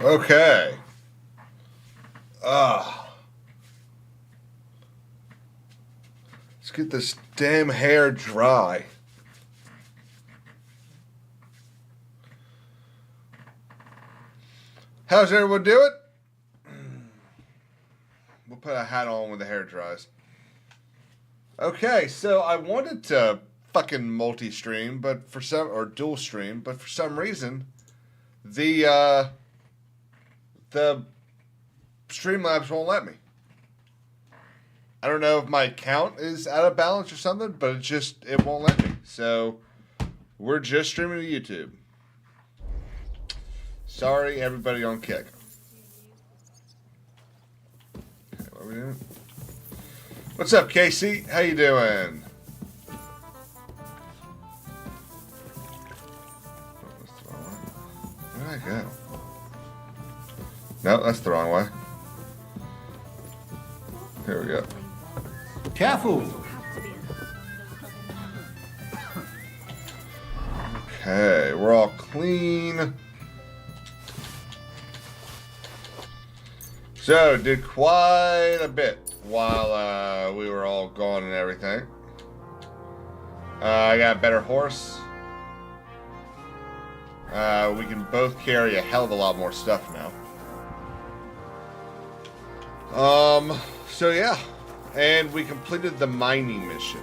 Okay. Let's get this damn hair dry. How's everyone doing? We'll put a hat on when the hair dries. Okay, so I wanted to fucking multi-stream, or dual stream, but for some reason, the Streamlabs won't let me. I don't know if my account is out of balance or something, but it won't let me. So we're just streaming to YouTube. Sorry, everybody on Kick. Okay, what are we doing? What's up, Casey? How you doing? Where did I go? No, that's the wrong way. Here we go. Careful! Okay, we're all clean. So, did quite a bit while we were all gone and everything. I got a better horse. We can both carry a hell of a lot more stuff now. So yeah. And we completed the mining mission.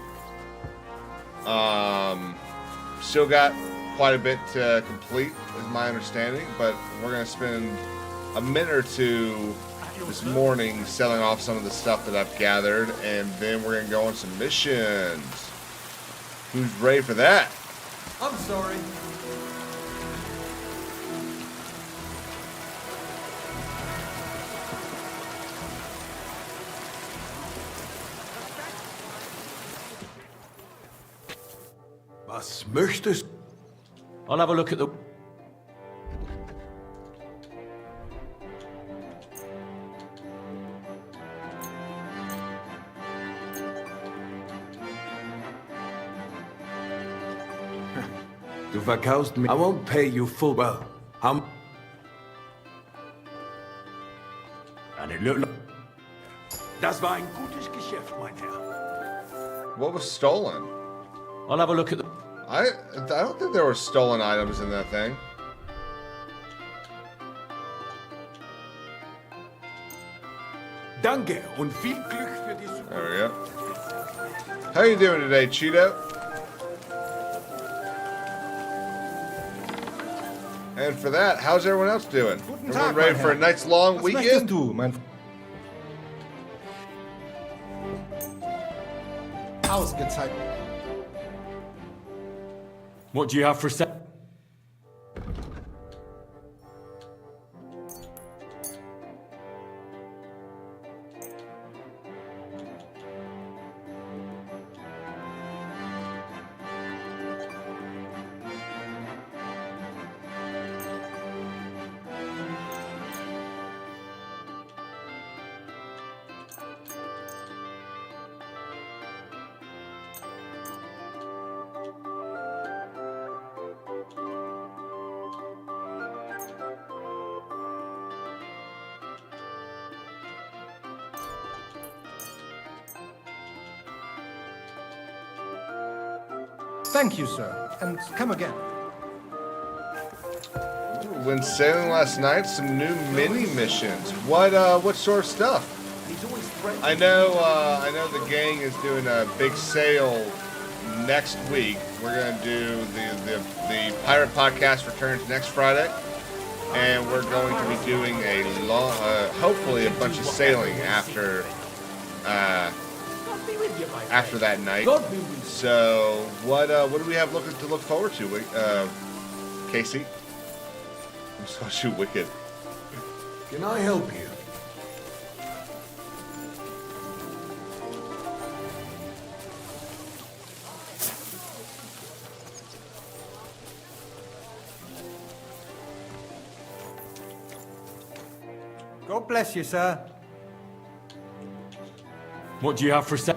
Still got quite a bit to complete, is my understanding, but we're going to spend a minute or two this morning selling off some of the stuff that I've gathered, and then we're going to go on some missions. Who's ready for that? I'm sorry. Was möchtest? I'll have a look at the... Du verkaufst mir. I won't pay you full. Well, how? Das war ein gutes Geschäft, mein Herr. What was stolen? I'll have a look at the... I don't think there were stolen items in that thing. Danke und viel Glück für die Zukunft. There we go. How you doing today, Cheeto? And for that, how's everyone else doing? Guten Everyone Tag, ready mein for a Herr. nice long Was weekend? möchtest du, mein... Ausgezeichnet. What do you have for sale? Thank you, sir, and come again. When sailing last night, some new mini missions. What sort of stuff? I know the gang is doing a big sale next week. We're gonna do the Pirate Podcast returns next Friday, and we're going to be doing a long, hopefully a bunch of sailing after that night. So what do we have to look forward to, Casey? I'm so wicked. Can I help you? God bless you, sir. What do you have for sale?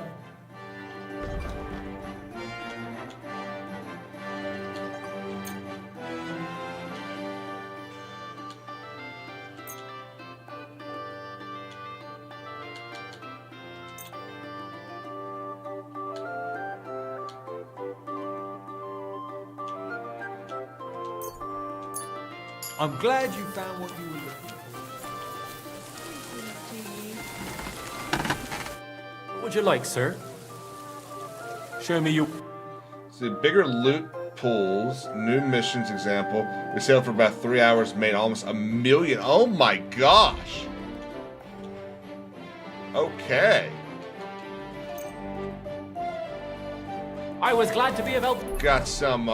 I'm glad you found what you were looking for. What would you like, sir? Show me your... See, bigger loot pools, new missions example. We sailed for about 3 hours, made almost 1 million. Oh my gosh! Okay. I was glad to be of help. Got some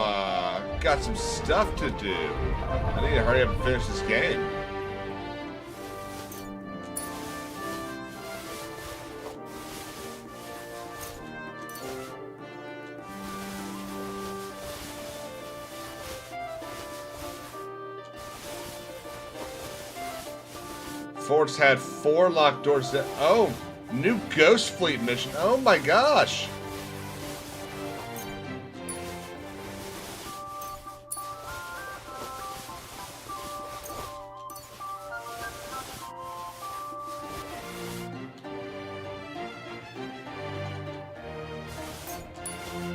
stuff to do. I need to hurry up and finish this game. Fort's had 4 locked doors. Oh, new Ghost Fleet mission. Oh my gosh.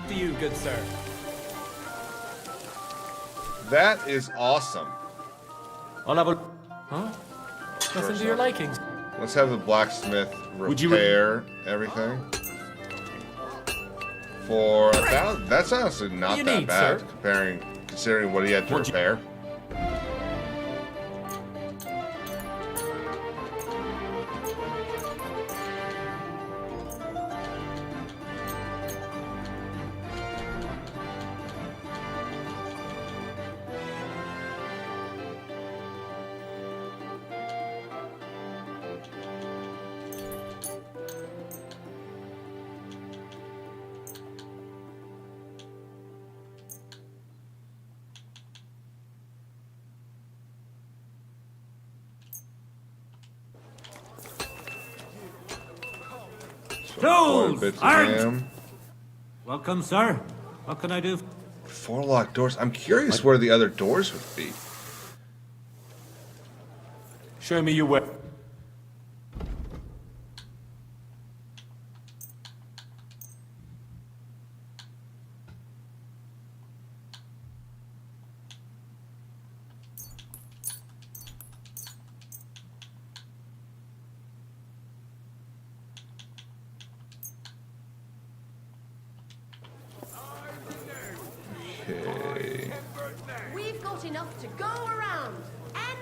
To you, good sir. That is awesome. I'll have a... Huh? Nothing to your likings. Let's have the blacksmith Would you repair everything. For 1,000, that's honestly not you that need, bad, sir? considering what he had to What'd you- repair. Tools! Bits of Arms! ham. Welcome, sir. What can I do? 4 locked doors. I'm curious where the other doors would be. Show me your way. Okay. We've got enough to go around. And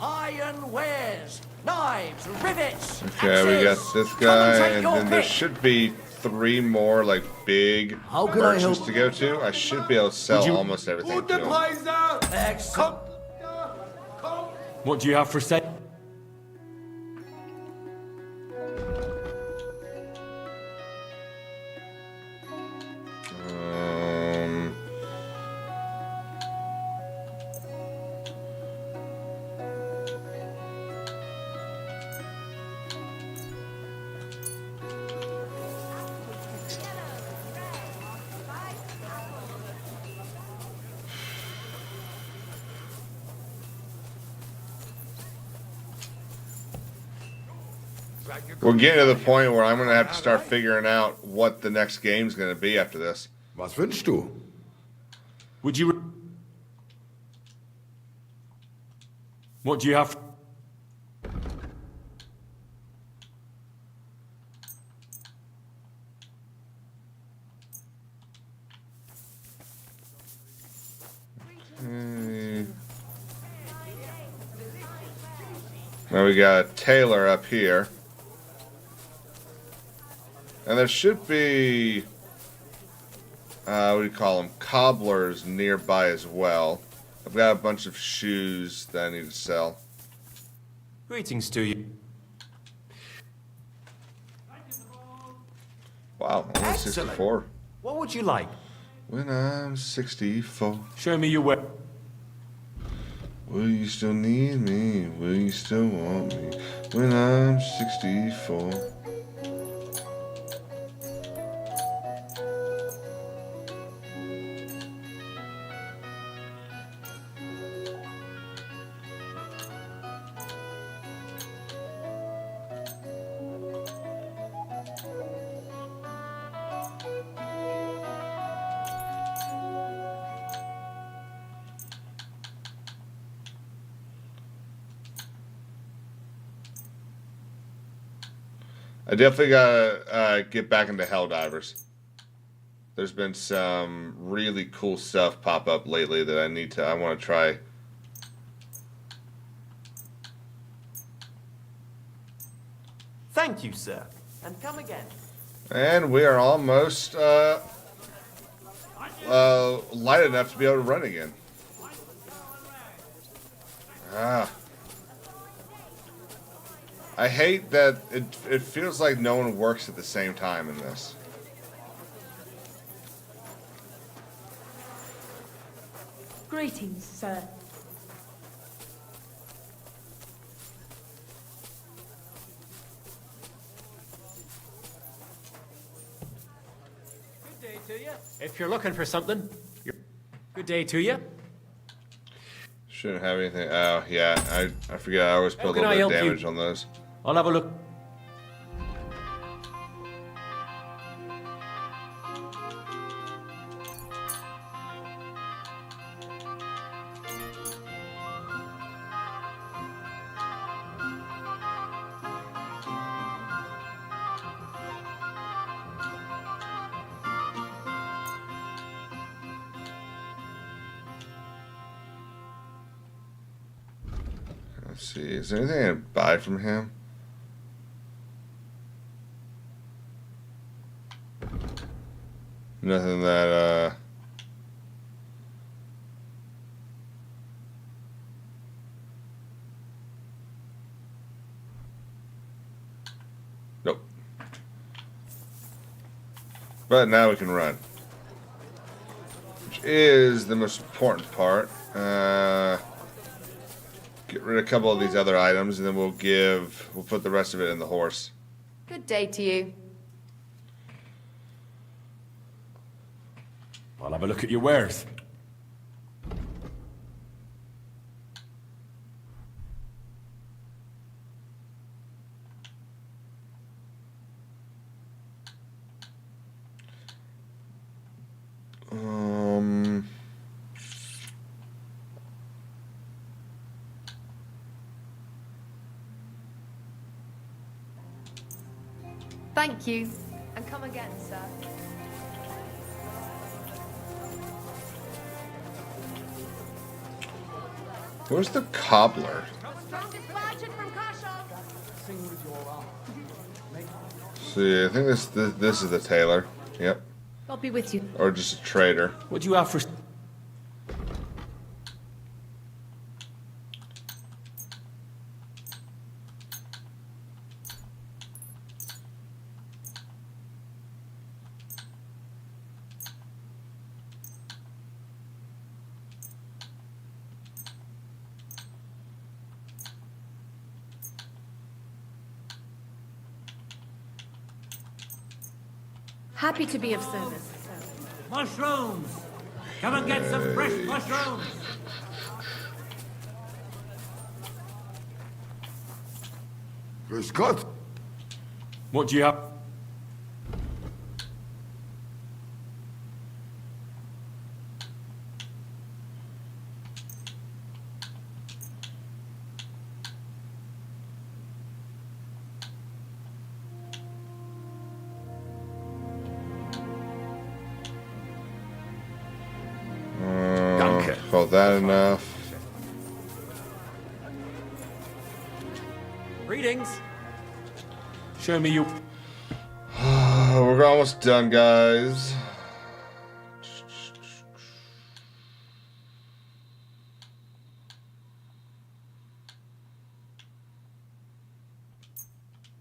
Iron wares, knives, rivets. Okay, we got axes. this Come guy, take and your then there pick. should be 3 more like big How can I merchants help? to go to. I should be able to sell almost everything to them. Excellent. What do you have for sale? Um, we're getting to the point where I'm going to have to start figuring out what the next game's going to be after this. Was wünschst du? Would you... What do you have? Now we got a tailor up here. And there should be, what do you call them, cobblers nearby as well. I've got a bunch of shoes that I need to sell. Greetings to you. Wow, only Excellent. 64. What would you like? When I'm 64, Show me your way. will you still need me? Will you still want me? When I'm 64. I definitely gotta get back into Helldivers. There's been some really cool stuff pop up lately that I want to try. Thank you, sir. And come again. And we are almost light enough to be able to run again. I hate that it feels like no one works at the same time in this. Greetings, sir. Good day to you. If you're looking for something, good day to you. Shouldn't have anything. Oh, yeah. I forget. I always put a How can little I bit of help you? damage on those. I'll have a look. Let's see. Is there anything I can buy from him? Nothing that, Nope. But now we can run. Which is the most important part. Get rid of a couple of these other items, and then we'll put the rest of it in the horse. Good day to you. I'll have a look at your wares. Thank you. And come again, sir. Where's the cobbler? Strongest merchant from Kashov. See, I think this is the tailor. Yep. I'll be with you. Or just a trader. What do you have for... Happy to be of service. Mushrooms! Come and get some fresh mushrooms! Scott. What do you have? Call that enough. Greetings. Show me you. We're almost done, guys.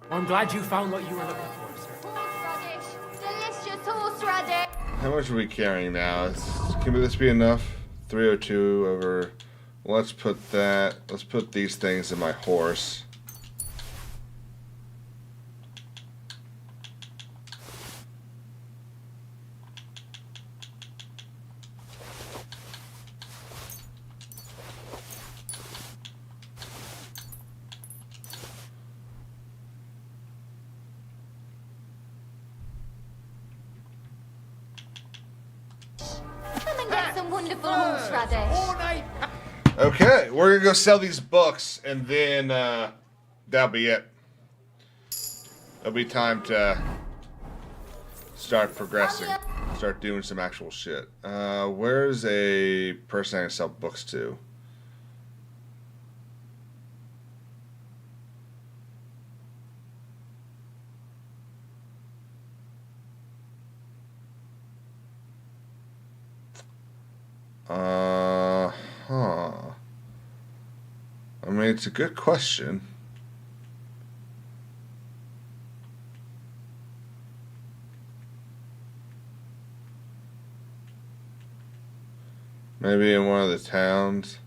I'm glad you found what you were looking for, sir. Horseradish! Delicious horseradish! How much are we carrying now? Can this be enough? 302 over. Let's put these things in my horse. Come and get some wonderful horseradish. Okay, we're gonna go sell these books, and then that'll be it. It'll be time to start progressing. Start doing some actual shit. Where's a person I can sell books to? I mean, it's a good question. Maybe in one of the towns.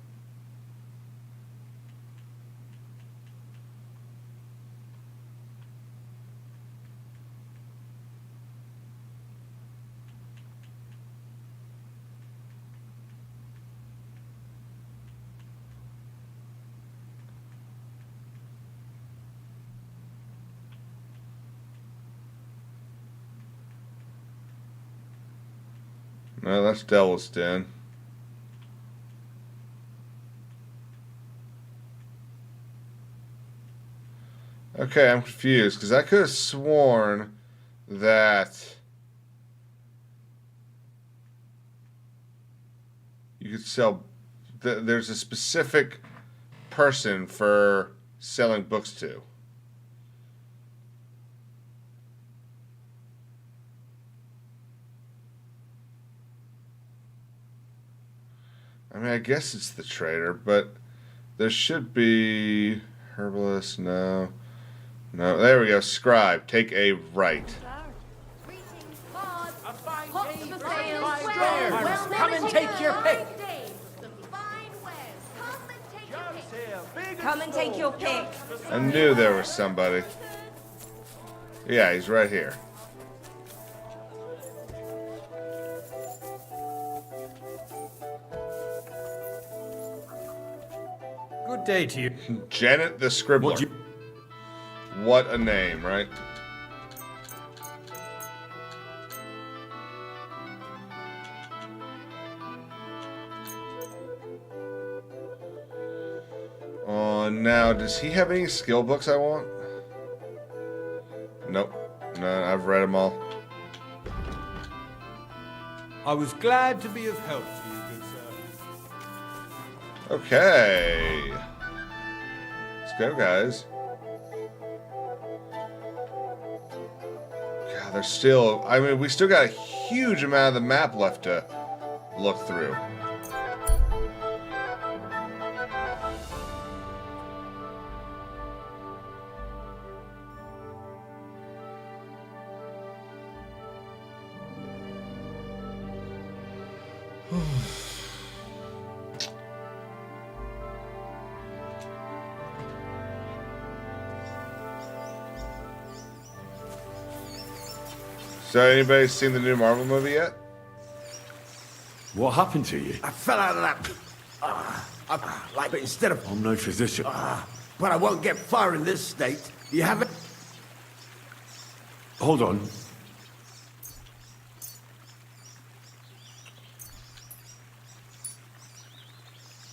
No, that's Devil's Den. Okay, I'm confused because I could have sworn that you could sell. There's a specific person for selling books to. I mean, I guess it's the trader, but there should be herbalist. No. No, there we go. Scribe, take a right. Come and take your pick. Come and take your pick. I knew there was somebody. Yeah, he's right here. Good day to you. Janet the Scribbler. What a name, right? Oh, now, does he have any skill books I want? Nope. No, I've read them all. I was glad to be of help to you, good sir. Okay. Let's go, guys. God, there's still... I mean, we still got a huge amount of the map left to look through. So, anybody seen the new Marvel movie yet? What happened to you? I fell out of that. But instead of... I'm no physician. But I won't get far in this state. You haven't... Hold on.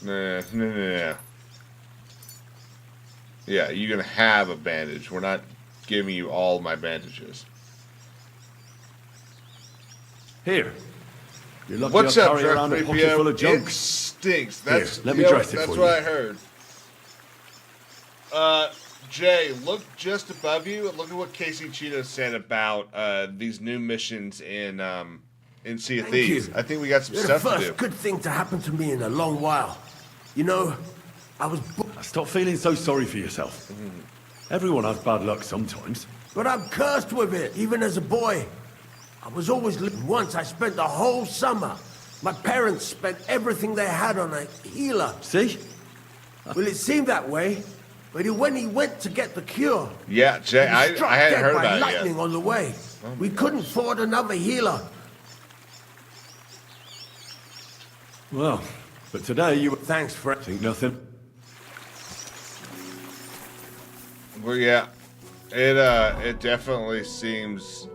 Nah. Yeah, you're gonna have a bandage. We're not giving you all my bandages. Here. You're lucky What's I'll up, carry around a pocket full of It junk. stinks. That's Here, let me dress it that's for what you. I heard. Jay, look just above you and look at what Casey Cheetah said about these new missions in Sea of Thieves. you. I think we got some You're stuff the to first do. good thing to happen to me in a long while. You know, I was... Stop feeling so sorry for yourself. Everyone has bad luck sometimes. But I'm cursed with it, even as a boy. I was always... Once I spent the whole summer. My parents spent everything they had on a healer. See? Well, it seemed that way. But when he went to get the cure... Yeah, Jay, he was struck I hadn't dead heard by about it lightning yet. on the way. We couldn't afford another healer. Well, but today you... Thanks for... Think nothing. Well, yeah, it definitely seems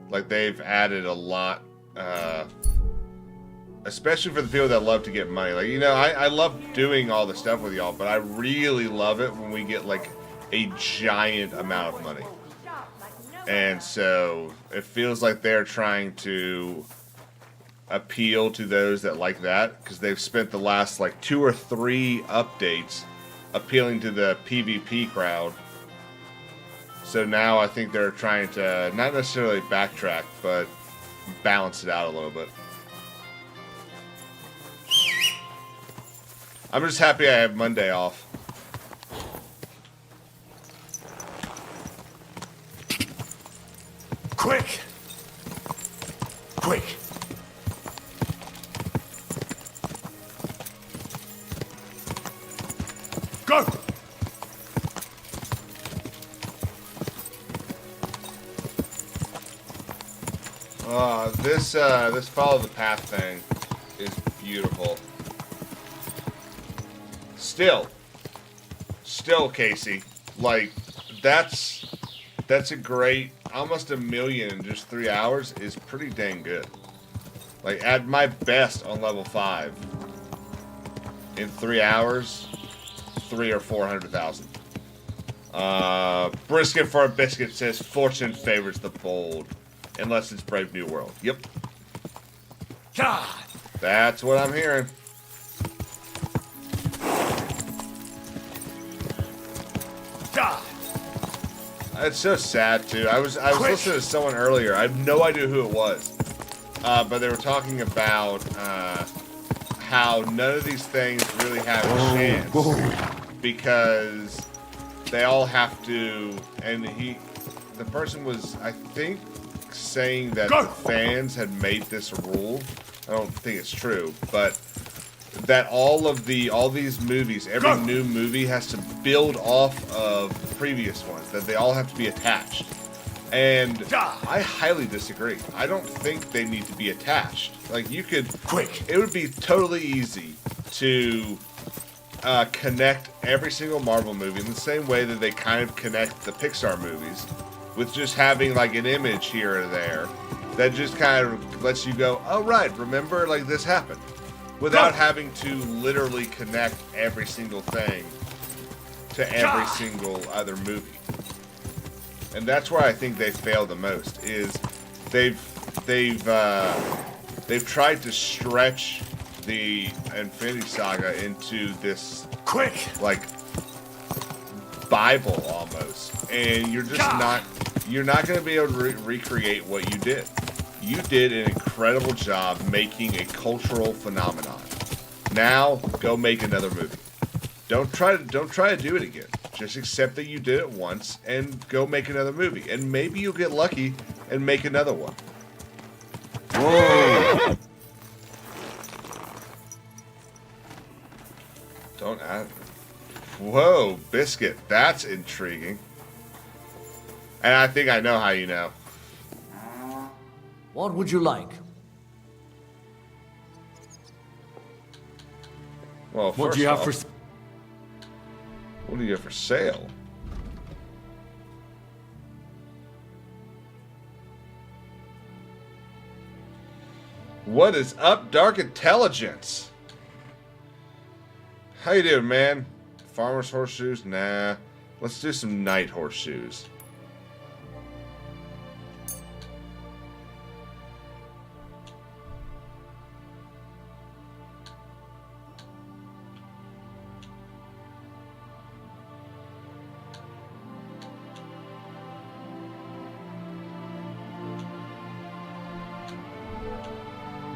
like they've added a lot, especially for the people that love to get money. Like, you know, I love doing all the stuff with y'all, but I really love it when we get like a giant amount of money. And so it feels like they're trying to appeal to those that like that, because they've spent the last like 2 or 3 updates appealing to the PvP crowd. So now I think they're trying to not necessarily backtrack, but balance it out a little bit. I'm just happy I have Monday off. Quick! Quick! Go! This follow the path thing is beautiful. Still, Casey, like that's a great, almost 1 million in just 3 hours is pretty dang good. Like at my best on level 5, in 3 hours, 300,000 or 400,000. Brisket for a biscuit says fortune favors the bold, unless it's Brave New World. Yep. God! That's what I'm hearing. God! It's so sad too. I was listening to someone earlier. I have no idea who it was, but they were talking about how none of these things really have a chance because they all have to. And the person was, I think, saying that the fans had made this rule. I don't think it's true, but that all these movies, every new movie has to build off of the previous ones, that they all have to be attached. And I highly disagree. I don't think they need to be attached. Like, you could... It would be totally easy to connect every single Marvel movie in the same way that they kind of connect the Pixar movies, with just having, like, an image here or there that just kind of lets you go, oh, right, remember, like, this happened. Without having to literally connect every single thing to every single other movie. And that's where I think they fail the most, is they've tried to stretch the Infinity Saga into this like Bible almost, and you're just not going to be able to recreate what you did. You did an incredible job making a cultural phenomenon. Now go make another movie. Don't try to do it again. Just accept that you did it once and go make another movie, and maybe you'll get lucky and make another one. Whoa! Don't add. Whoa, biscuit. That's intriguing. And I think I know how you know. What would you like? Well, What do you have for... What do you have for sale? What is up, Dark Intelligence? How you doing, man? Farmer's horseshoes? Nah. Let's do some night horseshoes.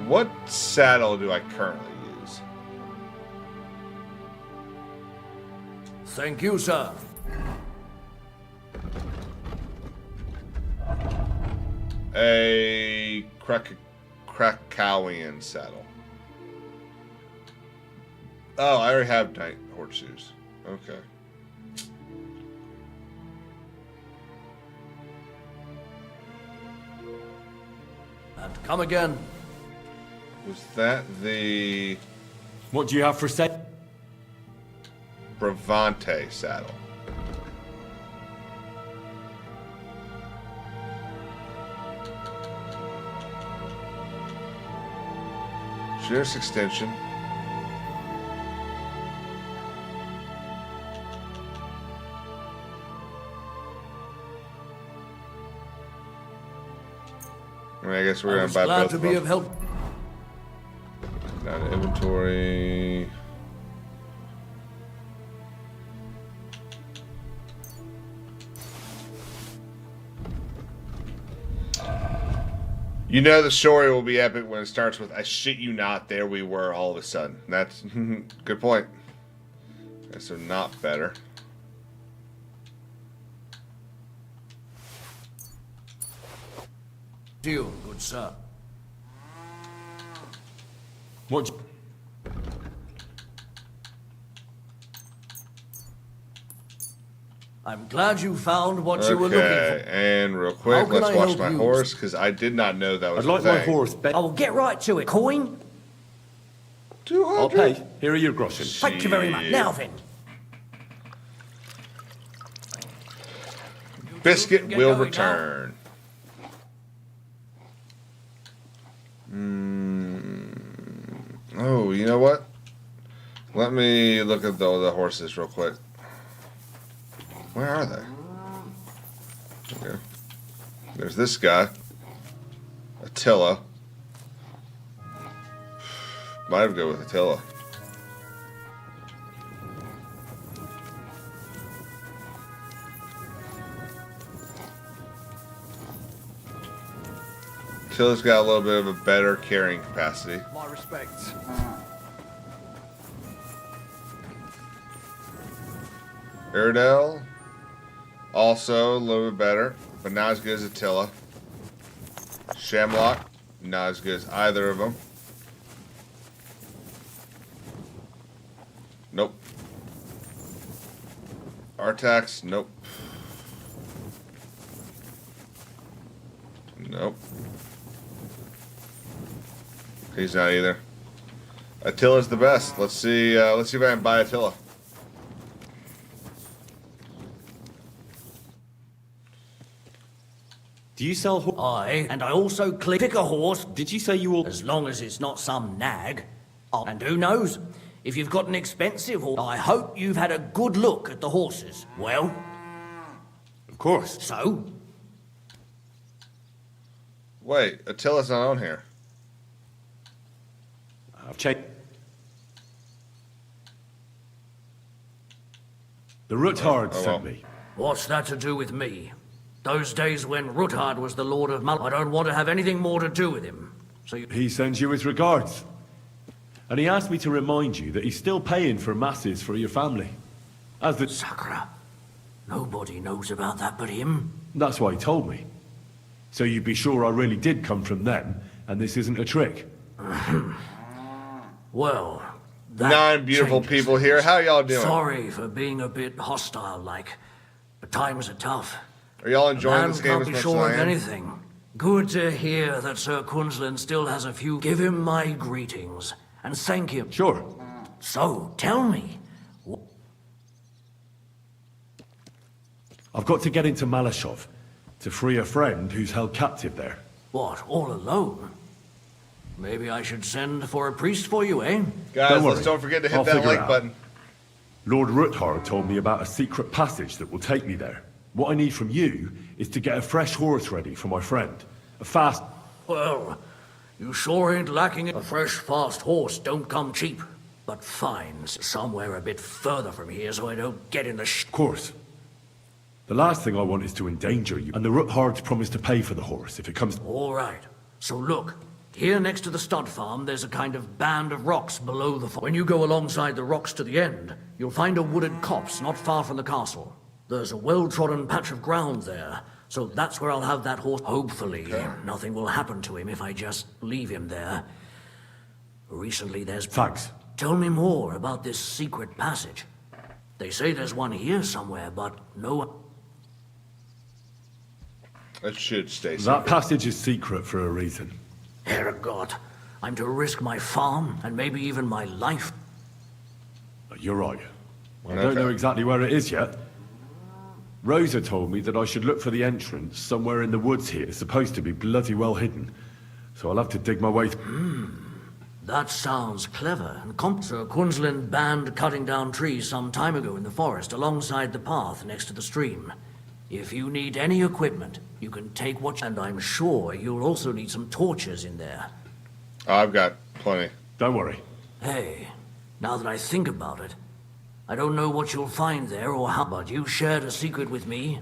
What saddle do I currently use? Thank you, sir. A Krakowian saddle. Oh, I already have night horseshoes. Okay. And come again. Was that the What do you have for sale? Bravante saddle? Generous extension. I mean, I guess we're I gonna was buy glad both to of be them. of help. Down to inventory. You know the story will be epic when it starts with "I shit you not, there we were all of a sudden." That's good point. Okay, so not better. Deal, good sir. What? I'm glad you found what you were looking Okay, for. and real How quick, can let's I watch help my you? horse because I did not know that I'd was like a my thing. horse back. I will get right to it. Coin? 200. I'll pay. Here are your groschen. Thank you very much. Shit. Now then. Biscuit Get will going now. return. Oh, you know what? Let me look at the horses real quick. Where are they? Okay. There's this guy. Attila. Might have to go with Attila. Attila's got a little bit of a better carrying capacity. My respects. Iredell, also a little bit better, but not as good as Attila. Shamlock, not as good as either of them. Nope. Artax, nope. Nope. He's not either. Attila's the best. Let's see if I can buy Attila. Do you sell horse? And I also pick a horse, Did you say you all? as long as it's not some nag. Oh, and who knows? If you've got an expensive horse, I hope you've had a good look at the horses. Well, Of course. so? Wait, Attila's not on here. I've checked. The Ruthard well. sent me. What's that to do with me? Those days when Ruthard was the Lord of Mal, I don't want to have anything more to do with him. So you... He sends you his regards. And he asked me to remind you that he's still paying for masses for your family. As the... Sakura. Nobody knows about that but him. That's why he told me. So you'd be sure I really did come from them, and this isn't a trick. Well, that 9 beautiful changes people here. things. How y'all doing? Sorry for being a bit hostile-like, but times are tough. Are y'all enjoying Man this game can't as be much as sure I of am? anything. Good to hear that Sir Quinlan still has a few. Give him my greetings and thank him. Sure. So, tell me, I've got to get into Malashov to free a friend who's held captive there. what, all alone? Maybe I should send for a priest for you, eh? Guys, Don't let's worry. don't forget to hit I'll that figure like it out. button. Lord Ruthard told me about a secret passage that will take me there. What I need from you is to get a fresh horse ready for my friend. A fast... Well, you sure ain't lacking it. A fresh, fast horse don't come cheap. But fine, somewhere a bit further from here so I don't get in the Of course. The last thing I want is to endanger you, and the Ruthards promised to pay for the horse if it comes... All right. So look, here next to the stud farm, there's a kind of band of rocks below the farm. When you go alongside the rocks to the end, you'll find a wooded copse not far from the castle. There's a well-trodden patch of ground there, so that's where I'll have that horse. Hopefully, nothing will happen to him if I just leave him there. Recently, there's... Thanks. Tell me more about this secret passage. They say there's one here somewhere, but no... It should stay That secret. passage is secret for a reason. Herregott, I'm to risk my farm, and maybe even my life. You're right. I Okay. don't know exactly where it is yet. Rosa told me that I should look for the entrance somewhere in the woods here. It's supposed to be bloody well hidden. So I'll have to dig my way through. That sounds clever. And Sir Quinlan banned cutting down trees some time ago in the forest alongside the path next to the stream. If you need any equipment, you can take what and I'm sure you'll also need some torches in there. I've got plenty. Don't worry. Hey, now that I think about it, I don't know what you'll find there or how, but you shared a secret with me,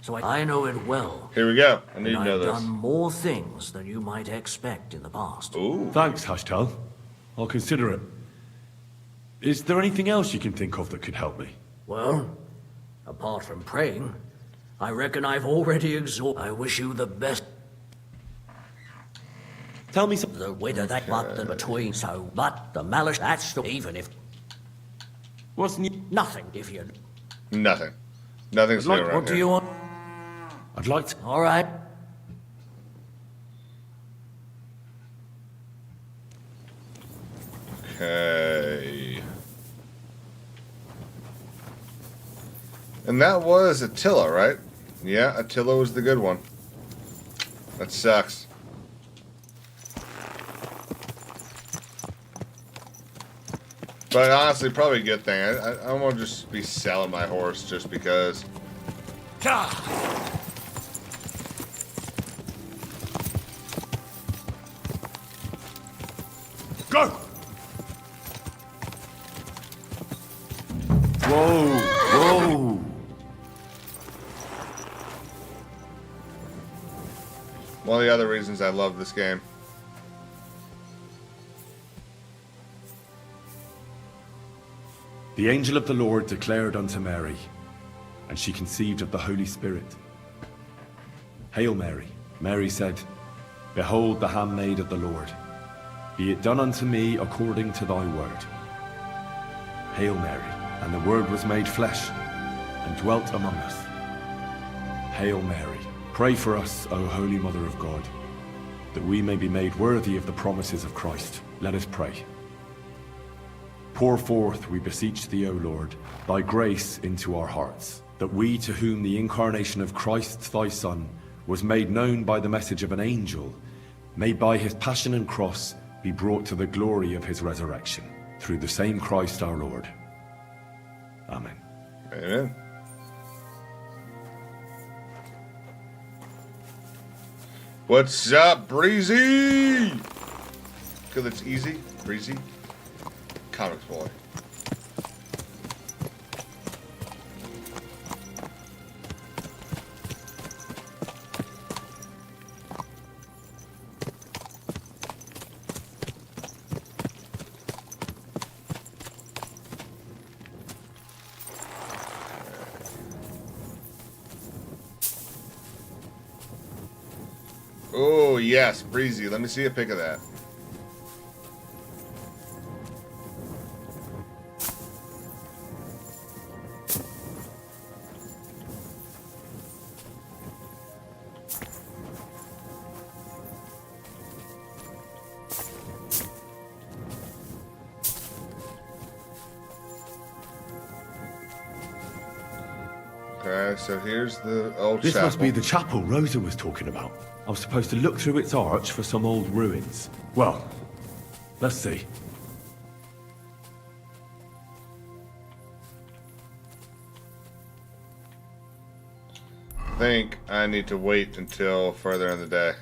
so I know it well. Here we go. I need And to know I've this. done more things than you might expect in the past. Ooh. Thanks, Hashtal. I'll consider it. Is there anything else you can think of that could help me? Well, apart from praying, I reckon I've already exhausted. I wish you the best. Tell me something. The whether that but the between so but the malice that's the even if What's new? nothing if you Nothing. Nothing's new around what do here. you want? I'd like to... All right. Okay. And that was Attila, right? Yeah, Attila was the good one. That sucks. But honestly, probably a good thing. I don't want to just be selling my horse just because. Go! Whoa! Whoa! One of the other reasons I love this game. The angel of the Lord declared unto Mary, and she conceived of the Holy Spirit. Hail Mary, Mary said, Behold the handmaid of the Lord. Be it done unto me according to thy word. Hail Mary, and the Word was made flesh, and dwelt among us. Hail Mary, pray for us, O Holy Mother of God, that we may be made worthy of the promises of Christ. Let us pray. Pour forth, we beseech thee, O Lord, thy grace into our hearts, that we, to whom the incarnation of Christ thy Son was made known by the message of an angel, may by his passion and cross be brought to the glory of his resurrection, through the same Christ our Lord. Amen. Amen. What's up, Breezy? Good, it's easy. Breezy. Comics boy. Oh, yes, Breezy. Let me see a pic of that. Okay, so here's the old This chapel. must be the chapel Rosa was talking about. I was supposed to look through its arch for some old ruins. Well, let's see. I think I need to wait until further in the day.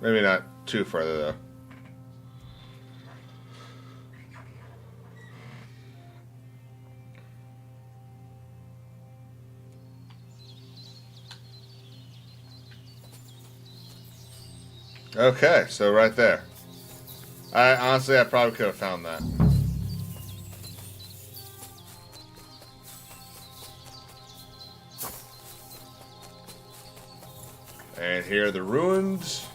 Maybe not too further, though. Okay, so right there. I probably could have found that. And here are the ruins.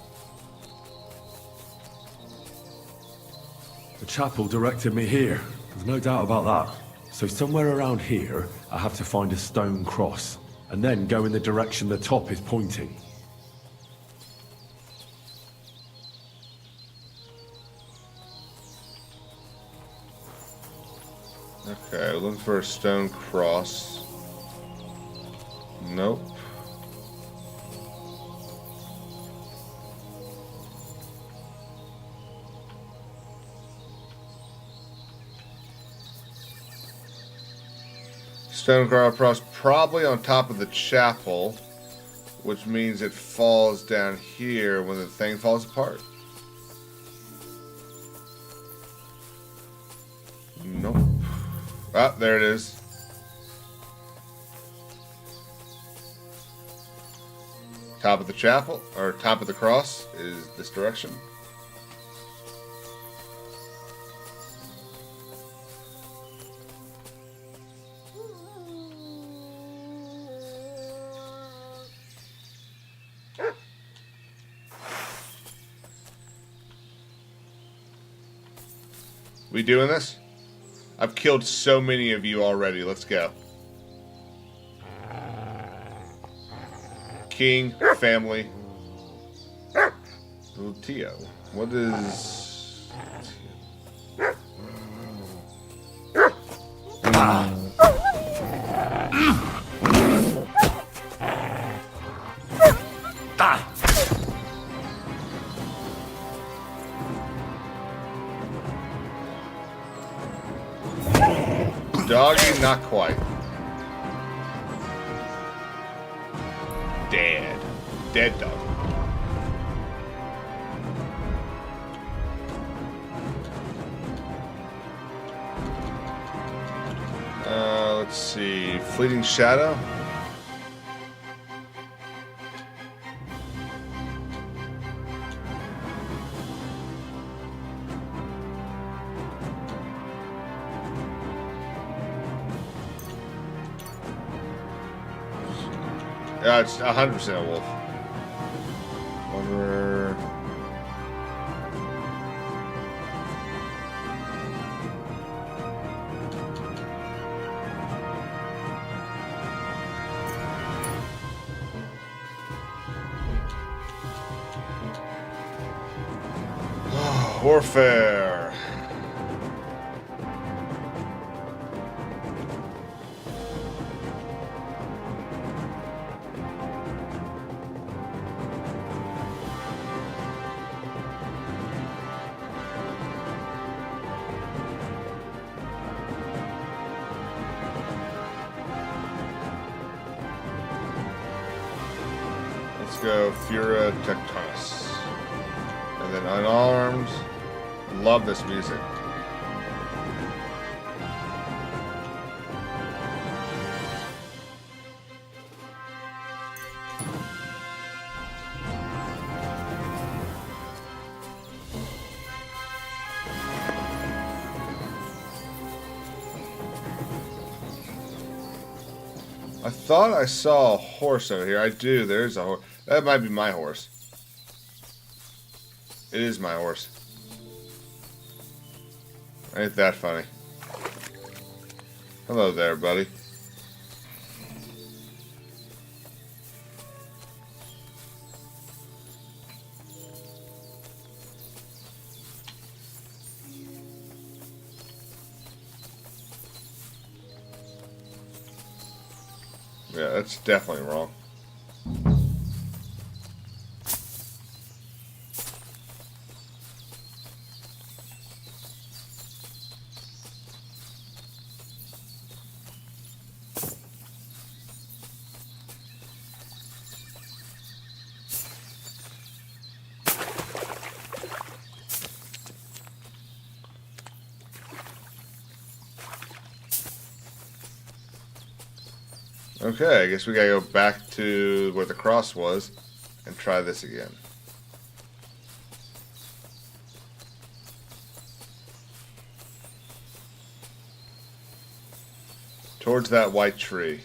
The chapel directed me here. There's no doubt about that. So somewhere around here, I have to find a stone cross, and then go in the direction the top is pointing. Okay, looking for a stone cross. Nope. Stone cross probably on top of the chapel, which means it falls down here when the thing falls apart. Nope. Ah, there it is. Top of the chapel, or top of the cross, is this direction. We doing this? I've killed so many of you already. Let's go. King, family. Little Tio. What is... Doggy, not quite. Dead. Dead dog. Let's see. Fleeting Shadow. Yeah, it's 100% a wolf. Wonder... Warfare. Let's go Fura Tectonus. And then Unarmed. Love this music. I thought I saw a horse over here. I do. There's a horse. That might be my horse. It is my horse. Ain't that funny? Hello there, buddy. Yeah, that's definitely wrong. Okay, I guess we gotta go back to where the cross was and try this again. Towards that white tree.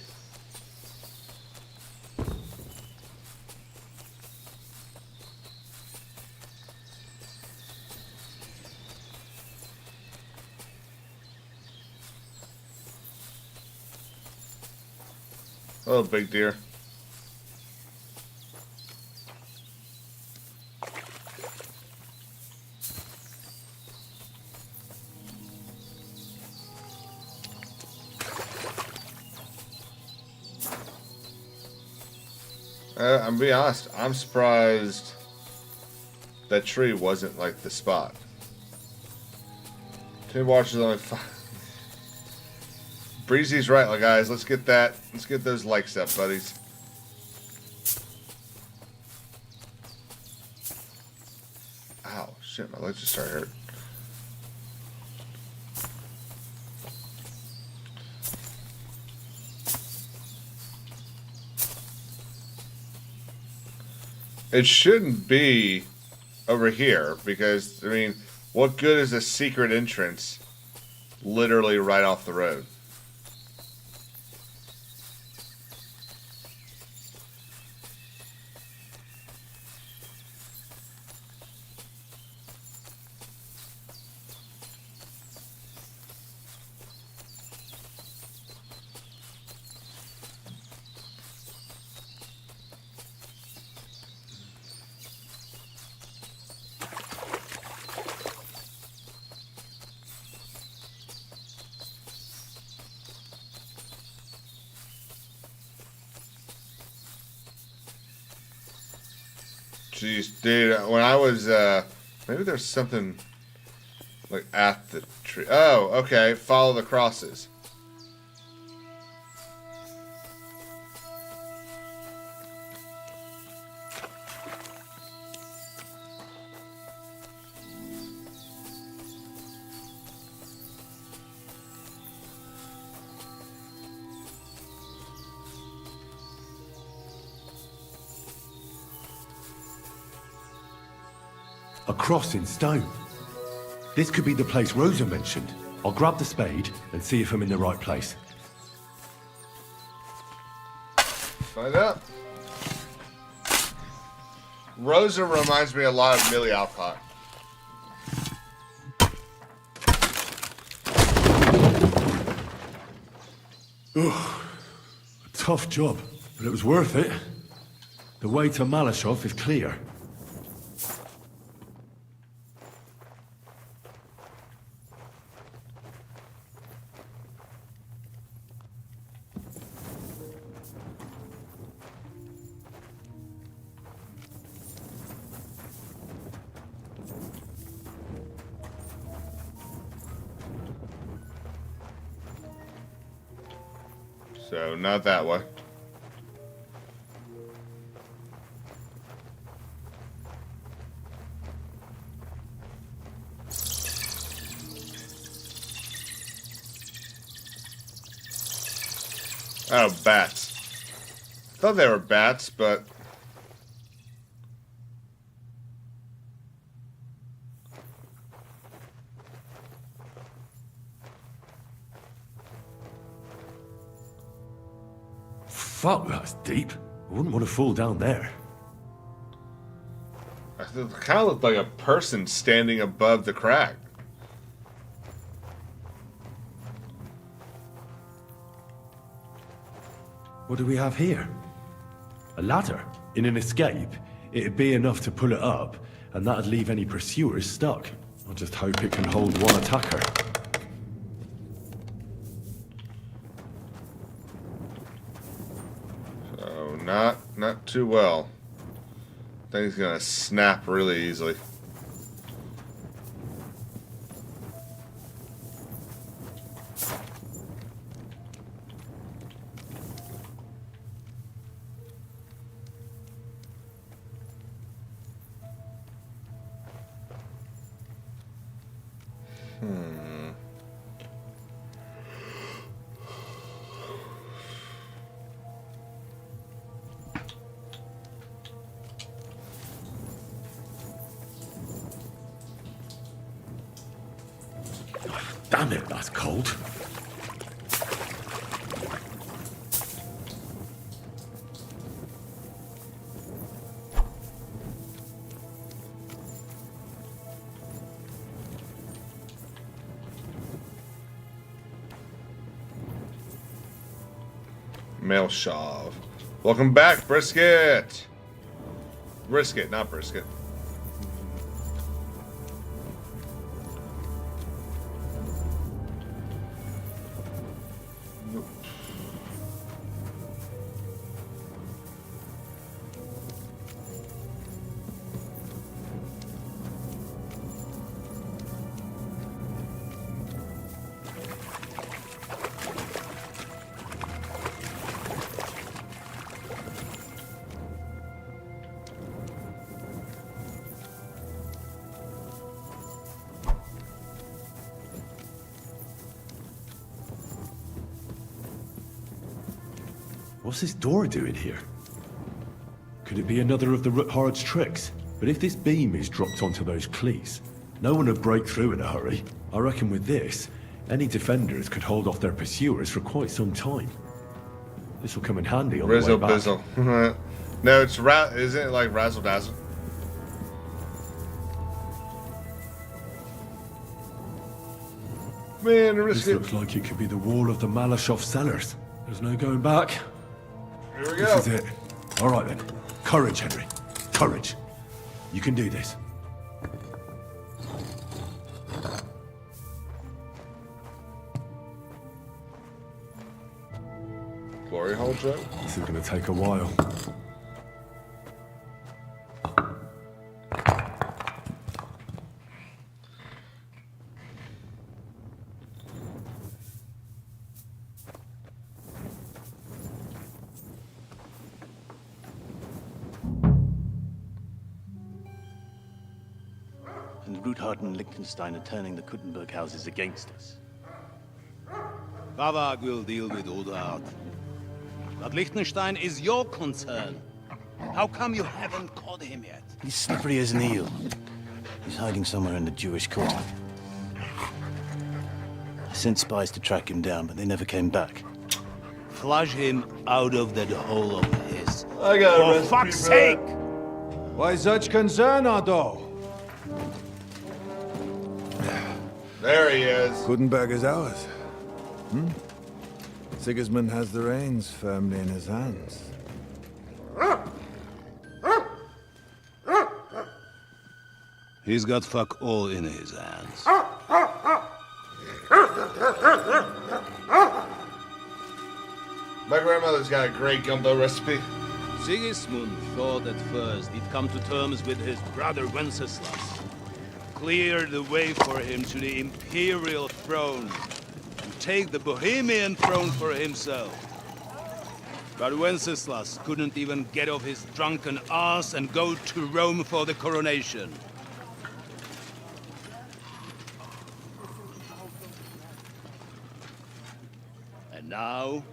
Hello, big deer. I'm gonna be honest, I'm surprised that tree wasn't like the spot. Two watches only 5. Breezy's right, like guys. Let's get that. Let's get those likes up, buddies. Ow, shit! My legs just started hurting. It shouldn't be over here because, I mean, what good is a secret entrance literally right off the road? Jeez, dude, when I was, maybe there's something, like, at the tree. Oh, okay, follow the crosses. A cross in stone. This could be the place Rosa mentioned. I'll grab the spade and see if I'm in the right place. Find out. Rosa reminds me a lot of Millie Alcott. Ugh. A tough job, but it was worth it. The way to Malashov is clear. So, not that way. Oh, bats. Thought they were bats, but... Fuck, that's deep. I wouldn't want to fall down there. It kind of looked like a person standing above the crack. What do we have here? A ladder. In an escape, it'd be enough to pull it up, and that'd leave any pursuers stuck. I just hope it can hold one attacker. So, not too well. Thing's gonna snap really easily. Damn it, that's cold. Mailshov. Welcome back, Brisket. Brisket, not brisket. What's this door doing here? Could it be another of the Ruthard's tricks? But if this beam is dropped onto those cleats, no one would break through in a hurry. I reckon with this, any defenders could hold off their pursuers for quite some time. This will come in handy on the way Rizzle back. bizzle. No, it's isn't it like razzle dazzle? Man, This looks like it could be the wall of the Malashov cellars. There's no going back. Here we go. This is it. All right then. Courage, Henry. Courage. You can do this. Glory hole, Joe. This is going to take a while. And Ruthard and Liechtenstein are turning the Kuttenberg houses against us. Bavag will deal with Ruthard. But Liechtenstein is your concern. How come you haven't caught him yet? He's slippery as an eel. He's hiding somewhere in the Jewish quarter. I sent spies to track him down, but they never came back. Flush him out of that hole of his. I got a For fuck's sake! Why such concern, Otto? There he is. Kuttenberg is ours. Sigismund has the reins firmly in his hands. He's got fuck all in his hands. My grandmother's got a great gumbo recipe. Sigismund thought at first he'd come to terms with his brother Wenceslas, clear the way for him to the imperial throne, and take the Bohemian throne for himself. But Wenceslas couldn't even get off his drunken ass and go to Rome for the coronation. And now,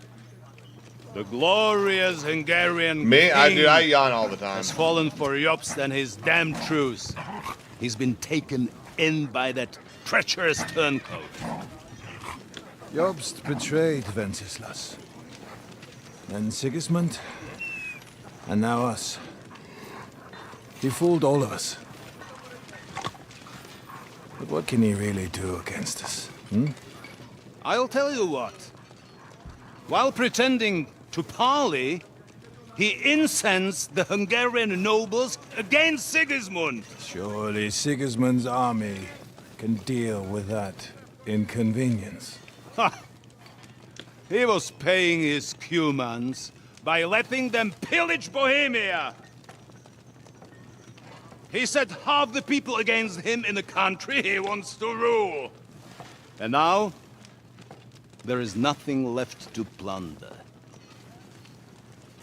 the glorious Hungarian Me? I king do. I yawn all the time. has fallen for Jobst and his damn truce. He's been taken in by that treacherous turncoat. Jobst betrayed Wenceslas. Then Sigismund. And now us. He fooled all of us. But what can he really do against us? I'll tell you what. While pretending to parley, he incensed the Hungarian nobles against Sigismund. Surely Sigismund's army can deal with that inconvenience. Ha! He was paying his Cumans by letting them pillage Bohemia. He set half the people against him in the country he wants to rule. And now, there is nothing left to plunder.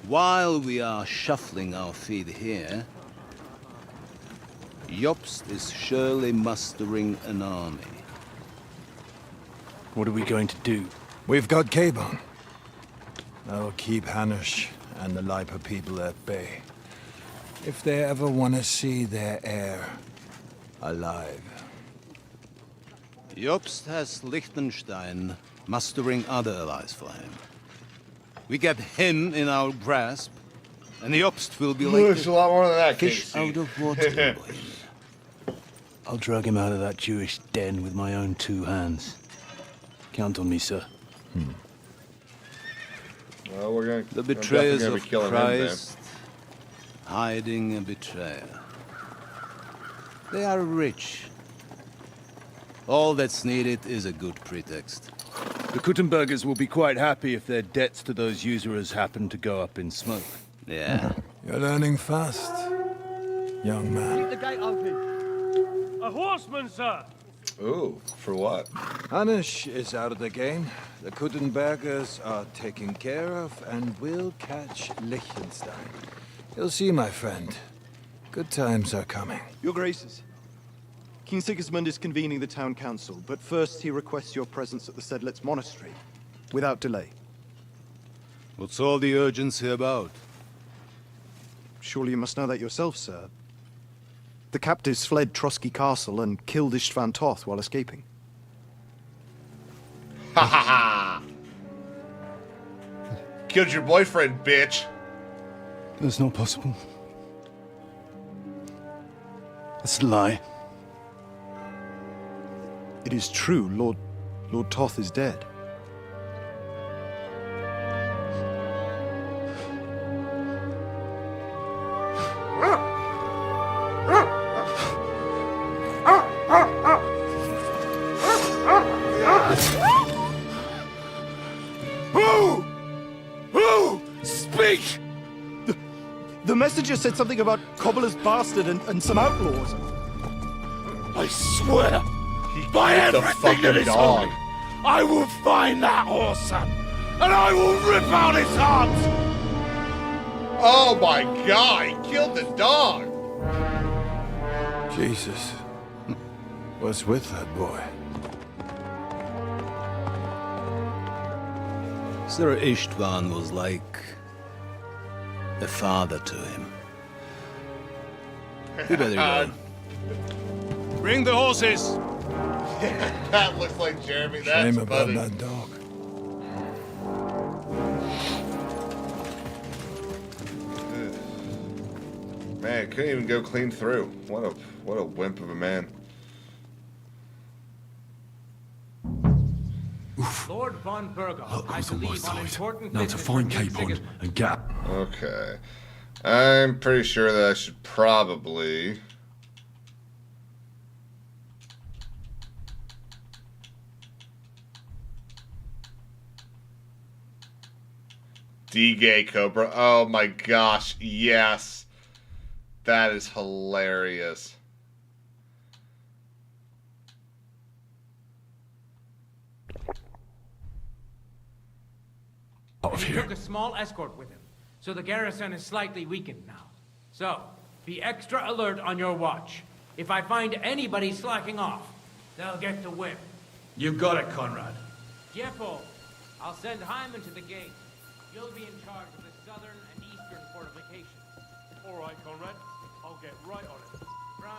While we are shuffling our feet here, Jobst is surely mustering an army. What are we going to do? We've got Cabon. That'll keep Hanush and the Lipa people at bay. If they ever want to see their heir alive. Jobst has Liechtenstein mustering other allies for him. We get him in our grasp, and Jobst will be like There's a lot more than that, fish Casey. out of water. I'll drag him out of that Jewish den with my own two hands. Count on me, sir. Well, we're gonna. The betrayers I'm of definitely gonna be killing him, Christ, hiding a betrayer. They are rich. All that's needed is a good pretext. The Kuttenbergers will be quite happy if their debts to those usurers happen to go up in smoke. Yeah. You're learning fast, young man. The gate open. A horseman, sir. then. Ooh, for what? Hanush is out of the game. The Kuttenbergers are taken care of, and we'll catch Liechtenstein. You'll see, my friend. Good times are coming. Your Graces, King Sigismund is convening the town council, but first he requests your presence at the Skalitz monastery, without delay. What's all the urgency about? Surely you must know that yourself, sir. The captives fled Trotsky Castle and killed Istvan Toth while escaping. Ha ha ha! Killed your boyfriend, bitch. That's not possible. That's a lie. It is true, Lord Toth is dead. Who? Speak! The messenger said something about Cobbler's bastard and some outlaws. I swear, by killed the everything that fucking is dog. holy, I will find that whoreson, and I will rip out his heart! Oh my god, he killed the dog! Jesus. What's with that boy? Sir Istvan was like a father to him. You better go. Bring the horses! That looks like Jeremy. That's Shame about funny. that dog. Man, couldn't even go clean through. What a wimp of a man. Lord von Burgo, Look I who's on my believe on side. important Now to business find with King Cape on Sigismund. and get... Okay. I'm pretty sure that I should probably... D-Gay Cobra. Oh my gosh, yes. That is hilarious. Out of He here. took a small escort with him, so the garrison is slightly weakened now. So, be extra alert on your watch. If I find anybody slacking off, they'll get the whip. You got it, Conrad. Jeppo, I'll send Hyman to the gate. You'll be in charge of the southern and eastern fortifications. All right, Conrad. I'll get right on it. Franz,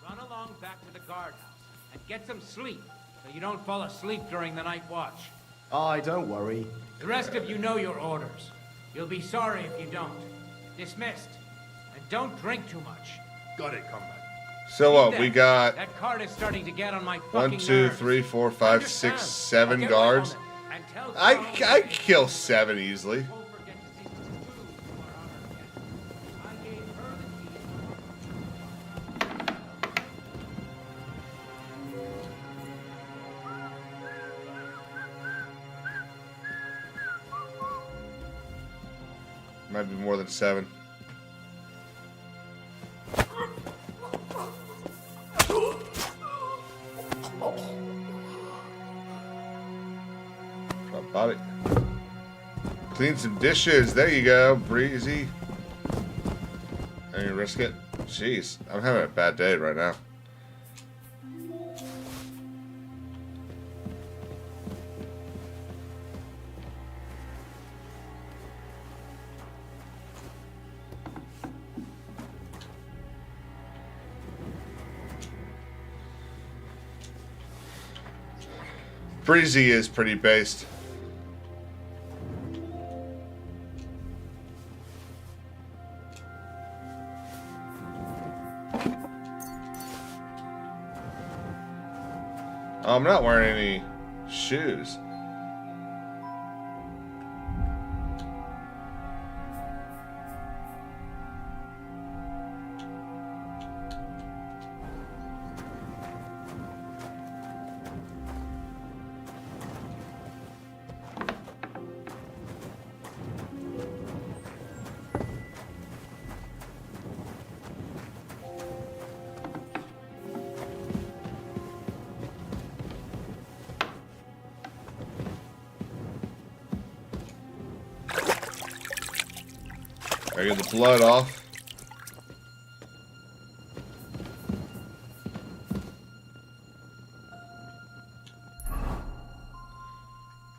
run along back to the guardhouse and get some sleep so you don't fall asleep during the night watch. Aye, don't worry. The rest of you know your orders. You'll be sorry if you don't. Dismissed. And don't drink too much. Got it, comrade. So what, we got That card is starting to get on my 1, fucking 2, nerves. 3, 4, 5, Understand? 6, 7 I'll get guards. right on it and tell I Carl- kill 7 easily. Won't forget to take the food to our honor guest. I gave her the key. Might be more than 7. Drop body. Clean some dishes. There you go, Breezy. And you risk it? Jeez, I'm having a bad day right now. Breezy is pretty based. I'm not wearing any shoes. I get the blood off.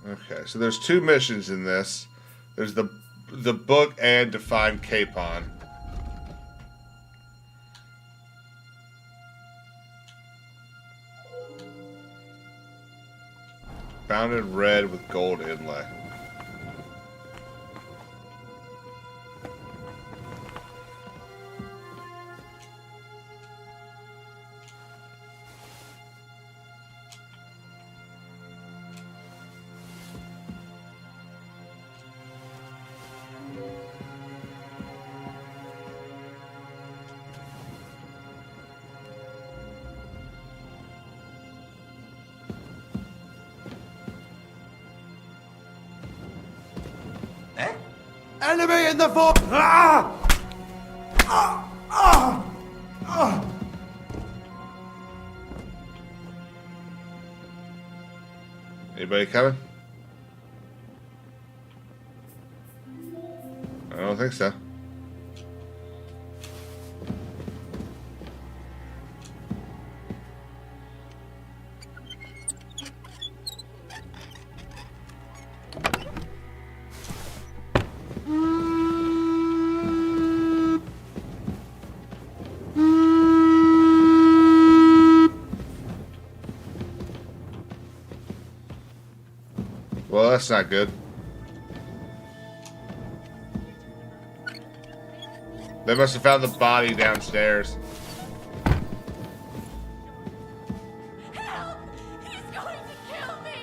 Okay, so there's 2 missions in this. There's the book and Define Capon. Bound in red with gold inlay. Enemy in the fort! Ah! Ah! Ah! Ah! Anybody coming? I don't think so. Well, that's not good. They must have found the body downstairs. Help! He's going to kill me!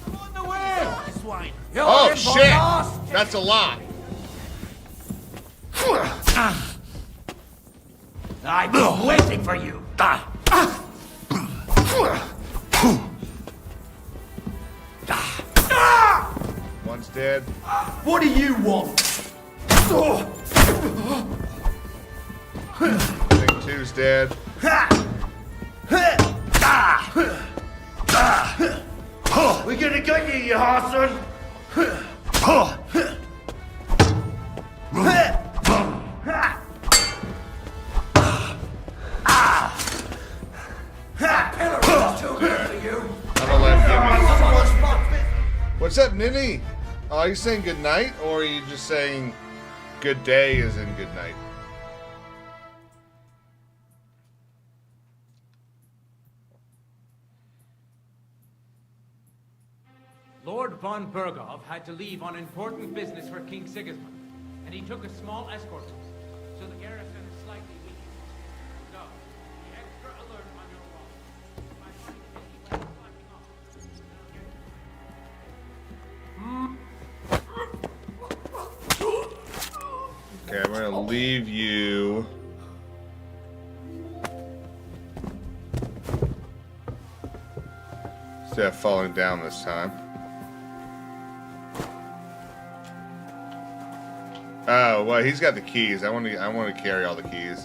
I'm on the way! Swine! You're Oh in for shit! lost. That's a lot. I've been waiting for you! One's dead. What do you want? I think two's dead. We're gonna get you, you Harson! I'm gonna let him give me. What's up, Ninny? Are you saying good night, or are you just saying good day as in good night? Lord von Berghoff had to leave on important business for King Sigismund, and he took a small escort. So the garrison is slightly weakened. So, be extra alert on your watch. If I find anybody slacking off, Okay, I'm gonna leave you. Instead of falling down this time. Oh well, he's got the keys. I want to carry all the keys.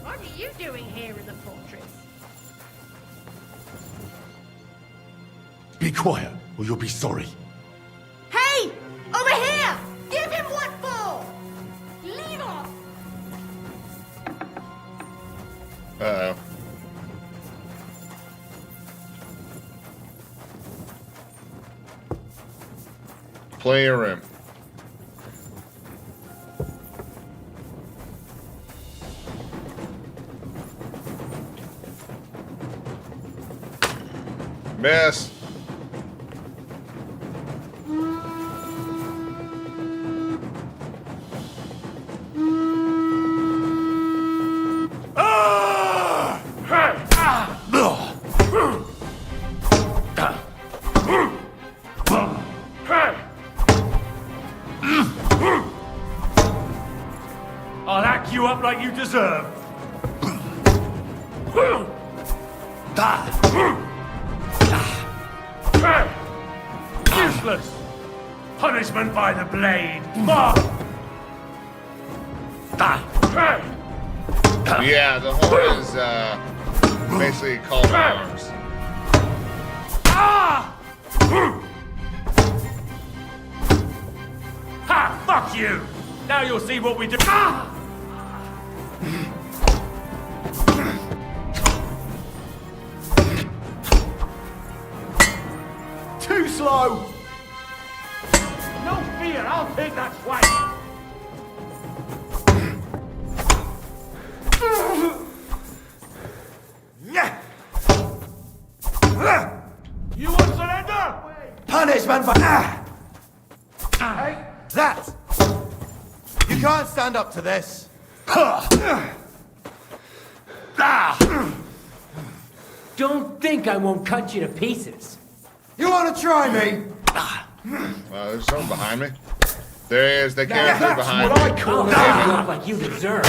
What are you doing here in the fortress? Be quiet, or you'll be sorry. Hey! Over here! Give him what for? Uh-oh. Plenty of room. Miss. I'll hack you up like you deserve. Useless. Punishment by the blade. Yeah, the horn is basically called arms. Ha! Fuck you! Now you'll see what we do. Too slow! No fear, I'll take that swipe. You won't surrender? Punishment for... That! You can't stand up to this. Don't think I won't cut you to pieces. You want to try me? There's someone behind me. There he is. They came through behind what me. I call Look like you deserve.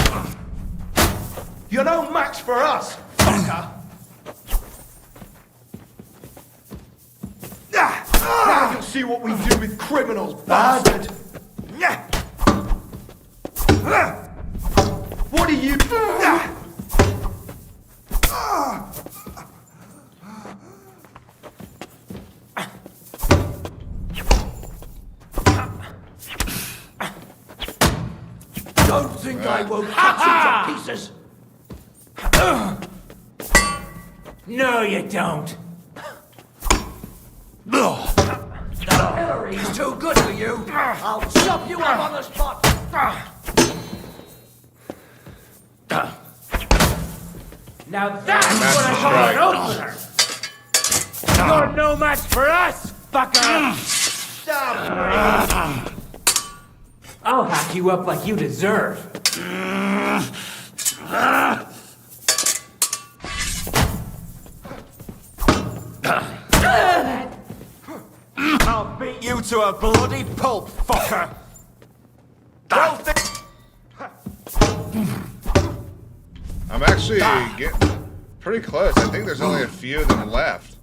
You're no match for us, fucker. Now you'll see what we do with criminals, bastard. What are you... Don't think I won't cut you to pieces. No, you don't. Hillary's too good for you. I'll chop you up on the spot. Now that's what I call an opener. You're no match for us, fucker. I'll hack you up like you deserve. I'll beat you to a bloody pulp, fucker. I'm actually getting pretty close. I think there's only a few of them left.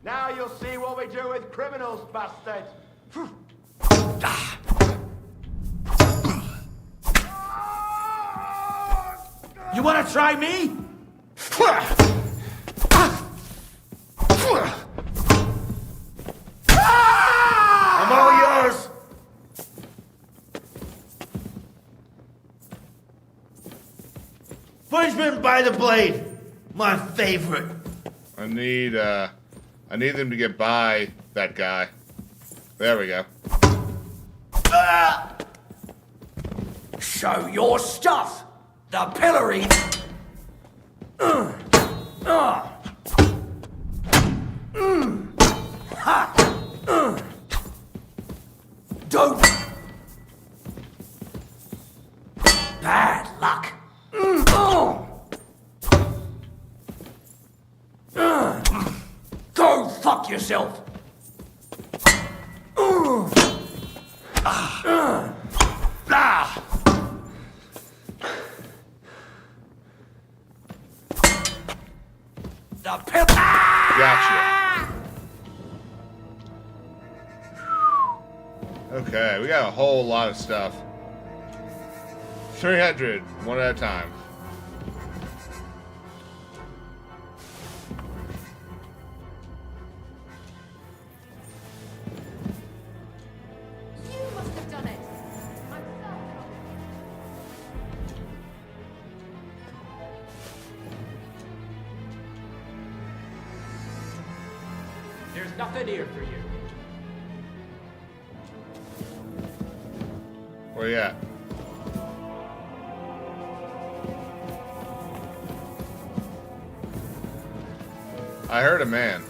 Now you'll see what we do with criminals, bastard. You want to try me? I'm all yours. Punishment by the blade, my favorite. I need them to get by that guy. There we go. Show your stuff! The pillory! Don't! Bad luck! Go fuck yourself! The pill. Gotcha. Okay, we got a whole lot of stuff. 300, one at a time. You must have done it. I'm nothing here for you. Where you at? I heard a man.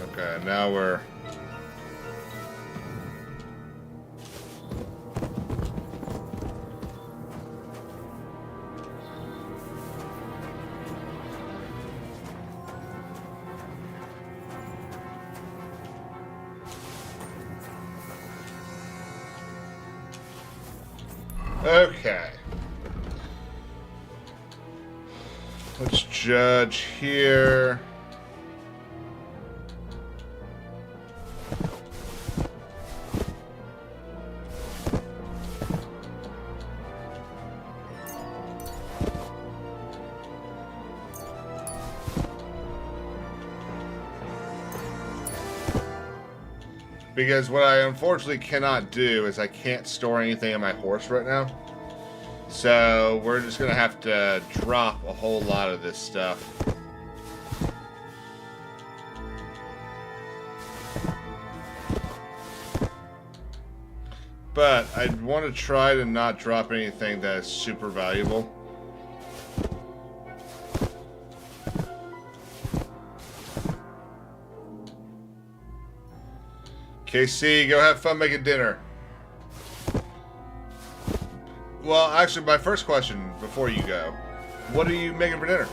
Okay, now we're... Okay. Let's judge here. Because what I unfortunately cannot do is I can't store anything in my horse right now. So we're just going to have to drop a whole lot of this stuff. But I want to try to not drop anything that is super valuable. KC, go have fun making dinner. Well, actually, my first question before you go, what are you making for dinner?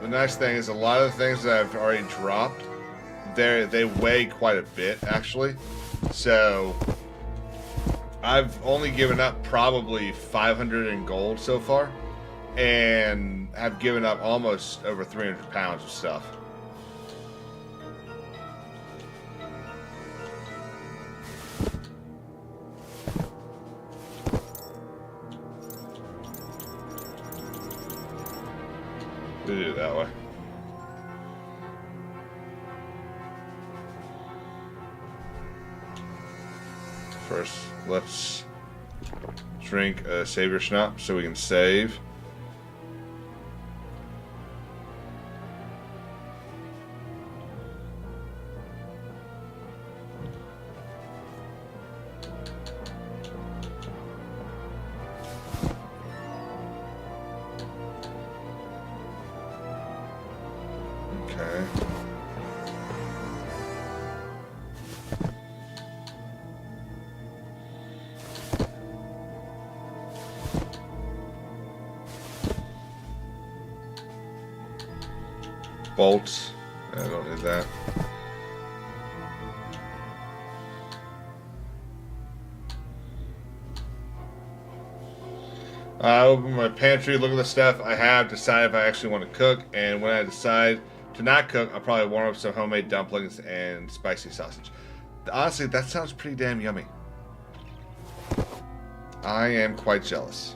The nice thing is a lot of the things that I've already dropped, they weigh quite a bit, actually. So I've only given up probably 500 in gold so far, and have given up almost over 300 pounds of stuff. We do it that way. First, let's drink a savior schnapps so we can save. Okay. Bolts. I don't need that. I open my pantry, look at the stuff I have, decide if I actually want to cook, and when I decide to not cook, I'll probably warm up some homemade dumplings and spicy sausage. Honestly, that sounds pretty damn yummy. I am quite jealous.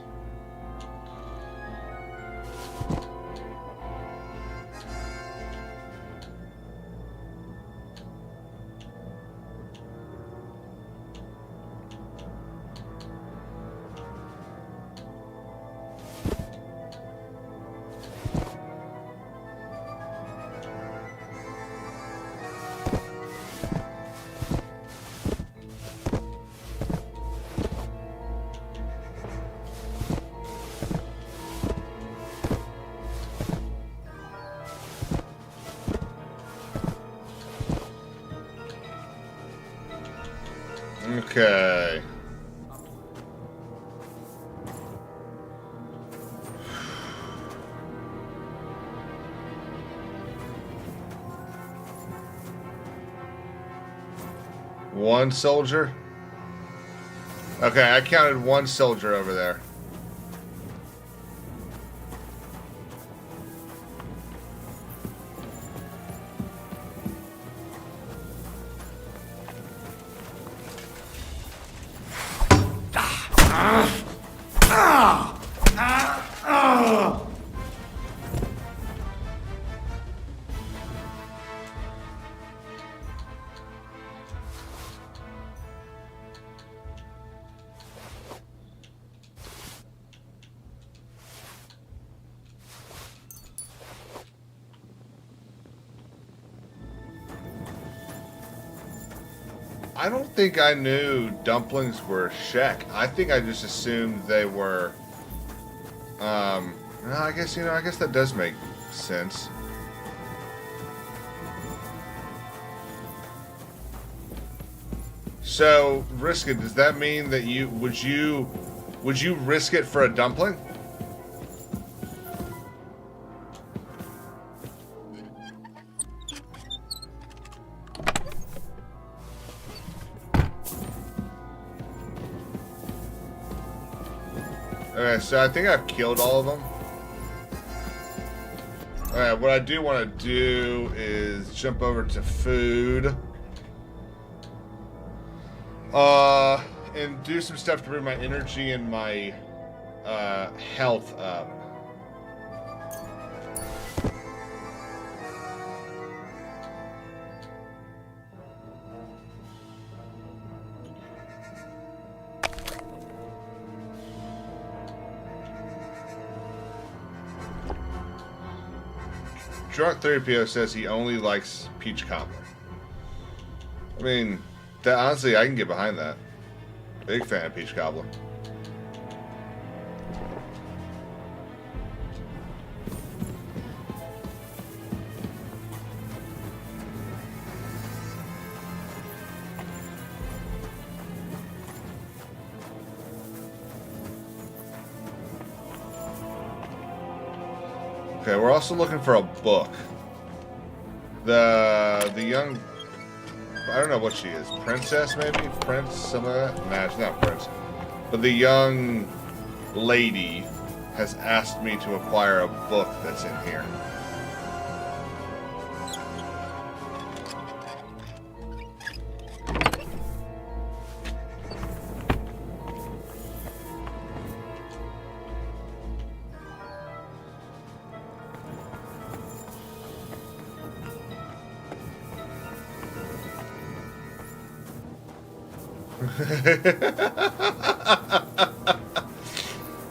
Okay. One soldier? Okay, I counted one soldier over there. I don't think I knew dumplings were Shek. I think I just assumed they were. I guess I guess that does make sense. So, risk it. Does that mean that would you risk it for a dumpling? Okay, so I think I've killed all of them. Alright, what I do want to do is jump over to food. And do some stuff to bring my energy and my health up. Drunk 3PO says he only likes peach cobbler. I mean, honestly, I can get behind that. Big fan of peach cobbler. Okay, we're also looking for a book. The young, I don't know what she is, princess maybe, prince, some of that. Nah, she's not prince. But the young lady has asked me to acquire a book that's in here.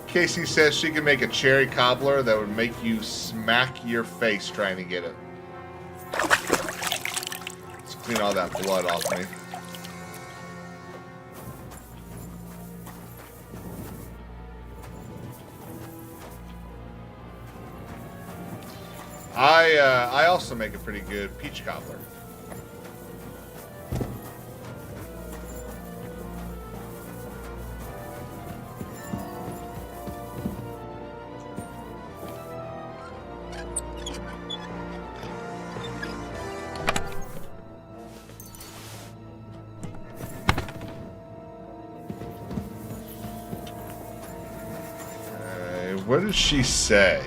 Casey says she can make a cherry cobbler that would make you smack your face trying to get it. Let's clean all that blood off me. I also make a pretty good peach cobbler. What did she say?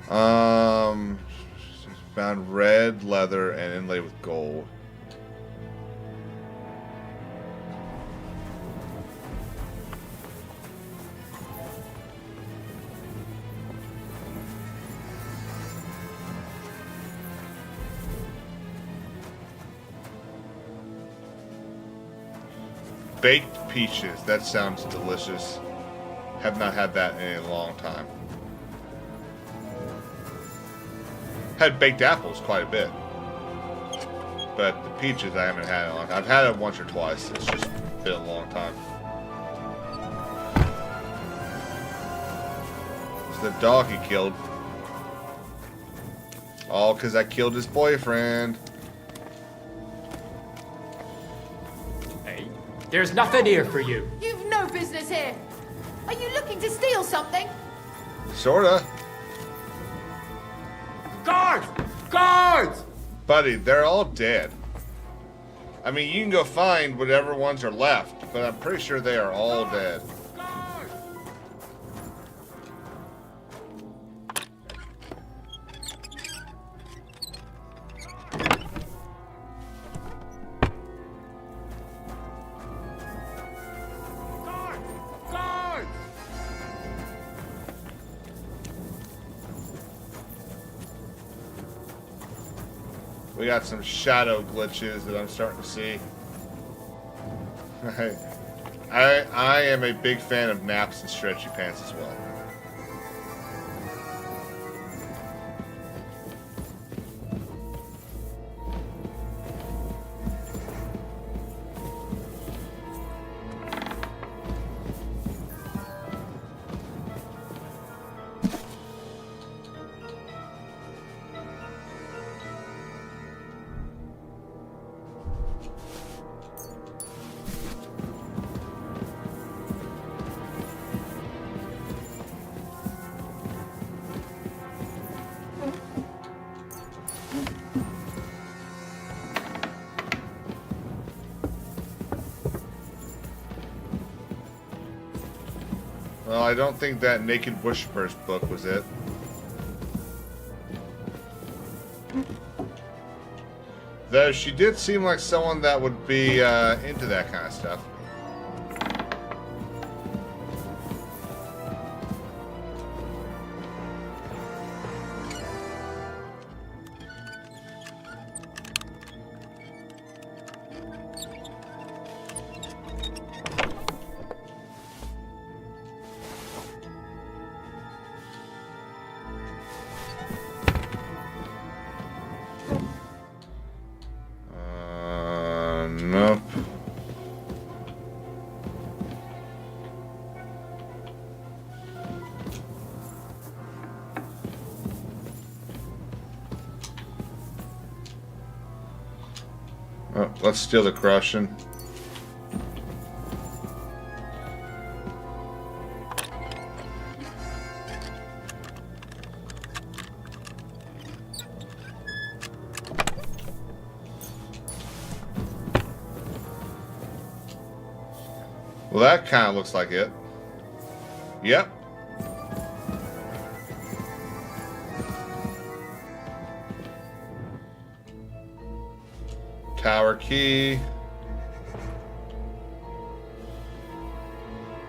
She's found red leather and inlaid with gold. Baked peaches. That sounds delicious. Have not had that in a long time. Had baked apples quite a bit. But the peaches I haven't had in a long time. I've had it once or twice. It's just been a long time. It's the dog he killed. All because I killed his boyfriend. There's nothing here for you. You've no business here. Are you looking to steal something? Sorta. Guards! Guards! Buddy, they're all dead. I mean, you can go find whatever ones are left, but I'm pretty sure they are all dead. We got some shadow glitches that I'm starting to see. I am a big fan of naps and stretchy pants as well. Well, I don't think that Naked Bushburst book was it. Though she did seem like someone that would be into that kind of stuff. Nope. Oh, let's steal the corruption. Well, that kind of looks like it. Yep. Tower key.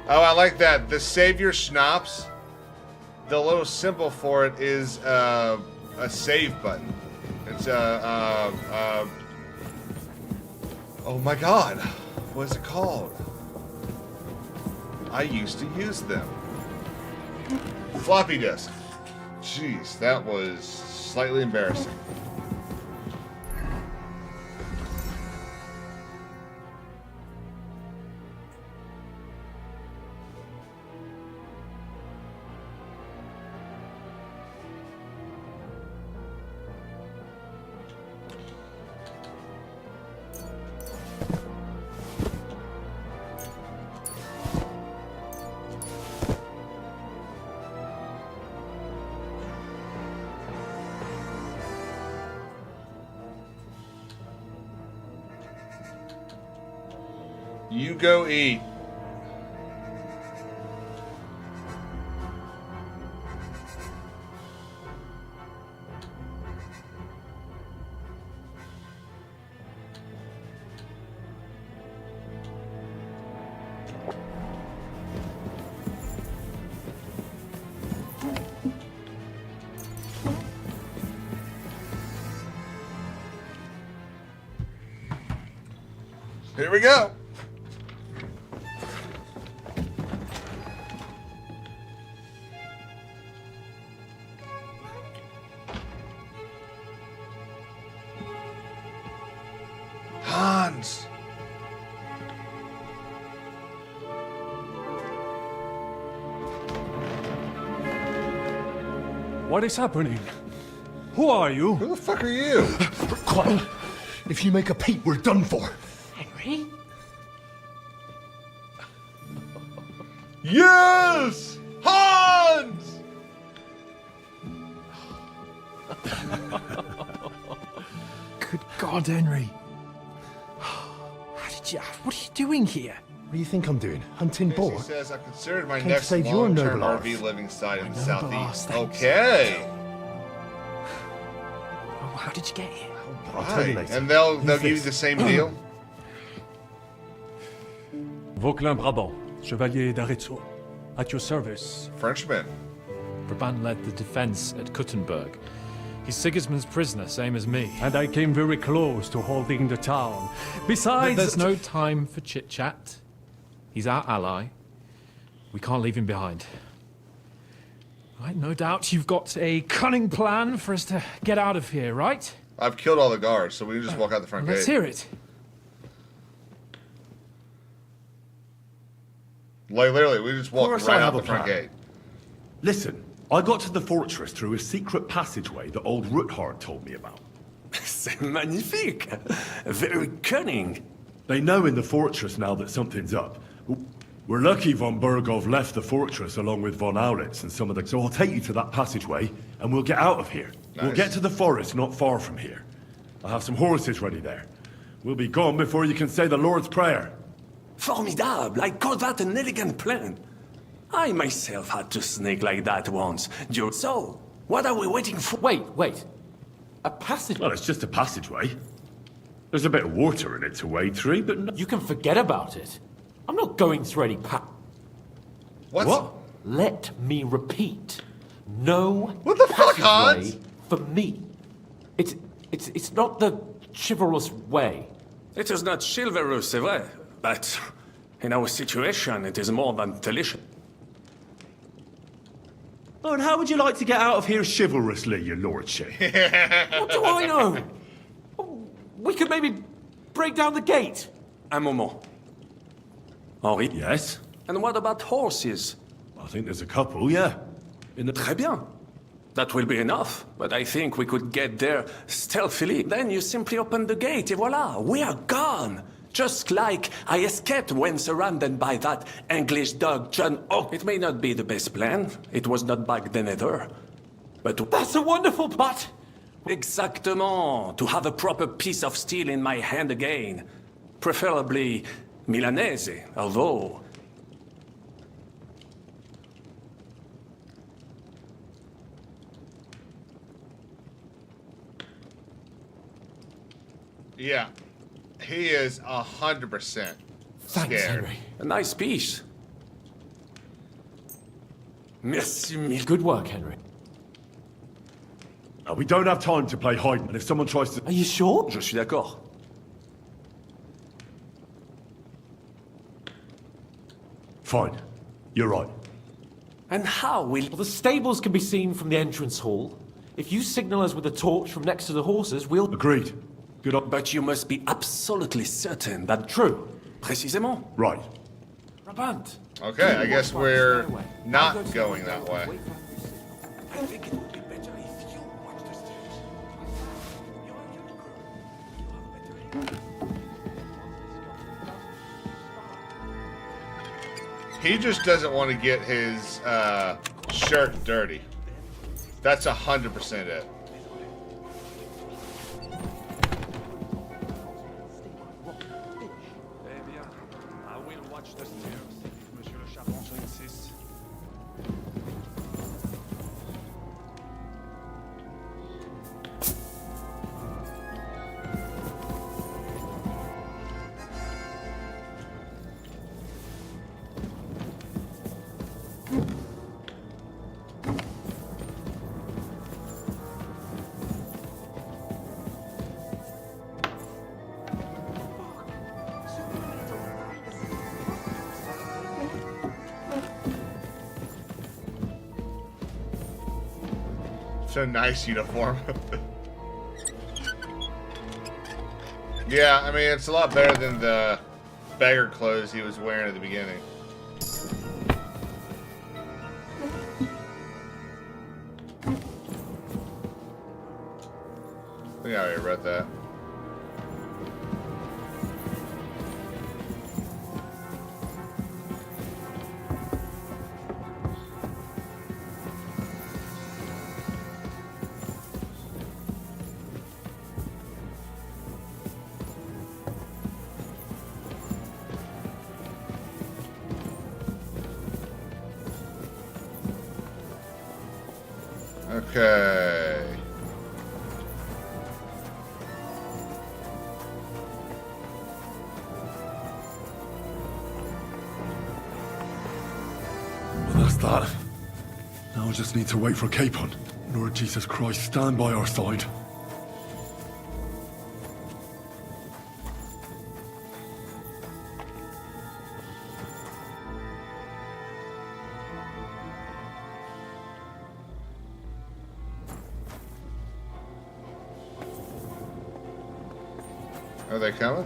Oh, I like that. The Savior Schnapps, the little symbol for it is a save button. It's oh my God. What is it called? I used to use them. Floppy disk. Jeez, that was slightly embarrassing. You go eat. Here we go. Hans. What is happening? Who are you? Who the fuck are you? Quiet. If you make a peep, we're done for. Henry? Yes! Hans! God, Henry. What are you doing here? What do you think I'm doing? Hunting He boar? says, I considered my Came to next save your long-term noble RV arse. living site in the My noble arse, southeast. thanks. Okay. Oh, how did you get here? I'll tell you Right. later. And they'll Who's give you this? the same deal? Vauquelin Brabant, Chevalier d'Aretso. At your service. Frenchman. Brabant led the defense at Kuttenberg. He's Sigismund's prisoner, same as me. And I came very close to holding the town. Besides... There's no time for chit-chat. He's our ally. We can't leave him behind. Right, no doubt you've got a cunning plan for us to get out of here, right? I've killed all the guards, so we can just walk out the front Let's gate. hear it. Like, literally, we just walk Course right I out have the a front plan. gate. Listen, I got to the fortress through a secret passageway that old Ruthard told me about. C'est magnifique. Very cunning. They know in the fortress now that something's up. We're lucky von Burgov left the fortress along with von Aulitz and some of the... So I'll take you to that passageway, and we'll get out of here. We'll Nice. get to the forest not far from here. I'll have some horses ready there. We'll be gone before you can say the Lord's Prayer. Formidable. I call that an elegant plan. I myself had to sneak like that once. So, what are we waiting for? Wait. A passage? Well, it's just a passageway. There's a bit of water in it to wade through, but no... You can forget about it. I'm not going through any What? Let me repeat. No What the fuck, passageway Hans? for me. It's not the chivalrous way. It is not chivalrous, c'est vrai, but in our situation, it is more than delicious. Oh, and how would you like to get out of here chivalrously, your lordship? What do I know? We could maybe break down the gate. Un moment. Henri? Yes? And what about horses? I think there's a couple, yeah. In the... Très bien. That will be enough, but I think we could get there stealthily. Then you simply open the gate, et voila, we are gone. Just like I escaped when surrounded by that English dog, John Oak. It may not be the best plan. It was not back then either. But that's a wonderful but. Exactement. To have a proper piece of steel in my hand again. Preferably Milanese, although... Yeah. He is 100% Thanks, scared. Henry. A nice piece. Merci mille. Good work, Henry. We don't have time to play hide, and if someone tries to... Are you sure? Je suis d'accord. Fine. You're right. And how will... Well, the stables can be seen from the entrance hall. If you signal us with a torch from next to the horses, we'll... Agreed. Good on... But you must be absolutely certain that... True. Précisément. Right. Brabant. Okay, I guess we're not going that way. I think it would be better if you watch the stairs. He just doesn't want to get his shirt dirty. That's 100% it. I will watch the stairs if Monsieur le Charpentier insists. So nice uniform. Yeah, I mean, it's a lot better than the beggar clothes he was wearing at the beginning. I think I already read that. Okay. Well, that's that. Now I just need to wait for Capon. Lord Jesus Christ, stand by our side. Are they coming?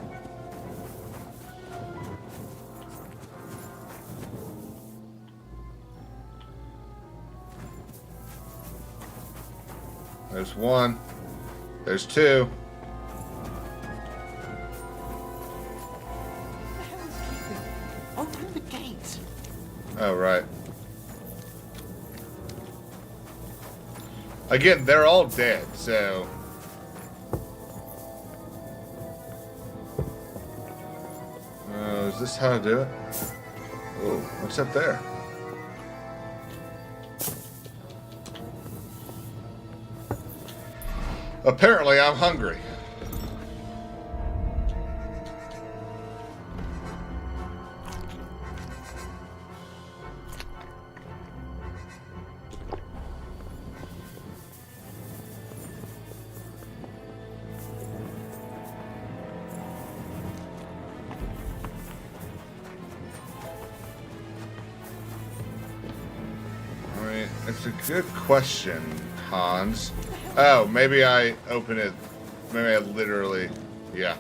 There's one. There's two. Open the gate. Oh, right. Again, they're all dead, so... is this how to do it? Oh, what's up there? Apparently, I'm hungry. It's a good question, Hans. Oh, maybe I open it. Maybe I literally... Yeah.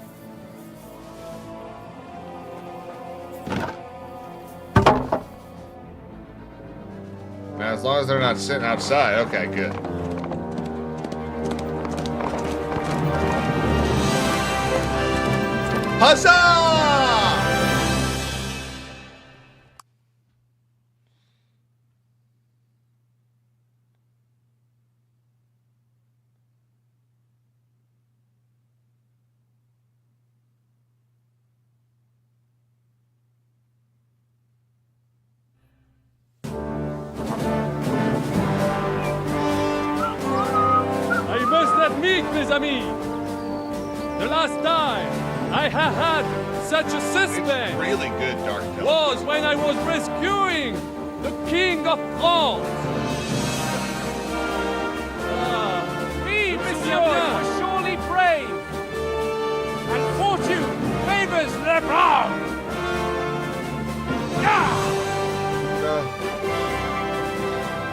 Now, as long as they're not sitting outside, okay, good. Huzzah! Mes amis, the last time I have had such a suspense really good, Dark was when I was rescuing the King of France. Oui, monsieur, you are surely brave, and fortune favors the brave.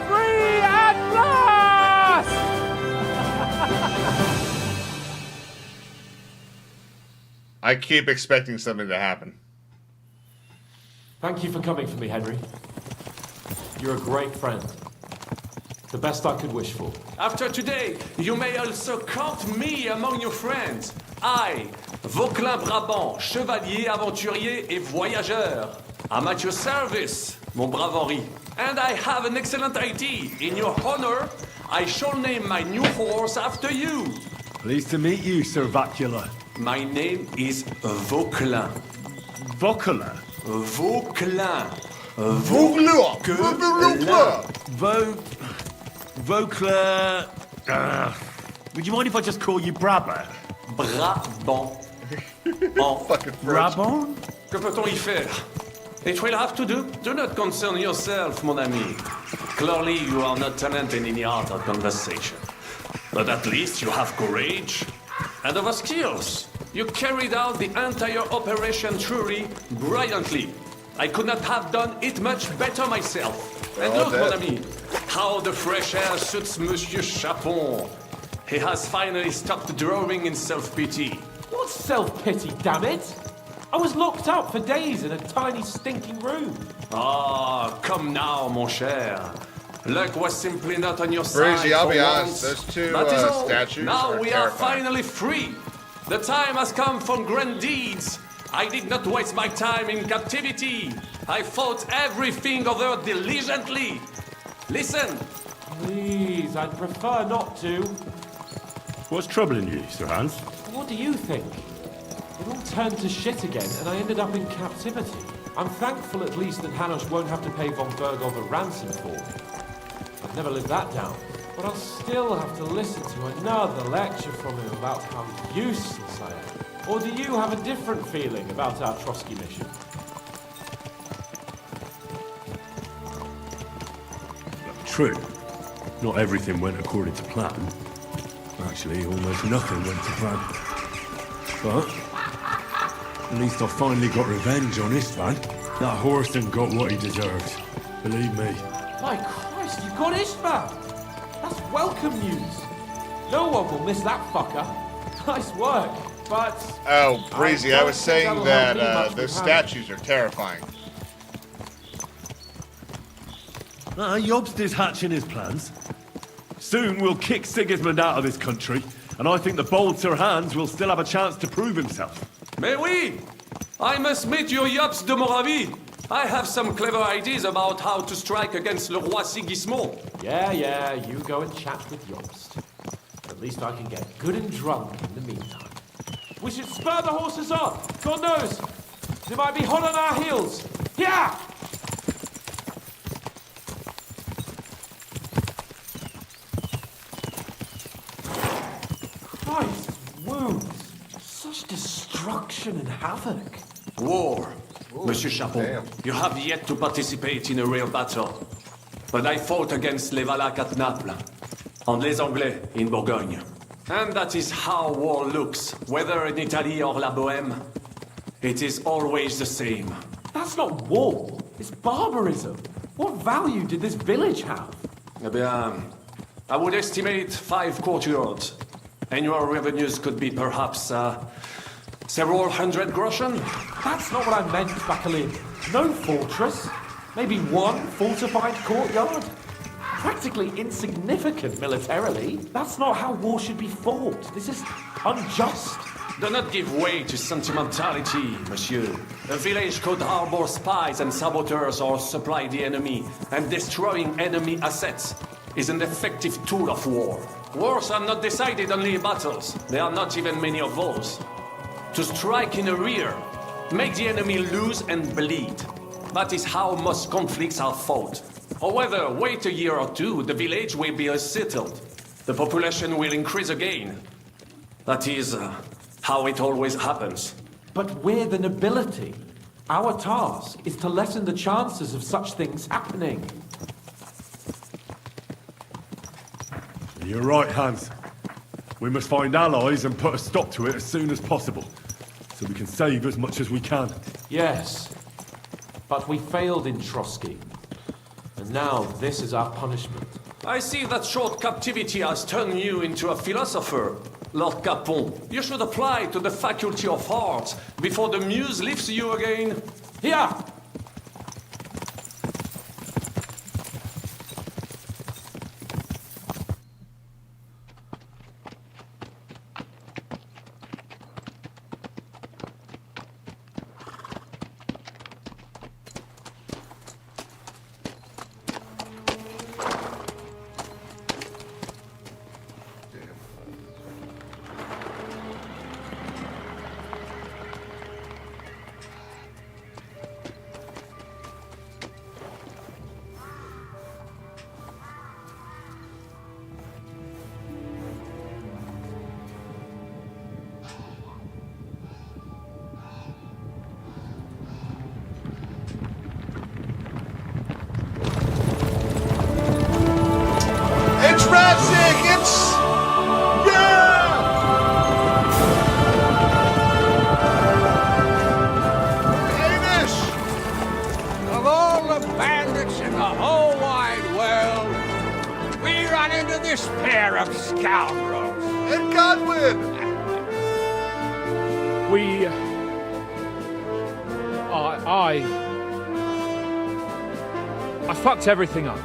Free at last! I keep expecting something to happen. Thank you for coming for me, Henry. You're a great friend. The best I could wish for. After today, you may also count me among your friends. I, Vauquelin Brabant, chevalier, aventurier et voyageur. I'm at your service, mon brave Henri. And I have an excellent idea. In your honor, I shall name my new horse after you. Pleased to meet you, Sir Vacula. My name is Vauquelin. Vauquelin? Vauquelin. Vauquelin. Would you mind if I just call you Brabant? Brabant. Brabant? Que peut-on y faire? It will have to do. Do not concern yourself, mon ami. Clearly, you are not talented in the art of conversation. But at least you have courage and other skills. You carried out the entire operation truly brilliantly. I could not have done it much better myself. And look, mon ami, how the fresh air suits Monsieur Chapon. He has finally stopped drawing in self-pity. What self-pity, damn it? I was locked up for days in a tiny stinking room. Ah, come now, mon cher. Luck was simply not on your side. Breezy, I'll be once. honest, those two That is all. statues Now are we terrifying. are finally free. The time has come for grand deeds. I did not waste my time in captivity. I fought everything over diligently. Listen. Please, I'd prefer not to. What's troubling you, Sir Hans? What do you think? It all turned to shit again, and I ended up in captivity. I'm thankful at least that Hanush won't have to pay von Bergov a ransom for me. I've never lived that down. But I'll still have to listen to another lecture from him about how useless I am. Or do you have a different feeling about our Trotsky mission? True. Not everything went according to plan. Actually, almost nothing went to plan. But at least I finally got revenge on Istvan. That Horson got what he deserved. Believe me. My Christ, you got Ishmael! That's welcome news. No one will miss that fucker. Nice work, but... Oh, Breezy, I was saying that those statues are terrifying. Jobst is hatching his plans. Soon we'll kick Sigismund out of this country, and I think the bold Sir Hans will still have a chance to prove himself. Mais oui! I must meet your Jobst de Moravie. I have some clever ideas about how to strike against Le Roi Sigismund. Yeah, you go and chat with Jobst. At least I can get good and drunk in the meantime. We should spur the horses on. God knows, they might be hot on our heels. Yeah! Christ's wounds. Such destruction and havoc. War. Monsieur Chapon, you have yet to participate in a real battle. But I fought against les Valaques at Naples, and les Anglais in Bourgogne. And that is how war looks, whether in Italy or La Bohème. It is always the same. That's not war, it's barbarism. What value did this village have? Eh bien, I would estimate 5 courtyards. Annual revenues could be perhaps, several hundred groschen? That's not what I meant, Bakalin. No fortress. Maybe one fortified courtyard. Practically insignificant militarily. That's not how war should be fought. This is unjust. Do not give way to sentimentality, monsieur. A village could harbor spies and saboteurs or supply the enemy, and destroying enemy assets is an effective tool of war. Wars are not decided only in battles. There are not even many of those. To strike in the rear, make the enemy lose and bleed. That is how most conflicts are fought. However, wait a year or two, the village will be settled. The population will increase again. That is how it always happens. But we're the nobility. Our task is to lessen the chances of such things happening. You're right, Hans. We must find allies and put a stop to it as soon as possible, so we can save as much as we can. Yes, but we failed in Trotsky. And now this is our punishment. I see that short captivity has turned you into a philosopher, Lord Capon. You should apply to the Faculty of Arts before the muse lifts you again. Here! I fucked everything up.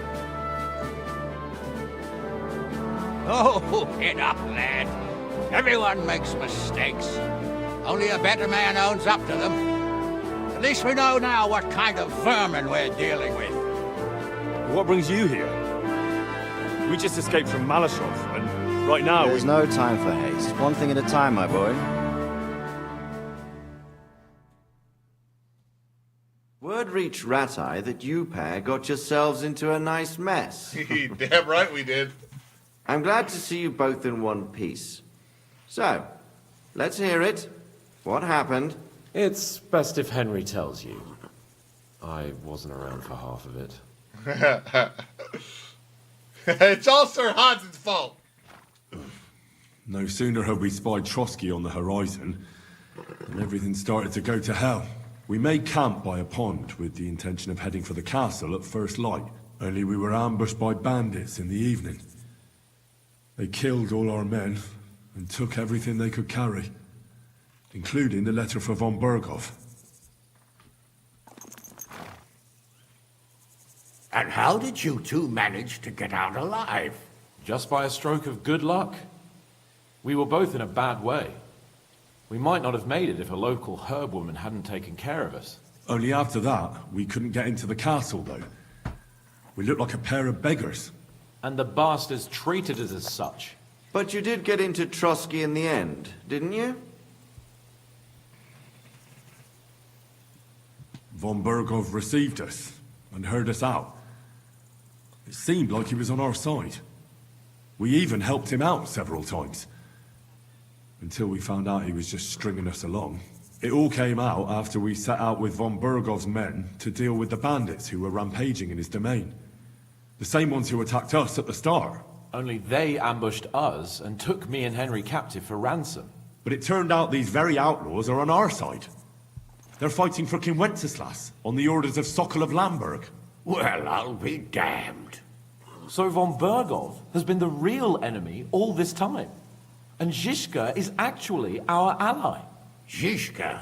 Oh, get up, lad. Everyone makes mistakes. Only a better man owns up to them. At least we know now what kind of vermin we're dealing with. What brings you here? We just escaped from Malashov, and right now There's no time for haste. One thing at a time, my boy. Word reached Rat-Eye that you pair got yourselves into a nice mess. Damn right we did. I'm glad to see you both in one piece. So, let's hear it. What happened? It's best if Henry tells you. I wasn't around for half of it. It's all Sir Hanson's fault. No sooner had we spied Trotsky on the horizon than everything started to go to hell. We made camp by a pond with the intention of heading for the castle at first light. Only we were ambushed by bandits in the evening. They killed all our men and took everything they could carry, including the letter for von Berghoff. And how did you two manage to get out alive? Just by a stroke of good luck. We were both in a bad way. We might not have made it if a local herb woman hadn't taken care of us. Only after that, we couldn't get into the castle, though. We looked like a pair of beggars. And the bastards treated us as such. But you did get into Trotsky in the end, didn't you? Von Berghoff received us and heard us out. It seemed like he was on our side. We even helped him out several times. Until we found out he was just stringing us along. It all came out after we set out with von Berghoff's men to deal with the bandits who were rampaging in his domain. The same ones who attacked us at the start. Only they ambushed us and took me and Henry captive for ransom. But it turned out these very outlaws are on our side. They're fighting for King Wenceslas on the orders of Sokol of Lamberg. Well, I'll be damned. So von Berghoff has been the real enemy all this time. And Zizka is actually our ally. Zizka?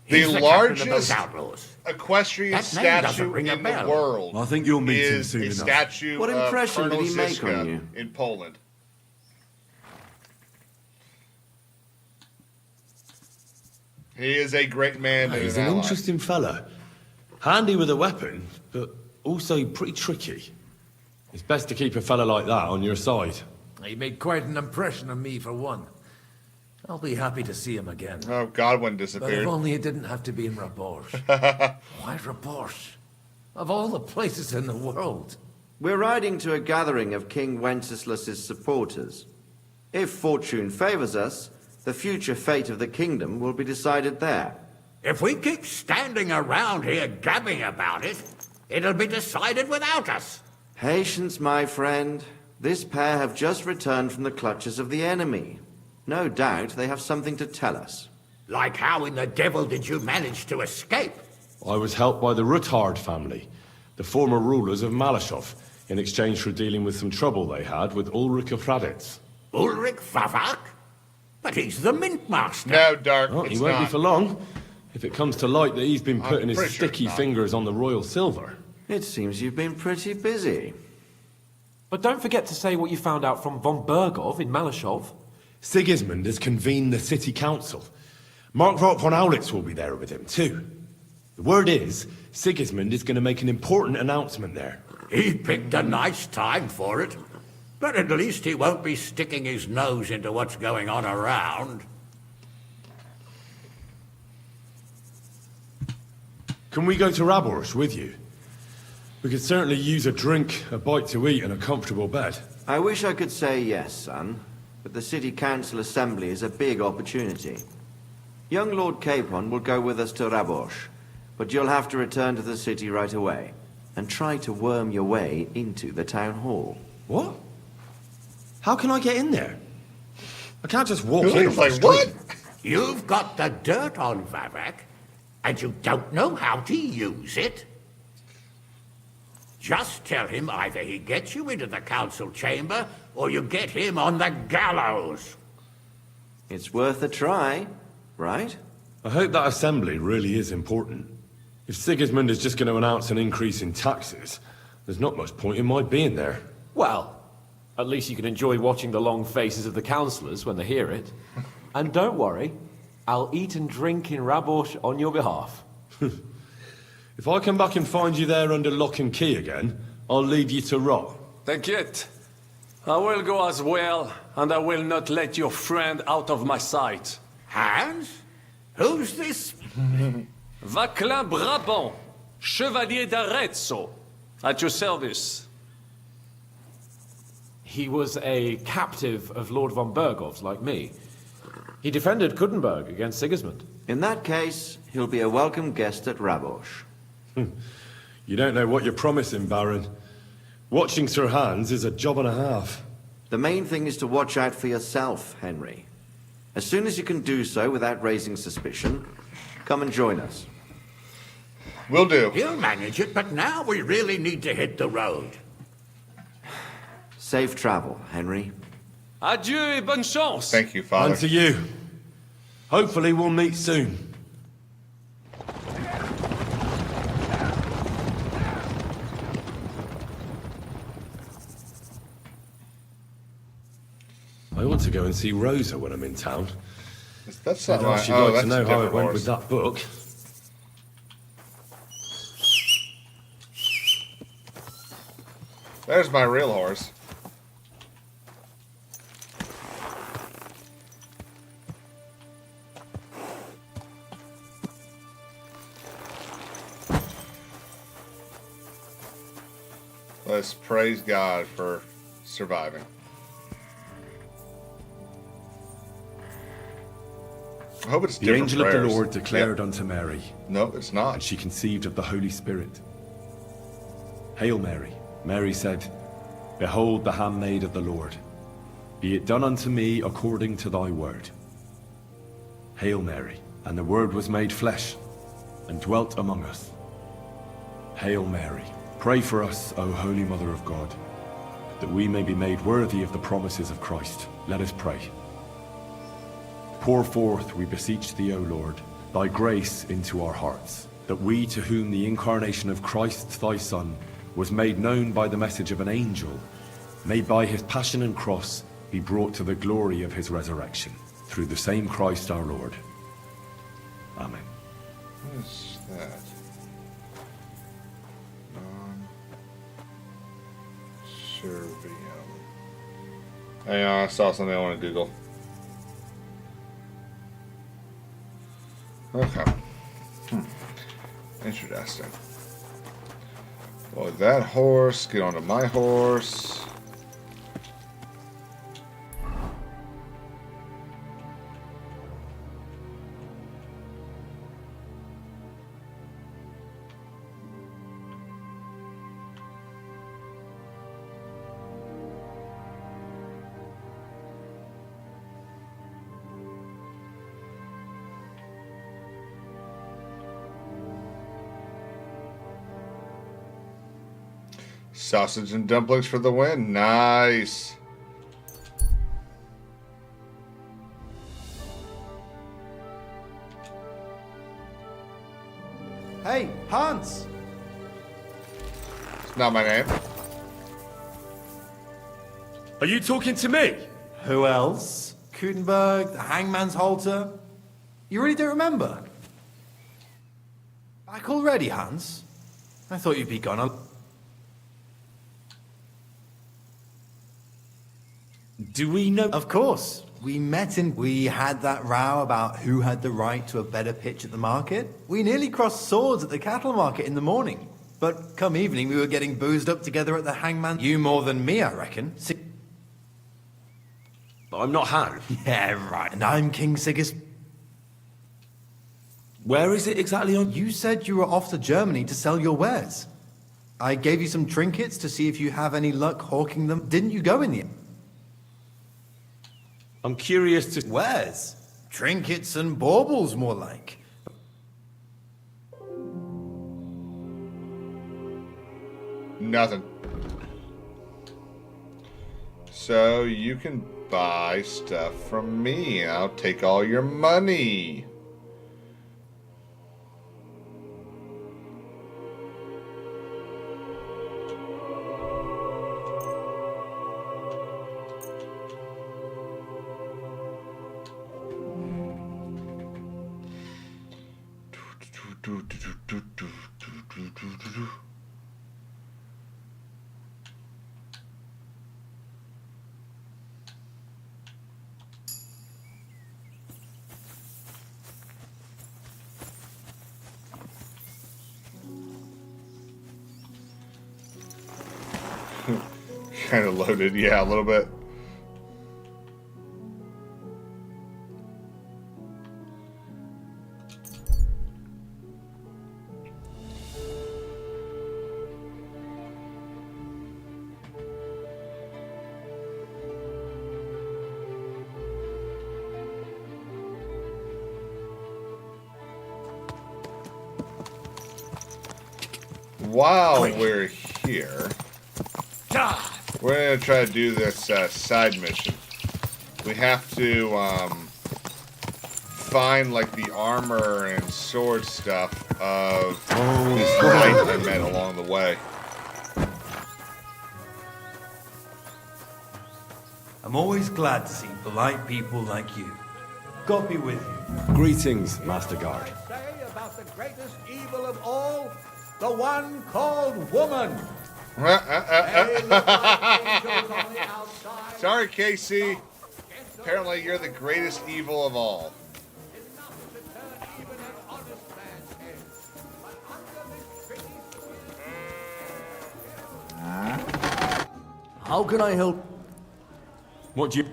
The largest outlaws. equestrian statue in the world. I think you'll meet him is soon a enough. statue What of impression Colonel did he make on Zizka you? in Poland. He is a great man and He's an an ally. interesting fella. Handy with a weapon, but also pretty tricky. It's best to keep a fella like that on your side. He made quite an impression on me, for one. I'll be happy to see him again. Oh, Godwin But disappeared. if only it didn't have to be in Rabosh. Why Rabosh? Of all the places in the world. We're riding to a gathering of King Wenceslas's supporters. If fortune favors us, the future fate of the kingdom will be decided there. If we keep standing around here gabbing about it, it'll be decided without us. Patience, my friend. This pair have just returned from the clutches of the enemy. No doubt they have something to tell us. Like how in the devil did you manage to escape? I was helped by the Ruthard family, the former rulers of Malashov, in exchange for dealing with some trouble they had with Ulrich of Raditz. Ulrich Favak? But he's the mint master. No, Dark, Well, he it's won't be not. for long, if it comes to light that he's been I'm putting his pretty sure it's sticky not. fingers on the royal silver. It seems you've been pretty busy. But don't forget to say what you found out from von Berghoff in Malashov. Sigismund has convened the city council. Markvart von Aulitz will be there with him, too. The word is, Sigismund is going to make an important announcement there. He picked a nice time for it. But at least he won't be sticking his nose into what's going on around. Can we go to Raborsh with you? We could certainly use a drink, a bite to eat, and a comfortable bed. I wish I could say yes, son, but the city council assembly is a big opportunity. Young Lord Capon will go with us to Rabosh, but you'll have to return to the city right away and try to worm your way into the town hall. What? How can I get in there? I can't just walk in. He's like, what? You've got the dirt on Favak, and you don't know how to use it? Just tell him either he gets you into the council chamber, or you get him on the gallows. It's worth a try, right? I hope that assembly really is important. If Sigismund is just going to announce an increase in taxes, there's not much point in my being there. Well, at least you can enjoy watching the long faces of the councillors when they hear it. And don't worry, I'll eat and drink in Rabosh on your behalf. If I come back and find you there under lock and key again, I'll leave you to rot. T'inquiète. I will go as well, and I will not let your friend out of my sight. Hans? Who's this? Vaclin Brabant, Chevalier d'Arezzo, at your service. He was a captive of Lord von Bergov's, like me. He defended Kuttenberg against Sigismund. In that case, he'll be a welcome guest at Rabosh. You don't know what you're promising, Baron. Watching Sir Hans is a job and a half. The main thing is to watch out for yourself, Henry. As soon as you can do so without raising suspicion, come and join us. Will do. He'll manage it, but now we really need to hit the road. Safe travel, Henry. Adieu et bonne chance. Thank you, Father. And to you. Hopefully we'll meet soon. I want to go and see Rosa when I'm in town. That's I'd not ask right. you'd Oh, like that's to know a how it different went horse. with that book. There's my real horse. Let's praise God for surviving. I hope it's The different angel of the prayers. Lord declared Yep. unto Mary. No, it's not. And she conceived of the Holy Spirit. Hail Mary. Mary said, Behold the handmaid of the Lord. Be it done unto me according to thy word. Hail Mary. And the word was made flesh, and dwelt among us. Hail Mary. Pray for us, O Holy Mother of God, that we may be made worthy of the promises of Christ. Let us pray. Pour forth, we beseech thee, O Lord, thy grace into our hearts, that we, to whom the incarnation of Christ thy Son was made known by the message of an angel, may by his passion and cross be brought to the glory of his resurrection, through the same Christ our Lord. Amen. What is that? Non-servium. Hang on, I saw something I want to Google. Okay. Interesting. Well, that horse, get onto my horse. Sausage and dumplings for the win. Nice. Hey, Hans! It's not my name. Are you talking to me? Who else? Kuttenberg, the hangman's halter? You really don't remember? Back already, Hans? I thought you'd be gone a... Do we know? Of course. We met in... We had that row about who had the right to a better pitch at the market. We nearly crossed swords at the cattle market in the morning. But come evening, we were getting boozed up together at the hangman. You more than me, I reckon. But I'm not Han. Yeah, right. And I'm King Sigismund. Where is it exactly on? You said you were off to Germany to sell your wares. I gave you some trinkets to see if you have any luck hawking them. Didn't you go in the end? I'm curious to... Wares? Trinkets and baubles, more like. Nothing. So you can buy stuff from me. I'll take all your money. Kind of loaded, yeah, a little bit. While we're here, we're going to try to do this side mission. We have to find like the armor and sword stuff of this knight I met along the way. I'm always glad to see polite people like you. God be with you. Greetings, Master Guard. Say about the greatest evil of all, the one called woman. Sorry, Casey. Apparently, you're the greatest evil of all. How can I help? What do you...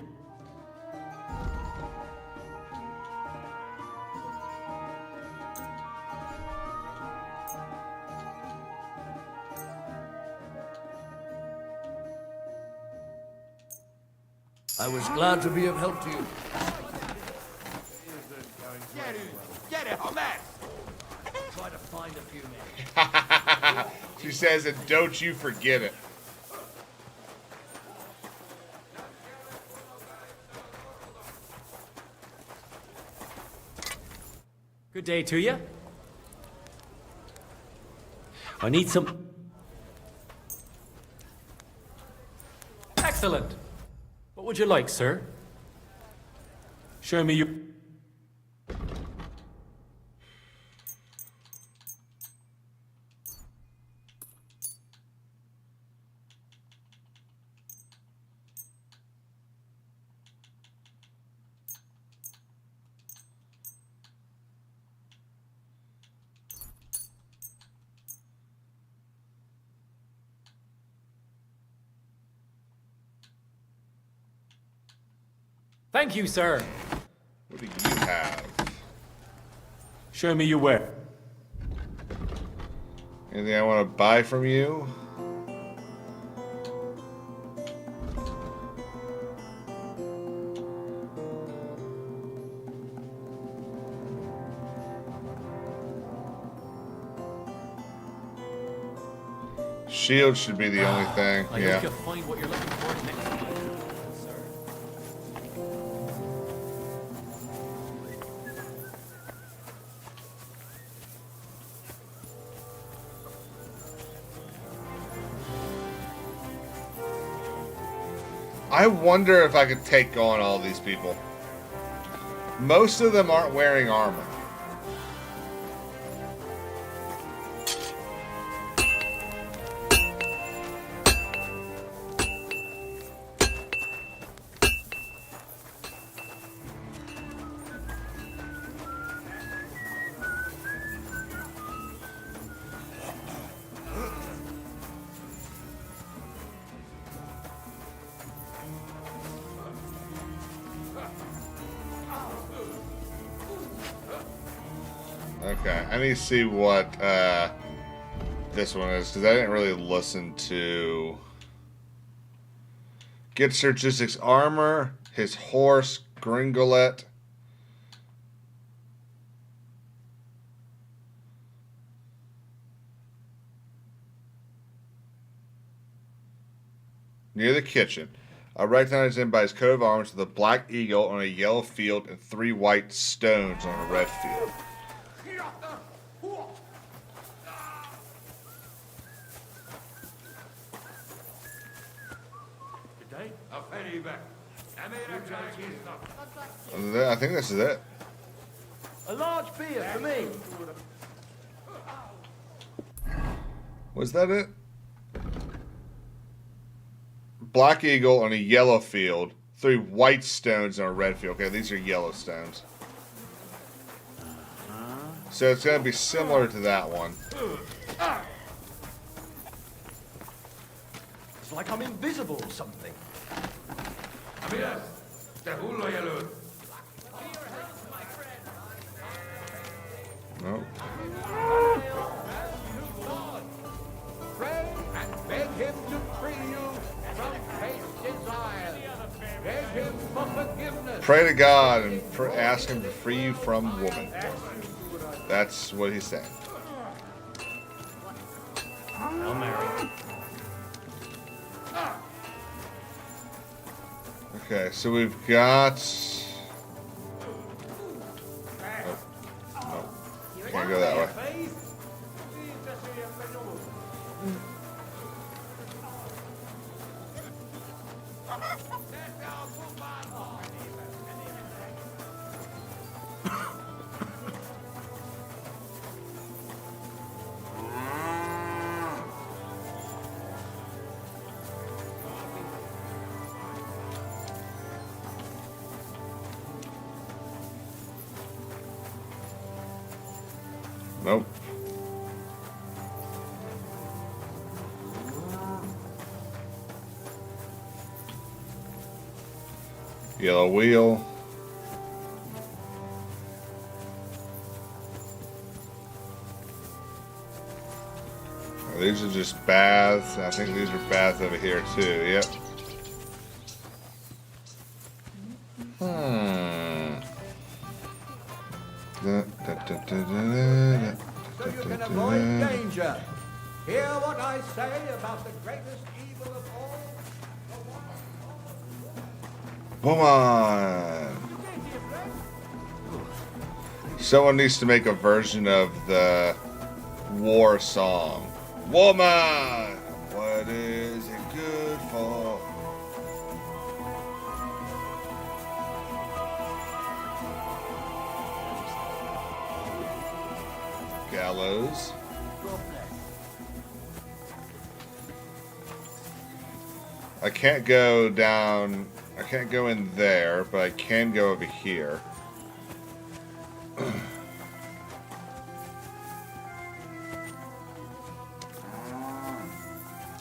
I was glad to be of help to you. Get it on that. Try to find a few men. She says, and don't you forget it. Good day to you. I need some... Excellent. What would you like, sir? Show me your... Thank you, sir. What do you have? Show me your wear. Anything I want to buy from you? Shield should be the only thing. I Yeah. hope you'll find what you're looking for next time, sir. I wonder if I could take on all these people. Most of them aren't wearing armor. Okay, I need to see what this one is, because I didn't really listen to... Get Sir Gisic's armor, his horse, Gringolet. Near the kitchen. I recognize him by his coat of arms with a black eagle on a yellow field and 3 white stones on a red field. I think this is it. A large beer for me. Was that it? Black eagle on a yellow field, 3 white stones on a red field. Okay, these are yellow stones. So it's going to be similar to that one. It's like I'm invisible or something. Nope. Pray and beg him to free you from base desire. Beg him for forgiveness. Pray to God and ask him to free you from woman. That's what he's saying. Hail Mary. Okay, so we've got... Nope. Can't go that way. Nope. Yellow wheel. These are just baths. I think these are baths over here too. Yep. So you can avoid danger. Hear what I say about the greatest evil of all. Woman. Someone needs to make a version of the war song. Woman, what is it good for? Gallows. I can't go down. I can't go in there, but I can go over here.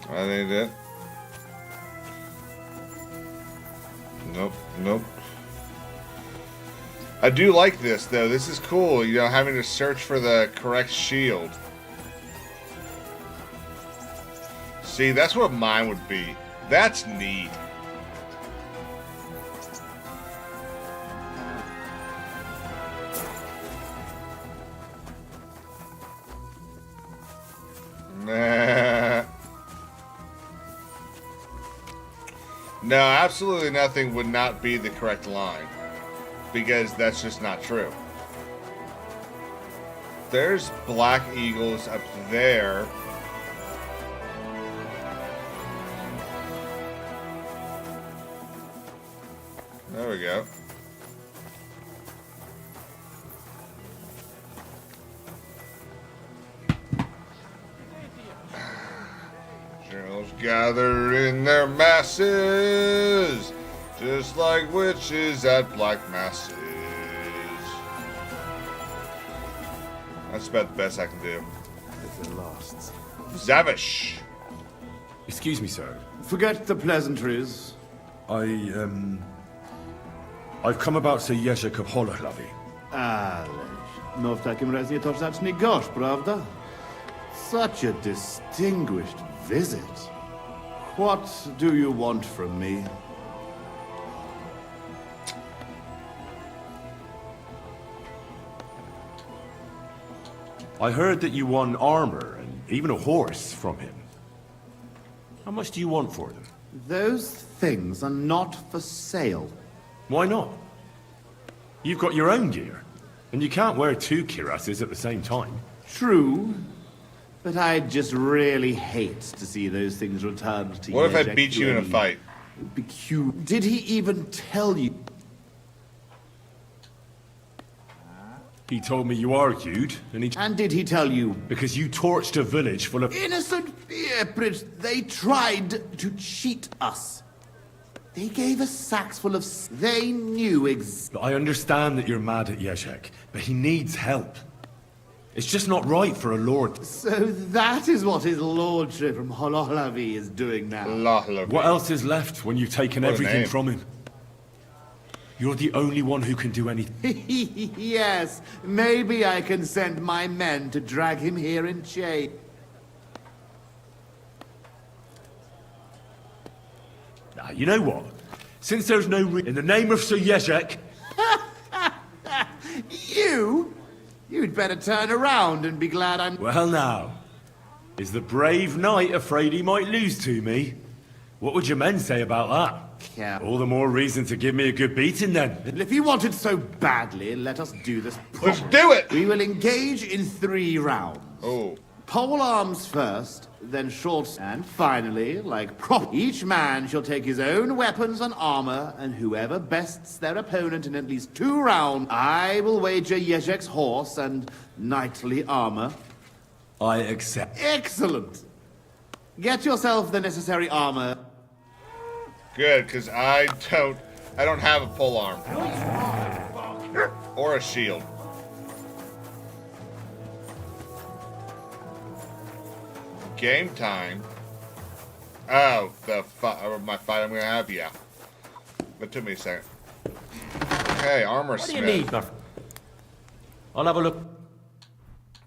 I need it. Nope, nope. I do like this, though. This is cool, you know, having to search for the correct shield. See, that's what mine would be. That's neat. Nah. No, absolutely nothing would not be the correct line. Because that's just not true. There's black eagles up there. There we go. Generals gather in their masses, just like witches at black masses. That's about the best I can do. If it lasts. Zavish. Excuse me, sir. Forget the pleasantries. I've come about to Jerzy Kapolahlavi. Ależ, no w takim razie to zacznij gość, prawda? Such a distinguished visit. What do you want from me? I heard that you won armor and even a horse from him. How much do you want for them? Those things are not for sale. Why not? You've got your own gear, and you can't wear two cuirasses at the same time. True, but I'd just really hate to see those things returned to you. What if I beat you in a fight? Did he even tell you? He told me you argued, And did he tell you? Because you torched a village full of... Innocent Prince, they tried to cheat us. They gave us sacks full of... They knew I understand that you're mad at Jezek, but he needs help. It's just not right for a lord. So that is what his lordship from Holohlavi is doing now. What else is left when you've taken What a everything name. from him? You're the only one who can do anything. Yes, maybe I can send my men to drag him here in chains. Now, you know what? Since there's no in the name of Sir Jezek, You'd better turn around and be glad I'm... well now, is the brave knight afraid he might lose to me? What would your men say about that? Yeah. All the more reason to give me a good beating then. If you want it so badly, let us do this Let's do it! We will engage in 3 rounds. Oh. Pole arms first, then short, and finally, like prop, each man shall take his own weapons and armor, and whoever bests their opponent in at least 2 rounds, I will wager Jezek's horse and knightly armor. I accept. Excellent! Get yourself the necessary armor. Good, because I don't have a pole arm. Or a shield. Game time. Oh, my fight I'm gonna have, yeah. It took me a second. Okay, armor What do smith. you need, my friend? I'll have a look.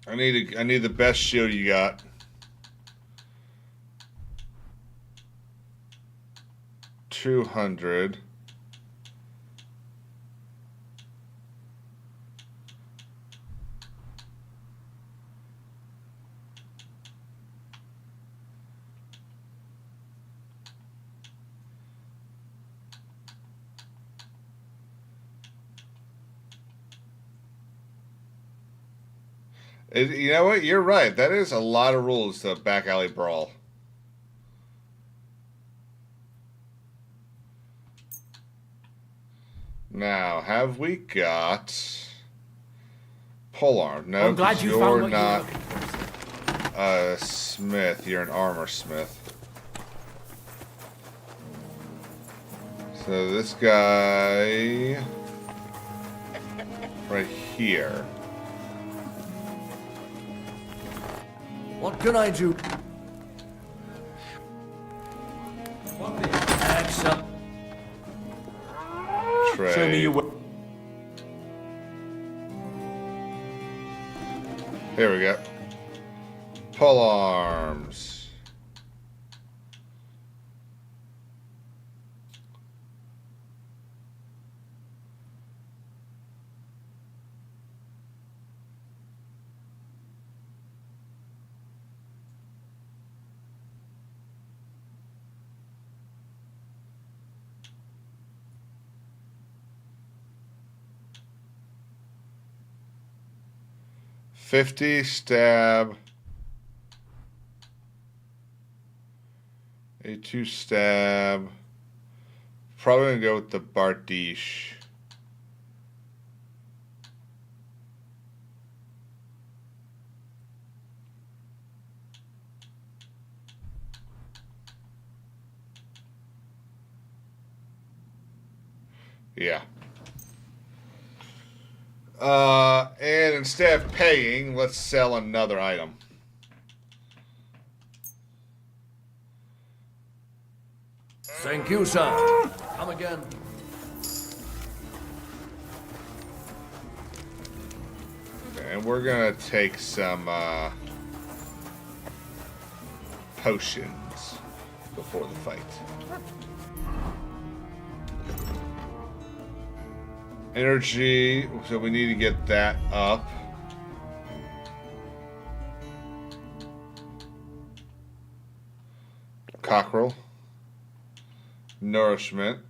I need the best shield you got. $200. You know what? You're right. That is a lot of rules to back alley brawl. Now, have we got polearm? No, I'm glad you you're found what you not were a smith. You're an armor smith. So this guy right here. What can I do? Excellent. Trade. Show me your way. Here we go. Pole arms. $50 stab. A2 stab. Probably gonna go with the Bardiche. Yeah. And instead of paying, let's sell another item. Thank you, sir. Come again. And we're gonna take some potions before the fight. Energy, so we need to get that up. Cockerel. Nourishment.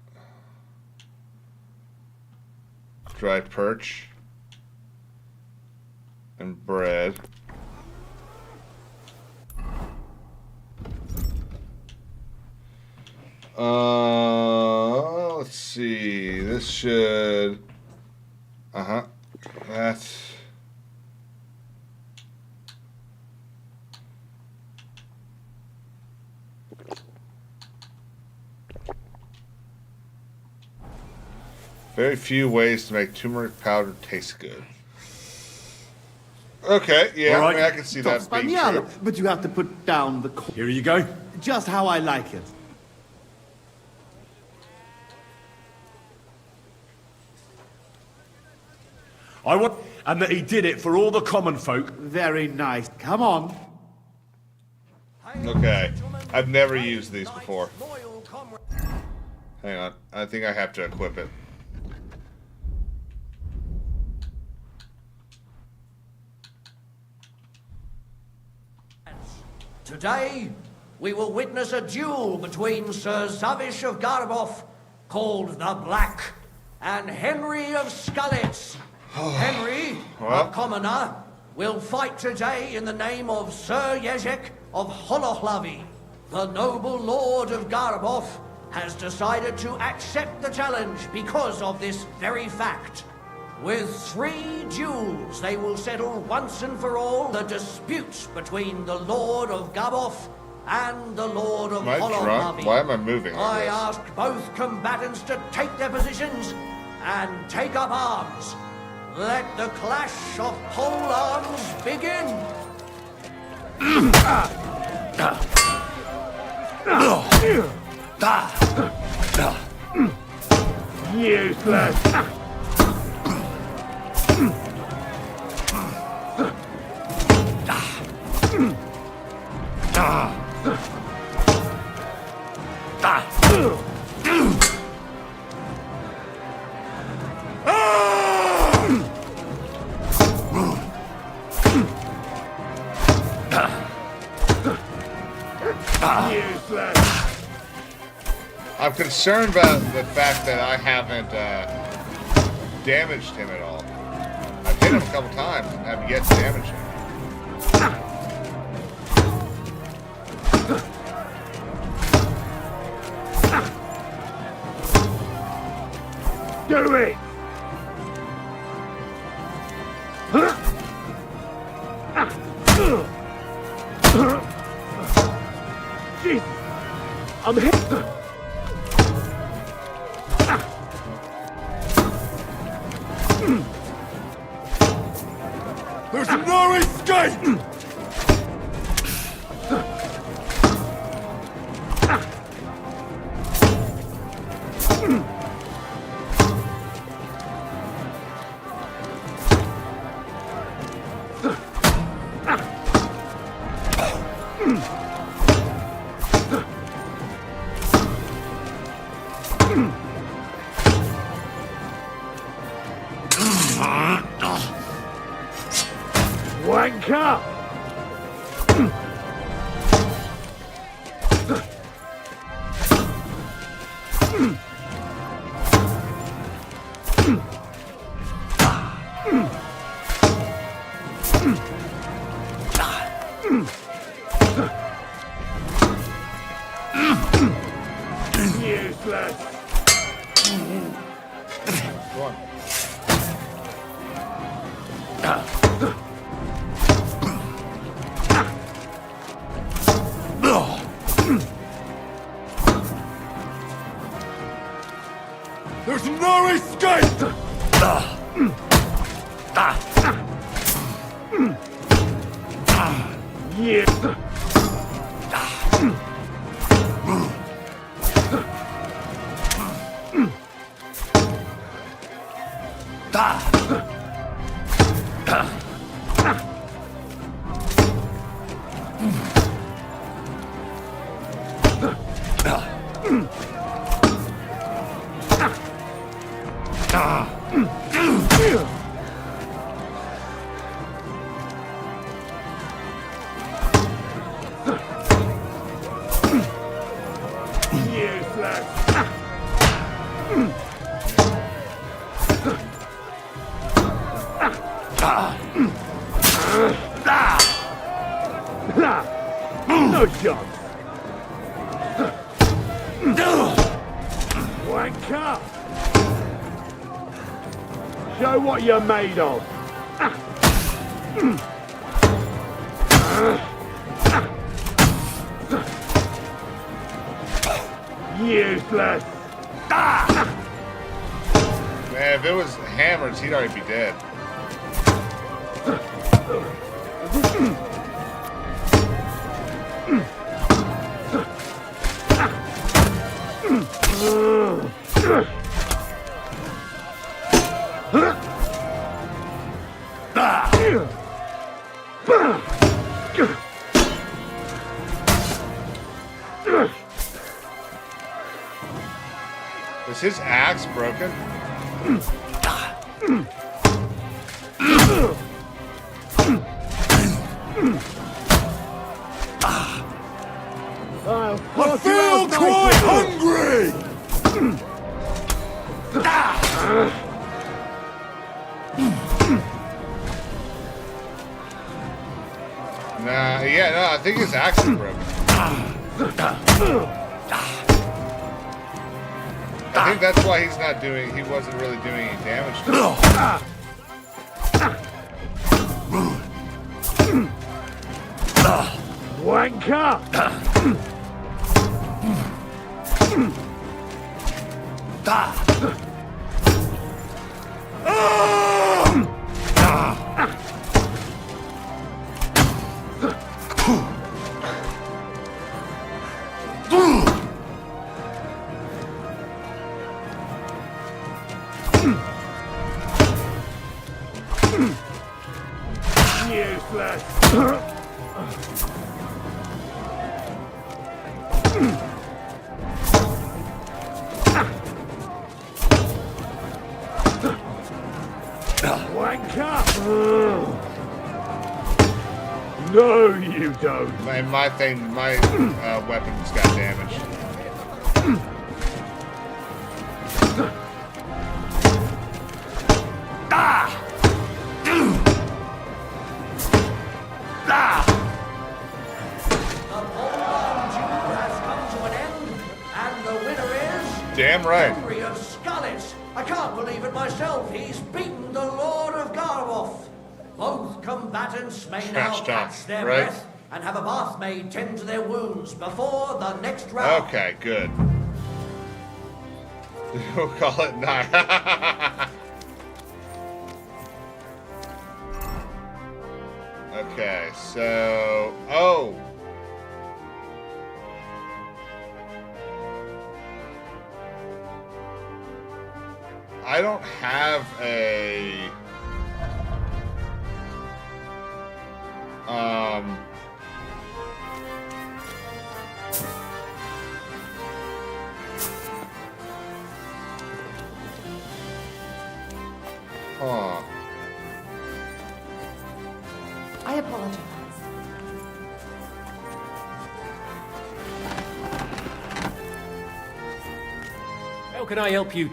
Dried perch. And bread. Let's see. This should... That's... Very few ways to make turmeric powder taste good. Okay, yeah, All right. I mean, I can see that being true. But you have to put down the... Here you go. Just how I like it. I want... And that he did it for all the common folk. Very nice. Come on. Okay. I've never used these before. Hang on. I think I have to equip it. Today, we will witness a duel between Sir Zavish of Garabov, called the Black, and Henry of Skalitz. Henry, a commoner, will fight today in the name of Sir Jezek of Holohlavi. The noble lord of Garabov has decided to accept the challenge because of this very fact. With 3 duels, they will settle once and for all the disputes between the Lord of Gabov and the Lord of Holohlavi. Why am I moving like I this? ask both combatants to take their positions and take up arms. Let the clash of pole arms begin. Useless. I'm concerned about the fact that I haven't damaged him at all. I've hit him a couple times and have yet to damage him. Do it! Jesus! I'm hit! There's no escape! Wanker! Useless! Go on. There's no escape! Yeah. No chance. Wanker! Show what you're made of. Useless. Man, if it was hammers, he'd already be dead. Is his axe broken? I feel quite hungry! Nah, yeah, no, I think his axe is broken. I think that's why he's not doing, he wasn't really doing any damage to him. Wanker! No, you don't. My thing, my weapons got damaged. Damn right. Henry of Skalitz. I can't believe it myself. He's beaten the Lord of Garwoth. Both combatants may now catch their breath and have a bath maid tend to their wounds before the next round. Okay, good. We'll call it 9. Okay, so... Oh! I don't have a... Huh. I apologize. How can I help you?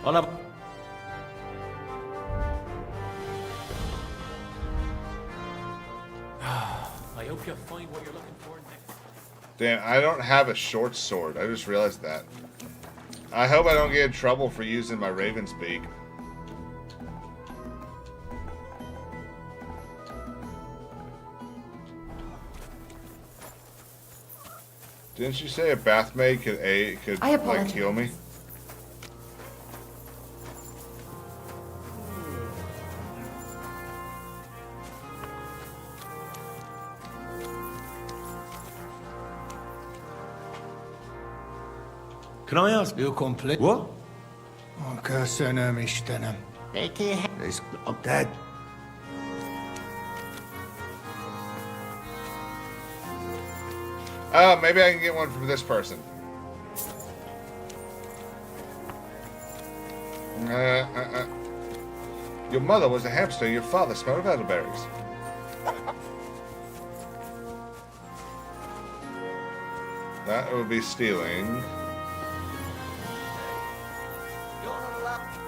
I'll have... I hope you'll find what you're looking for next. Damn, I don't have a short sword. I just realized that. I hope I don't get in trouble for using my Raven's Beak. Didn't you say a bath maid could like heal me? Can I ask you complete? What? Köszönöm, Istenem. Dad. Oh, maybe I can get one from this person. Your mother was a hamster, your father smelled elderberries. That would be stealing.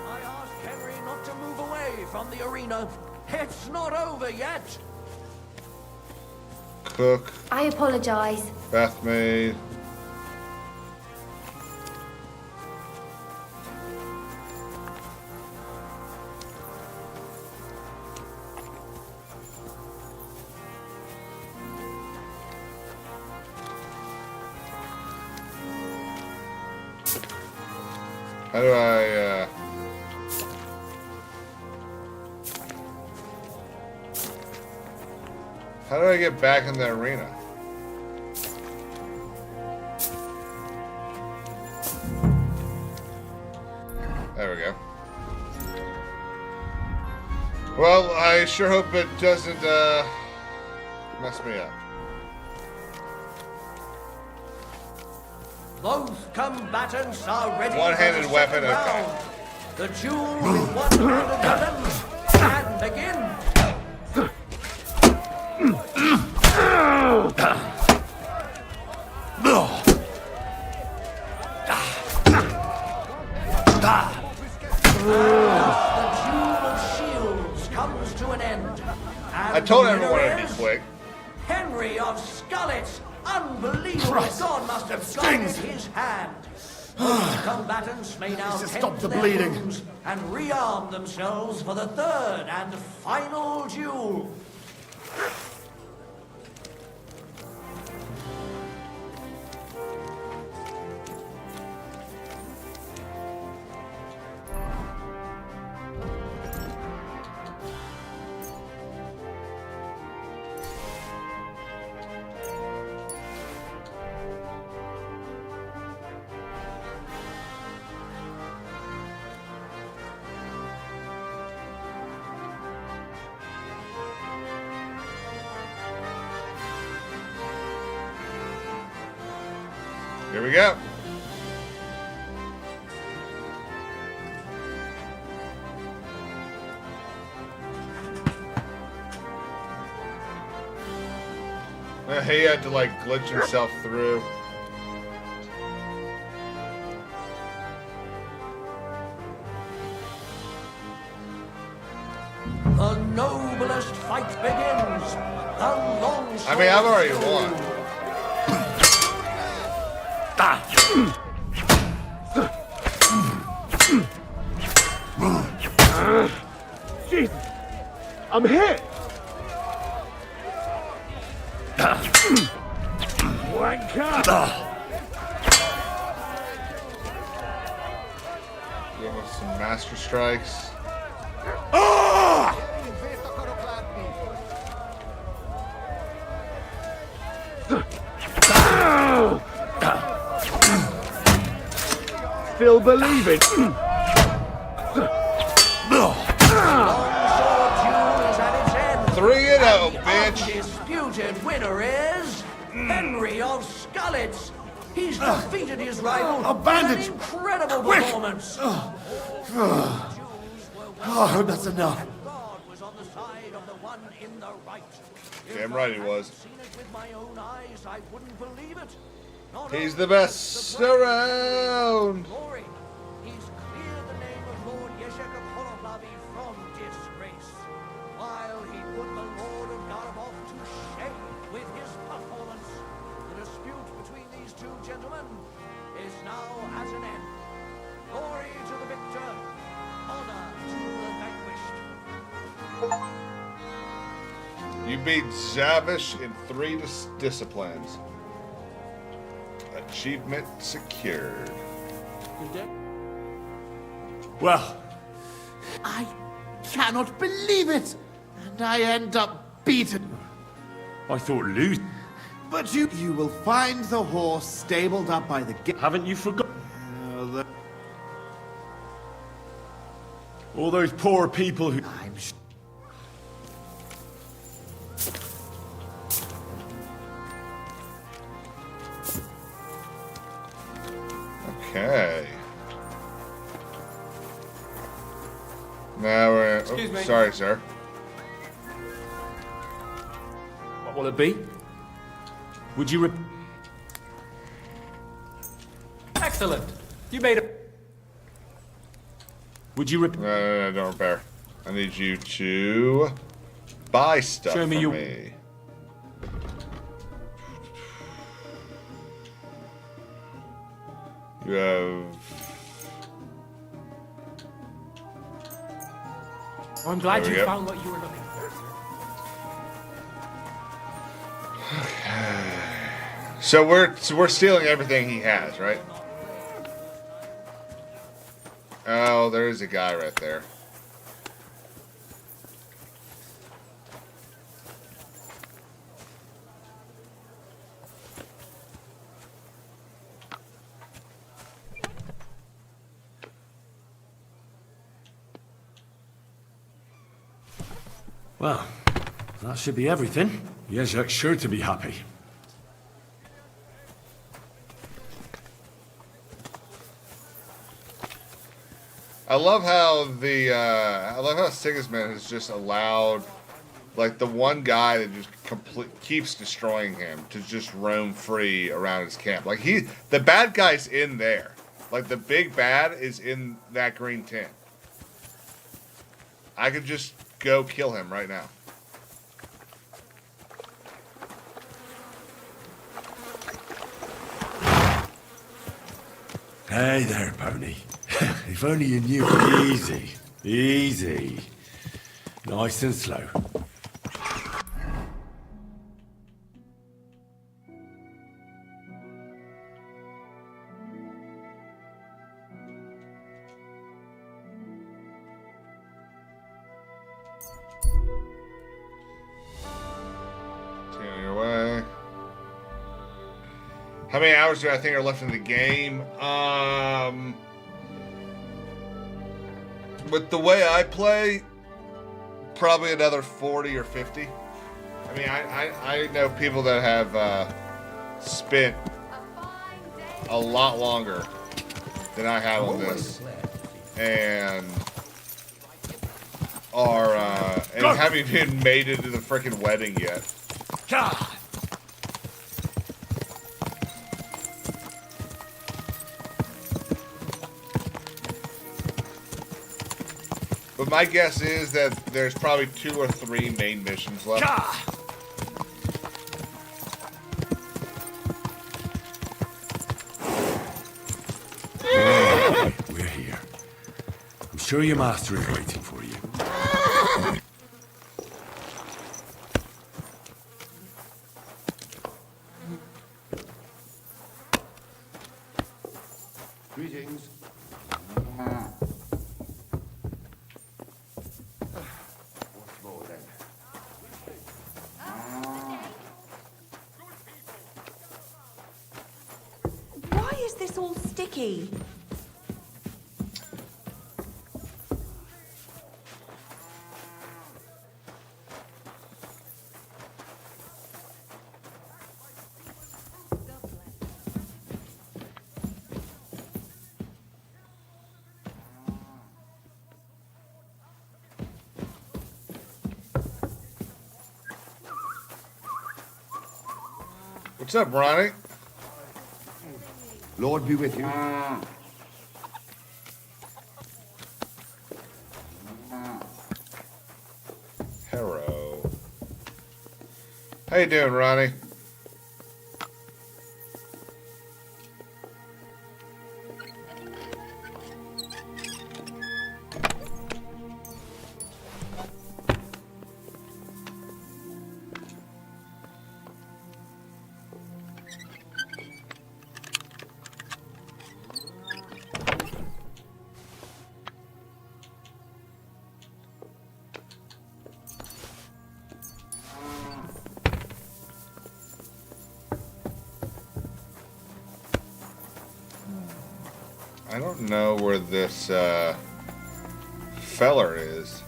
I asked Henry not to move away from the arena. It's not over yet. Cook. I apologize. Bath maid. How do I, How do I get back in the arena? There we go. Well, I sure hope it doesn't mess me up. Both combatants are ready. One-handed weapon, okay. The duel with one-handed weapons can begin. I told everyone it'd be quick. Henry of Skalitz, unbelievable. God must have guided his hand. Both combatants may now tend to their wounds and rearm themselves for the third and final duel. Here we go. He had to like glitch himself through. The noblest fight begins. The long I mean, I've already won. Jesus! I'm hit! Wanker! Going with some master strikes. Still believing. Three and oh, bitch. Undisputed winner is Henry of Skalitz. He's defeated his rival. A bandage. An incredible Quick. performance. Oh, that's enough. Damn right he was. Seen it with my own eyes. I wouldn't believe it. He's the best around. He's cleared the name of Lord Yeshek from disgrace, while he put the Lord of Garabov to shame with his performance. The dispute between these two gentlemen is now at an end. Glory to the victor, honor to the vanquished. You beat Zavish in 3 disciplines. Achievement secured. Well, I cannot believe it. And I end up beaten. I thought lose. But you will find the horse stabled up by the gate. Haven't you forgotten? All those poor people who... Okay. Now we're... Excuse me. Sorry, sir. What will it be? Would you Excellent. You made it. Would you No, don't repair. I need you to buy stuff Show me for your- me. You have... Oh, I'm glad There we you go. found what you were looking for. So we're stealing everything he has, right? Oh, there's a guy right there. Well, that should be everything. Jezek's sure to be happy. I love how Sigismund has just allowed, like, the one guy that just keeps destroying him to just roam free around his camp. Like, the bad guy's in there. Like, the big bad is in that green tent. I could just go kill him right now. Hey there, pony. If only you knew. Easy. Easy. Nice and slow. Turning away. How many hours do I think are left in the game? With the way I play, probably another 40 or 50. I mean, I know people that have spent a lot longer than I have on this, and are and haven't even made it to the freaking wedding yet. God. But my guess is that there's probably 2 or 3 main missions left. We're here. I'm sure your master is waiting for you. Greetings. What's more then? Why is this all sticky? What's up, Ronnie? Lord be with you. Hello. How you doing, Ronnie? I don't know where this feller is.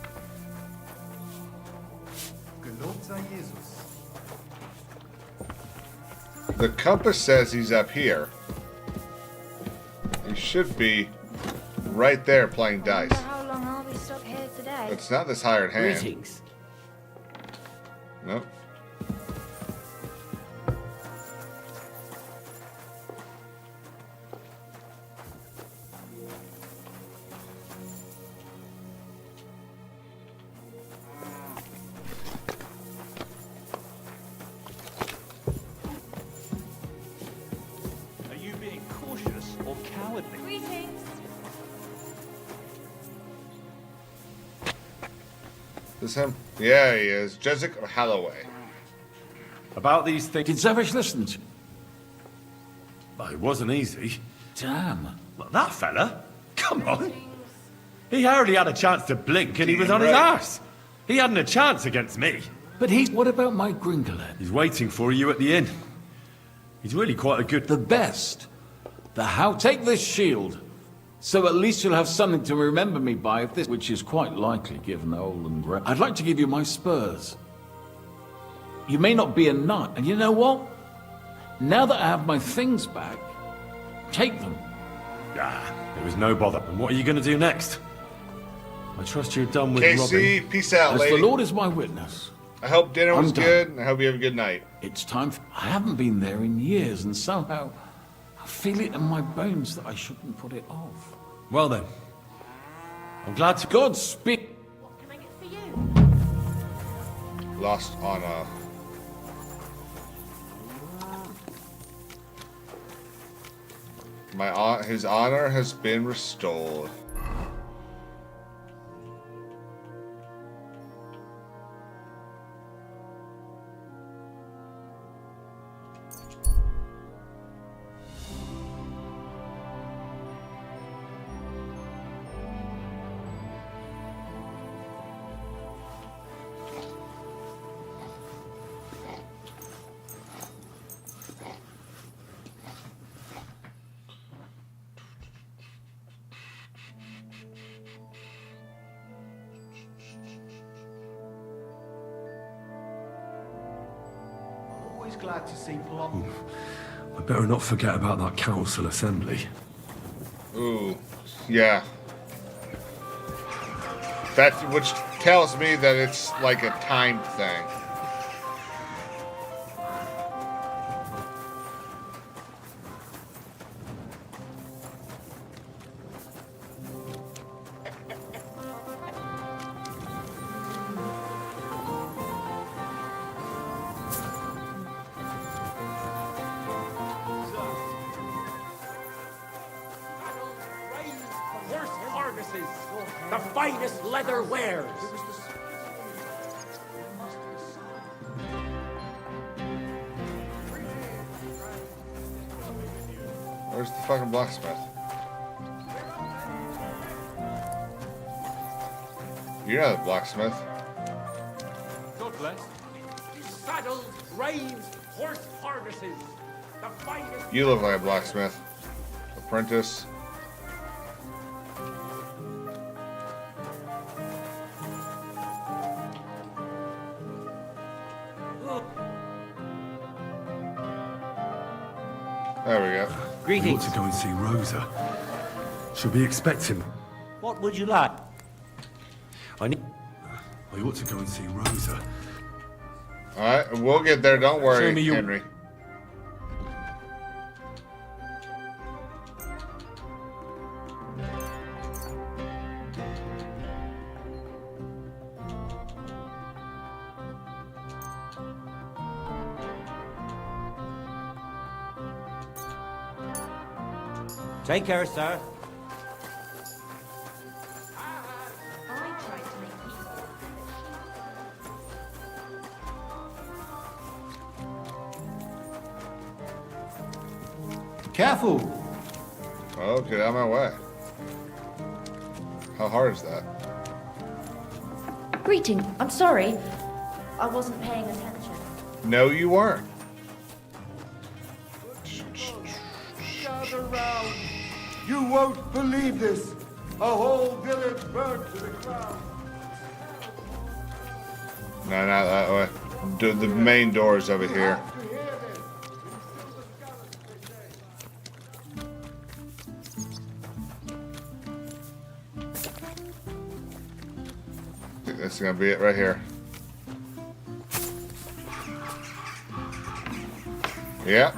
The compass says he's up here. He should be right there playing dice. How long are we stuck here today? It's not this hired hand. Greetings. Nope. Are you being cautious or cowardly? Greetings. Is him? Yeah, he is. Jezek Holloway. About these things. Did Zavish listen to? Well, it wasn't easy. Damn. Well, that fella? Come on. He hardly had a chance to blink and he was on his Right. arse. He hadn't a chance against me. But what about my Gringolet? He's waiting for you at the inn. He's really quite a good... The best. The how? Take this shield. So at least you'll have something to remember me by if this, which is quite likely given the old and grey. I'd like to give you my spurs. You may not be a knight, and you know what? Now that I have my things back, take them. There was no bother. And what are you going to do next? I trust you're done with KC, robbing. peace out, As lady. the Lord is my witness. I hope dinner was I'm done. good, and I hope you have a good night. It's time for... I haven't been there in years, and somehow I feel it in my bones that I shouldn't put it off. Well then, I'm glad to... Godspeed. What can I get for you? Lost honor. His honor has been restored. Glad to see plot. I better not forget about that council assembly. Ooh, yeah. That which tells me that it's like a timed thing. The finest leather wares. Where's the fucking blacksmith? You're not the blacksmith. God bless. Saddles, reins, horse harnesses. The finest. You look like a blacksmith. Apprentice. There we go. We ought to go and see Rosa. She'll be expecting. What would you like? I ought to go and see Rosa. Alright, we'll get there, don't worry, Show me your- Henry. Take care, sir. I tried to make peace. Careful! Oh, get out of my way. How hard is that? Greeting. I'm sorry. I wasn't paying attention. No, you weren't. Gather round. You won't believe this. A whole village burned to the ground. No, not that way. The main door is over here. I think this is gonna be it right here. Yeah.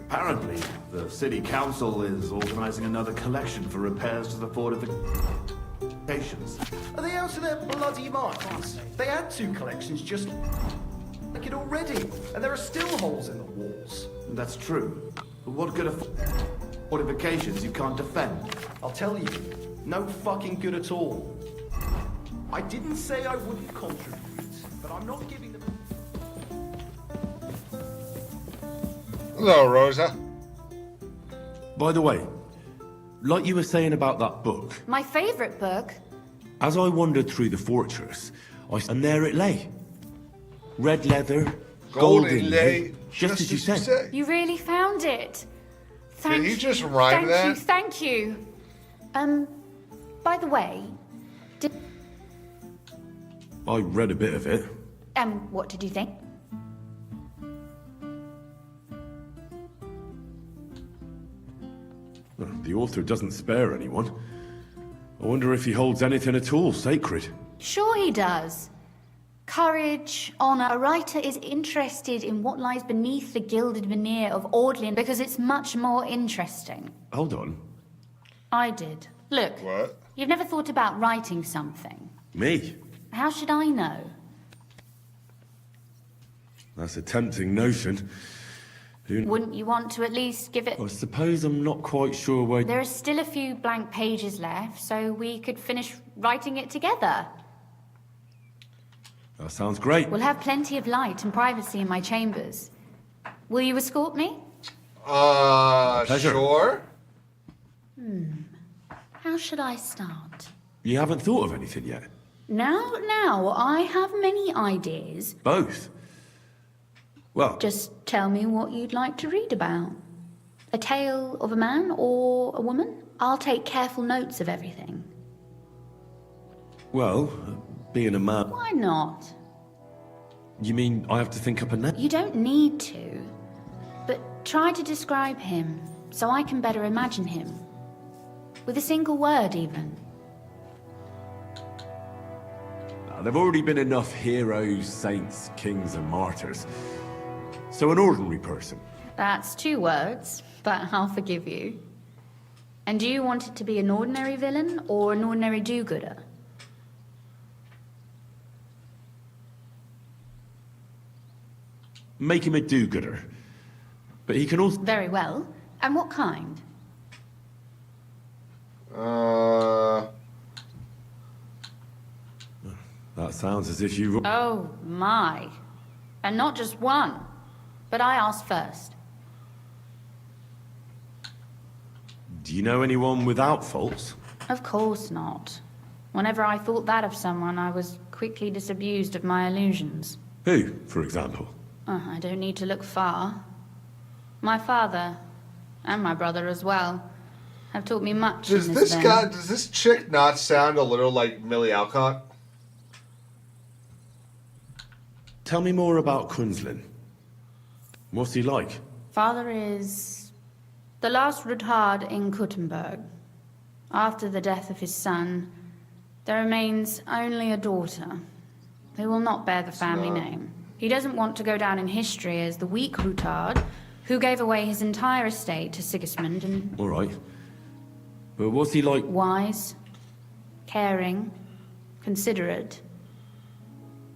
Apparently, the city council is organizing another collection for repairs to the fortifications. Are they out of their bloody minds? They had 2 collections just like it already, and there are still holes in the walls. That's true. But what good are fortifications you can't defend? I'll tell you, no fucking good at all. I didn't say I wouldn't contribute, but I'm not giving them... Hello, Rosa. By the way, like you were saying about that book, My favourite book? as I wandered through the fortress, and there it lay. Red leather, gold inlay, just as you said. You really found it. Did he just rhyme that? Thank you. By the way, I read a bit of it. what did you think? The author doesn't spare anyone. I wonder if he holds anything at all sacred. Sure he does. Courage, honor. A writer is interested in what lies beneath the gilded veneer of Audlin because it's much more interesting. Hold on. I did. Look. What? You've never thought about writing something. Me? How should I know? That's a tempting notion. Wouldn't you want to at least give it... I suppose I'm not quite sure where... There are still a few blank pages left, so we could finish writing it together. That sounds great. We'll have plenty of light and privacy in my chambers. Will you escort me? Pleasure. Sure. How should I start? You haven't thought of anything yet? Now, I have many ideas. Both? Well... Just tell me what you'd like to read about. A tale of a man or a woman? I'll take careful notes of everything. Well, being a man... Why not? You mean I have to think up a name? You don't need to. But try to describe him, so I can better imagine him. With a single word, even. There've already been enough heroes, saints, kings, and martyrs. So an ordinary person. That's 2 words, but I'll forgive you. And do you want it to be an ordinary villain or an ordinary do-gooder? Make him a do-gooder. But he can also... Very well. And what kind? That sounds as if you... Oh, my. And not just one. But I asked first. Do you know anyone without faults? Of course not. Whenever I thought that of someone, I was quickly disabused of my illusions. Who, for example? I don't need to look far. My father, and my brother as well, have taught me much Does in this vein. does this chick not sound a little like Millie Alcott? Tell me more about Kunzlin. What's he like? Father is the last Ruthard in Kuttenberg. After the death of his son, there remains only a daughter who will not bear the family name. He doesn't want to go down in history as the weak Ruthard, who gave away his entire estate to Sigismund and... All right. But what's he like? Wise, caring, considerate,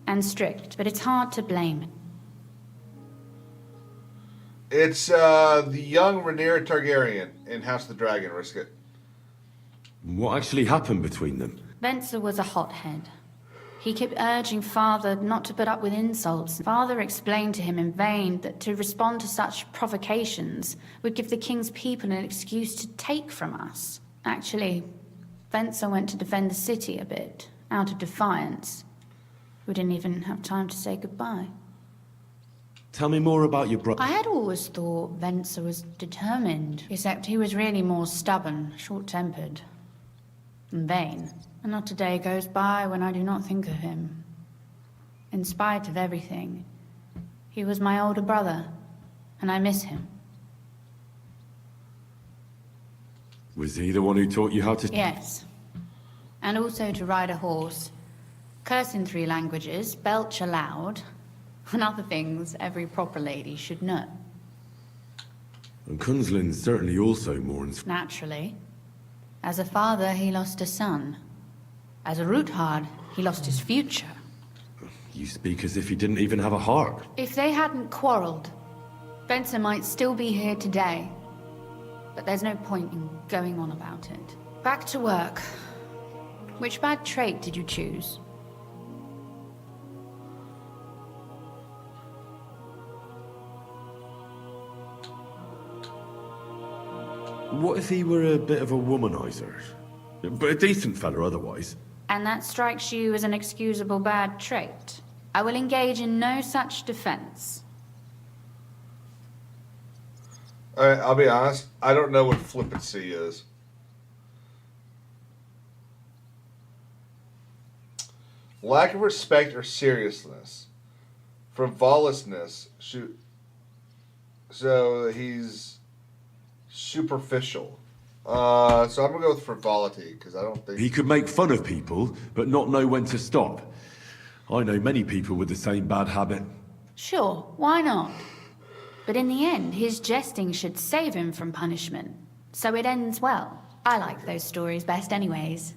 and strict, but it's hard to blame him. It's the young Rhaenyra Targaryen in House of the Dragon, risk it. What actually happened between them? Venser was a hothead. He kept urging Father not to put up with insults. Father explained to him in vain that to respond to such provocations would give the king's people an excuse to take from us. Actually, Venser went to defend the city a bit, out of defiance. We didn't even have time to say goodbye. Tell me more about your brother. I had always thought Venser was determined, except he was really more stubborn, short-tempered, and vain. And not a day goes by when I do not think of him. In spite of everything, he was my older brother, and I miss him. Was he the one who taught you how to... Yes. And also to ride a horse, curse in 3 languages, belch aloud, and other things every proper lady should know. And Kunzlin certainly also mourns... Naturally. As a father, he lost a son. As a Ruthard, he lost his future. You speak as if he didn't even have a heart. If they hadn't quarreled, Venser might still be here today. But there's no point in going on about it. Back to work. Which bad trait did you choose? What if he were a bit of a womanizer? But a decent fella otherwise. And that strikes you as an excusable bad trait? I will engage in no such defense. Alright, I'll be honest. I don't know what flippancy is. Lack of respect or seriousness. Frivolousness. So he's superficial. So I'm gonna go with frivolity because I don't think He could make fun of people, but not know when to stop. I know many people with the same bad habit. Sure, why not? But in the end, his jesting should save him from punishment. So it ends well. I like those stories best anyways.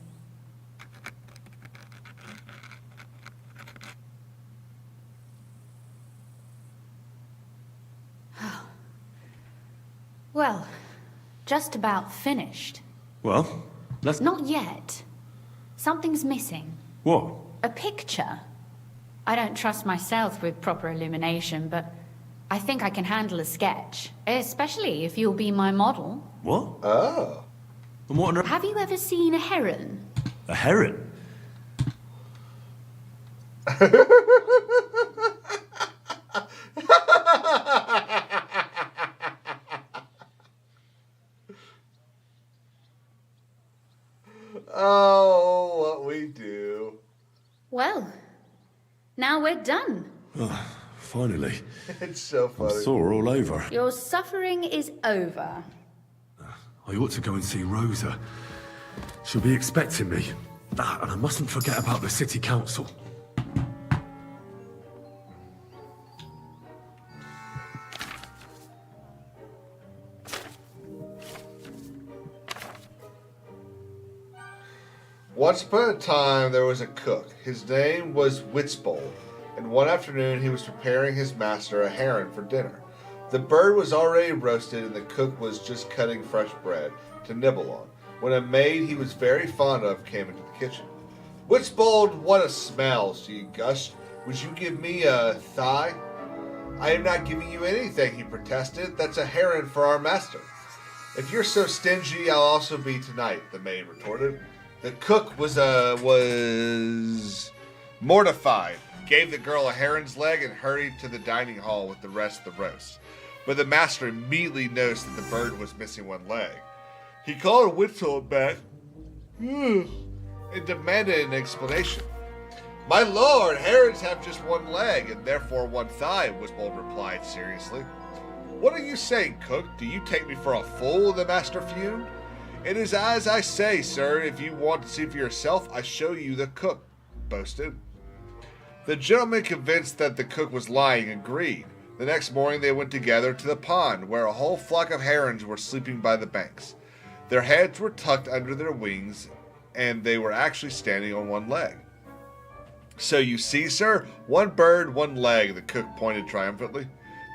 Well, just about finished. Well, let's... Not yet. Something's missing. What? A picture. I don't trust myself with proper illumination, but I think I can handle a sketch. Especially if you'll be my model. What? Oh. And what on... Have you ever seen a heron? A heron? Oh, what we do. Well, now we're done. Oh, finally. It's so funny. I'm sore all over. Your suffering is over. I ought to go and see Rosa. She'll be expecting me. Ah, and I mustn't forget about the city council. Once upon a time, there was a cook. His name was Witzbold, and one afternoon he was preparing his master a heron for dinner. The bird was already roasted, and the cook was just cutting fresh bread to nibble on, when a maid he was very fond of came into the kitchen. "Witzbold, what a smell!" she gushed. "Would you give me a thigh?" "I am not giving you anything," he protested. "That's a heron for our master." "If you're so stingy, I'll also be tonight," the maid retorted. The cook was mortified, gave the girl a heron's leg, and hurried to the dining hall with the rest of the roast. But the master immediately noticed that the bird was missing one leg. He called Witzbold back and demanded an explanation. "My lord, herons have just one leg, and therefore one thigh," Witzbold replied seriously. "What are you saying, cook? Do you take me for a fool?" the master fumed. "It is as I say, sir. If you want to see for yourself, I show you," the cook boasted. The gentleman, convinced that the cook was lying, agreed. The next morning they went together to the pond, where a whole flock of herons were sleeping by the banks. Their heads were tucked under their wings, and they were actually standing on one leg. "So you see, sir, one bird, one leg," the cook pointed triumphantly.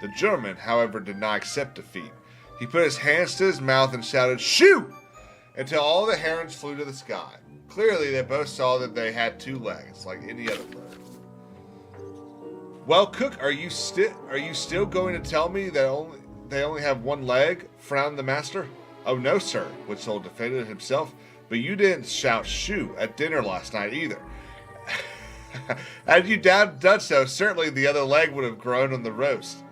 The gentleman, however, did not accept defeat. He put his hands to his mouth and shouted, "Shoot!" until all the herons flew to the sky. Clearly, they both saw that they had two legs, like any other bird. "Well, cook, are you still going to tell me that they only have one leg?" frowned the master. "Oh, no, sir," Witzbold defended himself. "But you didn't shout 'shoo' at dinner last night either. Had you done so, certainly the other leg would have grown on the roast."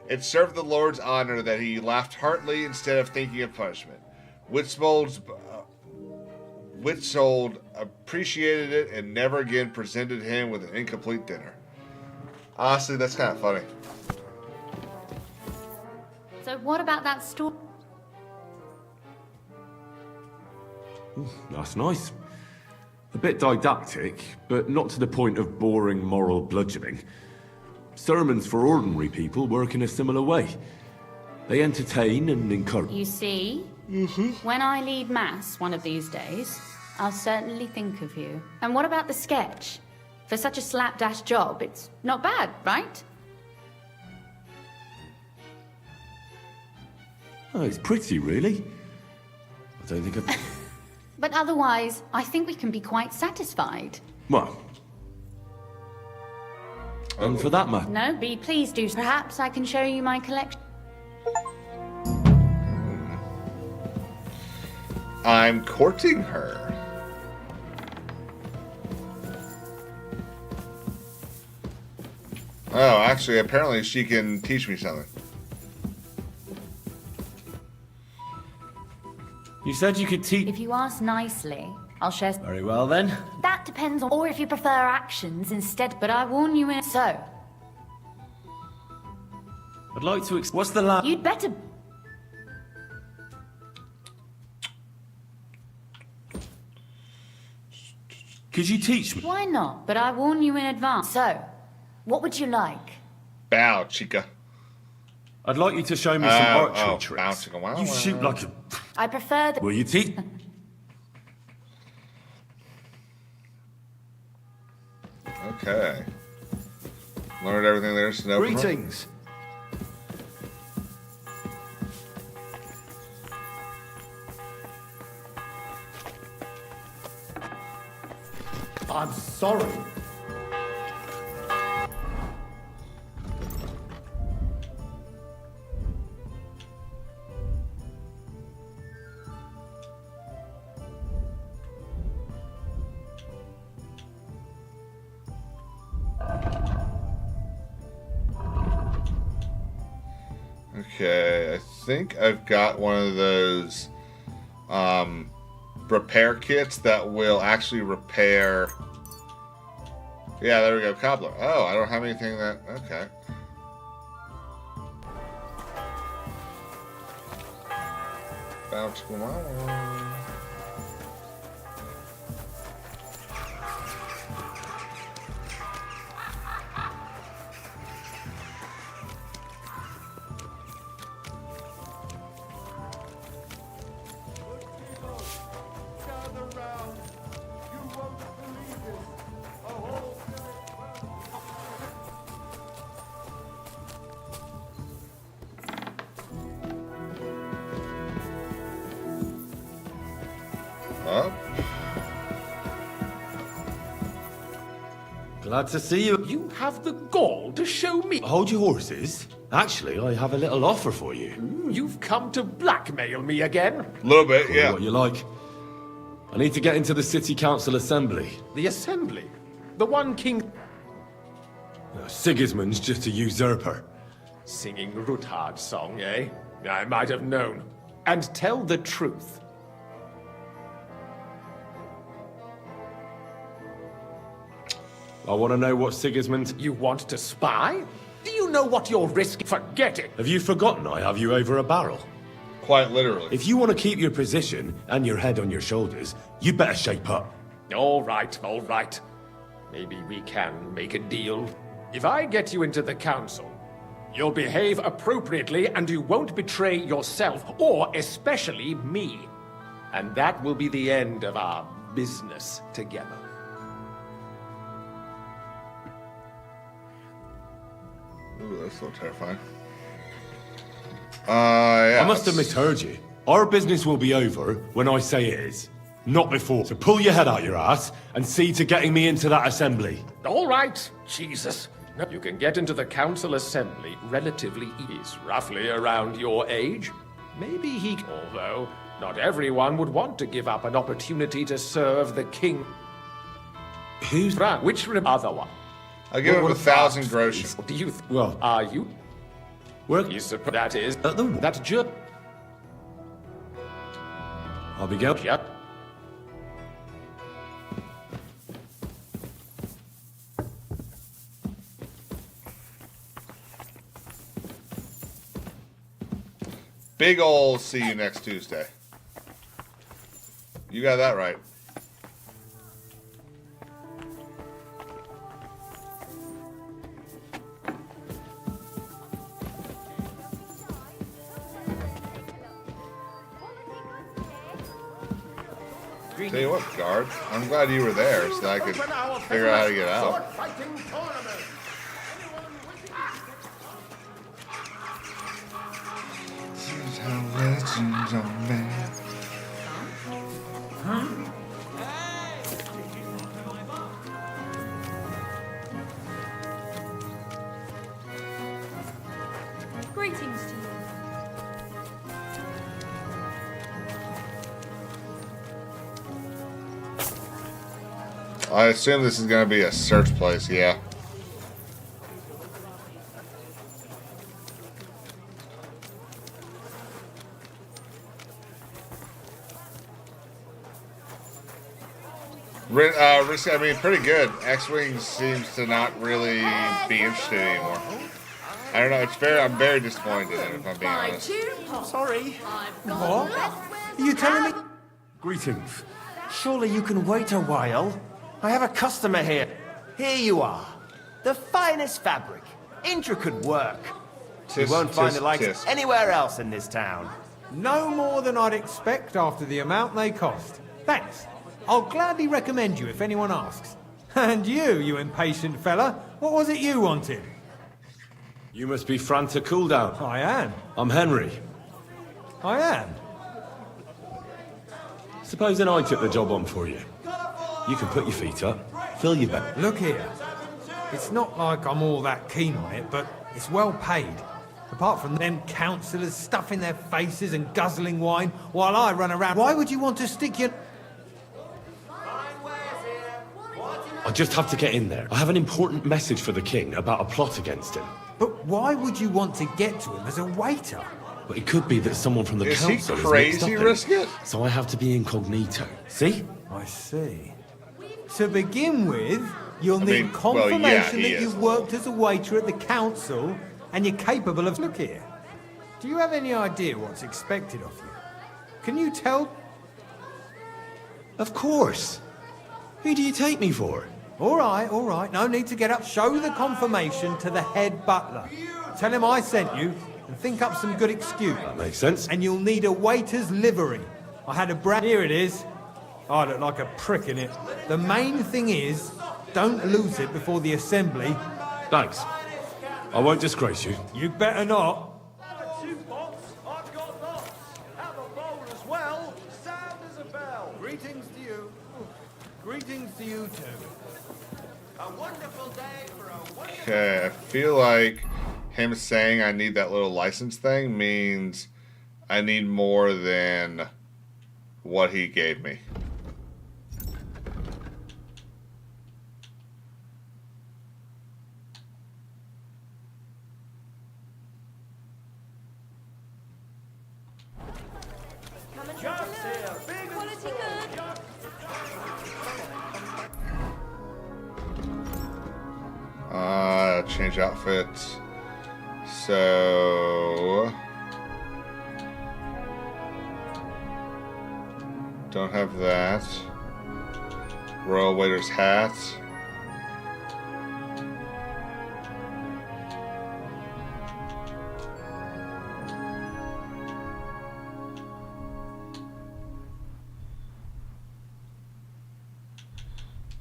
It served the Lord's honor that he laughed heartily instead of thinking of punishment. Witzbold appreciated it and never again presented him with an incomplete dinner. Honestly, that's kind of funny. So what about that story? That's nice. A bit didactic, but not to the point of boring moral bludgeoning. Sermons for ordinary people work in a similar way. They entertain and encourage. You see, when I lead mass one of these days, I'll certainly think of you. And what about the sketch? For such a slapdash job, it's not bad, right? Oh, it's pretty, really. I don't think I've... But otherwise, I think we can be quite satisfied. Well... And for that matter... No, please do. Perhaps I can show you my collection. I'm courting her. Oh, actually, apparently she can teach me something. You said you could teach. If you ask nicely, I'll share. Very well then. That depends on, or if you prefer actions instead. But I warn you in. So, I'd like to. What's the last? you'd better. Could you teach me? Why not? But I warn you in advance. So, what would you like? Bow, chica. I'd like you to show me some archery tricks. Wow, You shoot like a. I prefer the. Will you teach? Okay. Learned everything there is to know. from her. Greetings. I'm sorry. Okay, I think I've got one of those repair kits that will actually repair. Yeah, there we go, cobbler. Oh, I don't have anything that. Okay. Bounce, come on. Glad to see you. You have the gall to show me. Hold your horses. Actually, I have a little offer for you. You've come to blackmail me again. A little bit, Call it what you like. I need to get into the city council assembly. The assembly? The one king... Sigismund's just a usurper. Singing Ruthard's song, eh? I might have known. And tell the truth. I want to know what Sigismund... You want to spy? Do you know what you're risking? Forget it. Have you forgotten I have you over a barrel? Quite literally. If you want to keep your position and your head on your shoulders, you better shape up. All right, all right. Maybe we can make a deal. If I get you into the council, you'll behave appropriately and you won't betray yourself, or especially me. And that will be the end of our business together. Ooh, that's a little terrifying. Yeah. I must have misheard you. Our business will be over when I say it is. Not before. So pull your head out your ass and see to getting me into that assembly. All right, Jesus. You can get into the council assembly relatively easy. He's roughly around your age. Maybe he... Although, not everyone would want to give up an opportunity to serve the king. Who's... Which other one? I'll give him 1,000 groschen. Do you... Well... Are you... Work... You suppose that is... That's just... I'll be going. Yep. Big ol' see you next Tuesday. You got that right. Tell you what, guard, I'm glad you were there so that I could figure out how to get out. Greetings to you. I assume this is going to be a search place, yeah. Risky, I mean, pretty good. X-Wing seems to not really be interested anymore. I don't know, I'm very disappointed in it, if I'm being honest. Sorry. What? Are you telling me? Greetings. Surely you can wait a while. I have a customer here. Here you are. The finest fabric. Intricate work. You won't find the likes anywhere else in this town. No more than I'd expect after the amount they cost. Thanks. I'll gladly recommend you if anyone asks. And you impatient fella, what was it you wanted? You must be Franta Cooldown. I am. I'm Henry. I am. Supposing I took the job on for you. You can put your feet up, fill your belly. Look here. It's not like I'm all that keen on it, but it's well paid. Apart from them councillors stuffing their faces and guzzling wine while I run around. Why would you want to stick your... I just have to get in there. I have an important message for the king about a plot against him. But why would you want to get to him as a waiter? But it could be that someone from the council is he crazy, Risket? So I have to be incognito. See? I see. To begin with, you'll need confirmation that you've worked as a waiter at the council and you're capable of... Look here. Do you have any idea what's expected of you? Can you tell? Of course. Who do you take me for? All right. No need to get up. Show the confirmation to the head butler. Tell him I sent you and think up some good excuse. That makes sense. And you'll need a waiter's livery. I had a brand... Here it is. I look like a prick in it. The main thing is, don't lose it before the assembly. Thanks. I won't disgrace you. You better not. Greetings to you. Greetings to you too. A wonderful day for a wonderful... Okay, I feel like him saying I need that little license thing means I need more than what he gave me. Change outfits. So don't have that. Royal waiter's hat.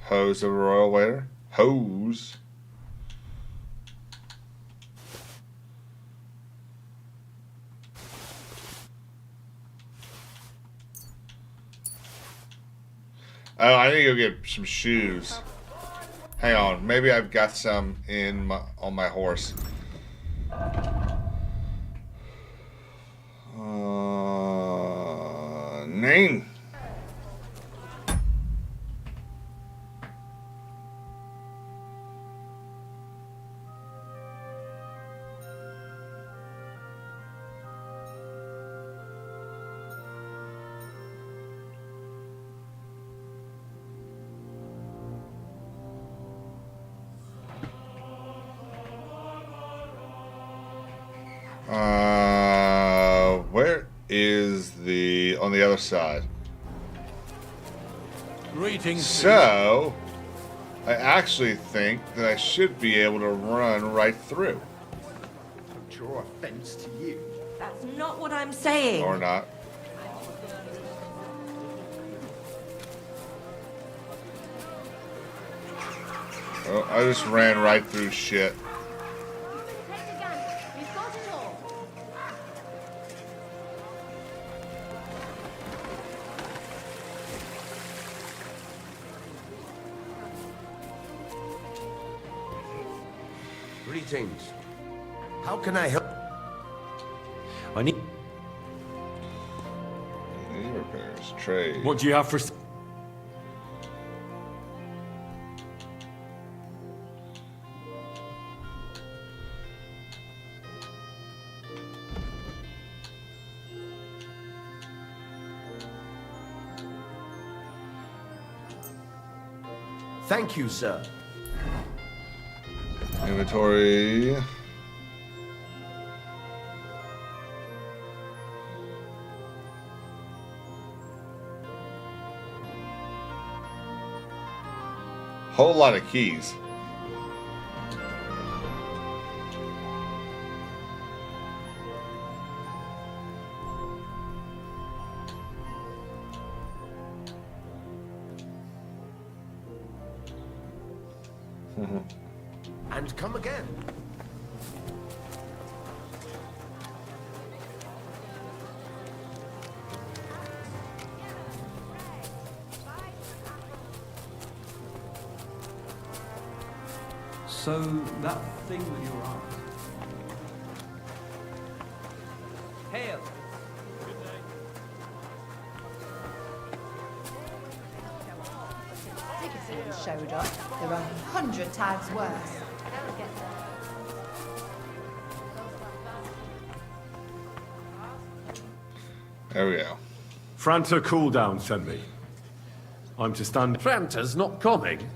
Hose of a royal waiter. Hose. Oh, I need to go get some shoes. Hang on, maybe I've got some on my horse. Name. Where is the on the other side? Greetings. So, I actually think that I should be able to run right through. Draw offense to you. That's not what I'm saying. Or not. Oh, I just ran right through shit. Greetings. How can I help? I need... Repairs, trade. What do you have for... Thank you, sir. Inventory. Whole lot of keys. And come again. So, that thing with your arm. Hail! Tickets showed up. There are 100 times worse. There we go. Franta Cooldown sent me. I'm to stand... Franta's not coming.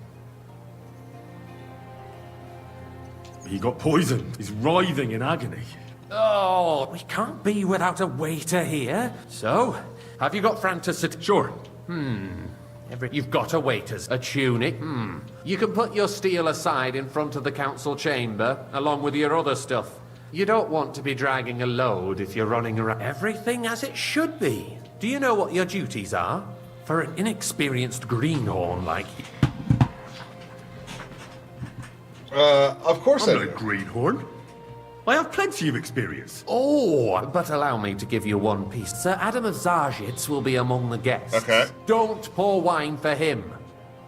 He got poisoned. He's writhing in agony. Oh, we can't be without a waiter here. So, have you got Franta's... Sure. You've got a waiter's, a tunic. You can put your steel aside in front of the council chamber, along with your other stuff. You don't want to be dragging a load if you're running around. Everything as it should be. Do you know what your duties are? For an inexperienced greenhorn like you. Of course I'm I no do. greenhorn. I have plenty of experience. Oh, but allow me to give you one piece. Sir Adam of Zarjitz will be among the guests. Okay. Don't pour wine for him.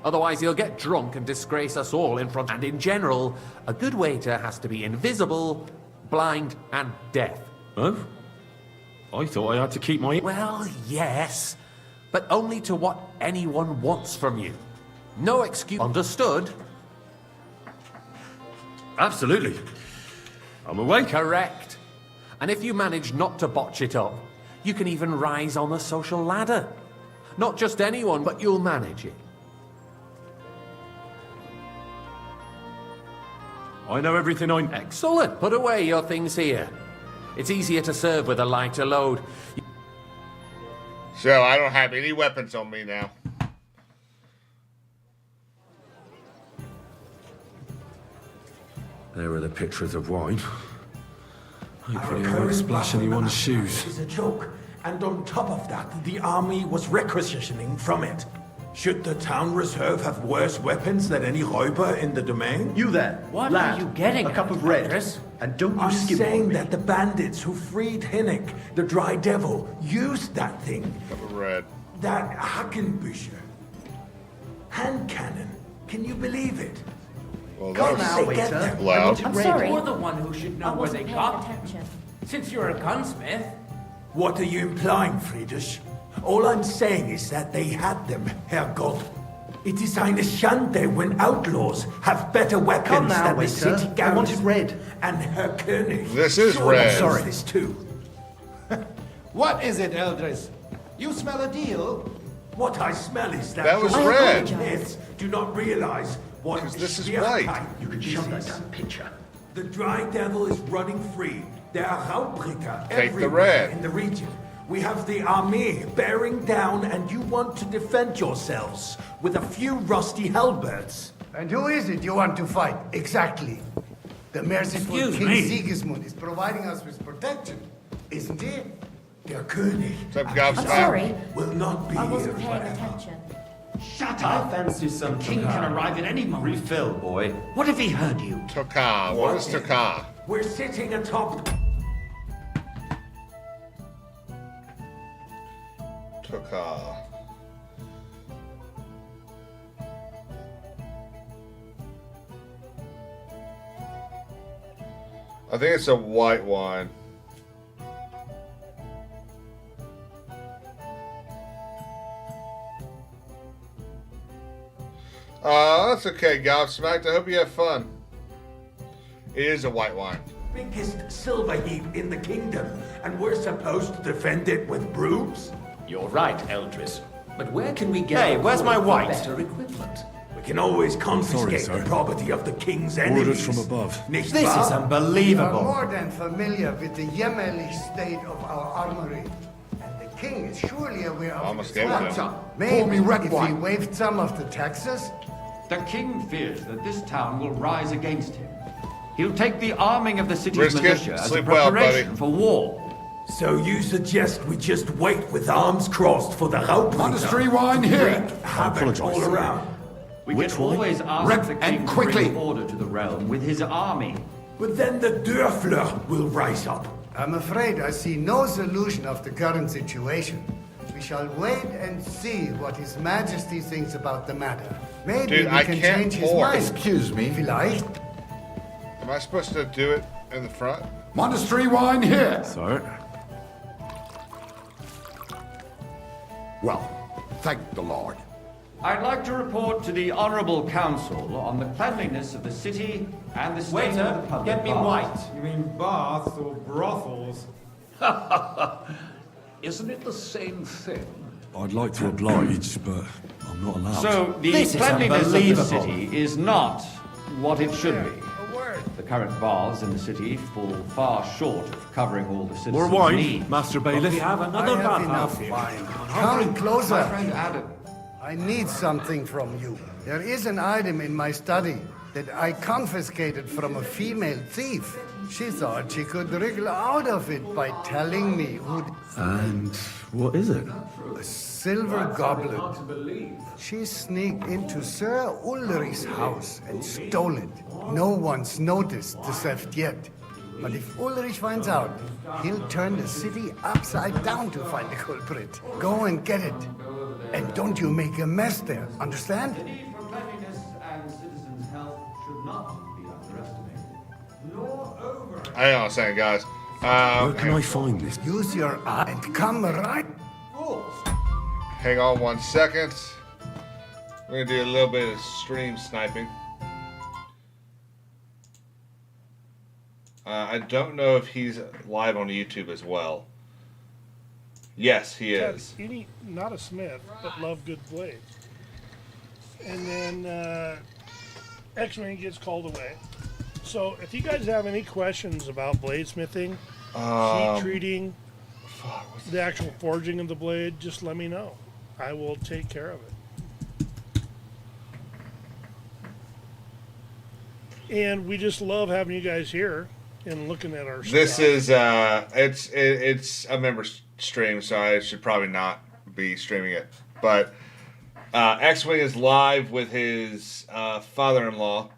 Otherwise he'll get drunk and disgrace us all in front. And in general, a good waiter has to be invisible, blind, and deaf. Huh? I thought I had to keep my... Well, yes, but only to what anyone wants from you. No excuse. Understood? Absolutely. I'm awake. Correct. And if you manage not to botch it up, you can even rise on the social ladder. Not just anyone, but you'll manage it. I know everything I... Excellent. Put away your things here. It's easier to serve with a lighter load. So, I don't have any weapons on me now. There are the pictures of wine. Hopefully I won't splash anyone's shoes. Is a joke, and on top of that, the army was requisitioning from it. Should the town reserve have worse weapons than any räuber in the domain? You there, What lad, are you getting a cup of red, and don't you I'm skip saying on me. that the bandits who freed Hinnick, the Dry Devil, used that thing. Cup of red. That Hackenbücher. Hand cannon. Can you believe it? Well, Come that now, was waiter. loud. I'm sorry. You're the one who should know where they got them. Since you're a gunsmith. What are you implying, Friedrich? All I'm saying is that they had them, Herr God. It is eine Schande when outlaws have better weapons Come now, than the waiter. city I garrison. wanted red. And Herr König. This is surely red. knows Sorry. this too. What is it, Eldris? You smell a deal? What I smell is that That was your red. myths do not realize what this is Schwierigkeit white. You can Shove that damn picture. The Dry Devil is running free. There are Raubricker Take the everywhere red. in the region. We have the army bearing down, and you want to defend yourselves with a few rusty halberds. And who is it you want to fight, exactly? The merciful Excuse King me. Sigismund is providing us with protection, isn't he? Der König I'm sorry. will not be I wasn't here paying forever. attention. Shut up! I fancy some King can arrive at any moment. Refill, boy. What if he heard you? Toka. What is Toka? We're sitting atop... Toka. I think it's a white wine. That's okay, Gobsmacked. I hope you have fun. It is a white wine. biggest silver heap in the kingdom, and we're supposed to defend it with brooms? You're right, Eldris. But where can we get Hey, where's my white? better equipment? can always confiscate sir. the property of the king's Orders enemies. from above. Nicht This wahr? is unbelievable. We are more than familiar with the yeomanly state of our armory. And the king is surely aware of Almost its gave it to plans. him. Maybe if he waived some of the taxes? The king fears that this town will rise against him. He'll take the arming of the city's Risk it. militia as a Sleep well, preparation buddy. for war. So you suggest we just wait with arms crossed for the Raubritter? Monastery wine here. Wreak havoc all around. We Which can one? always ask Rep the and king to quickly. bring order to the realm with his army. But then the Dörfler will rise up. I'm afraid I see no solution of the current situation. We shall wait and see what His Majesty thinks about the matter. Maybe Dude, we I can can't change his pour. mind. Excuse me. Vielleicht. Am I supposed to do it in the front? Monastery wine here. Sir? Well, thank the Lord. I'd like to report to the Honorable Council on the cleanliness of the city and the state of the public get me baths. white. You mean baths or brothels? Isn't it the same thing? I'd like to oblige, but I'm not allowed. So the This is cleanliness of the unbelievable. city is not what it should be. The current baths in the city fall far short of covering all the citizens' More wine, needs. Master Bailiff. We have I another have bath enough here. wine. Come closer. My friend Adam. I need something from you. There is an item in my study that I confiscated from a female thief. She thought she could wriggle out of it by telling me who... And what is it? A silver goblet. She sneaked into Sir Ulrich's house and stole it. No one's noticed the theft yet. But if Ulrich finds out, he'll turn the city upside down to find the culprit. Go and get it. And don't you make a mess there, understand? The need for cleanliness and citizens' health should not be underestimated. Hang on a second, guys. Where can I find this? Use your eye and come right. Hang on 1 second. We're gonna do a little bit of stream sniping. I don't know if he's live on YouTube as well. Yes, he is. Not a smith, but love good blades. And then X-Wing gets called away. So if you guys have any questions about bladesmithing, heat treating, the actual forging of the blade, just let me know. I will take care of it. And we just love having you guys here and looking at our This stuff. is it's a member stream, so I should probably not be streaming it. But X-Wing is live with his father-in-law.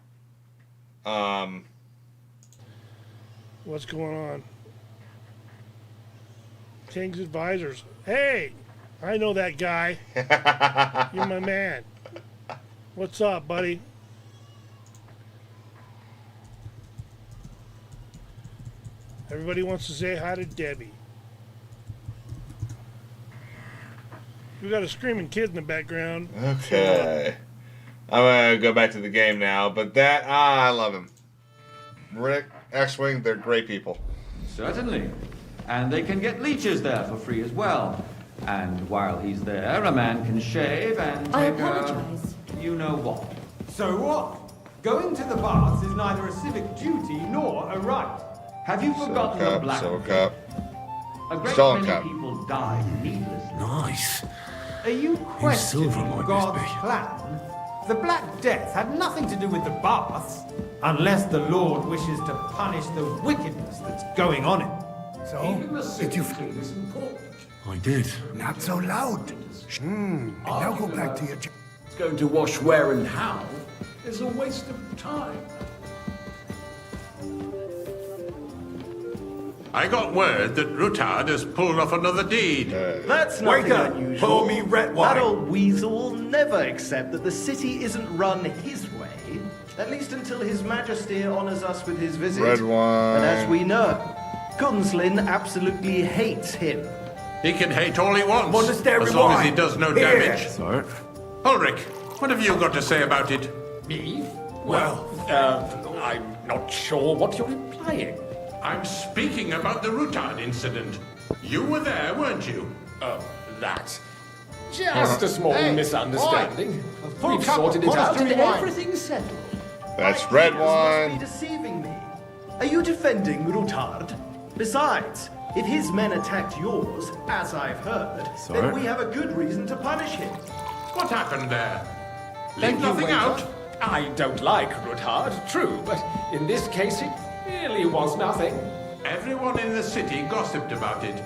What's going on? King's Advisors. Hey, I know that guy. You're my man. What's up, buddy? Everybody wants to say hi to Debbie. We got a screaming kid in the background. Okay. I'm gonna go back to the game now, but that I love him. Rick, X-Wing, they're great people. Certainly. And they can get leeches there for free as well. And while he's there, a man can shave and take I apologize. you know what. So what? Going to the baths is neither a civic duty nor a right. Have you forgotten the Black Silver Cup. A great Stolen many Cup. people died needlessly. Nice. Are you Whose silver questioning might this God's be? plan? The Black Death had nothing to do with the baths, unless the Lord wishes to punish the wickedness that's going on it. So, did you... I did. Not so loud. And now go back to your... Going to wash where and how is a waste of time. I got word that Rutard has pulled off another deed. That's Wake nothing up. unusual. Pour me red wine. That old weasel will never accept that the city isn't run his way, at least until His Majesty honors us with his visit. Red wine. And as we know, Gunslin absolutely hates him. He can hate all he wants, Monastery as long as he wine. does no Here. damage. Sir? Ulrich, what have you got to say about it? Me? Well, I'm not sure what you're implying. I'm speaking about the Rutard incident. You were there, weren't you? That. Just a small misunderstanding. We've sorted it out and everything's settled. That's red wine. Deceiving me. Are you defending Rutard? Besides, if his men attacked yours, as I've heard, then we have a good reason to punish him. What happened there? Leave nothing out? I don't like Rutard, true, but in this case it really was nothing. Everyone in the city gossiped about it.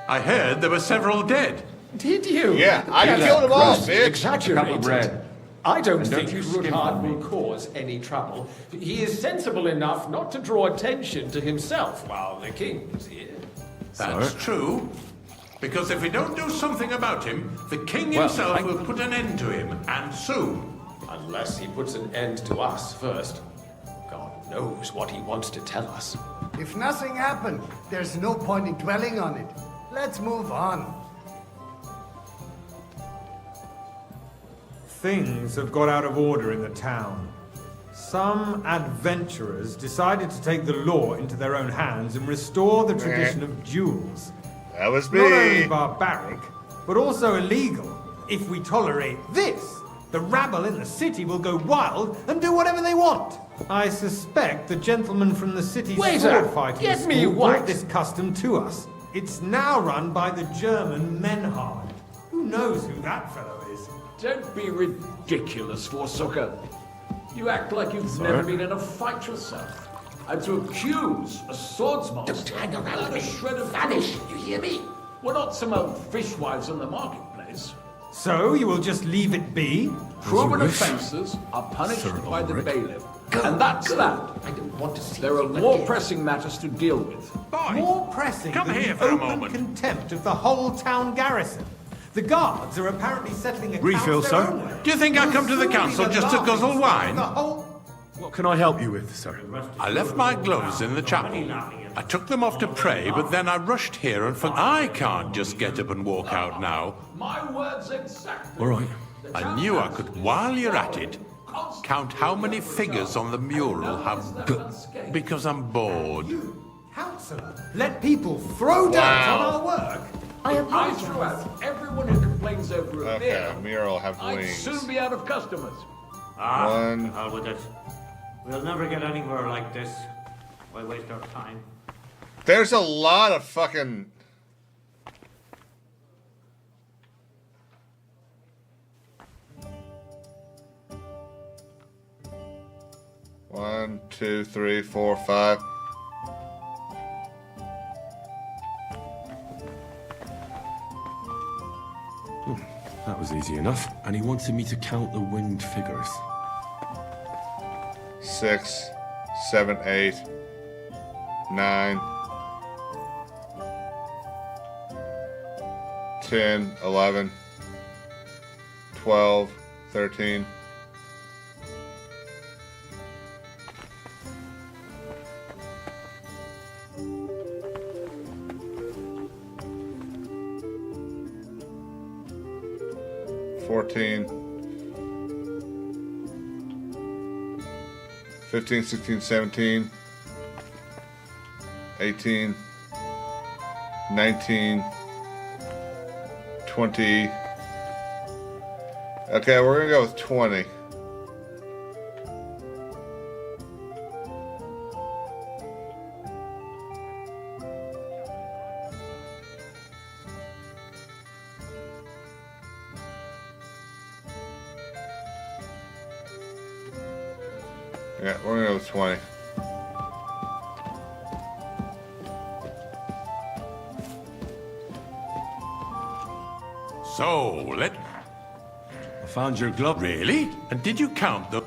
I heard there were several dead. Did you? Yeah, I killed them all, bitch. Exaggerated. I don't think you Rutard will cause any trouble. He is sensible enough not to draw attention to himself while the king is here. That's true. Because if we don't do something about him, the king himself will put an end to him, and soon. Unless he puts an end to us first. God knows what he wants to tell us. If nothing happened, there's no point in dwelling on it. Let's move on. Things have got out of order in the town. Some adventurers decided to take the law into their own hands and restore the tradition of duels. That was me. Not only barbaric, but also illegal. If we tolerate this, the rabble in the city will go wild and do whatever they want. I suspect the gentleman from the city's sword fighting school brought this custom to us. It's now run by the German Menhard. Who knows who that fellow is? Don't be ridiculous, Forsooker. You act like you've never been in a fight yourself. And to accuse a swordsmaster... Don't hang around me. A shred of Vanish, you hear me? We're not some old fishwives in the marketplace. So you will just leave it be? Proven offences are punished by the bailiff. And that's that. I don't want to see There are more pressing matters to deal with. More pressing come than here the for a open moment. contempt of the whole town garrison. The guards are apparently settling accounts Refill, their sir. own way. Do you think I come to the council just to guzzle wine? What can I help you with, sir? I left my gloves in the chapel. I took them off to pray, but then I rushed here and I can't just get up and walk out now. My words exactly. All right. I knew I could, while you're at it, count how many figures on the mural have... because I'm bored. Councillor, let people throw dirt on our work. I threw out everyone who complains over a beer. mural have I'd wings. soon be out of customers. One. Hell with it. We'll never get anywhere like this. Why waste our time? There's a lot of fucking... One, two, three, four, five. That was easy enough. And he wanted me to count the winged figures. 6, 7, 8, 9, 10, 11, 12, 13. $14, 15, 16, 17, 18, 19, 20. Okay, we're gonna go with 20. Yeah, we're gonna go with 20. So, I found your glove. Really? And did you count the...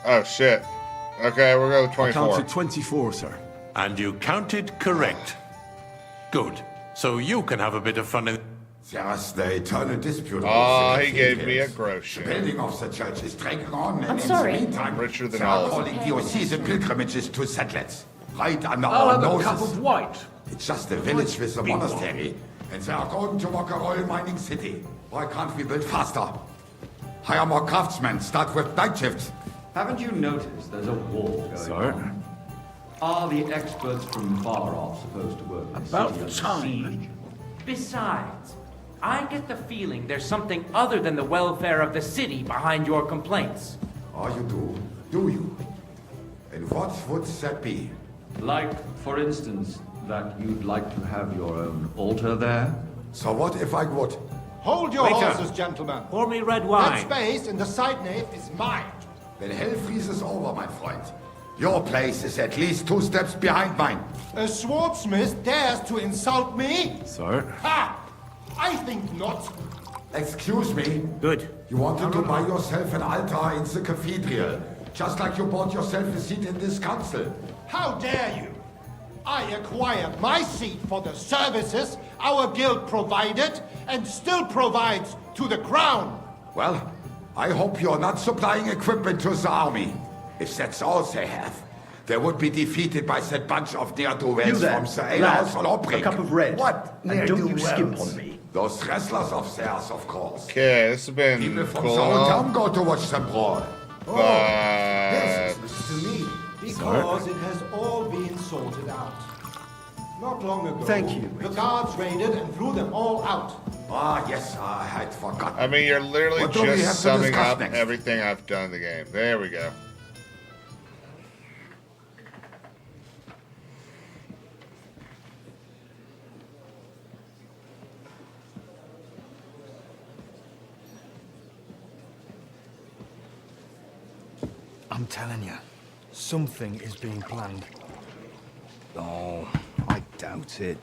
Oh, shit. Okay, we're going with 24. I counted 24, sir. And you counted correct. Good. So you can have a bit of fun in... Yes, the eternal dispute. He gave me a groschen. The building of the church is dragging on, and I'm sorry. in the meantime, I'm richer than they all are of them. calling diocesan pilgrimages to Skalitz. Right under I'll our have a noses. cup of white. It's just a village with a monastery, and they are going to mock a oil mining city. Why can't we build faster? Hire more craftsmen, start with night shifts. Haven't you noticed there's a war going on? Are the experts from far off supposed to work? About time. Besides, I get the feeling there's something other than the welfare of the city behind your complaints. Oh, you do? Do you? And what would that be? Like, for instance, that you'd like to have your own altar there? So what if I would? Hold your Waiter. horses, gentlemen. Pour me red wine. That space in the side nave is mine. Then hell freezes over, my friend. Your place is at least 2 steps behind mine. A swordsmith dares to insult me? Sir? Ha! I think not. Excuse me? Good. You wanted to buy yourself an altar in the cathedral, just like you bought yourself a seat in this council. How dare you? I acquired my seat for the services our guild provided and still provides to the crown. Well, I hope you're not supplying equipment to the army. If that's all they have, they would be defeated by that bunch of ne'er-do-wells from the alehouse on Obrig. A cup of red. What? And don't you skimp on me. Those wrestlers of theirs, of course. Okay, this has been People from cool. the whole town go to watch them brawl. Yes, But to me. Because it has all been sorted out. Not long ago, Thank you. the guards raided and threw them all out. Ah, yes, I had forgotten. I mean, you're literally What do we have just to summing discuss up next? everything I've done in the game. There we go. I'm telling you, something is being planned. Oh, I doubt it.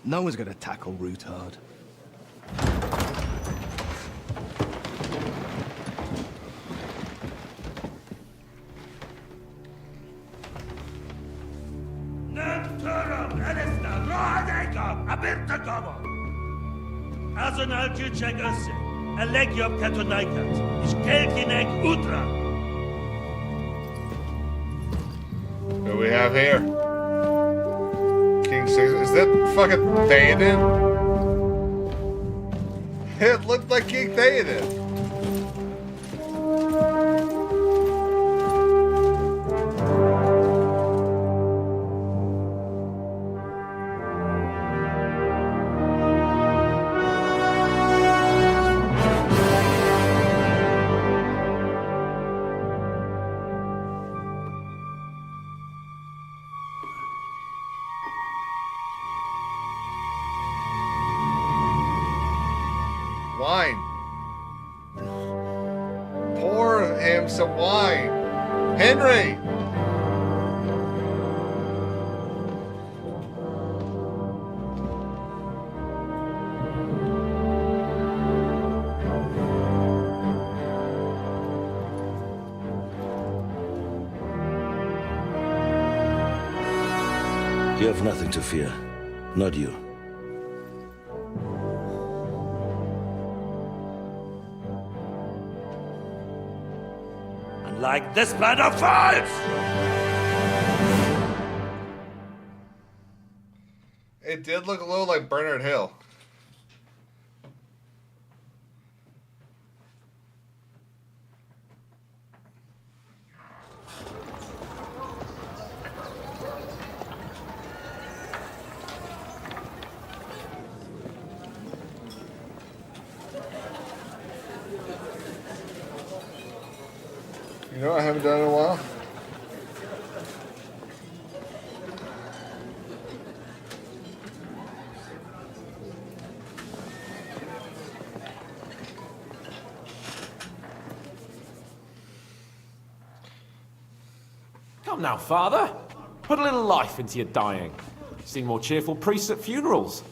No one's gonna tackle Root hard. What do we have here? King 6. Is that fucking Theoden? It looked like King Theoden. Wine. Pour him some wine. Henry! You have nothing to fear. Not you. Like this plan of falls! It did look a little like Bernard Hill. You know what I haven't done in a while? Come now, Father. Put a little life into your dying. Seen more cheerful priests at funerals.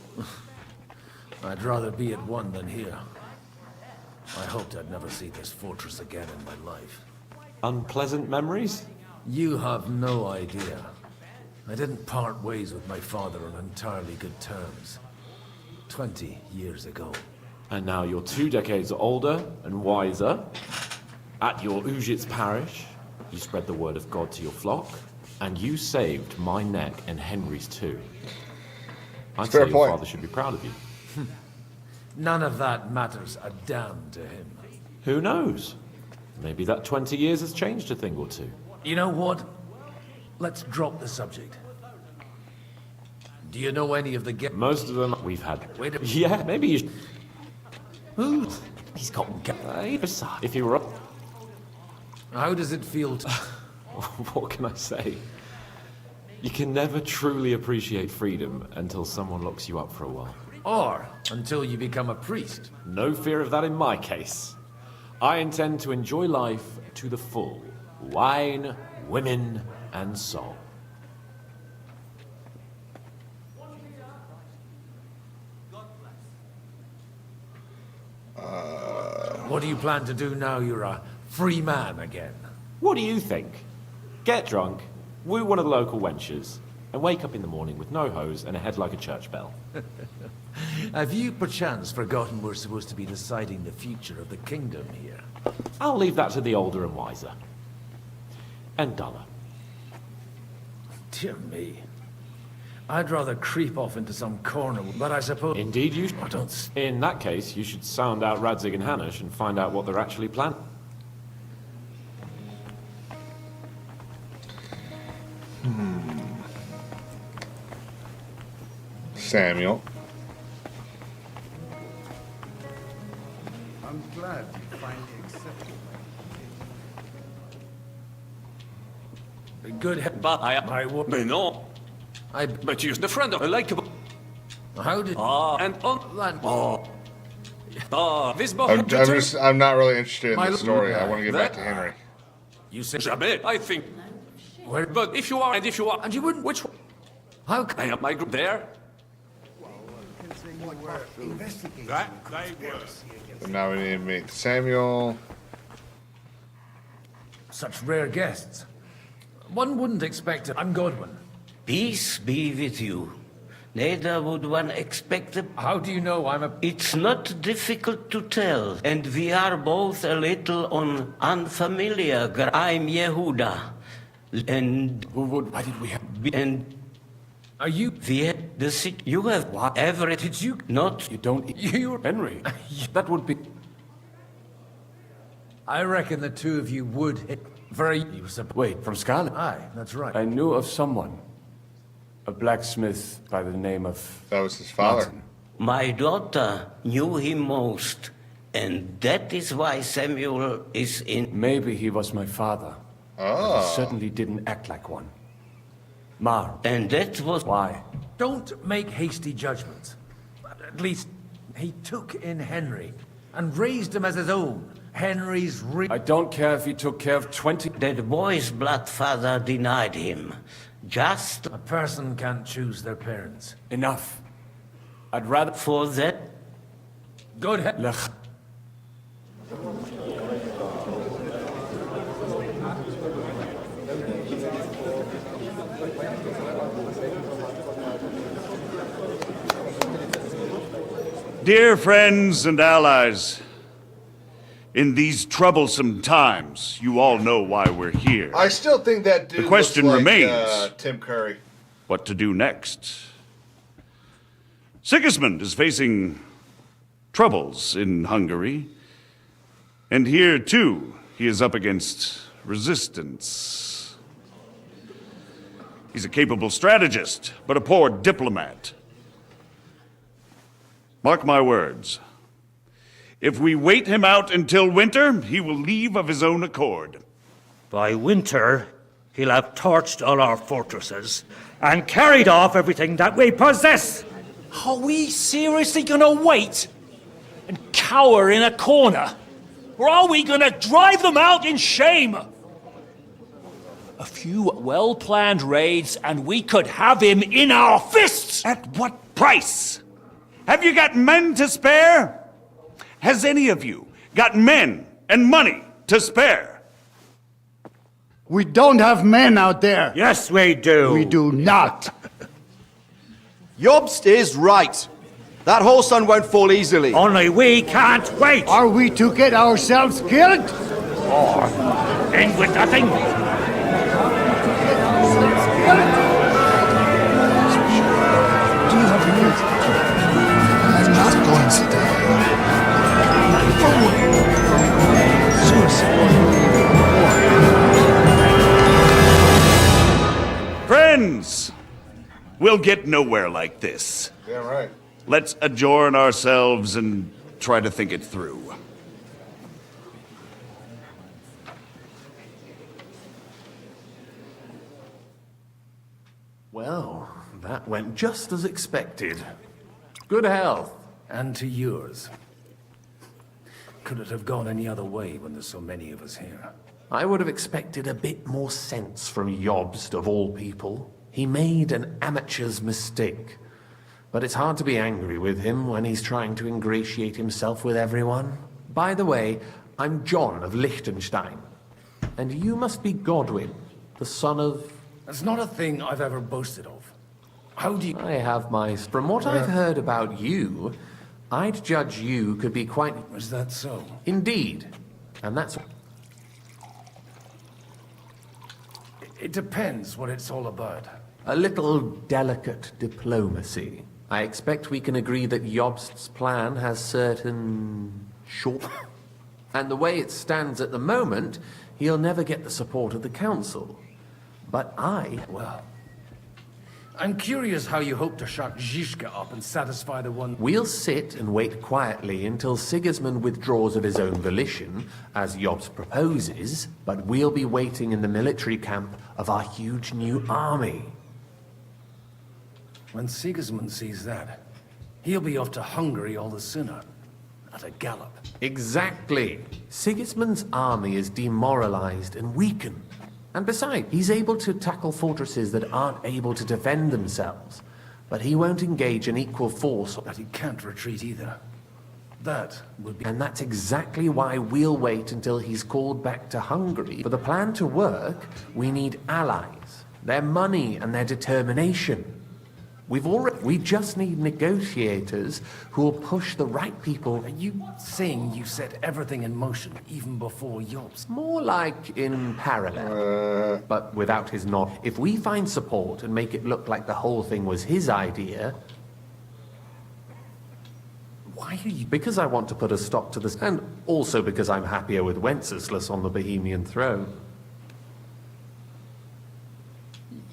I'd rather be at one than here. I hoped I'd never see this fortress again in my life. Unpleasant memories? You have no idea. I didn't part ways with my father on entirely good terms. 20 years ago. And now you're 2 decades older and wiser. At your Ujit's parish, you spread the word of God to your flock, and you saved my neck and Henry's too. I'd say your father should be proud of you. None of that matters a damn to him. Who knows? Maybe that 20 years has changed a thing or two. You know what? Let's drop the subject. Do you know any of the Most of them we've had. Wait a Yeah, maybe you. Who? He's got If you were up. How does it feel to... What can I say? You can never truly appreciate freedom until someone locks you up for a while. Or until you become a priest. No fear of that in my case. I intend to enjoy life to the full. Wine, women, and song. What do you plan to do now you're a free man again? What do you think? Get drunk, woo one of the local wenches, and wake up in the morning with no hose and a head like a church bell. Have you perchance forgotten we're supposed to be deciding the future of the kingdom here? I'll leave that to the older and wiser. And duller. Dear me. I'd rather creep off into some corner, but I suppose... Indeed you should. In that case, you should sound out Radzig and Hanush and find out what they're actually planning. Samuel. I'm glad you finally accepted Good, but I would... No. But you're the friend of a likable. How did... and on land. This I'm not really interested in the story. I want to get back to Henry. You say Jabet, I think. Where? But if you are, and if you are, and you wouldn't, which one? How I have my group there. That they were. So now we need to meet Samuel. Such rare guests. One wouldn't expect it. I'm Godwin. Peace be with you. Neither would one expect it. How do you know I'm a... It's not difficult to tell, and we are both a little on unfamiliar ground. I'm Yehuda, and... Why did we have... And... Are you... You have whatever... Did you... Not... You don't... You're... Henry. That would be... I reckon the two of you would hit very... Wait, from Skalitz? Aye, that's right. I knew of someone. A blacksmith by the name of... That was his father. Martin. My daughter knew him most, and that is why Samuel is in... Maybe he was my father. But he certainly didn't act like one. Mar. And that was... Why? Don't make hasty judgments. At least, he took in Henry, and raised him as his own. Henry's I don't care if he took care of 20... That boy's blood father denied him. Just... A person can't choose their parents. Enough. I'd rather... For that... Go ahead. Lech. Dear friends and allies, in these troublesome times, you all know why we're here. I still think that dude the question looks like, remains, Tim Curry. What to do next? Sigismund is facing troubles in Hungary, and here too he is up against resistance. He's a capable strategist, but a poor diplomat. Mark my words. If we wait him out until winter, he will leave of his own accord. By winter, he'll have torched all our fortresses and carried off everything that we possess. Are we seriously gonna wait and cower in a corner? Or are we gonna drive them out in shame? A few well-planned raids and we could have him in our fists! At what price? Have you got men to spare? Has any of you got men and money to spare? We don't have men out there. Yes, we do. We do not. Jobst is right. That whole sun won't fall easily. Only we can't wait. Are we to get ourselves killed? Or end with nothing? I'm not going to die. Friends, We'll get nowhere like this. Yeah, right. Let's adjourn ourselves and try to think it through. Well, that went just as expected. Good health. And to yours. Could it have gone any other way when there's so many of us here? I would have expected a bit more sense from Jobst, of all people. He made an amateur's mistake. But it's hard to be angry with him when he's trying to ingratiate himself with everyone. By the way, I'm John of Liechtenstein. And you must be Godwin, the son of... That's not a thing I've ever boasted of. How do you... I have my... From what I've heard about you, I'd judge you could be quite... Is that so? Indeed. And that's... It depends what it's all about. A little delicate diplomacy. I expect we can agree that Jobst's plan has certain... short... And the way it stands at the moment, he'll never get the support of the council. But Well... I'm curious how you hope to shut Zizka up and satisfy the one... We'll sit and wait quietly until Sigismund withdraws of his own volition, as Jobst proposes, but we'll be waiting in the military camp of our huge new army. When Sigismund sees that, he'll be off to Hungary all the sooner. At a gallop. Exactly. Sigismund's army is demoralized and weakened. And besides, he's able to tackle fortresses that aren't able to defend themselves. But he won't engage in equal force. But he can't retreat either. That would be... And that's exactly why we'll wait until he's called back to Hungary. For the plan to work, we need allies, their money and their determination. We just need negotiators who will push the right people. Are you saying you set everything in motion, even before Jobst? More like in parallel, but without his nod. If we find support and make it look like the whole thing was his idea... Why are you... Because I want to put a stop to this, and also because I'm happier with Wenceslas on the Bohemian throne.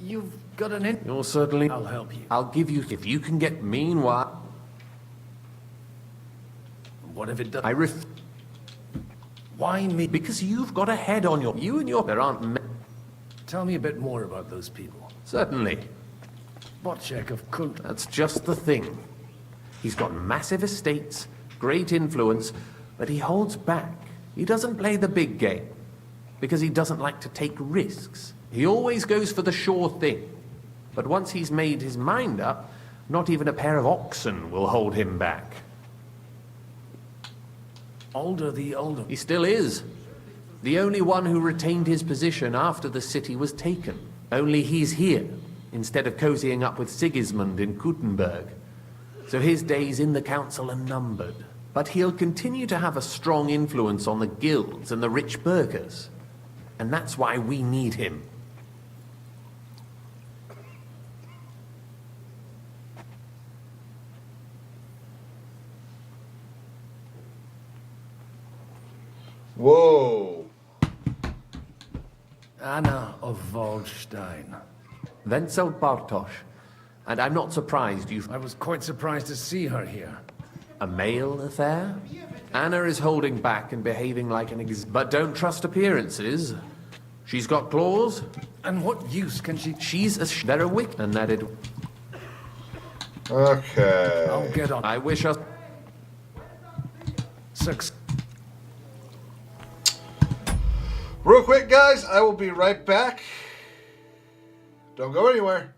You've got an You're certainly... I'll help you. I'll give you... If you can get... Meanwhile... What if it does... Why me? Because you've got a head on your... You and your... There aren't... Tell me a bit more about those people. Certainly. Wojciech of Kunt. That's just the thing. He's got massive estates, great influence, but he holds back. He doesn't play the big game, because he doesn't like to take risks. He always goes for the sure thing. But once he's made his mind up, not even a pair of oxen will hold him back. Older the older. He still is. The only one who retained his position after the city was taken. Only he's here, instead of cozying up with Sigismund in Kuttenberg. So his days in the council are numbered. But he'll continue to have a strong influence on the guilds and the rich burghers. And that's why we need him. Whoa. Anna of Waldstein. Wenzel Bartosz. And I'm not surprised you've... I was quite surprised to see her here. A male affair? Anna is holding back and behaving like an But don't trust appearances. She's got claws. And what use can she... She's a... They're a wick... And that it... Okay. I'll get on. I wish us... Real quick, guys, I will be right back. Don't go anywhere.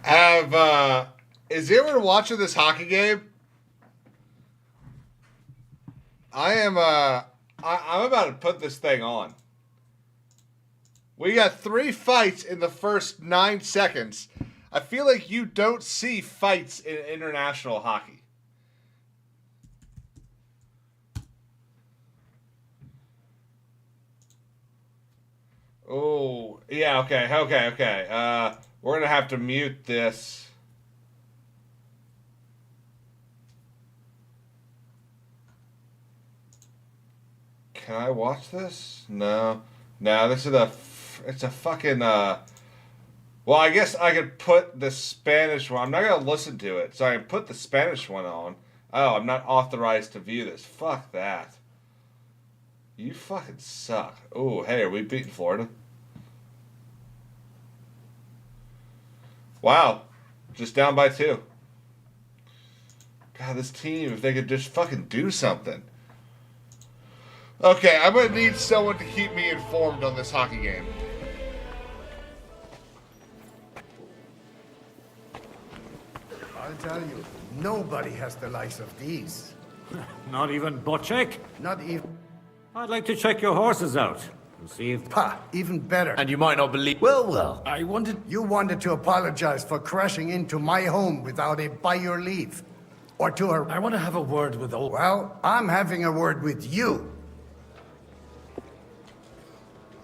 Is anyone watching this hockey game? I'm about to put this thing on. We got 3 fights in the first 9 seconds. I feel like you don't see fights in international hockey. Oh, yeah, okay. We're going to have to mute this. Can I watch this? No. No, this is it's a fucking, well, I guess I could put the Spanish one. I'm not going to listen to it, so I can put the Spanish one on. Oh, I'm not authorized to view this. Fuck that. You fucking suck. Oh, hey, are we beating Florida? Wow. Just down by 2. God, this team, if they could just fucking do something. Okay, I'm going to need someone to keep me informed on this hockey game. I'll tell you, nobody has the likes of these. Not even Bocek? Not even... I'd like to check your horses out and see if... Pa, even better. And you might not believe... Well. You wanted to apologize for crashing into my home without a by your leave. Or to her... I want to have a word with old... Well, I'm having a word with you.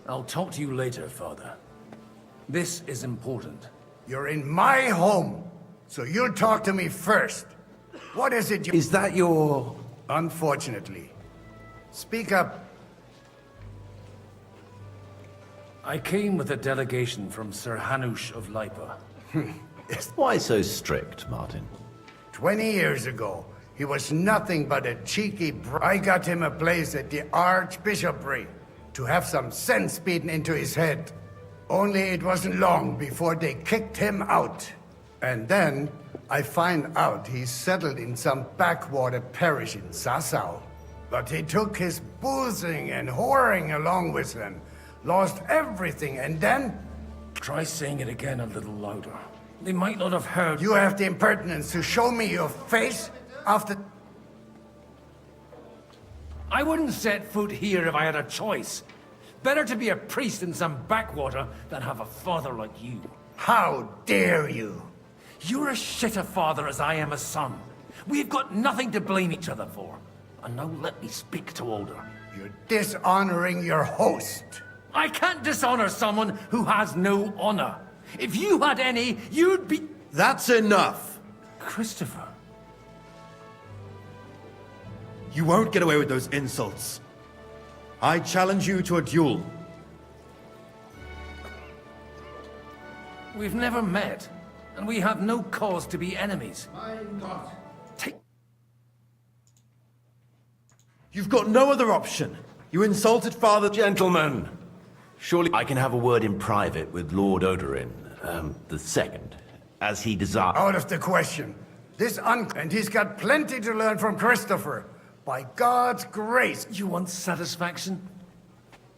I'll talk to you later, Father. This is important. You're in my home, so you'll talk to me first. What is it you... Is that your... Unfortunately. Speak up. I came with a delegation from Sir Hanush of Lipa. Why so strict, Martin? 20 years ago, he was nothing but a cheeky I got him a place at the Archbishopric to have some sense beaten into his head. Only it wasn't long before they kicked him out. And then I find out he's settled in some backwater parish in Sassau. But he took his boozing and whoring along with him, lost everything, and then... Try saying it again a little louder. They might not have heard... You have the impertinence to show me your face after... I wouldn't set foot here if I had a choice. Better to be a priest in some backwater than have a father like you. How dare you? You're as shit a father as I am a son. We've got nothing to blame each other for. And now let me speak to Older. You're dishonoring your host. I can't dishonor someone who has no honor. If you had any, you'd be... That's enough! Christopher. You won't get away with those insults. I challenge you to a duel. We've never met, and we have no cause to be enemies. Mein Gott. You've got no other option. You insulted Father... Gentlemen, surely I can have a word in private with Lord Odorin, the second, as he desires. Out of the question. And he's got plenty to learn from Christopher. By God's grace. You want satisfaction?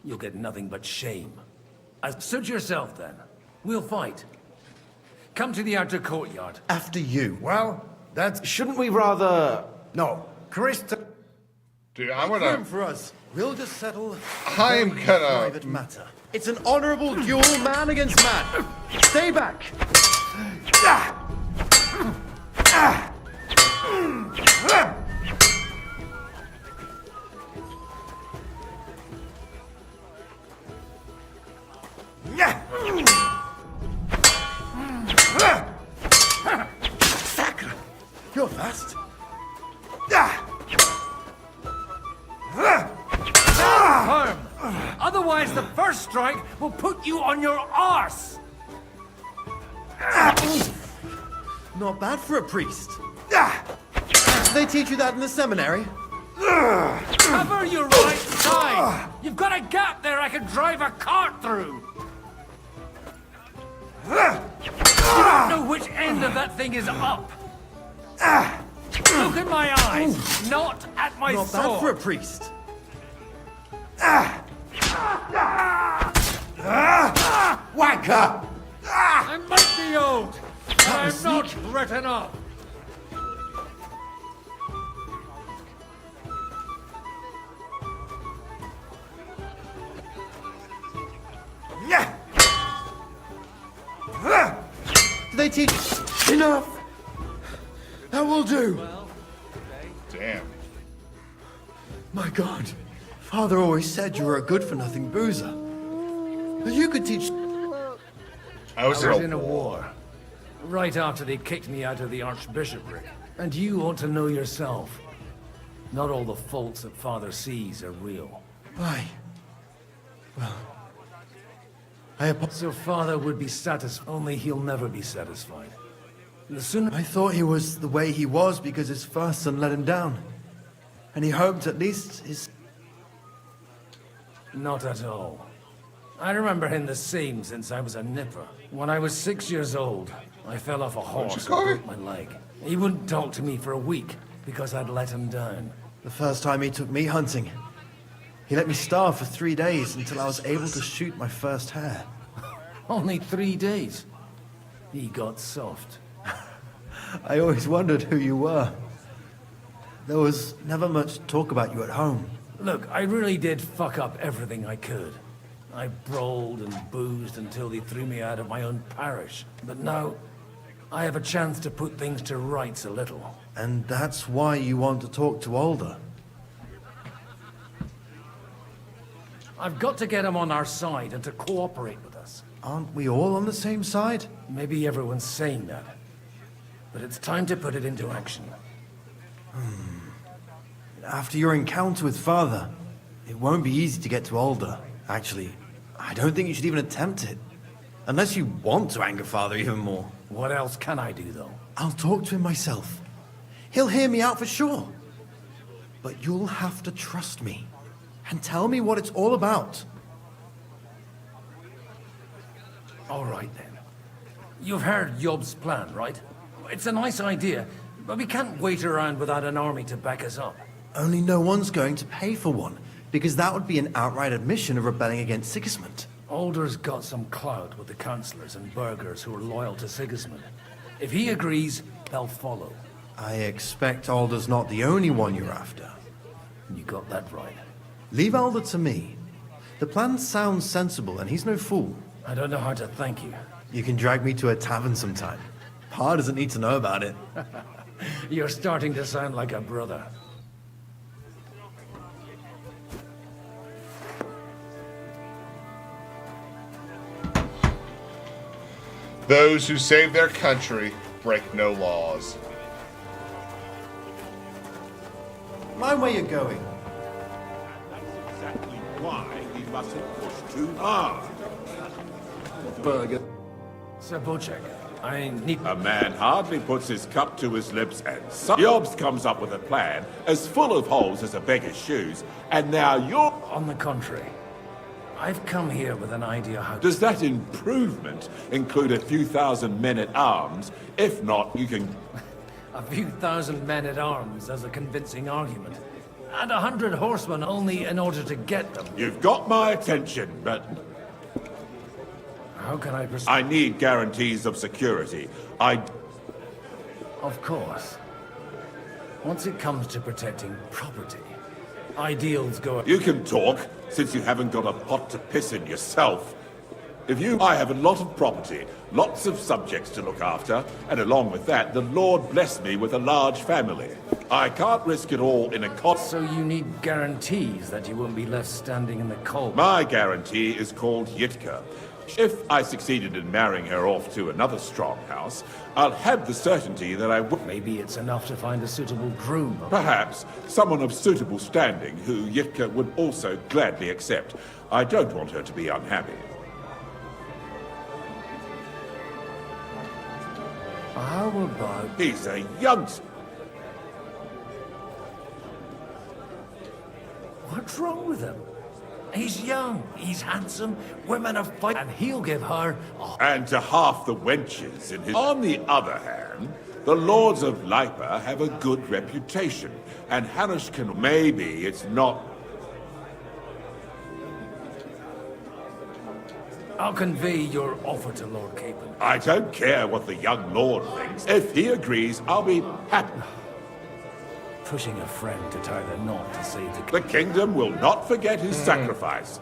You'll get nothing but shame. Suit yourself, then. We'll fight. Come to the outer courtyard. After you. Well, that's... Shouldn't we rather... No. Christopher... Dude, I'm gonna... Room for us. We'll just settle... I'm gonna... ...private matter. It's an honorable duel, man against man. Stay back. Sacre! You're fast. Firm. Otherwise, the first strike will put you on your arse. Not bad for a priest. They teach you that in the seminary? Cover your right side. You've got a gap there I could drive a cart through. You don't know which end of that thing is up. Look at my eyes, not at my Not sword. bad for a priest. Wanker! I might be old, I am not written off. Do they teach... Enough! That will do. Damn. My God. Father always said you were a good-for-nothing boozer. But you could teach... I was in a war. Right after they kicked me out of the archbishopric. And you ought to know yourself. Not all the faults that Father sees are real. Why? Well... So Father would be satisfied, only he'll never be satisfied. The sooner... I thought he was the way he was because his first son let him down. And he hoped at least his... Not at all. I remember him the same since I was a nipper. When I was 6 years old, I fell off a horse and broke my leg. He wouldn't talk to me for a week because I'd let him down. The first time he took me hunting, he let me starve for 3 days until I was able to shoot my first hare. Only 3 days. He got soft. I always wondered who you were. There was never much talk about you at home. Look, I really did fuck up everything I could. I brawled and boozed until they threw me out of my own parish. But now, I have a chance to put things to rights a little. And that's why you want to talk to Alder. I've got to get him on our side and to cooperate with us. Aren't we all on the same side? Maybe everyone's saying that. But it's time to put it into action. After your encounter with Father, it won't be easy to get to Alder. Actually, I don't think you should even attempt it. Unless you want to anger Father even more. What else can I do, though? I'll talk to him myself. He'll hear me out for sure. But you'll have to trust me. And tell me what it's all about. All right, then. You've heard Yob's plan, right? It's a nice idea, but we can't wait around without an army to back us up. Only no one's going to pay for one, because that would be an outright admission of rebelling against Sigismund. Alder's got some clout with the councillors and burghers who are loyal to Sigismund. If he agrees, they'll follow. I expect Alder's not the only one you're after. You got that right. Leave Alder to me. The plan sounds sensible, and he's no fool. I don't know how to thank you. You can drag me to a tavern sometime. Pa doesn't need to know about it. You're starting to sound like a brother. Those who save their country break no laws. Mind where you're going. That's exactly why we mustn't push too hard. Burger. Sir Bocek, I need... A man hardly puts his cup to his lips and Yobs comes up with a plan as full of holes as a beggar's shoes, and now you're... On the contrary. I've come here with an idea how... Does that improvement include a few thousand men-at-arms? If not, you can... A few thousand men-at-arms as a convincing argument. And 100 horsemen only in order to get them. You've got my attention, but... How can I persuade... I need guarantees of security. Of course. Once it comes to protecting property, ideals go... You can talk, since you haven't got a pot to piss in yourself. I have a lot of property, lots of subjects to look after, and along with that, the Lord blessed me with a large family. I can't risk it all in a cot. So you need guarantees that you won't be left standing in the cold. My guarantee is called Yitka. If I succeeded in marrying her off to another strong house, I'll have the certainty that I would... Maybe it's enough to find a suitable groom. Perhaps someone of suitable standing who Yitka would also gladly accept. I don't want her to be unhappy. How about... He's a youngster. What's wrong with him? He's young, he's handsome, women are fight, and he'll give her... And to half the wenches in his... On the other hand, the lords of Lipa have a good reputation, and Hanush can... Maybe it's not... I'll convey your offer to Lord Capon. I don't care what the young lord thinks. If he agrees, I'll be happy. Pushing a friend to tie the knot to save The kingdom will not forget his sacrifice.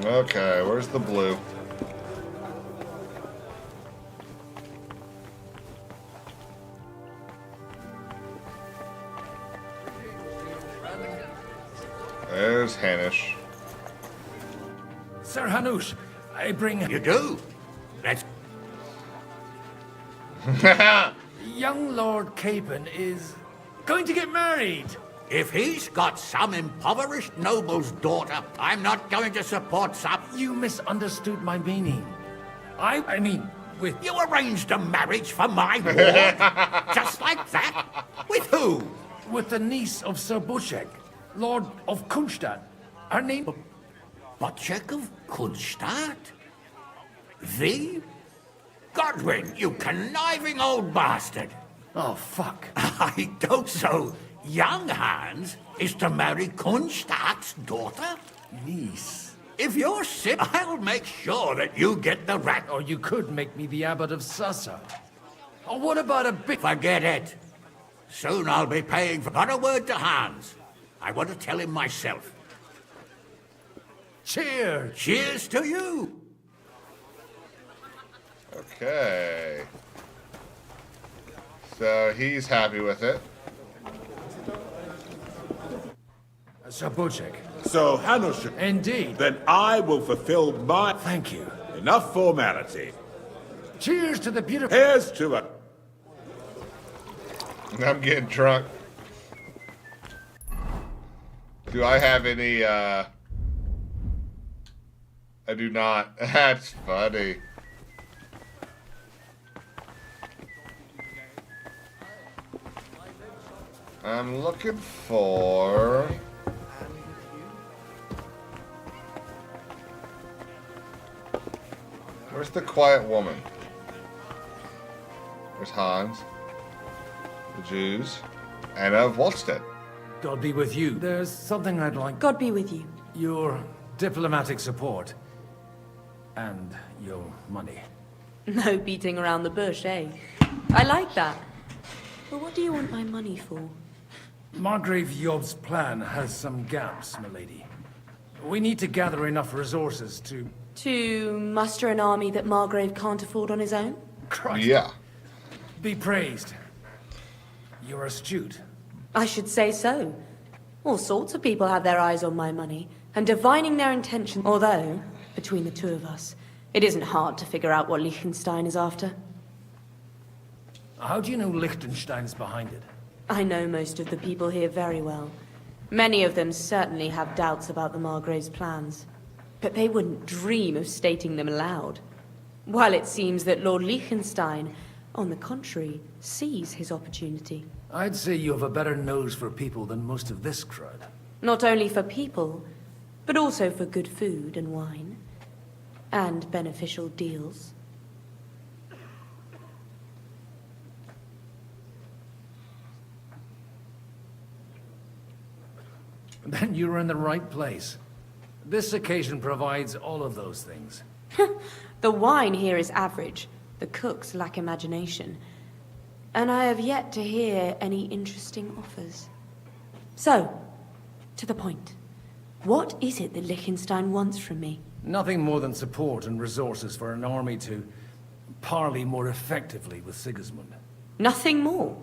Okay, where's the blue? There's Hanish. Sir Hanush, I bring... You do? That's... Young Lord Capon is going to get married. If he's got some impoverished noble's daughter, I'm not going to support some... You misunderstood my meaning. I mean, with... You arranged a marriage for my ward? Just like that? With who? With the niece of Sir Bushek, Lord of Kunstadt. Her name... Bushek of Kunstadt? The? Godwin, you conniving old bastard! Oh, fuck. I don't so. Young Hans is to marry Kunstadt's daughter? Niece. If you're sick, I'll make sure that you get the rat. Or you could make me the abbot of Sussa. Or what about a bit... Forget it. Soon I'll be paying for... Not a word to Hans. I want to tell him myself. Cheers! Cheers to you! Okay. So he's happy with it. Sir Bushek. So, Hanush... Indeed. Then I will fulfill my... Thank you. Enough formality. Cheers to the beautiful... Here's to a... I'm getting drunk. Do I have any, I do not. That's funny. I'm looking for... Where's the quiet woman? There's Hans. The Jews. Anna of Waldstedt. God be with you. There's something I'd like... God be with you. Your diplomatic support. And your money. No beating around the bush, eh? I like that. But what do you want my money for? Margrave Yob's plan has some gaps, milady. We need to gather enough resources to... To muster an army that Margrave can't afford on his own? Christ. Yeah. Be praised. You're astute. I should say so. All sorts of people have their eyes on my money, and divining their intentions. Although, between the two of us, it isn't hard to figure out what Liechtenstein is after. How do you know Liechtenstein's behind it? I know most of the people here very well. Many of them certainly have doubts about the Margrave's plans. But they wouldn't dream of stating them aloud. While it seems that Lord Liechtenstein, on the contrary, sees his opportunity. I'd say you have a better nose for people than most of this crowd. Not only for people, but also for good food and wine. And beneficial deals. Then you're in the right place. This occasion provides all of those things. The wine here is average. The cooks lack imagination. And I have yet to hear any interesting offers. So, to the point. What is it that Liechtenstein wants from me? Nothing more than support and resources for an army to parley more effectively with Sigismund. Nothing more?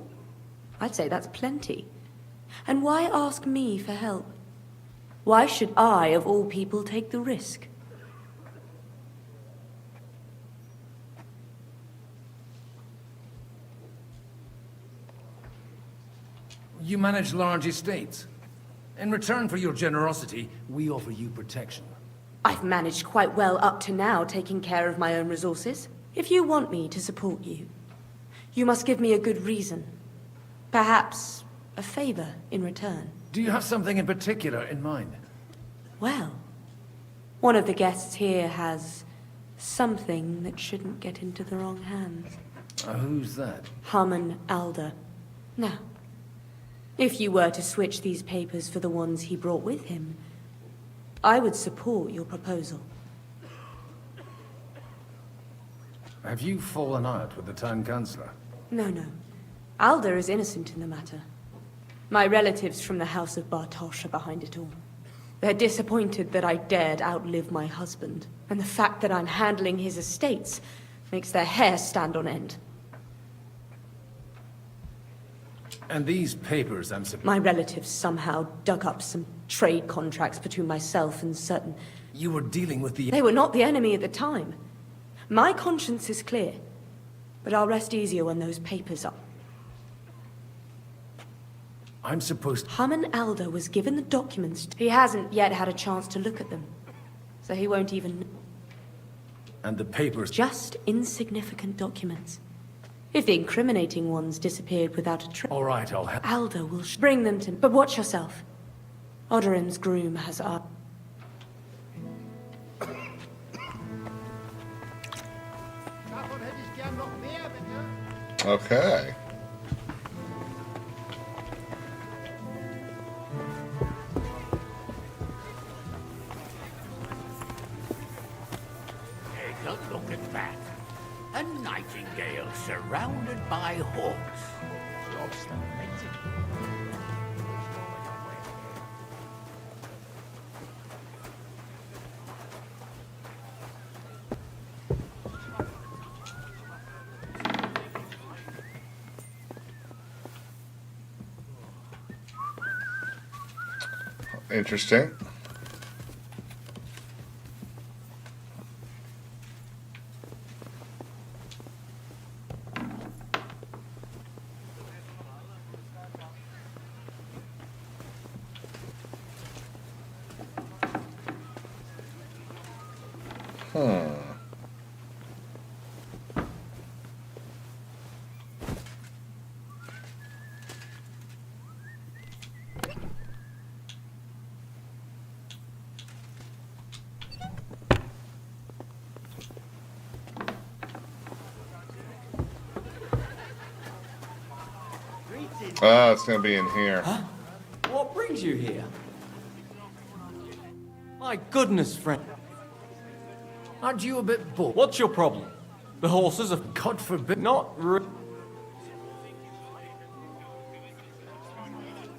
I'd say that's plenty. And why ask me for help? Why should I, of all people, take the risk? You manage large estates. In return for your generosity, we offer you protection. I've managed quite well up to now, taking care of my own resources. If you want me to support you, you must give me a good reason. Perhaps a favor in return. Do you have something in particular in mind? Well, one of the guests here has something that shouldn't get into the wrong hands. Who's that? Harman Alder. Now, if you were to switch these papers for the ones he brought with him, I would support your proposal. Have you fallen out with the town councillor? No. Alder is innocent in the matter. My relatives from the House of Bartosz are behind it all. They're disappointed that I dared outlive my husband, and the fact that I'm handling his estates makes their hair stand on end. And these papers, My relatives somehow dug up some trade contracts between myself and certain... You were dealing with the... They were not the enemy at the time. My conscience is clear, but I'll rest easier when those papers are... I'm supposed... Haman Alder was given the documents. He hasn't yet had a chance to look at them, so he won't even... And the papers... Just insignificant documents. If the incriminating ones disappeared without a trace... All right, I'll have... Alder will bring them to... But watch yourself. Odorin's groom has our... Okay. Take a look at that. A nightingale surrounded by hawks. Just amazing. Interesting. Oh, it's gonna be in here. Huh? What brings you here? My goodness, friend. Aren't you a bit bored? What's your problem? The horses have... God forbid. Not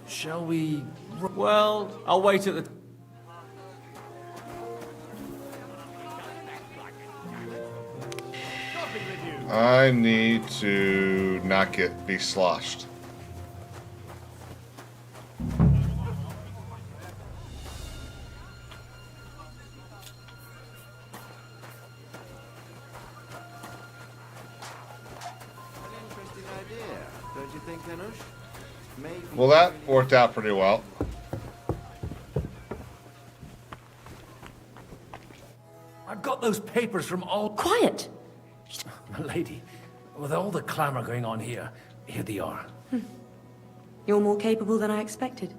Shall we... Well, I'll wait at the... I need to not be sloshed. Well, that worked out pretty well. I've got those papers from all... Quiet! Lady, with all the clamor going on here they are. You're more capable than I expected.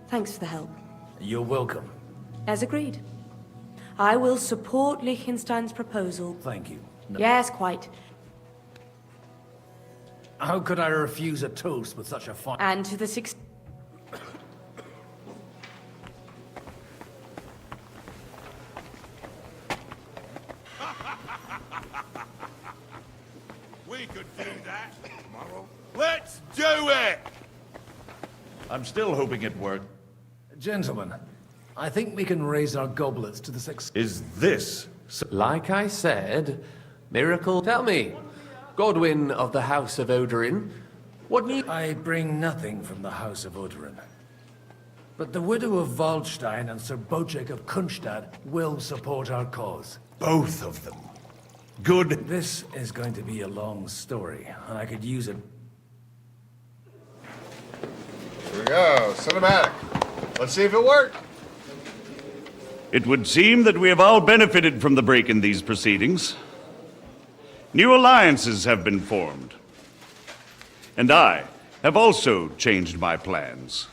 Thanks for the help. You're welcome. As agreed. I will support Liechtenstein's proposal. Thank you. No. Yes, quite. How could I refuse a toast with such a fine... And to the six... We could do that tomorrow. Let's do it! I'm still hoping it worked. Gentlemen, I think we can raise our goblets to the six... Is this... Like I said, miracle... Tell me, Godwin of the House of Odorin, what need... I bring nothing from the House of Odorin. But the widow of Waldstein and Sir Bojek of Kunstad will support our cause. Both of them. Good. This is going to be a long story, and I could use it. Here we go. Cinematic. Let's see if it worked. It would seem that we have all benefited from the break in these proceedings. New alliances have been formed. And I have also changed my plans.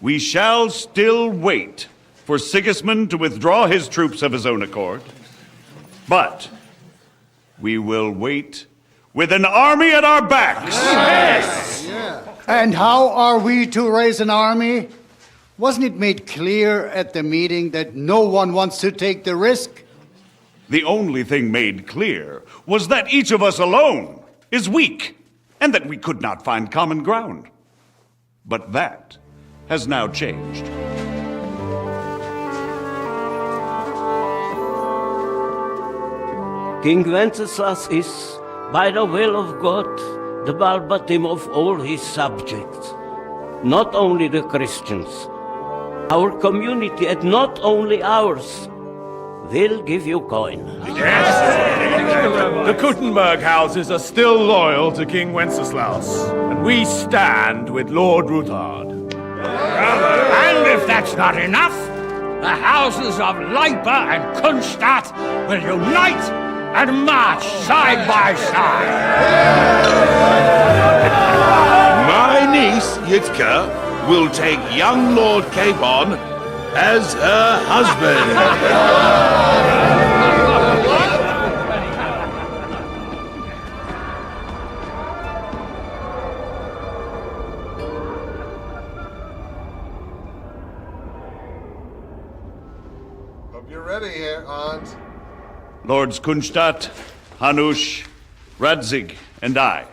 We shall still wait for Sigismund to withdraw his troops of his own accord. But we will wait with an army at our backs. Yes! And how are we to raise an army? Wasn't it made clear at the meeting that no one wants to take the risk? The only thing made clear was that each of us alone is weak, and that we could not find common ground. But that has now changed. King Wenceslas is, by the will of God, the verbatim of all his subjects. Not only the Christians, our community, and not only ours, will give you coin. The Kuttenberg houses are still loyal to King Wenceslaus, and we stand with Lord Ruthard. And if that's not enough, the houses of Leipa and Kunstadt will unite and march side by side. My niece, Yitka, will take young Lord Capon as her husband. Hope you're ready here, Aunt. Lords Kunstadt, Hanush, Radzig, and I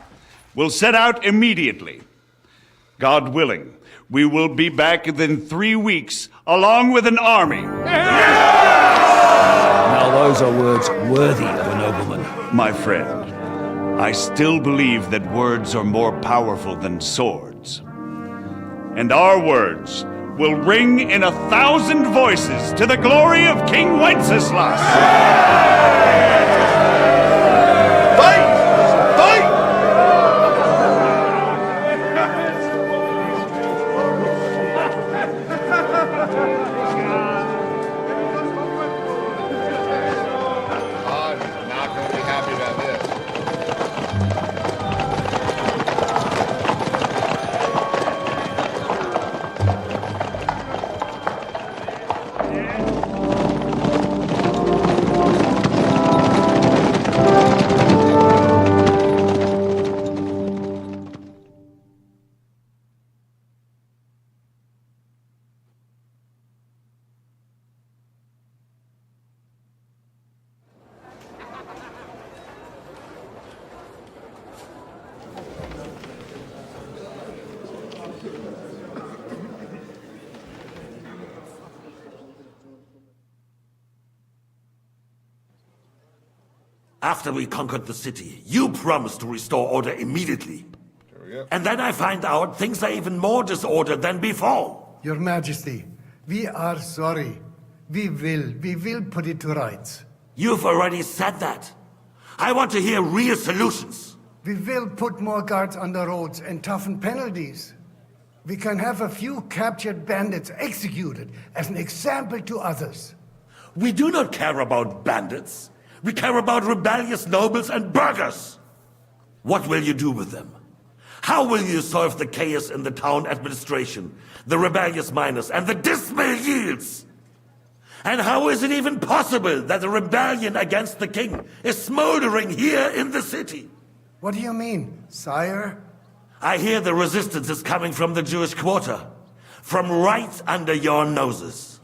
will set out immediately. God willing, we will be back within 3 weeks, along with an army. Now those are words worthy of a nobleman. My friend, I still believe that words are more powerful than swords. And our words will ring in 1,000 voices to the glory of King Wenceslas. After we conquered the city, you promised to restore order immediately. And then I find out things are even more disordered than before. Your Majesty, we are sorry. We will put it to rights. You've already said that. I want to hear real solutions. We will put more guards on the roads and toughen penalties. We can have a few captured bandits executed as an example to others. We do not care about bandits. We care about rebellious nobles and burghers. What will you do with them? How will you solve the chaos in the town administration, the rebellious miners, and the dismal yields? And how is it even possible that a rebellion against the king is smoldering here in the city? What do you mean, sire? I hear the resistance is coming from the Jewish quarter, from right under your noses.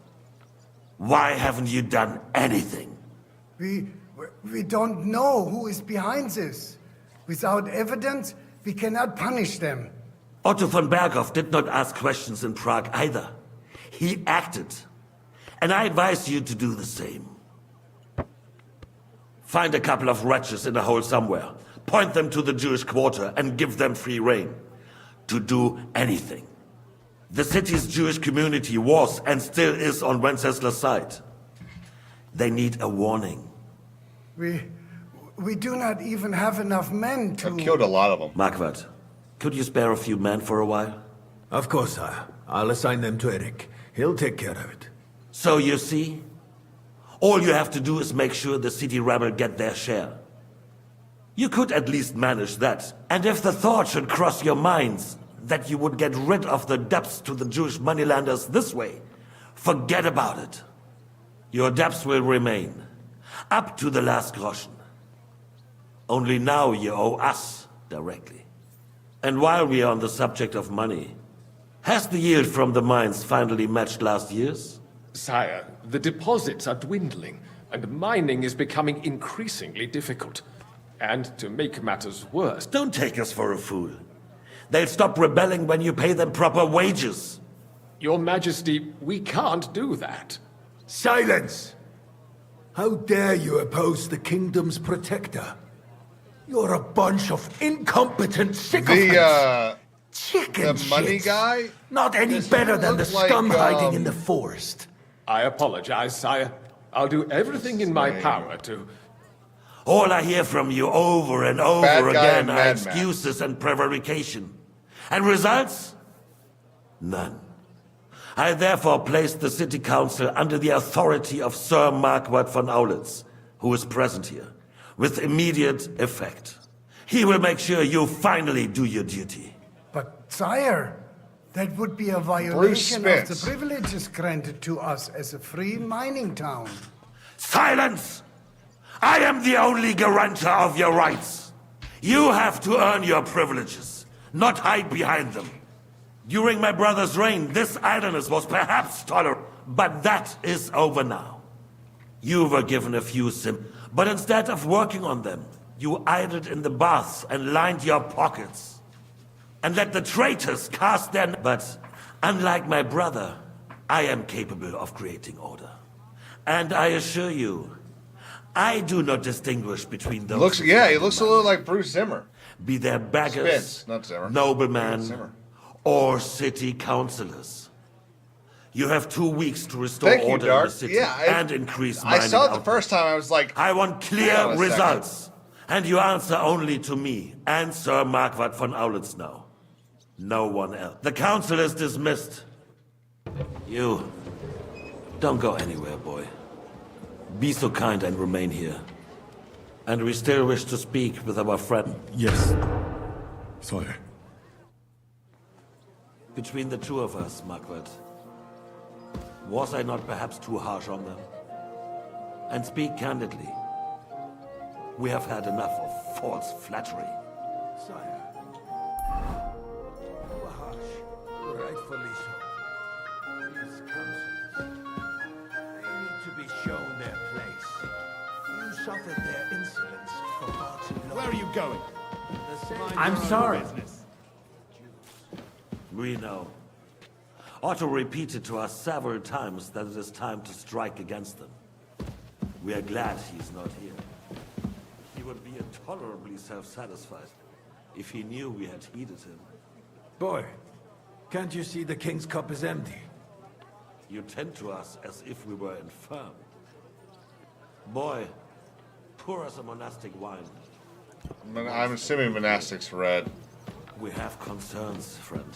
Why haven't you done anything? We don't know who is behind this. Without evidence, we cannot punish them. Otto von Berghoff did not ask questions in Prague either. He acted. And I advise you to do the same. Find a couple of wretches in a hole somewhere, point them to the Jewish quarter, and give them free rein to do anything. The city's Jewish community was and still is on Wenceslas' side. They need a warning. We do not even have enough men to... I've killed a lot of them. Marquardt, could you spare a few men for a while? Of course, sire. I'll assign them to Eric. He'll take care of it. So you see, all you have to do is make sure the city rebel get their share. You could at least manage that. And if the thought should cross your minds that you would get rid of the debts to the Jewish moneylenders this way, forget about it. Your debts will remain, up to the last groschen. Only now you owe us directly. And while we are on the subject of money, has the yield from the mines finally matched last year's? Sire, the deposits are dwindling. and mining is becoming increasingly difficult. And to make matters worse... Don't take us for a fool. They'll stop rebelling when you pay them proper wages. Your Majesty, we can't do that. Silence! How dare you oppose the kingdom's protector? You're a bunch of incompetent sycophants. Chicken the money shits. guy? Not any better than the scum hiding in the forest. I apologize, sire. I'll do everything in my power to... All I hear from you over and over again are excuses and prevarication. And results? None. I therefore placed the city council under the authority of Sir Marquardt von Aulitz, who is present here, with immediate effect. He will make sure you finally do your duty. But, sire, that would be a violation of the privileges granted to us as a free mining town. Silence! I am the only guarantor of your rights. You have to earn your privileges, not hide behind them. During my brother's reign, this idleness was perhaps tolerable, but that is over now. You were given a few but instead of working on them, you idled in the baths and lined your pockets. And let the traitors cast their... But unlike my brother, I am capable of creating order. And I assure you, I do not distinguish between those... He looks a little like Bruce Zimmer. Be they beggars, not Zimmer. Noblemen, or city councillors. You have 2 weeks to restore order in the city and increase mining I saw it the output. first time, I was like... I want clear results. And you answer only to me and Sir Marquardt von Aulitz now. No one else. The council is dismissed. You, don't go anywhere, boy. Be so kind and remain here. And we still wish to speak with our friend. Yes, sire. Between the two of us, Marquardt, was I not perhaps too harsh on them? And speak candidly. We have had enough of false flattery. Sire, you were harsh, rightfully so. These councillors, they need to be shown their place. You suffered their insolence for far too long. Where are you going? I'm sorry. We know. Otto repeated to us several times that it is time to strike against them. We are glad he's not here. He would be intolerably self-satisfied if he knew we had heeded him. Boy, can't you see the king's cup is empty? You tend to us as if we were infirm. Boy, pour us a monastic wine. I'm assuming monastic's red. We have concerns, friend.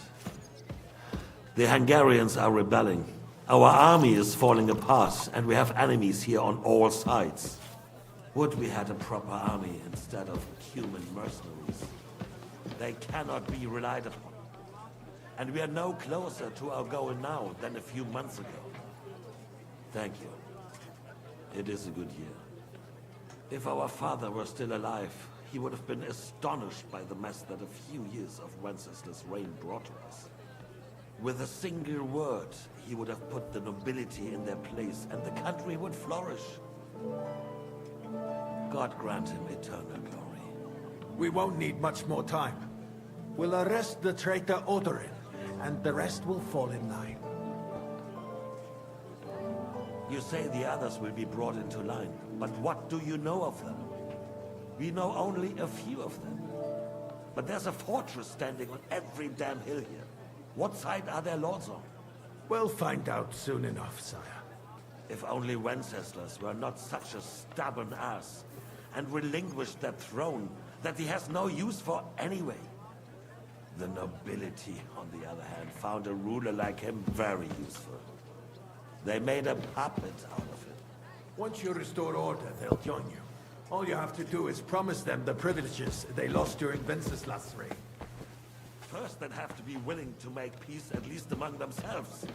The Hungarians are rebelling. Our army is falling apart, and we have enemies here on all sides. Would we had a proper army instead of human mercenaries? They cannot be relied upon. And we are no closer to our goal now than a few months ago. Thank you. It is a good year. If our father were still alive, he would have been astonished by the mess that a few years of Wenceslas' reign brought to us. With a single word, he would have put the nobility in their place, and the country would flourish. God grant him eternal glory. We won't need much more time. We'll arrest the traitor Odorin, and the rest will fall in line. You say the others will be brought into line, but what do you know of them? We know only a few of them. But there's a fortress standing on every damn hill here. What side are their lords on? We'll find out soon enough, sire. If only Wenceslas were not such a stubborn ass, and relinquished that throne that he has no use for anyway. The nobility, on the other hand, found a ruler like him very useful. They made a puppet out of him. Once you restore order, they'll join you. All you have to do is promise them the privileges they lost during Wenceslas' reign. First, they'd have to be willing to make peace, at least among themselves.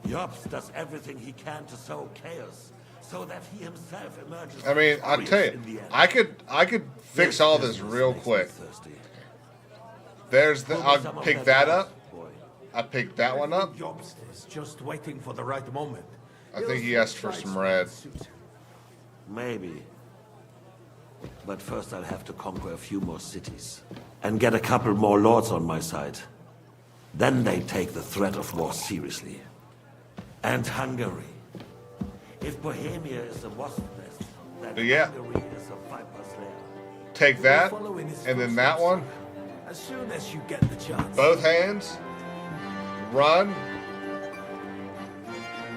Jobs does everything he can to sow chaos, so that he himself emerges. I mean, I'll tell you, I could fix all this real quick. There's the. I'll pick that up. I picked that one up. Jobs is just waiting for the right moment. I think he asked for some red. Maybe. But first I'll have to conquer a few more cities. And get a couple more lords on my side. Then they take the threat of war seriously. And Hungary. If Bohemia is a wasp nest, then Hungary is a viper's lair. Take that, and then that one. As soon as you get the chance. Both hands. Run.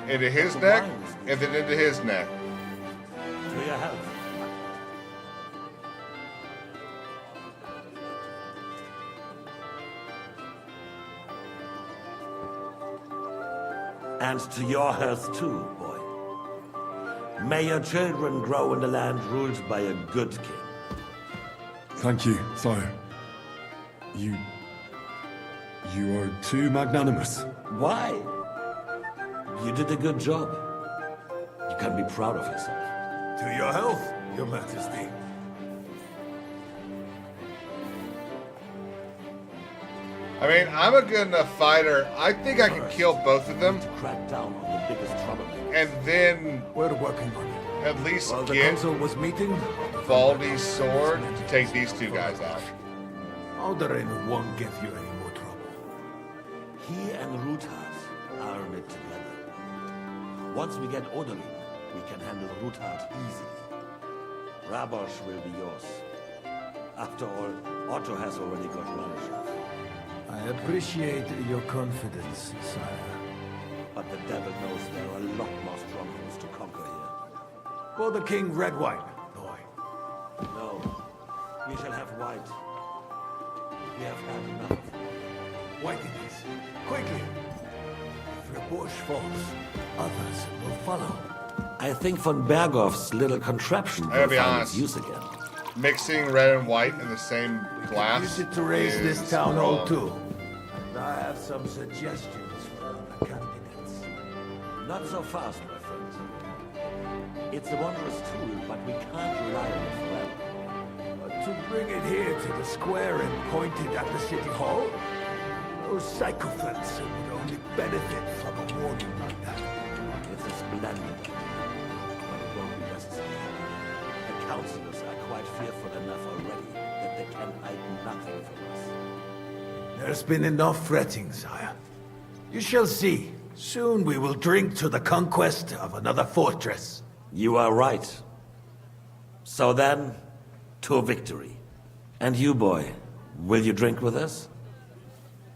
Into his neck, and then into his neck. To your health. And to your health too, boy. May your children grow in the land ruled by a good king. Thank you, sire. You are too magnanimous. Why? You did a good job. You can be proud of yourself. To your health, Your Majesty. I mean, I'm a good enough fighter. I think I can kill both of them. Crack down on the biggest trouble. And then we're working on it. At least While the get council was meeting, Baldy's sword to take these two guys out. Alderaan won't give you any more trouble. He and Ruthard are in it together. Once we get Odin, we can handle Ruthard easily. Rabosh will be yours. After all, Otto has already got Rabosh. I appreciate your confidence, sire. But the devil knows there are a lot more strongholds to conquer here. For the king, red wine, boy. No, we shall have white. We have had enough. White it is. Quickly. If Rabosh falls, others will follow. I think von Berghoff's little contraption I gotta will be find honest. its use again. Mixing red and white in the same glass Use it to raise is this town wrong. old too. And I have some suggestions for other candidates. Not so fast, my friend. It's a wondrous tool, but we can't rely on it forever. But to bring it here to the square and point it at the city hall? Those sycophants would only benefit from a warning like that. It's a splendid, but it won't be necessary. The councillors are quite fearful enough already that they can hide nothing from us. There's been enough fretting, sire. You shall see. Soon we will drink to the conquest of another fortress. You are right. So then, to victory. And you, boy, will you drink with us?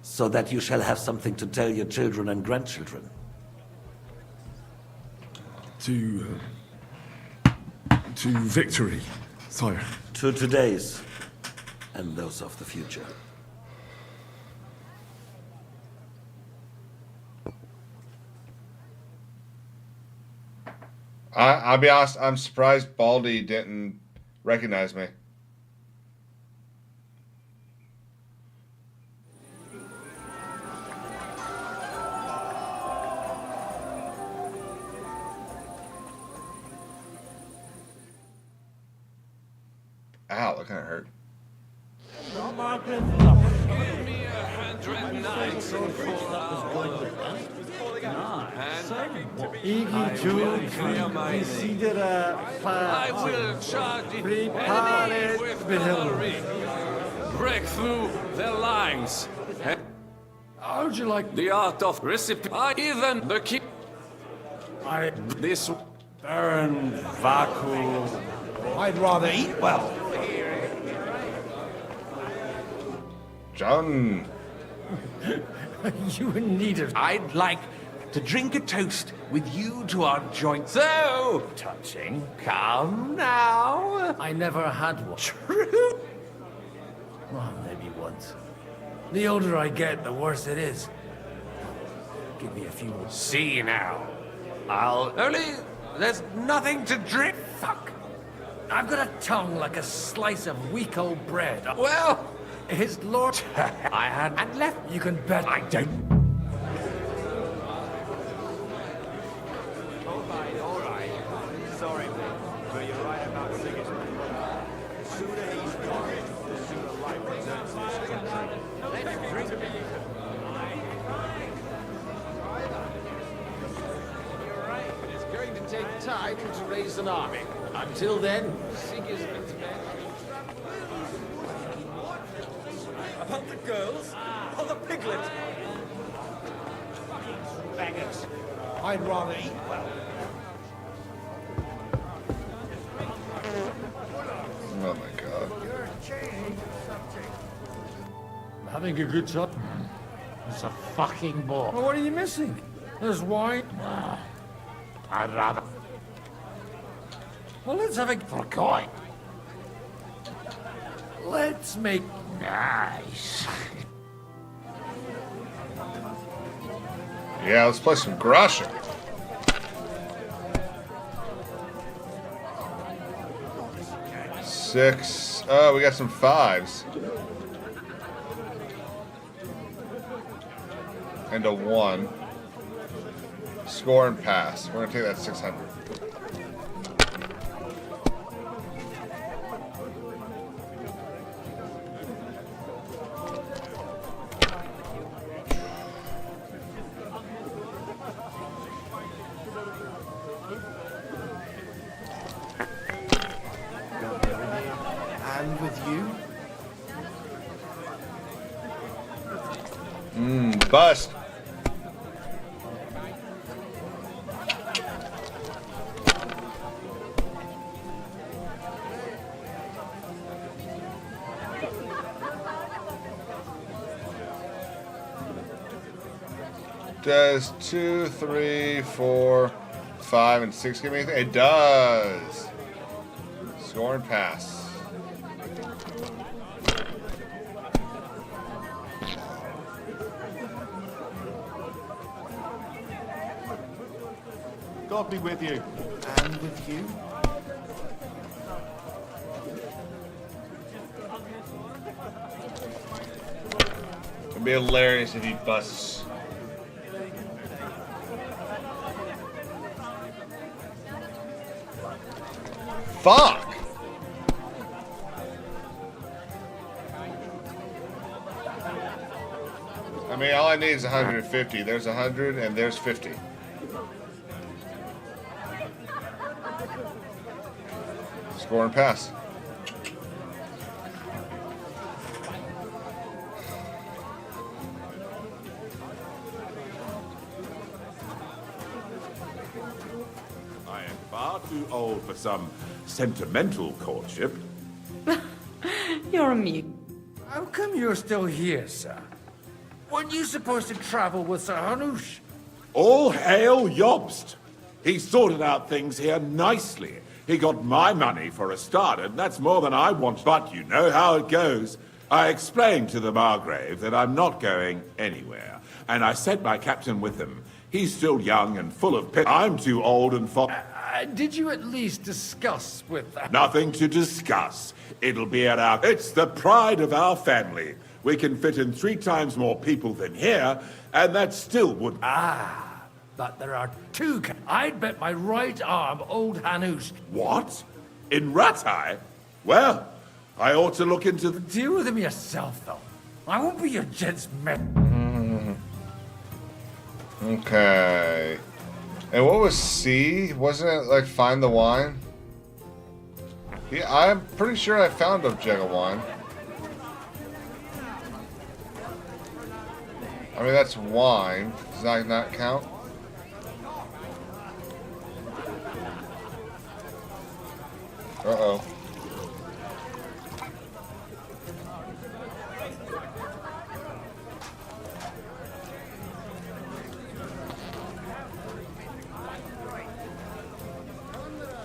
So that you shall have something to tell your children and grandchildren. To victory, sire. To today's, and those of the future. I'll be honest, I'm surprised Baldy didn't recognize me. Ow, that kind of hurt. I will charge it with cavalry. Break through their lines. How'd you like the art of recipe? Even the king. This Baron Vaku. I'd rather eat well. John. You in need of... I'd like to drink a toast with you to our joint... So touching. Come now. I never had one. True. Well, maybe once. The older I get, the worse it is. Give me a few more. See now. I'll... Only there's nothing to drink. Fuck. I've got a tongue like a slice of weak old bread. Well... His lord... I had... And left... You can bet... I don't... All right. Sorry, but you're right about Sigismund. The sooner he's gone, the sooner life returns to this country. Let's drink to me. You're right. It's going to take time to raise an army. Until then, Sigismund's About the girls? Or the piglet? Beggars. I'd rather eat well. Oh my god. Having a good time. It's a fucking bore. Well, what are you missing? There's wine. I'd rather... Well, let's have a... For a coin. Let's make... Nice. Yeah, let's play some Grusha. Six. Oh, we got some fives. And a 1. Score and pass. We're gonna take that 600. And with you? Bust. Does 2, 3, 4, 5, and 6 give me anything? It does. Score and pass. God be with you. And with you? It'd be hilarious if he busts. Fuck! I mean, all I need is 150. There's 100 and there's 50. Score and pass. I am far too old for some sentimental courtship. You're a mutant. How come you're still here, sir? Weren't you supposed to travel with Sir Hanush? All hail Jobst. He sorted out things here nicely. He got my money for a start, and that's more than I want. But you know how it goes. I explained to the Margrave that I'm not going anywhere, and I sent my captain with him. He's still young and full of pit. I'm too old and Did you at least discuss with them? Nothing to discuss. It'll be at our... It's the pride of our family. We can fit in 3 times more people than here, and that still would... Ah, but there are 2... I'd bet my right arm old Hanush... What? In Ratai? Well, I ought to look into the... Deal with him yourself, though. I won't be your gent's man. Okay. And what was C? Wasn't it like find the wine? Yeah, I'm pretty sure I found a jug of wine. I mean, that's wine. Does that not count? Uh-oh.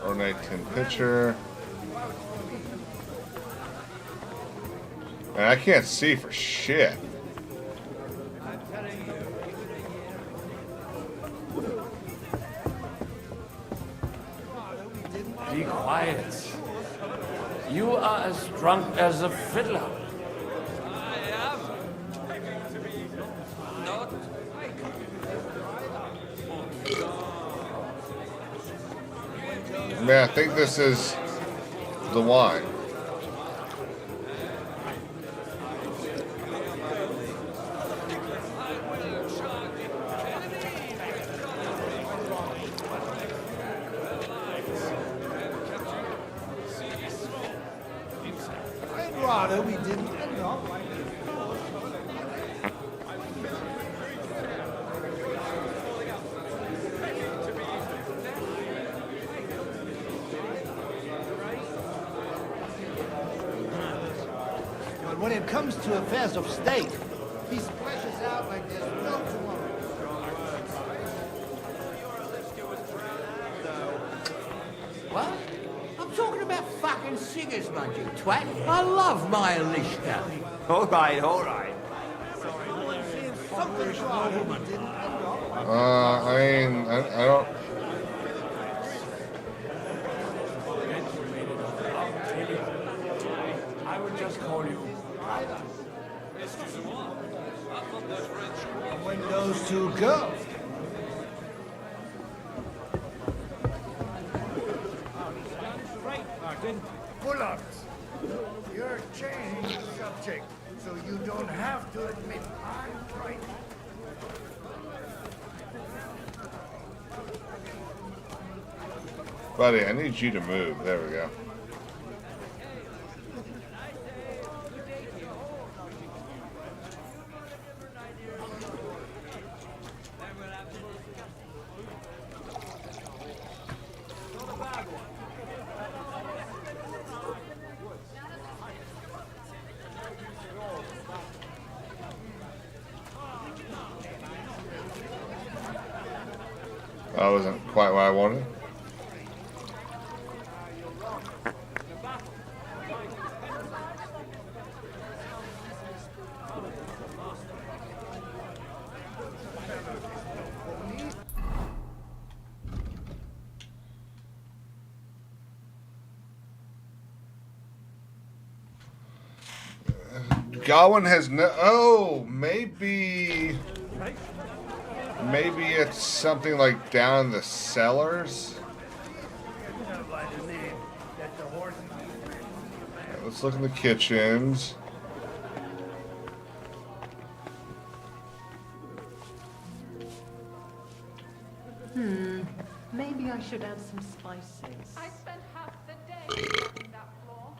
Ornate tin pitcher. Man, I can't see for shit. Be quiet. You are as drunk as a fiddler. I am. Not. Man, I think this is the wine. Although we didn't end up like this. But when it comes to affairs of state, he splashes out like there's no tomorrow. What? I'm talking about fucking Sigismund, you twat. I love my Alishka. All right, all right. I don't. I would just call you. When those two go. Pull-ups. You're changing the subject, so you don't have to admit I'm right. Buddy, I need you to move. There we go. That wasn't quite what I wanted. Gawain has no. Oh, maybe it's something like down in the cellars. Let's look in the kitchens. Maybe I should add some spices. I spent half the day on that floor.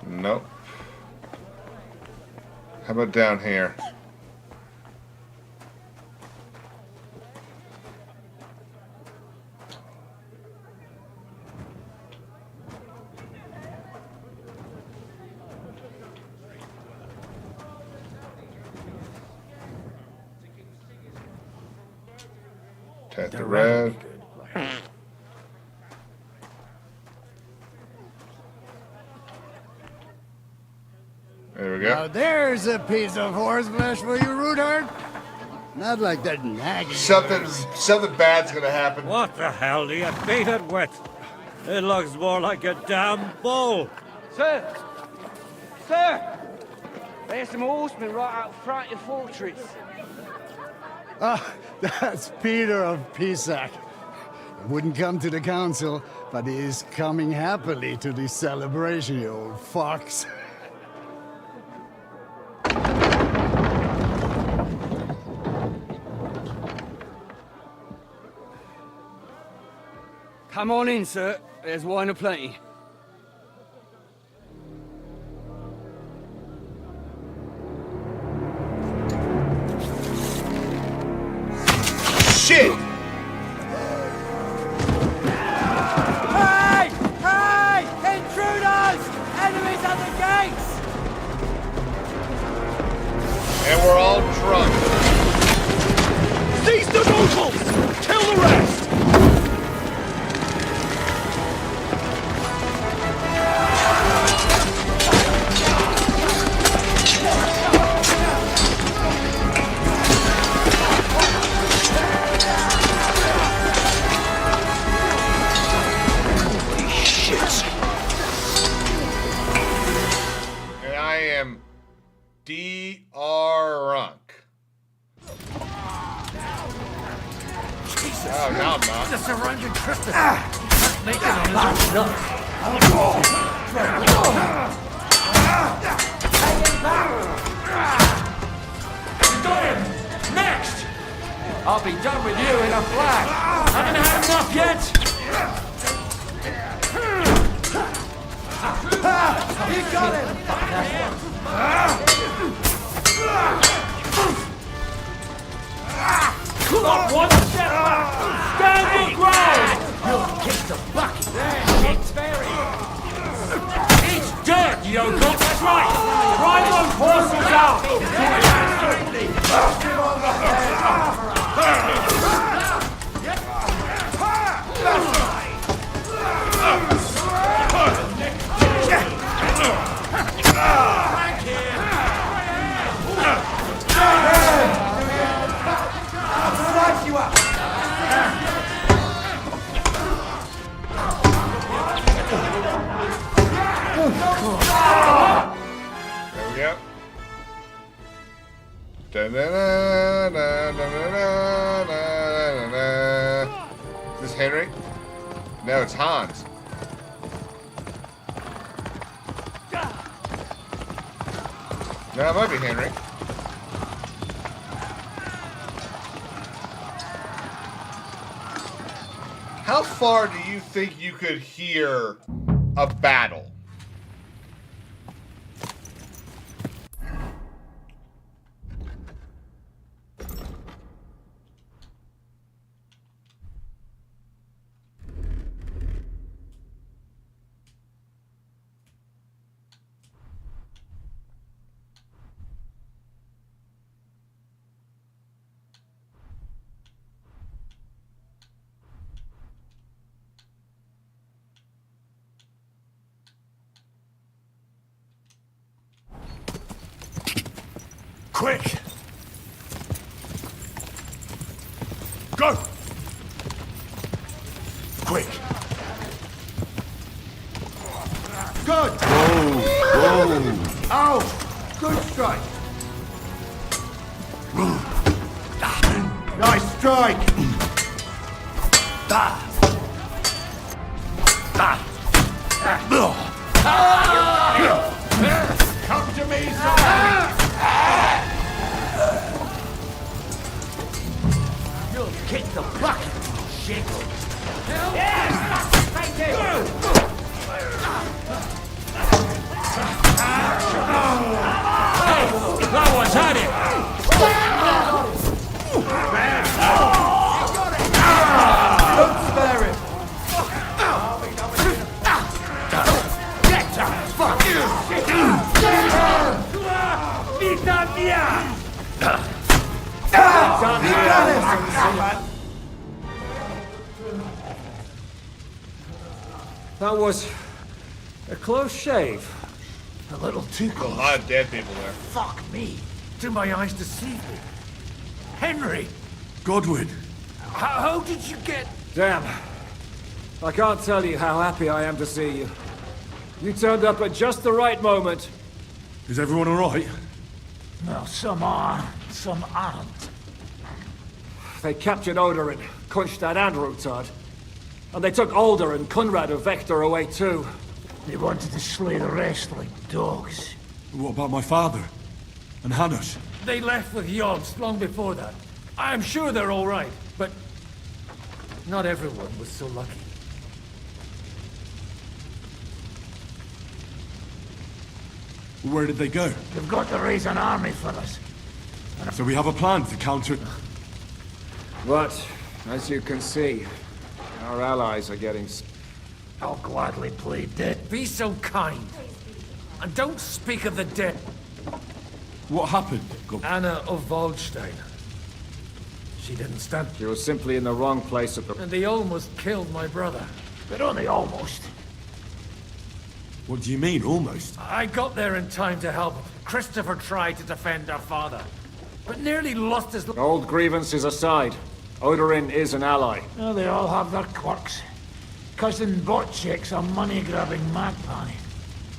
Nope. How about down here? Tap the red. There we go. Now there's a piece of horseflesh for you, Rudhart. Not like that nagging. Something bad's gonna happen. What the hell do you beat it with? It looks more like a damn bull. Sir! Sir! There's some horsemen right out front of the fortress. Ah, that's Peter of Pisac. He wouldn't come to the council, but he is coming happily to the celebration, you old fox. Come on in, sir. There's wine aplenty. Shit! Hey! Hey! Intruders! Enemies at the gates! And we're all drunk. Seize the nobles! Kill the rest! And I am drunk. Oh, no, I'm not. The surrounding Christmas. Make it a lot Next! I'll be done with you in a flash. Haven't had enough yet? Is this Henry? No, it's Hans. No, it might be Henry. How far do you think you could hear a battle? Quick! Go! Quick! Good! Whoa! Ow! Good strike! Nice strike! Come to me, son! You'll kick the bucket, shit! That one's had it! Don't spare him! Get the fuck! Vita mia! That was a close shave. A little too A lot of dead people there. Fuck me. Do my eyes deceive me? Henry! Godwin! How did you get... Damn. I can't tell you how happy I am to see you. You turned up at just the right moment. Is everyone alright? Well, some are, some aren't. They captured Odorin, Kunstad and Rutard. And they took Alder and Kunrad of Vector away too. They wanted to slay the rest like dogs. What about my father? And Hanush? They left with Yods long before that. I'm sure they're all right, but... not everyone was so lucky. Where did they go? They've got to raise an army for us. So we have a plan to counter... But, as you can see, our allies are getting... I'll gladly play dead. Be so kind. And don't speak of the dead. What happened? Anna of Waldstein. She didn't stand... She was simply in the wrong place at the... And they almost killed my brother. But only almost. What do you mean, almost? I got there in time to help. Christopher tried to defend our father, but nearly lost his... Old grievances aside, Odorin is an ally. Oh, they all have their quirks. Cousin Botchek's a money-grabbing magpie.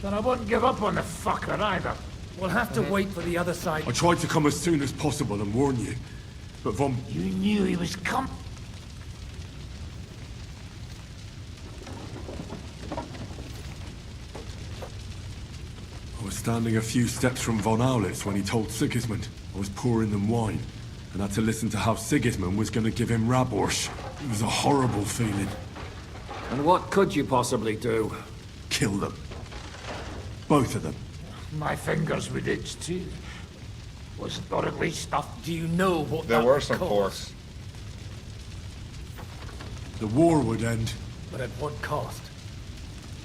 But I wouldn't give up on the fucker either. We'll have to wait for the other side. I tried to come as soon as possible and warn you, but Von... You knew he was coming. I was standing a few steps from Von Aulitz when he told Sigismund I was pouring them wine, and had to listen to how Sigismund was going to give him Raborsch. It was a horrible feeling. And what could you possibly do? Kill them. Both of them. My fingers would itch too. Was not at least stuff. Do you know what There that were some cost? forks. The war would end. But at what cost?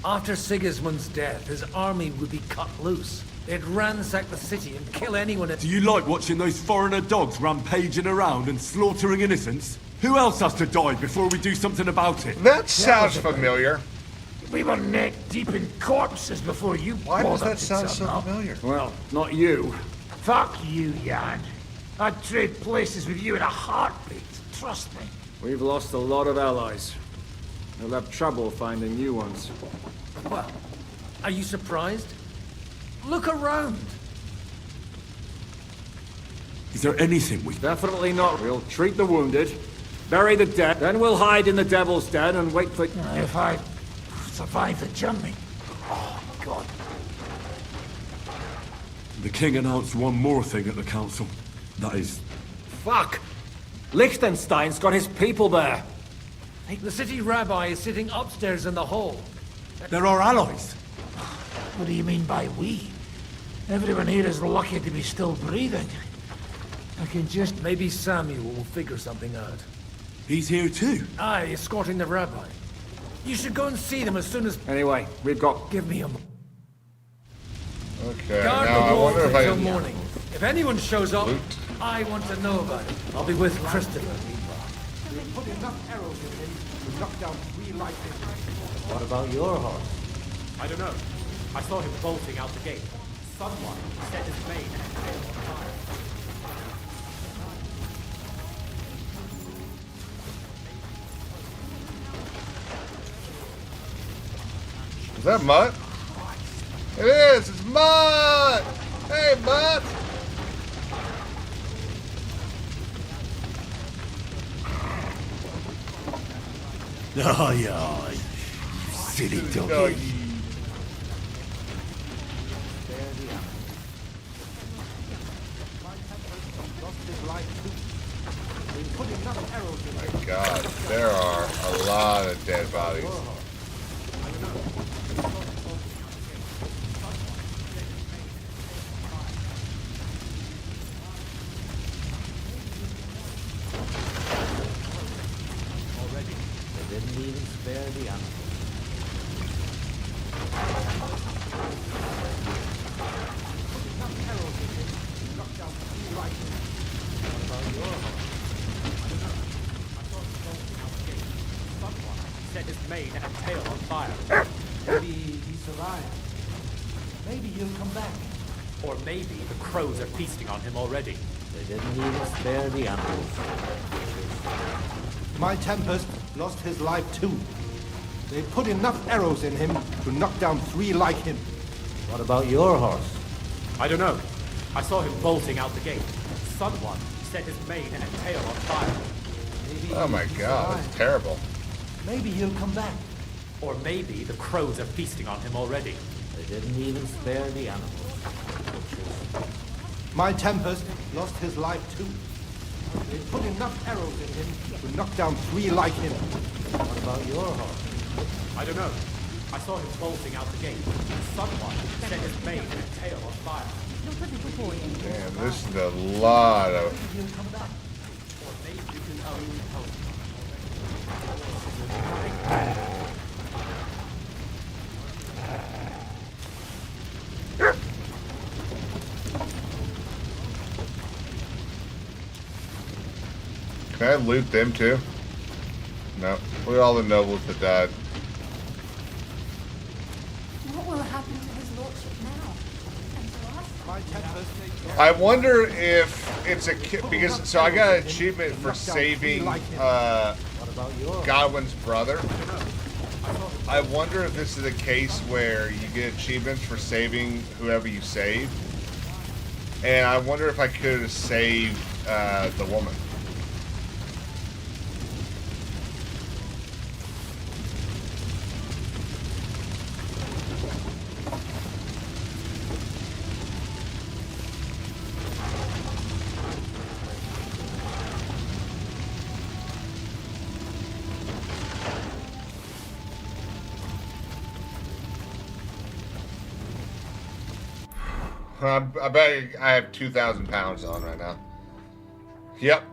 After Sigismund's death, his army would be cut loose. They'd ransack the city and kill anyone. Do you like watching those foreigner dogs rampaging around and slaughtering innocents? Who else has to die before we do something about it? That sounds familiar. We were neck deep in corpses before you. Why does that sound so familiar? Well, not you. Fuck you, Jan. I'd trade places with you in a heartbeat. Trust me. We've lost a lot of allies. We'll have trouble finding new ones. Well, are you surprised? Look around. Is there anything we... Definitely not. We'll treat the wounded, bury the dead, then we'll hide in the Devil's Den and wait for... If I survive the journey. Oh, God. The king announced one more thing at the council. That is... Fuck! Liechtenstein's got his people there. The city rabbi is sitting upstairs in the hall. They're our allies. What do you mean by we? Everyone here is lucky to be still breathing. I can just... Maybe Samuel will figure something out. He's here too. Aye, escorting the rabbi. You should go and see them as soon as... Anyway, we've got... Give me a... Okay, Guard now the I walls wonder if I until can... morning. If anyone shows up, I want to know about it. I'll be with Christopher. They put enough arrows in him to knock down 3 light men. What about your horse? I don't know. I saw him bolting out the gate. Someone set his mane and tail on fire. Is that Mutt? It is! It's Mutt! Hey, Mutt! Oh, yeah, you silly doggy. Oh my God, there are a lot of dead bodies. Didn't even spare the animals. Set his mane and tail on fire. Maybe he survived. Maybe he'll come back. Or maybe the crows are feasting on him already. They didn't even spare the animals. My Tempest lost his life too. They put enough arrows in him to knock down 3 like him. What about your horse? I don't know. I saw him bolting out the gate. Someone set his mane and tail on fire. Maybe Oh my God, that's terrible. Maybe he'll come back. Or maybe the crows are feasting on him already. They didn't even spare the animals. My Tempest lost his life too. They put enough arrows in him to knock down 3 like him. What about your horse? I don't know. I saw him bolting out the gate. Someone set his mane and tail on fire. Damn, this is a lot of... Can I loot them too? No. Look at all the nobles that died. What will happen to his lordship now? And to us? I wonder if it's a because so I got an achievement for saving Godwin's brother. I wonder if this is a case where you get achievements for saving whoever you saved, and I wonder if I could have saved the woman. I bet I have 2,000 pounds on right now. Yep.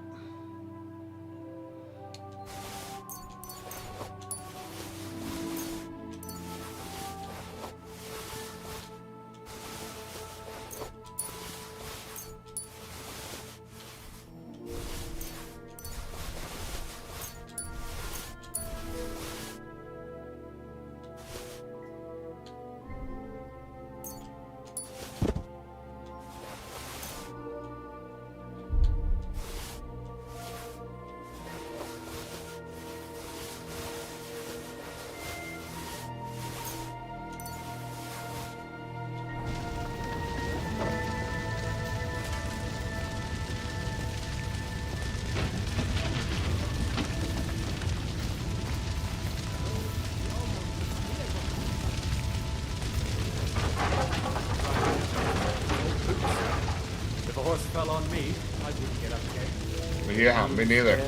yours fell on me, I wouldn't get up again. Yeah, me neither.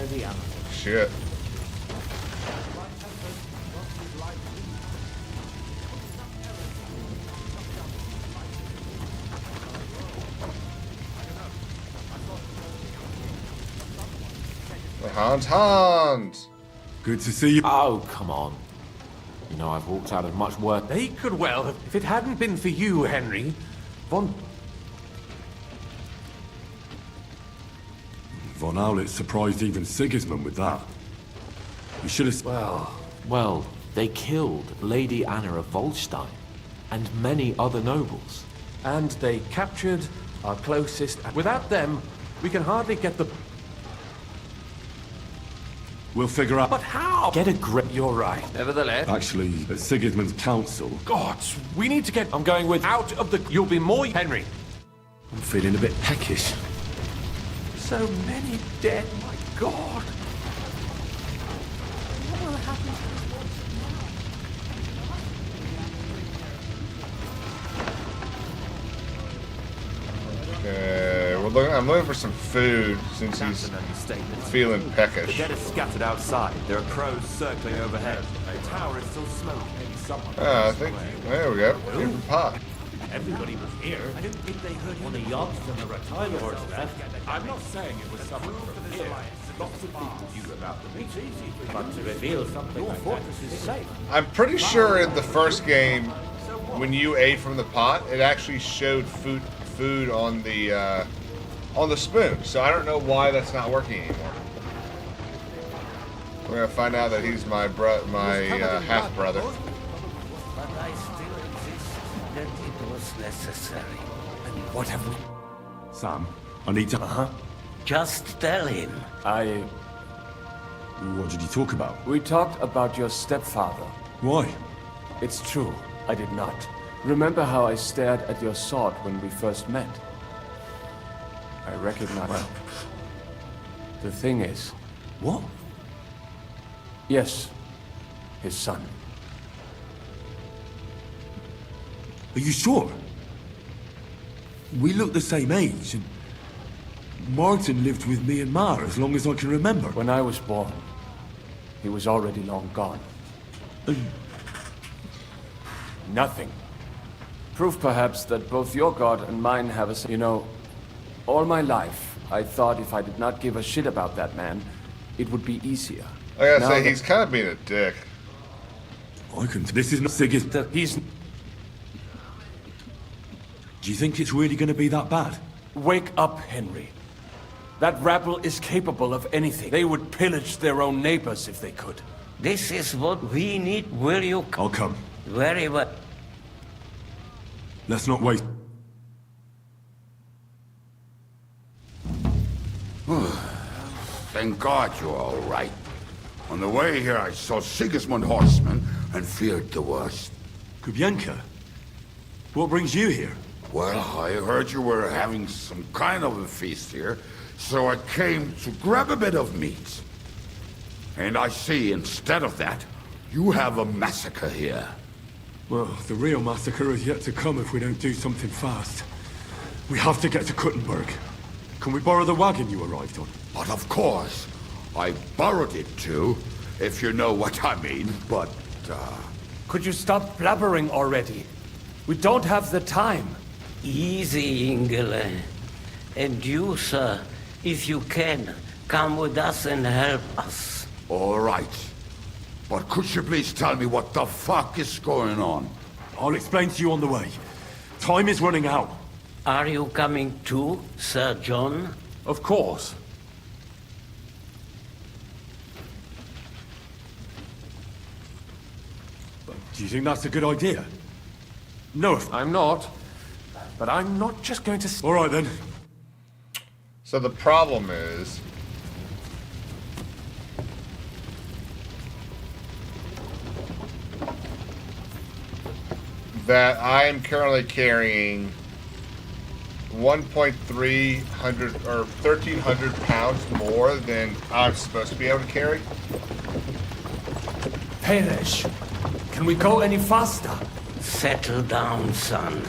Shit. Hans! Good to see you. Oh, come on. You know, I've walked out of much work. They could well have... If it hadn't been for you, Henry, Von Aulitz surprised even Sigismund with that. You should have... Well, they killed Lady Anna of Volstein and many other nobles. And they captured our closest... Without them, we can hardly get the... We'll figure out... But how? Get a grip. You're right. Nevertheless... Actually, at Sigismund's council... Gods, we need to get... I'm going with out of the... You'll be more... Henry. I'm feeling a bit peckish. So many dead, my God. What will happen to his lordship now? Okay, I'm looking for some food since he's feeling peckish. The dead are scattered outside. There are crows circling overhead. The tower is still smoking. Maybe someone... I think... There we go. Different pot. Everybody was here. I didn't think they heard on the yachts and the reptile lords left. I'm not saying it was someone from here. Lots of people knew about the meeting. But to reveal something like that is safe. I'm pretty sure in the first game, when you ate from the pot, it actually showed food on the spoon. So I don't know why that's not working anymore. We're gonna find out that he's my half brother. But I still insist that it was necessary. And what have we... Sam, I need to... Just tell him. What did you talk about? We talked about your stepfather. Why? It's true, I did not. Remember how I stared at your sword when we first met? I recognize... Well, the thing is... What? Yes, his son. Are you sure? We look the same age, and Martin lived with me and Ma as long as I can remember. When I was born, he was already long gone. Nothing. Proof, perhaps, that both your god and mine have a... You know, all my life, I thought if I did not give a shit about that man, it would be easier. I gotta say, he's kind of being a dick. I can... This is not Sigismund. He's... Do you think it's really going to be that bad? Wake up, Henry. That rabble is capable of anything. They would pillage their own neighbors if they could. This is what we need. Will you come? I'll come. Very well. Let's not waste... Thank God you're all right. On the way here, I saw Sigismund horsemen and feared the worst. Kubienka? What brings you here? Well, I heard you were having some kind of a feast here, so I came to grab a bit of meat. And I see, instead of that, you have a massacre here. Well, the real massacre is yet to come if we don't do something fast. We have to get to Kuttenberg. Can we borrow the wagon you arrived on? But of course. I borrowed it too, if you know what I mean, but, Could you stop blabbering already? We don't have the time. Easy, Ingele. And you, sir, if you can, come with us and help us. All right. But could you please tell me what the fuck is going on? I'll explain to you on the way. Time is running out. Are you coming too, Sir John? Of course. Do you think that's a good idea? No, I'm not. But I'm not just going to... All right, then. So the problem is... that I am currently carrying 1,300 or 1,300 pounds more than I'm supposed to be able to carry. Perish. Can we go any faster? Settle down, son.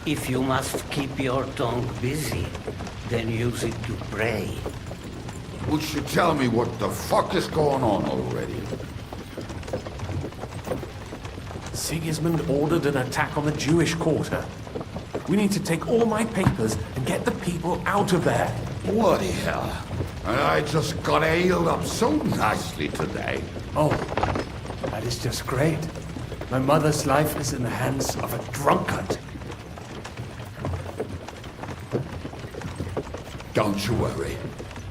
If you must keep your tongue busy, then use it to pray. Would you tell me what the fuck is going on already? Sigismund ordered an attack on the Jewish quarter. We need to take all my papers and get the people out of there. Bloody hell. And I just got ailed up so nicely today. Oh, that is just great. My mother's life is in the hands of a drunkard. Don't you worry.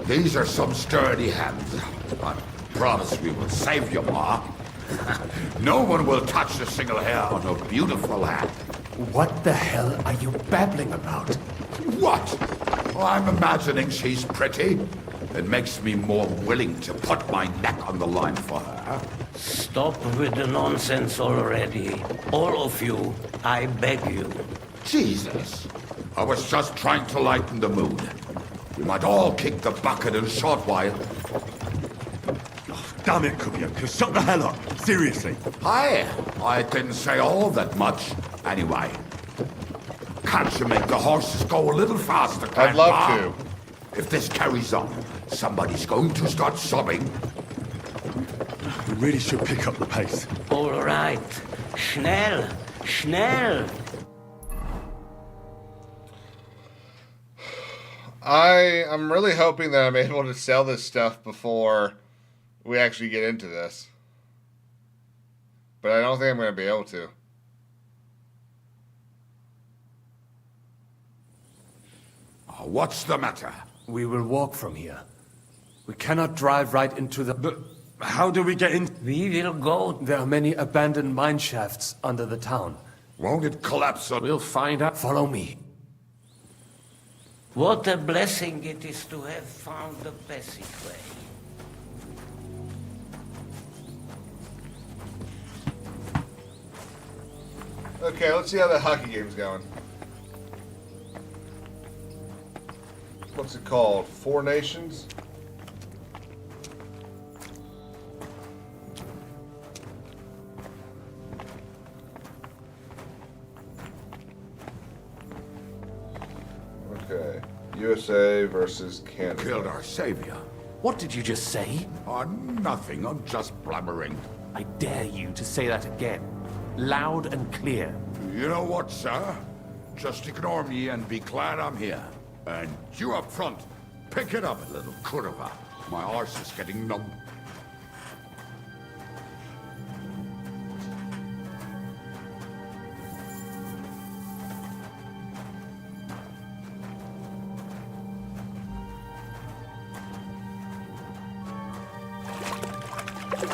These are some sturdy hands. I promise we will save you, Ma. No one will touch a single hair on her beautiful head. What the hell are you babbling about? What? Oh, I'm imagining she's pretty. It makes me more willing to put my neck on the line for her. Stop with the nonsense already. All of you, I beg you. Jesus. I was just trying to lighten the mood. We might all kick the bucket in a short while. Oh, damn it, Kubia. Shut the hell up. Seriously. Hi. I didn't say all that much. Anyway. Can't you make the horses go a little faster, Grandpa? I'd love to. If this carries on, somebody's going to start sobbing. We really should pick up the pace. All right. Schnell. Schnell. I'm really hoping that I'm able to sell this stuff before we actually get into this. But I don't think I'm going to be able to. What's the matter? We will walk from here. We cannot drive right into the... But how do we get in? We will go. There are many abandoned mine shafts under the town. Won't it collapse? We'll find out. Follow me. What a blessing it is to have found the passageway. Okay, let's see how that hockey game's going. What's it called? Four Nations? Okay. USA versus Canada. Killed our savior. What did you just say? Oh, nothing. I'm just blabbering. I dare you to say that again. Loud and clear. You know what, sir? Just ignore me and be glad I'm here. And you up front, pick it up a little, Kurva. My arse is getting numb.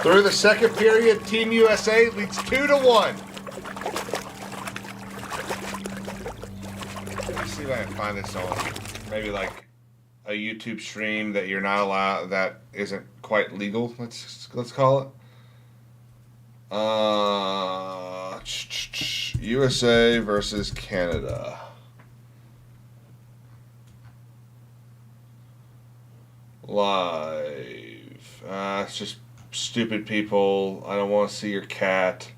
Through the second period, Team USA leads 2-1. Let's see if I can find this on maybe like a YouTube stream that you're not allowed, that isn't quite legal. Let's call it. USA versus Canada. Live. It's just stupid people. I don't want to see your cat.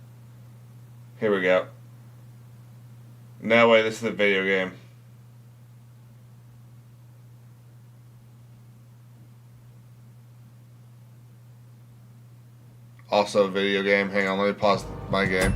Here we go. No way, this is a video game. Also a video game. Hang on, let me pause my game.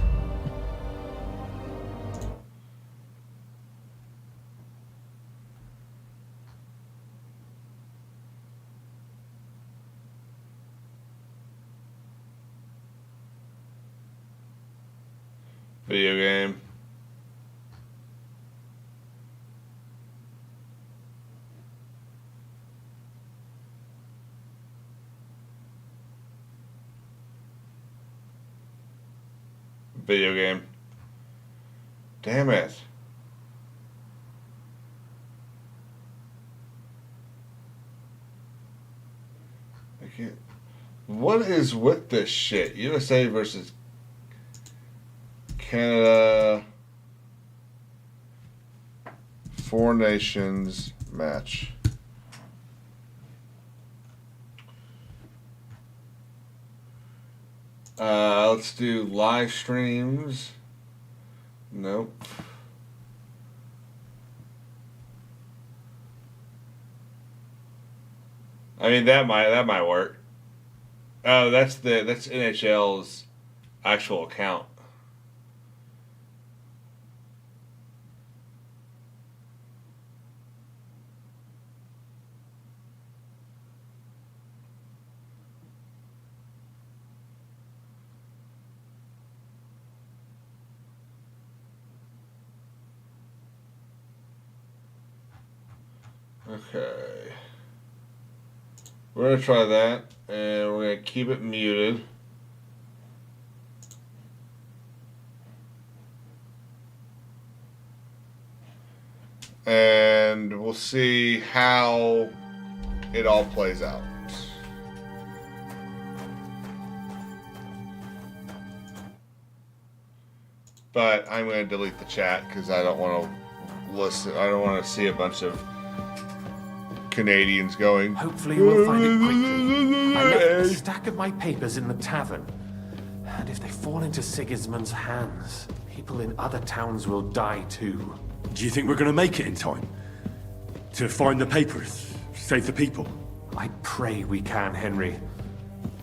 Video game. Video game. Damn it. I can't. What is with this shit? USA versus Canada. Four Nations match. Let's do live streams. Nope. I mean, that might work. Oh, that's NHL's actual account. Okay. We're going to try that, and we're going to keep it muted. And we'll see how it all plays out. But I'm going to delete the chat because I don't want to listen. I don't want to see a bunch of Canadians going. Hopefully we'll find it quickly. I left a stack of my papers in the tavern. And if they fall into Sigismund's hands, people in other towns will die too. Do you think we're going to make it in time? To find the papers? Save the people? I pray we can, Henry.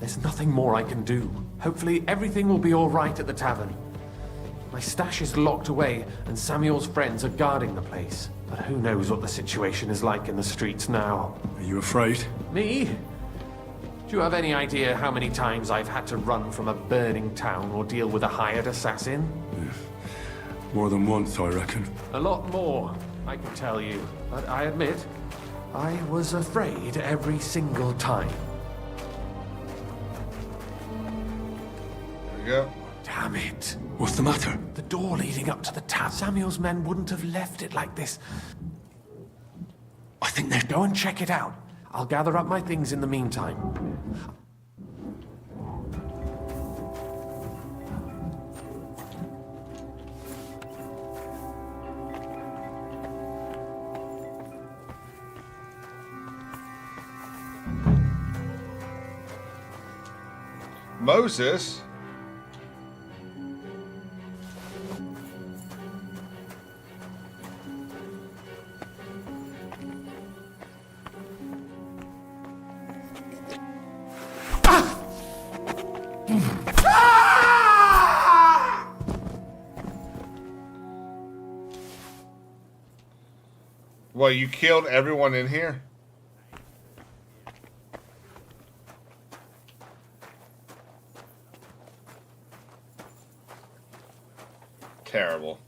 There's nothing more I can do. Hopefully everything will be all right at the tavern. My stash is locked away, and Samuel's friends are guarding the place. But who knows what the situation is like in the streets now? Are you afraid? Me? Do you have any idea how many times I've had to run from a burning town or deal with a hired assassin? Yeah. More than once, I reckon. A lot more, I can tell you. But I admit, I was afraid every single time. There we go. Damn it. What's the matter? The door leading up to the tavern. Samuel's men wouldn't have left it like this. I think they're... Go and check it out. I'll gather up my things in the meantime. Moses? Well, you killed everyone in here? Terrible.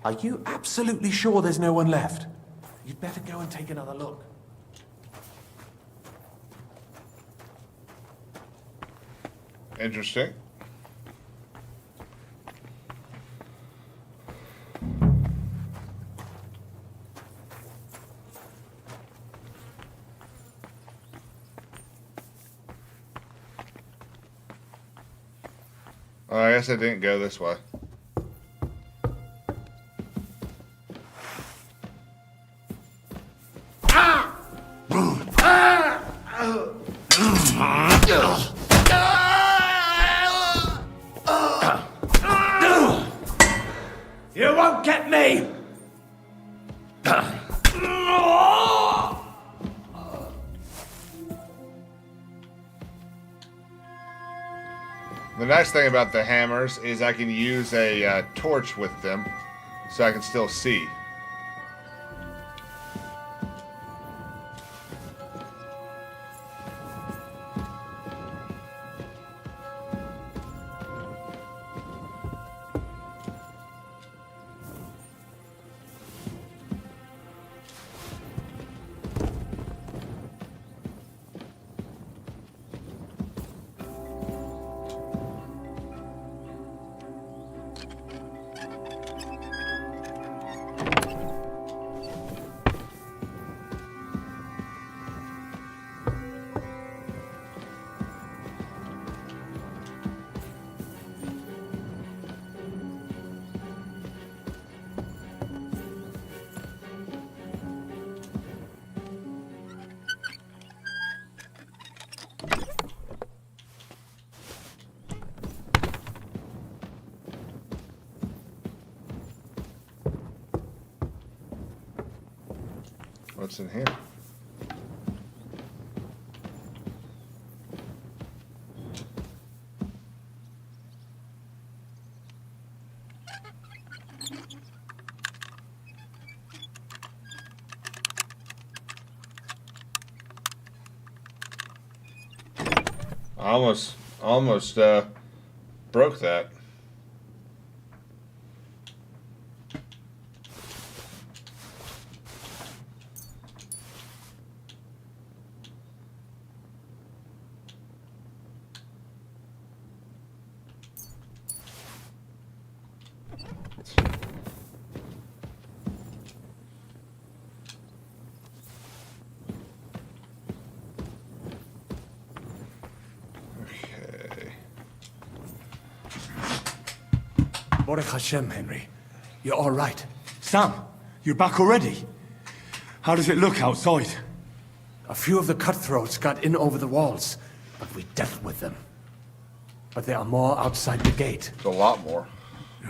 Are you absolutely sure there's no one left? You'd better go and take another look. Interesting. Oh, I guess I didn't go this way. You won't get me! The nice thing about the hammers is I can use a torch with them, so I can still see. What's in here? Almost broke that. Baruch Hashem, Henry. You're all right. Sam, you're back already? How does it look outside? A few of the cutthroats got in over the walls, but we dealt with them. But there are more outside the gate. A lot more.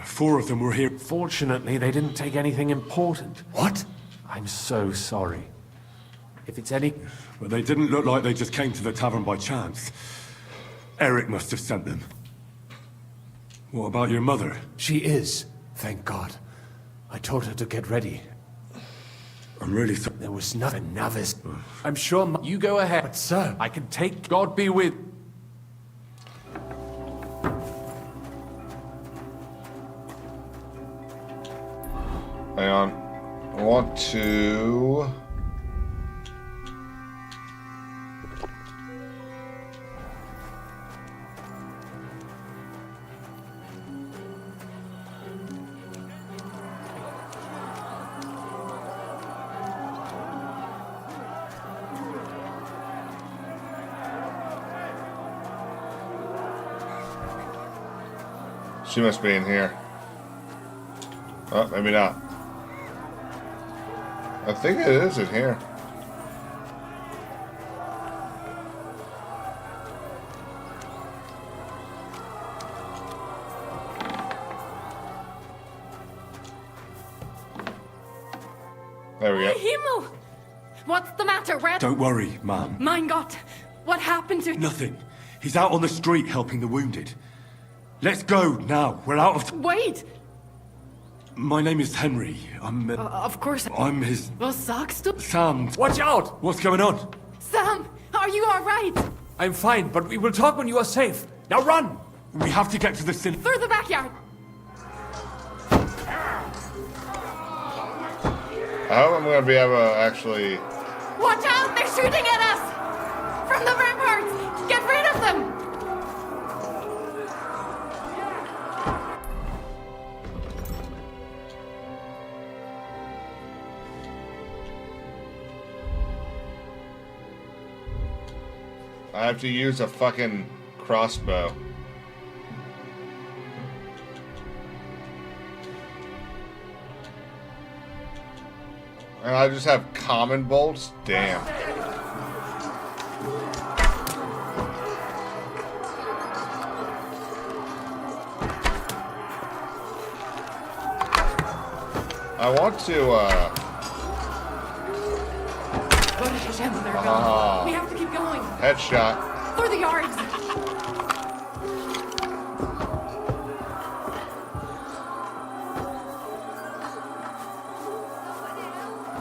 4 of them were here. Fortunately, they didn't take anything important. What? I'm so sorry. If it's any... Well, they didn't look like they just came to the tavern by chance. Eric must have sent them. What about your mother? She is, thank God. I told her to get ready. I'm really sorry. There was nothing, Navis. I'm sure You go ahead. But sir... I can take... God be with... Hang on. I want to... She must be in here. Oh, maybe not. I think it is in here. There we go. Himmel! What's the matter, Red? Don't worry, ma'am. Mein Gott! What happened to... Nothing. He's out on the street helping the wounded. Let's go now. We're out of... Wait! My name is Henry. Of course. I'm his... Was sagst du? Sam. Watch out! What's going on? Sam, are you all right? I'm fine, but we will talk when you are safe. Now run! We have to get to the city. Through the backyard. I hope I'm going to be able to actually... Watch out! They're shooting at us! From the ramparts! Get rid of them! I have to use a fucking crossbow. And I just have common bolts? Damn. I want to, They're gone. We have to keep going. headshot. Through the yards.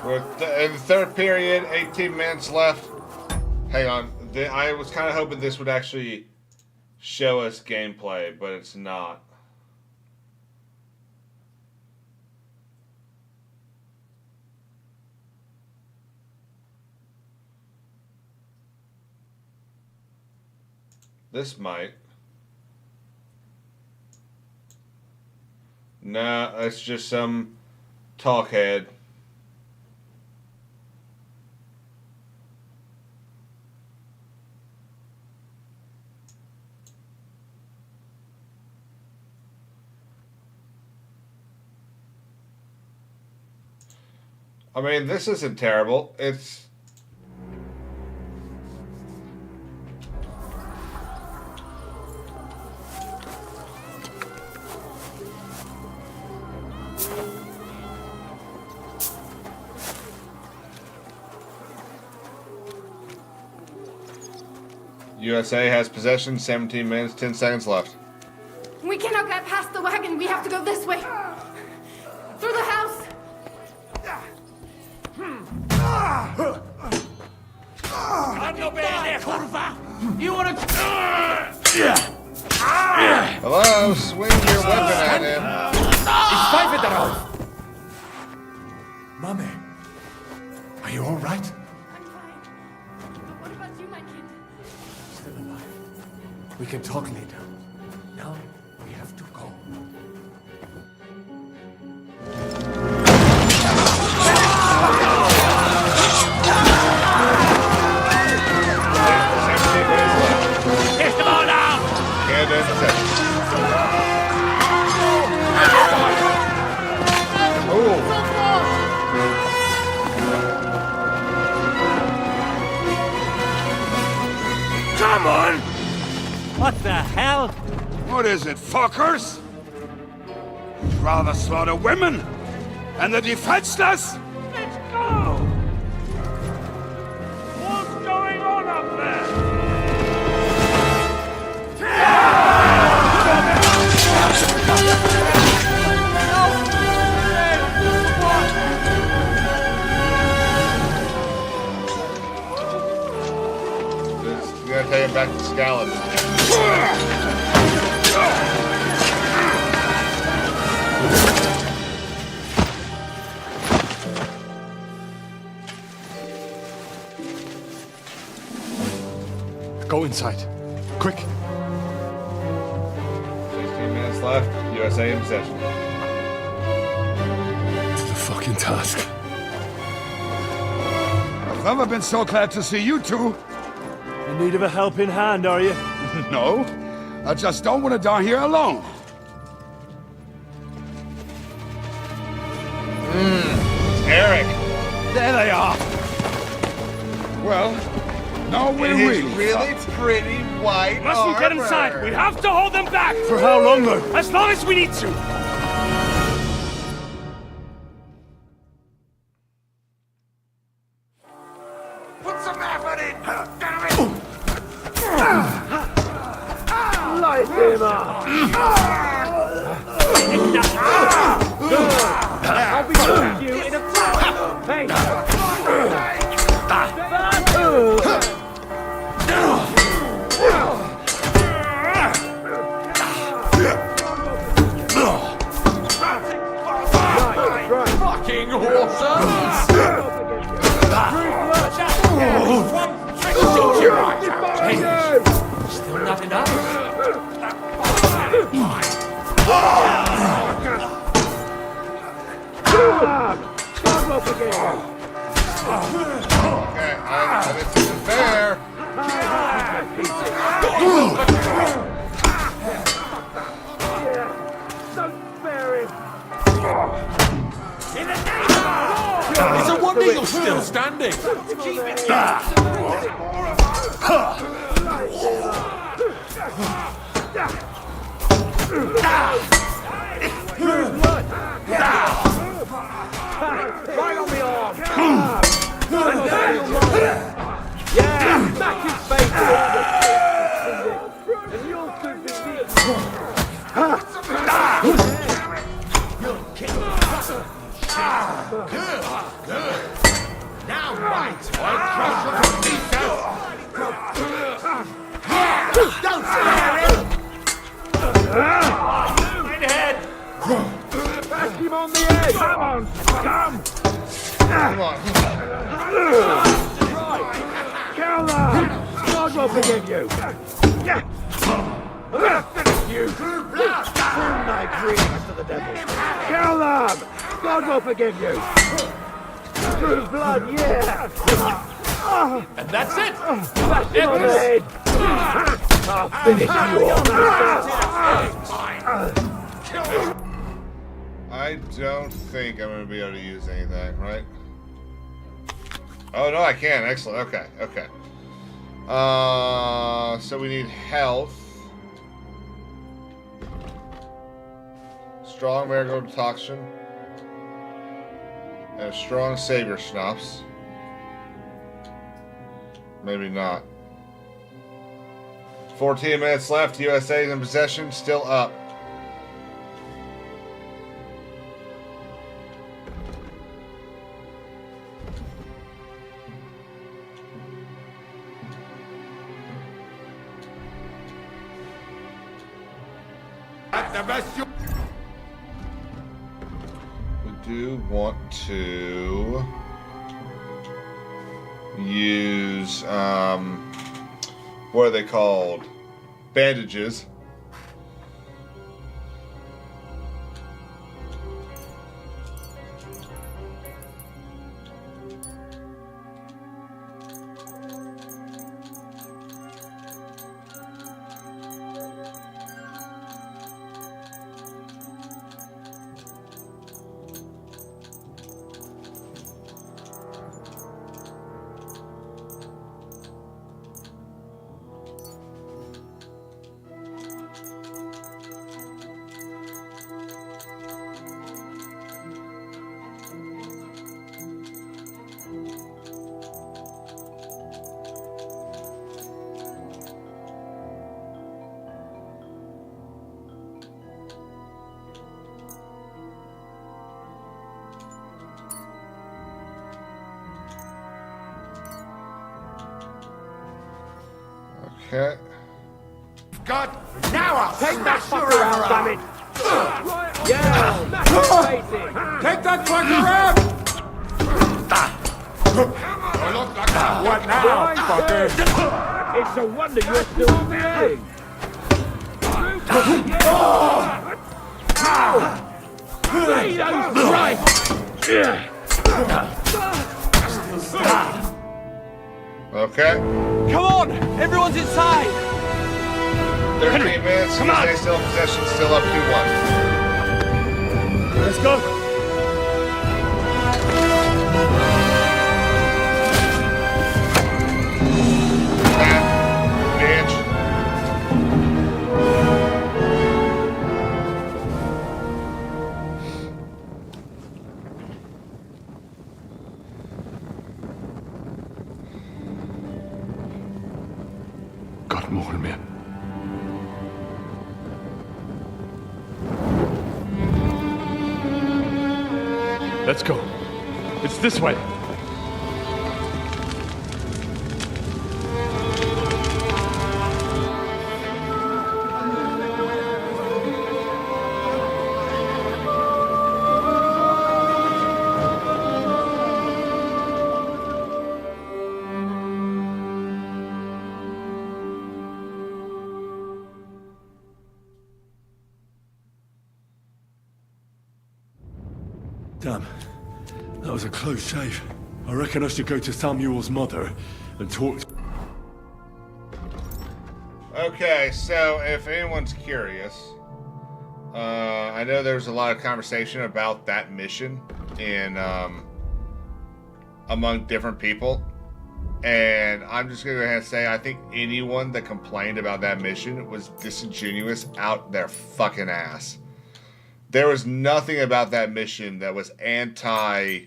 We're in the third period, 18 minutes left. Hang on. I was kind of hoping this would actually show us gameplay, but it's not. This might. Nah, it's just some talkhead. I mean, this isn't terrible. It's... USA has possession, 17 minutes, 10 seconds left. We cannot get past the wagon. We have to go this way. Through the house. You wanna... Hello, swing your weapon at him. Ich pfeife darauf! Mame, are you all right? I'm fine. But what about you, my kid? Still alive. We can talk later. Now, we have to go. Kiss them all down! Can't intercept. Come on! What the hell? What is it, fuckers? Rather slaughter women and the defenseless? Let's go! What's going on up there? We gotta take him back to Skalitz. Go inside. Quick. 16 minutes left. USA in possession. To the fucking task. I've never been so glad to see you two. In need of a helping hand, are you? No, I just don't want to die here alone. Eric. There they are. Well, now we're really pretty white Mustn't get armor. inside. We have to hold them back. For how long, though? As long as we need to. Put some effort in! Damn it! Light him up. I'll be with you in a Hey! Fucking horses! Hey, still not enough? Okay, this isn't fair. It's a wonder you're still standing. Right on the arm! Yeah! Smack his face! And you'll soon be Good. Now, right, I'll crush you to pieces. Don't scare him. Right ahead. Bash him on the head! Come on! Come! Come on. Kill them! God will forgive you! I'm gonna finish you! Burn my dreams to the devil! Kill them! God will forgive you! Through blood, yeah! And that's it. Bash him on the head! I'll finish you! I don't think I'm going to be able to use anything, right? Oh, no, I can. Excellent. Okay, okay. So we need health. Strong marigold decoction. And a strong savior schnapps. Maybe not. 14 minutes left. USA is in possession. Still up. We do want to use, what are they called? Bandages. Okay. God, now I'll take that fucker out, damn it! Yeah, smash his face in! Take that fucker out! What now, fucker? It's a wonder you're still standing! Jesus Christ! Okay. Come on! Everyone's inside! 13 minutes. Come on! USA still in possession. Still up 2-1. Let's go! Bitch. Gott mohol mir. Let's go. It's this way. Damn. That was a close shave. I reckon I should go to Samuel's mother and talk to... Okay, so if anyone's curious, I know there's a lot of conversation about that mission in among different people, and I'm just gonna go ahead and say I think anyone that complained about that mission was disingenuous out their fucking ass. There was nothing about that mission that was anti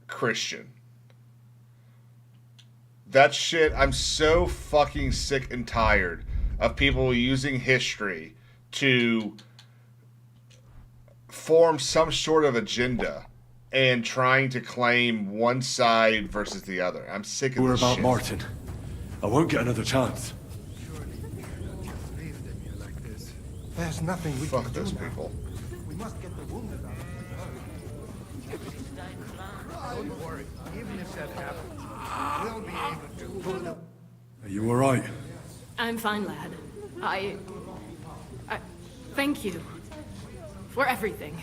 Christian. That shit, I'm so fucking sick and tired of people using history to form some sort of agenda and trying to claim one side versus the other. I'm sick of We're this about shit. Martin. I won't get another chance. There's nothing we Fuck can those do now. people. We must get the wounded out. Don't worry. Even if that happens, we'll be able to pull them. Are you alright? I'm fine, lad. I thank you for everything.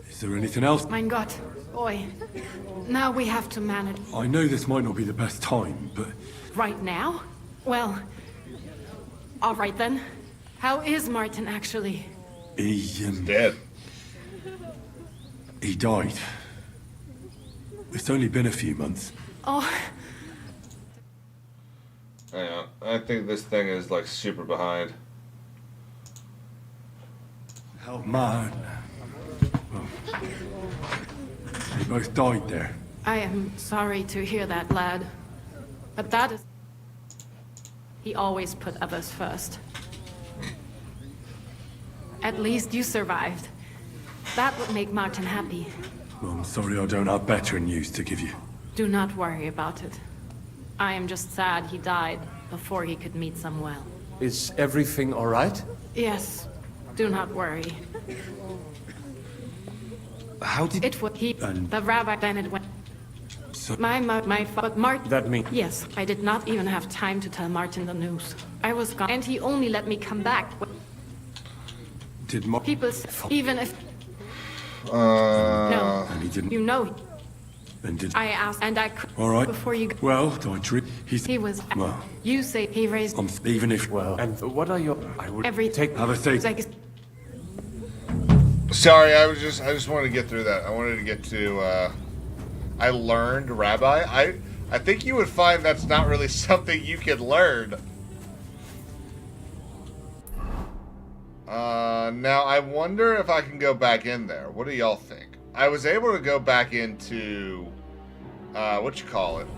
Is there anything else? Mein Gott, boy. Now we have to manage. I know this might not be the best time, but... Right now? Well, all right then. How is Martin actually? He's dead. He died. It's only been a few months. Oh, Hang on. I think this thing is like super behind. Help man. Oh. both died there. I am sorry to hear that, lad. But that is... He always put others first. At least you survived. That would make Martin happy. Well, I'm sorry I don't have better news to give you. Do not worry about it. I am just sad he died before he could meet Samuel. Is everything all right? Yes, do not worry. How did... It was he, the rabbi, then it went... So... But Martin... That means... Yes, I did not even have time to tell Martin the news. I was gone, and he only let me come back. Did People say, even if... No. And he didn't... You know... And did... I asked, and I could... All right. Before you... Well, I treat... He was... Well... You say he raised... even if... Well... And what are your... I would take... Have a seat. Sorry, I just wanted to get through that. I wanted to get to, I learned Rabbi. I think you would find that's not really something you can learn. Now I wonder if I can go back in there. What do y'all think? I was able to go back into, what you call it?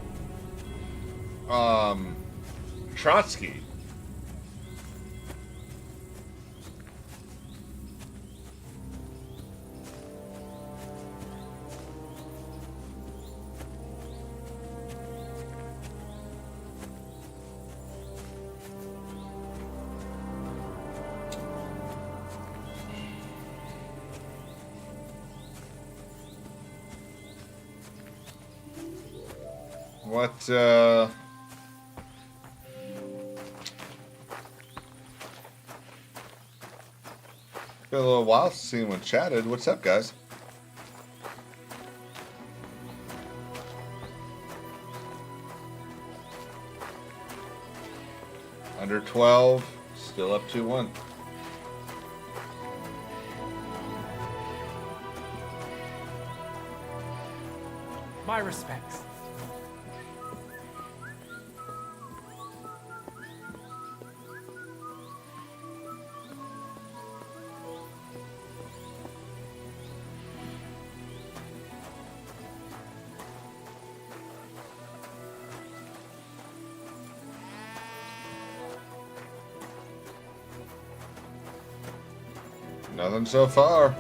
Trotsky. What, Been a little while since anyone chatted. What's up, guys? Under 12, still up 2-1. My respects. Nothing so far.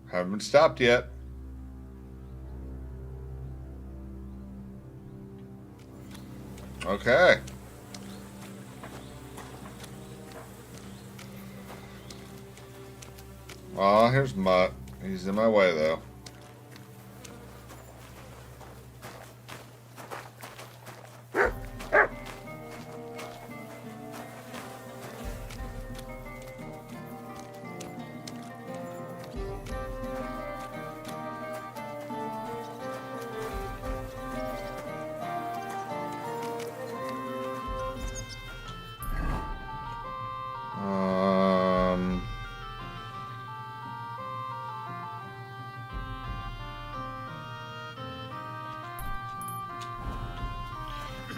Haven't been stopped yet. Okay. Aw, here's Mutt. He's in my way, though.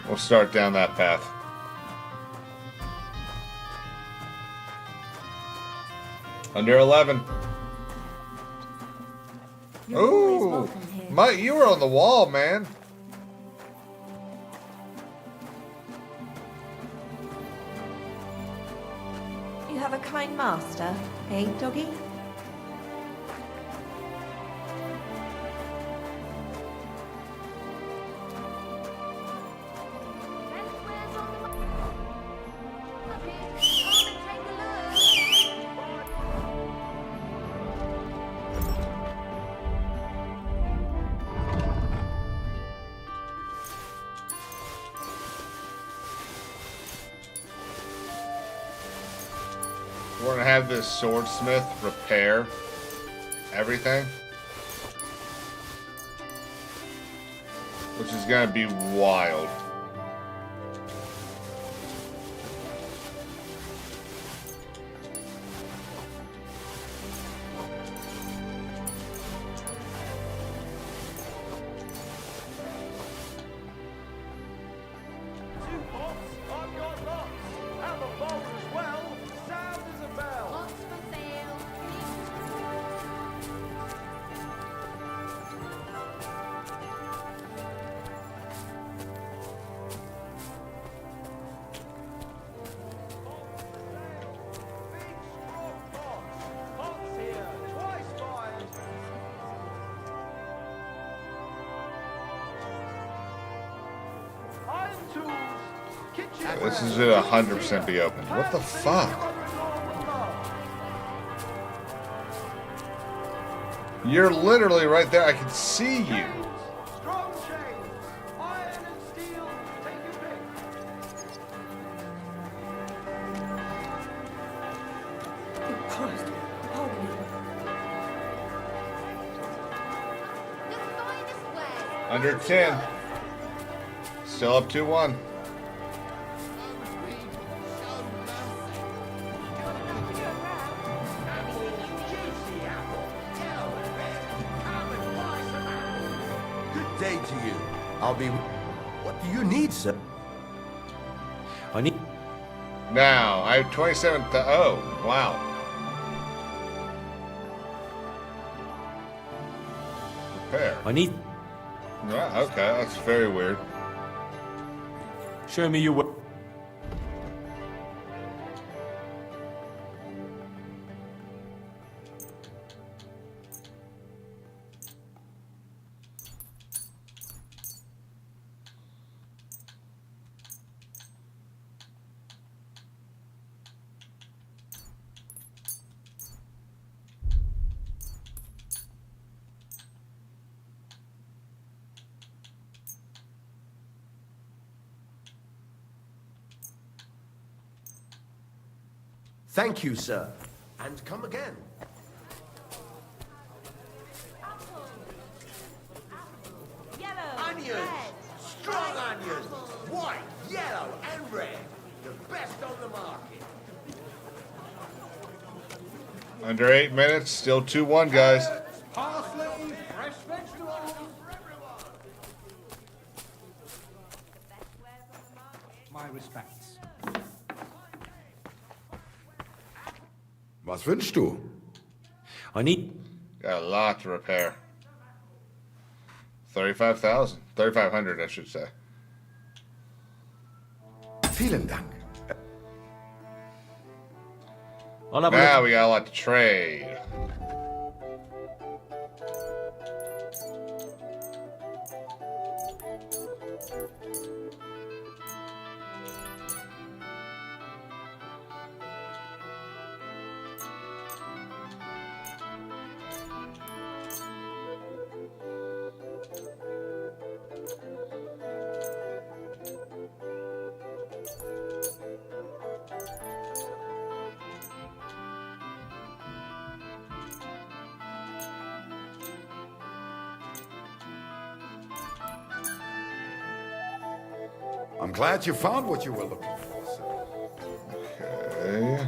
We'll start down that path. Under 11. Ooh, Mike, you were on the wall, man. You have a kind master, eh, doggy? We're gonna have this swordsmith repair everything, which is gonna be wild. This is gonna 100% be open. What the fuck? You're literally right there. I can see you. Under 10. Still up 2-1. Good day to you. I'll be... What do you need, sir? I need... Now, I have 27... Oh, wow. Repair. I need... Yeah, okay, that's very weird. Show me your way. Thank you, sir. And come again. Onions! Strong onions! White, yellow, and red. The best on the market. Under 8 minutes, still 2-1, guys. Parsley, fresh vegetables. My respects. Was wünschst du? I need... Got a lot to repair. 35,000. 3,500, I should say. Vielen Dank. Now we got a lot to trade. I'm glad you found what you were looking for, sir. Okay.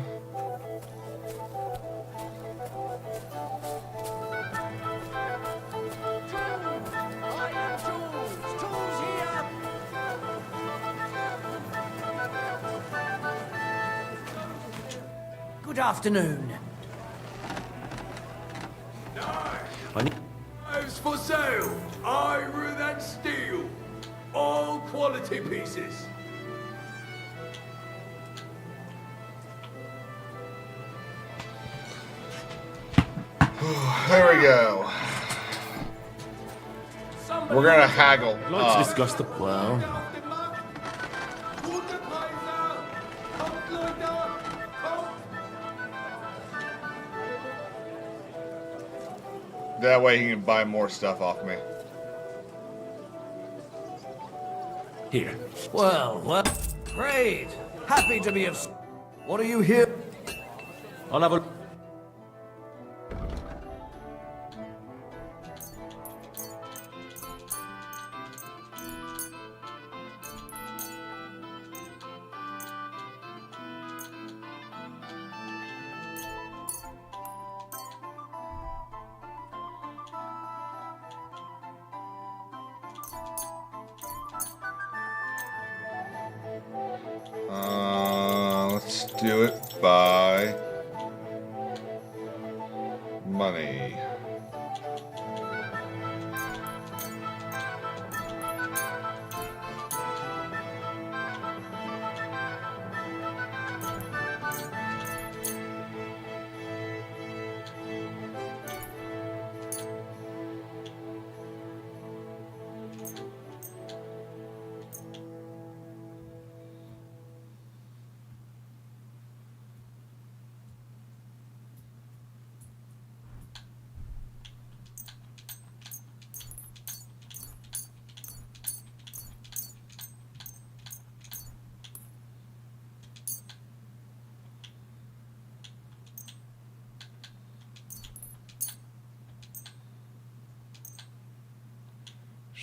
Good afternoon. Knives for sale, iron and steel, all quality pieces. There we go. We're gonna haggle. Let's discuss the well. That way he can buy more stuff off me. Here. Well, great. Happy to be of... What are you here? I'll have a... Let's do it by money.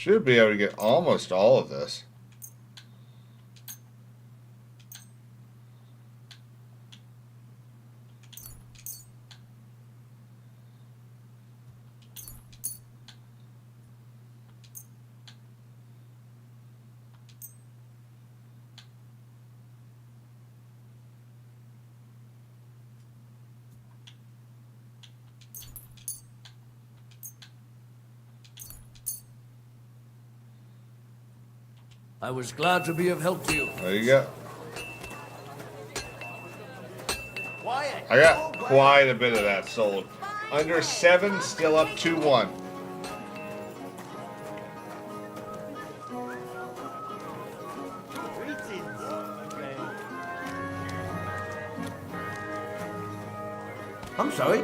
Should be able to get almost all of this. I was glad to be of help to you. There you go. I got quite a bit of that sold. Under 7, still up 2-1. I'm sorry? I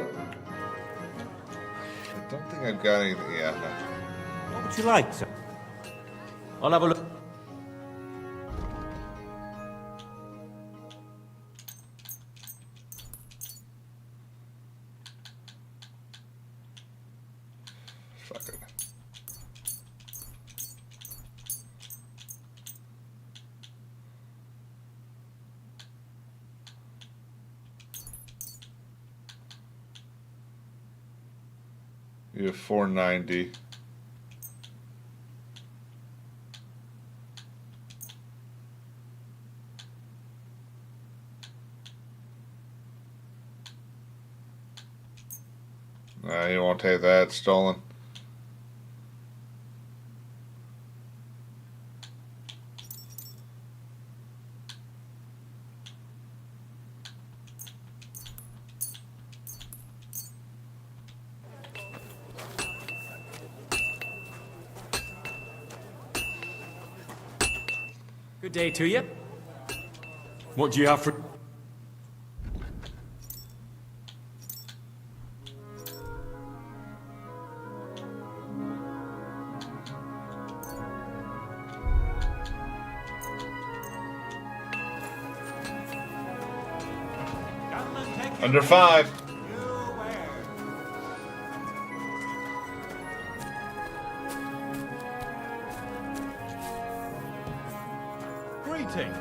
don't think I've got anything yet. What would you like, sir? I'll have a look. Fuck it. You have 490. Nah, you won't take that. It's stolen. Good day to you. What do you have for... Under 5. Greetings.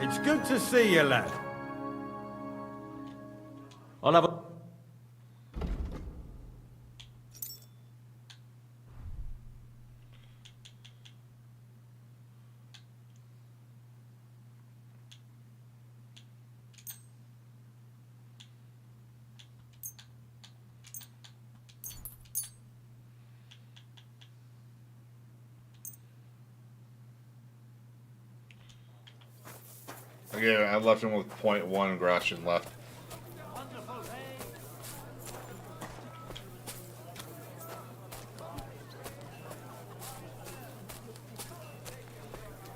It's good to see you, lad. I'll have a... Again, I left him with 0.1 Gratian left.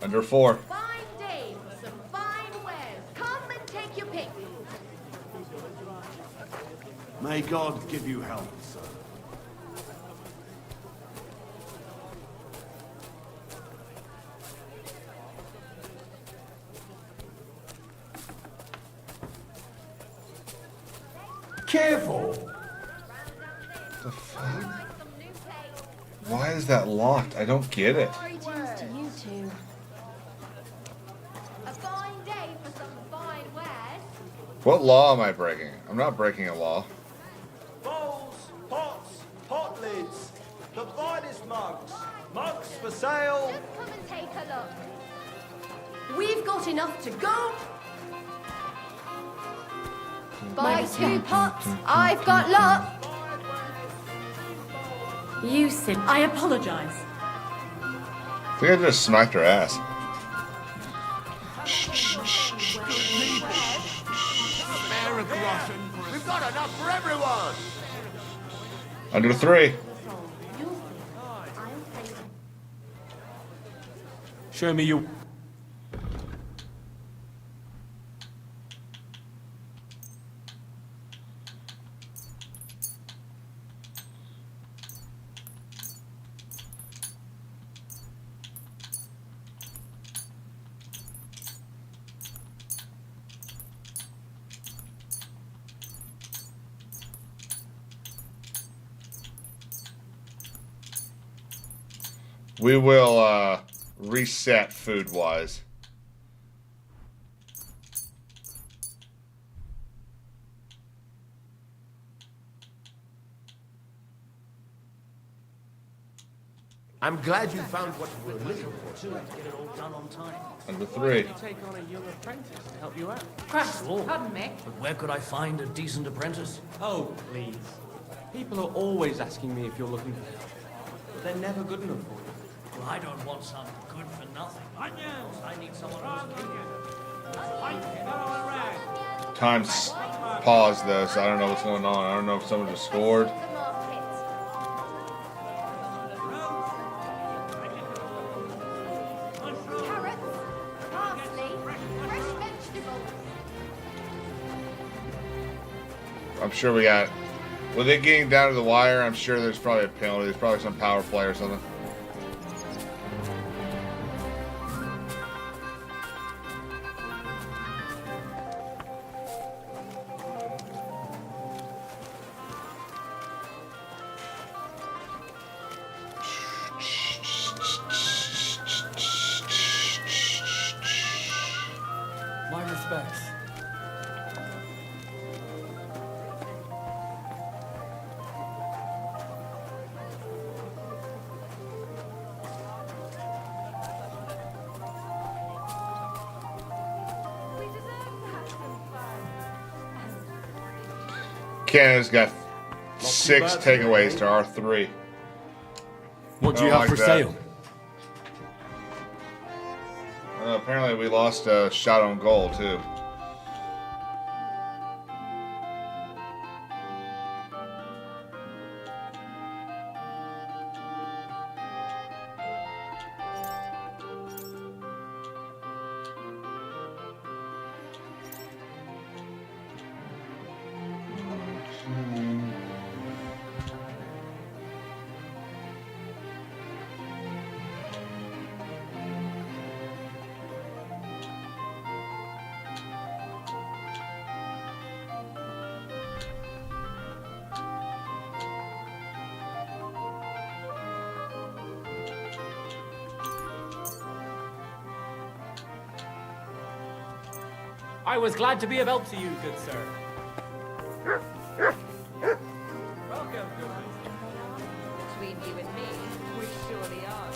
Under 4. Fine day for some fine wares. Come and take your pick. May God give you help, sir. Careful! The fuck? Why is that locked? I don't get it. Greetings to you two. A fine day for some fine wares. What law am I breaking? I'm not breaking a law. Bowls, pots, pot lids, the finest mugs. Mugs for sale. Just come and take a look. We've got enough to go. Buy 2 pots. I've got lot. You sit. I apologize. I think I just smacked her ass. We've got enough for everyone! Under 3. Show me you... We will reset food-wise. I'm glad you found what you were looking for. To get it all done on time. Number 3. Take on a young apprentice to help you out. Sure. Pardon me? But where could I find a decent apprentice? Oh, please. People are always asking me if you're looking for help, but they're never good enough for you. Well, I don't want some good for nothing. I need someone who's capable. Time's paused though, so I don't know what's going on. I don't know if someone just scored. I'm sure we got... With it getting down to the wire, I'm sure there's probably a penalty. There's probably some power play or something. My respects. Canada's got 6 takeaways to our 3. What do you have for sale? Apparently we lost a shot on goal too. I was glad to be of help to you, good sir. Welcome, goodness. Between you and me, we surely are.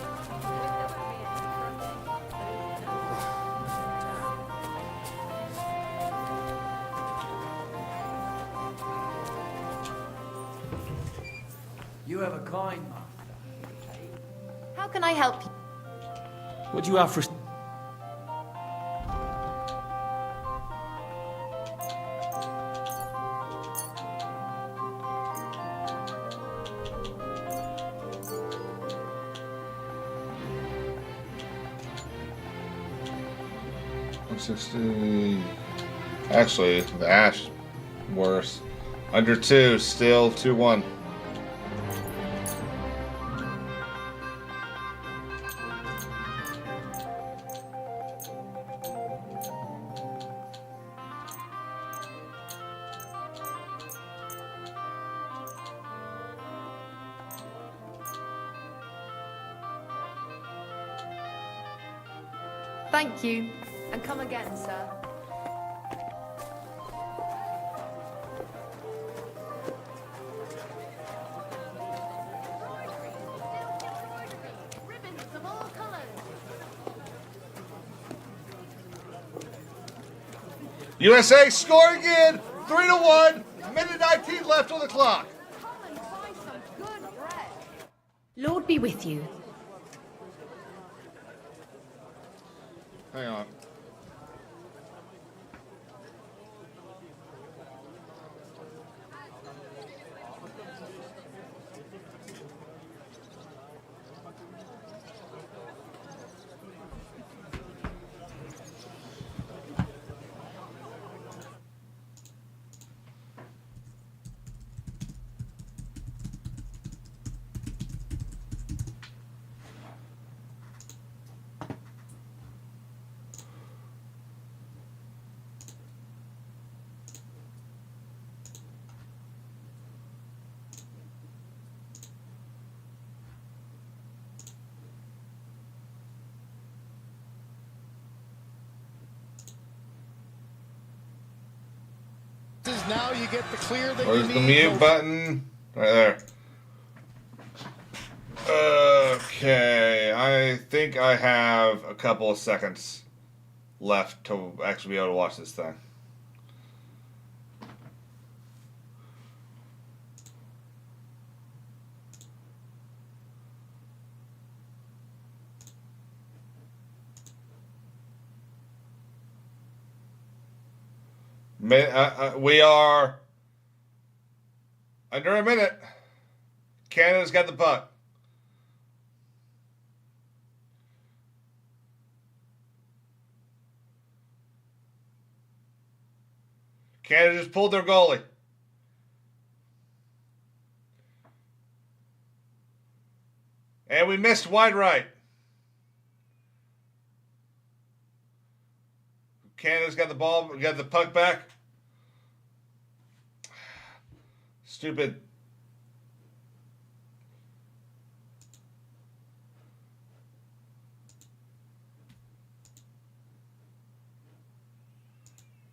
You have a kind master. How can I help you? What do you have for... Actually, the Ash worse. Under 2, still 2-1. Thank you. And come again, sir. Ribbons of all colours. USA score again! 3-1. Minute 19 left on the clock. Come and buy some good bread. Lord be with you. Hang on. because now you get the clear that Where's you the need. mute button? Right there. Okay, I think I have a couple of seconds left to actually be able to watch this thing. We are under a minute. Canada's got the puck. Canada just pulled their goalie. And we missed wide right. Canada's got the ball, got the puck back. Stupid.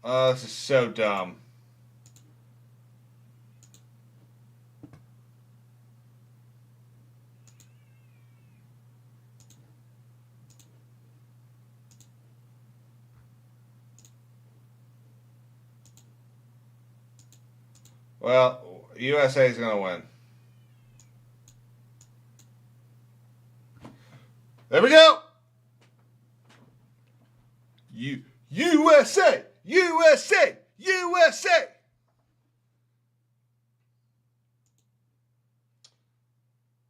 Oh, this is so dumb. Well, USA is going to win. There we go. USA! USA! USA!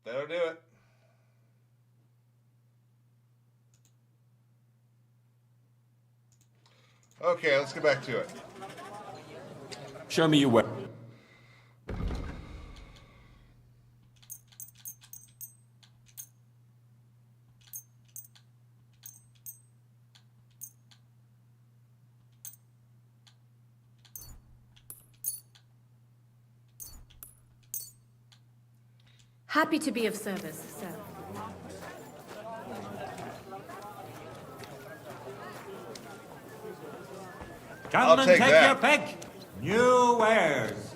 That'll do it. Okay, let's get back to it. Show me your way. Happy to be of service, sir. Come and take take that. your pick. New wares.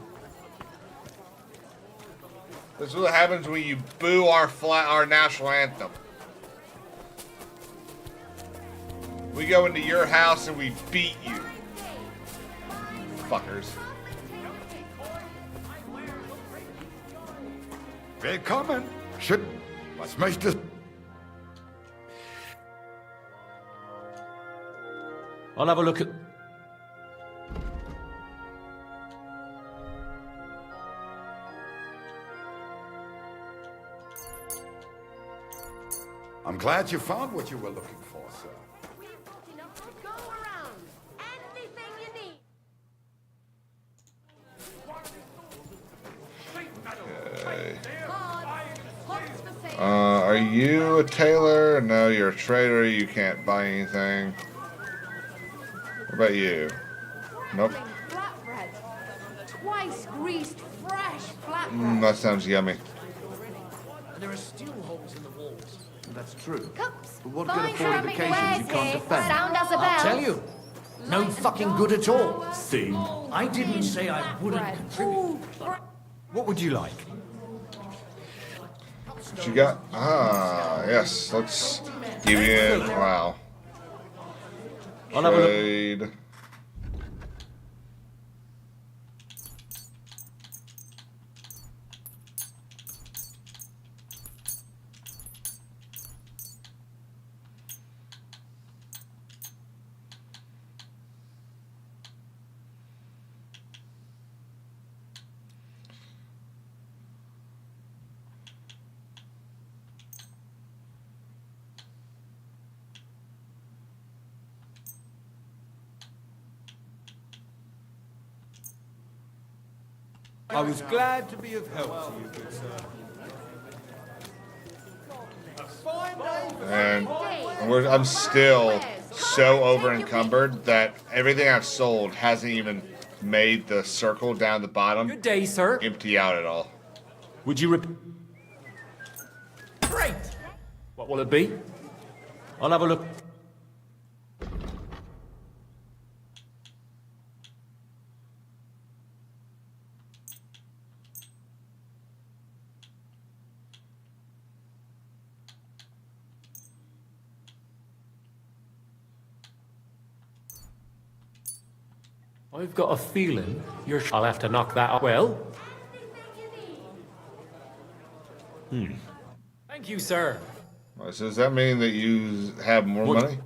This is what happens when you boo our national anthem. We go into your house and we beat you. Fuckers. Willkommen. Shit. Was möchtest? I'll have a look at... I'm glad you found what you were looking for, sir. We've got enough to go around. Anything you need. Okay. What's for sale? Are you a tailor? No, you're a trader. You can't buy anything. What about you? Nope. Flatbread. Twice greased, fresh flatbread. That sounds yummy. There are steel holes in the walls. That's true. Cups. But what Fine good are ceramic fortifications you wares can't here. defend? Sound as a bell. I'll tell you. No fucking good at all. See? I didn't say I wouldn't contribute. What would you like? What you got? Ah, yes. Let's give you it. Wow. I'll have a look. Trade. I was glad to be of help to you, good sir. And I'm still so over encumbered that everything I've sold hasn't even made the circle down the bottom Good day, sir. empty out at all. Would you Great! What will it be? I'll have a look. I've got a feeling I'll have to knock that off. Well? Thank you, sir. So does that mean that you have more money?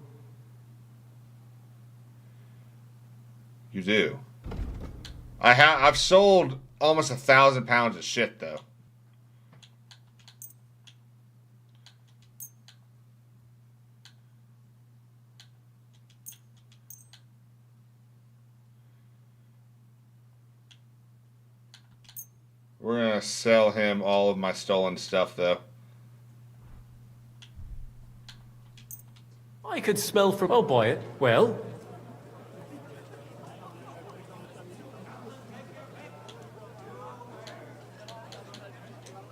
You do. I've sold almost 1,000 pounds of shit though. We're gonna sell him all of my stolen stuff though. I could smell from... I'll buy it. Well?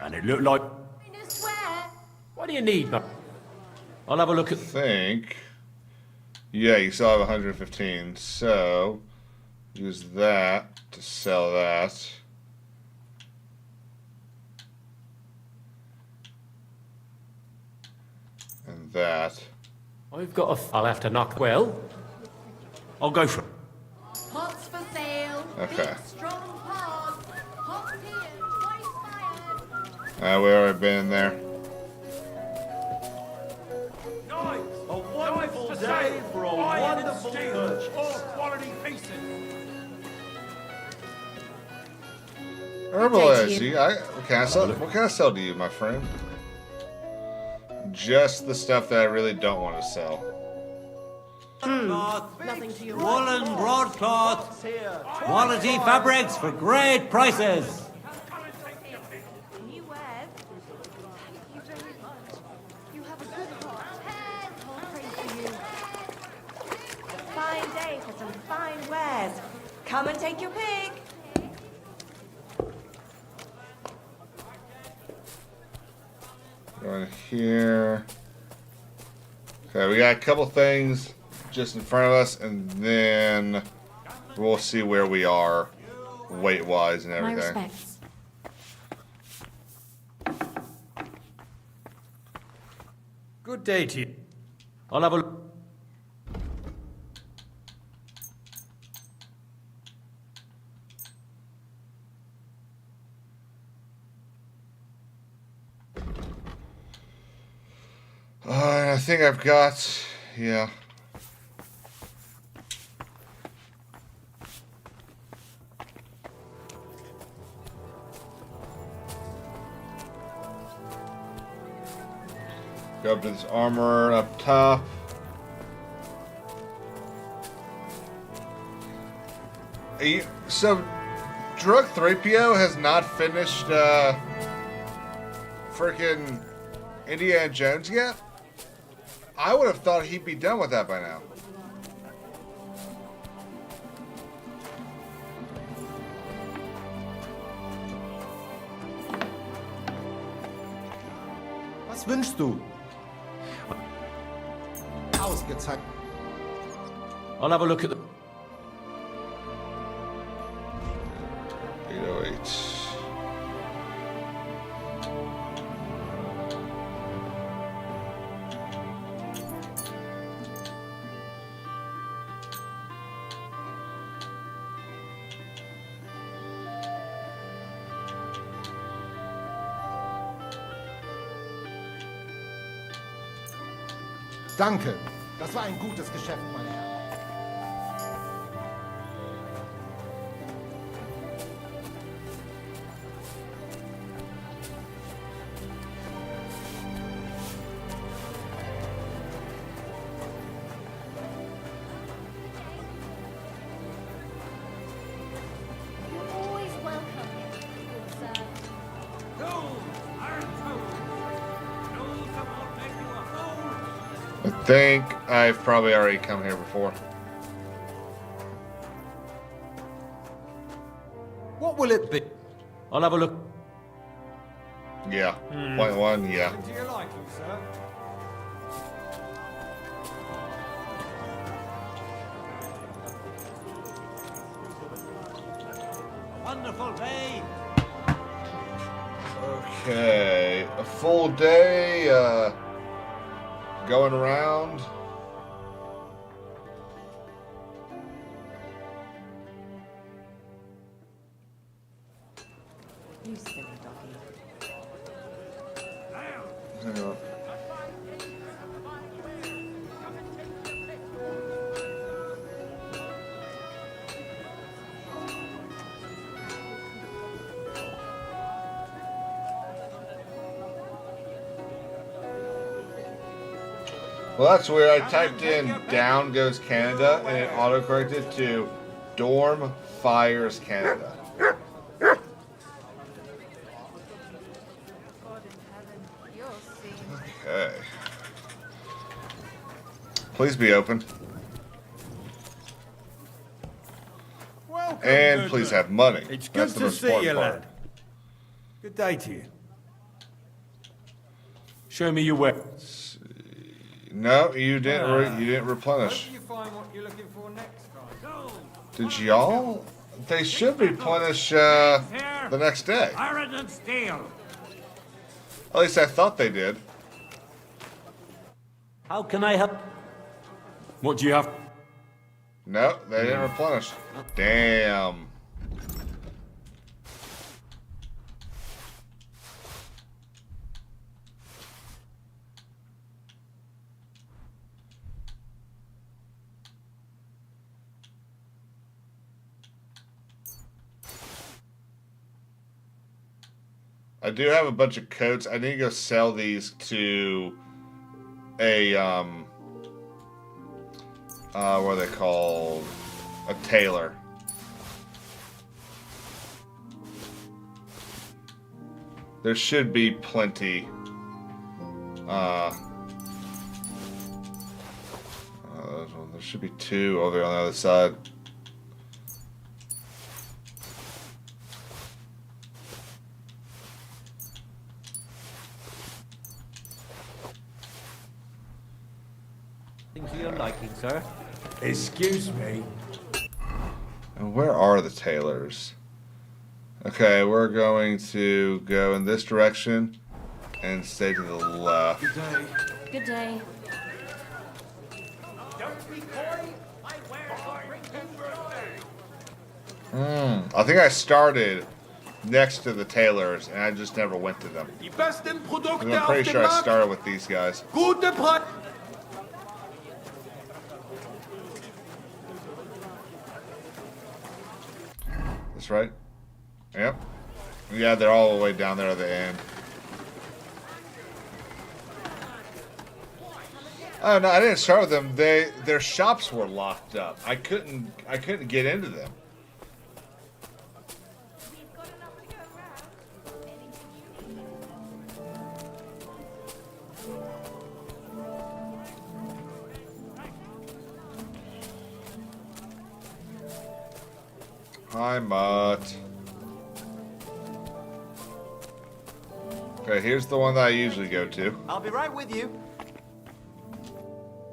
And it looked like... What do you need, man? I'll have a look at... Yeah, you still have 115. So, use that to sell that. And that. I've got a... I'll have to knock... Well? I'll go for it. Pots for sale. Okay. Big, strong pots. Pots here, twice fired. We already been there. A wonderful day for a wonderful purchase. All quality pieces. Herbalize. What can I sell to you, my friend? Just the stuff that I really don't want to sell. Nothing to your Woolen broadcloth. Quality fabrics for great prices. New wares? Thank you very much. You have a good heart. All praise to you. A fine day for some fine wares. Come and take your pick. Go in here. Okay, we got a couple things just in front of us, and then we'll see where we are weight-wise and everything. My respects. Good day to you. I'll have a look. I think I've got, yeah. Go up to this armor up top. So, Drug 3PO has not finished freaking Indiana Jones yet? I would have thought he'd be done with that by now. Was wünschst du? Ausgezeichnet. I'll have a look at the... 808. Danke. Das war ein gutes Geschäft, mein Herr. You're always welcome, good sir. I think I've probably already come here before. What will it be? I'll have a look. Yeah. Point one, yeah. To your liking, sir. Wonderful day. Okay. A full day, going around. Hang on. Well, that's weird. I typed in down goes Canada and it autocorrected to Dorm Fires Canada. Okay. Please be open. Welcome, And please have money. It's That's good the to most see you, important part. lad. Good day to you. Show me your weapons. No, you didn't. You didn't replenish. Hope you find what you're looking for next time. Did y'all? They should replenish the next day. Iron and steel. At least I thought they did. How can I help? What do you have? No, they didn't replenish. Damn. I do have a bunch of coats. I need to go sell these to a what are they called? A tailor. There should be plenty. There should be two over on the other side. Things to your liking, sir. Excuse me. And where are the tailors? Okay, we're going to go in this direction and stay to the left. Good day. Good day. I think I started next to the tailors and I just never went to them. Die besten Produkte And I'm auf pretty dem sure I Markt. started with these guys. Gute Preise. That's right. Yep. Yeah, they're all the way down there at the end. Oh no, I didn't start with them. Their shops were locked up. I couldn't get into them. Hi, Mutt. Okay, here's the one that I usually go to. I'll be right with you.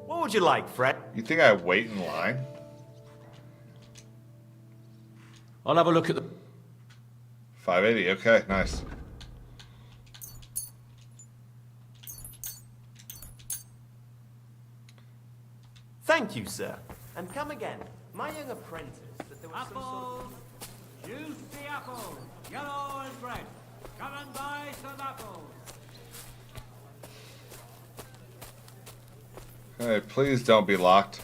What would you like, Fred? You think I wait in line? I'll have a look at the... 580, okay, nice. Thank you, sir. And come again. My young apprentice, that there was some sort of... Juicy apples. Yellow and red. Come and buy some apples. Hey, please don't be locked.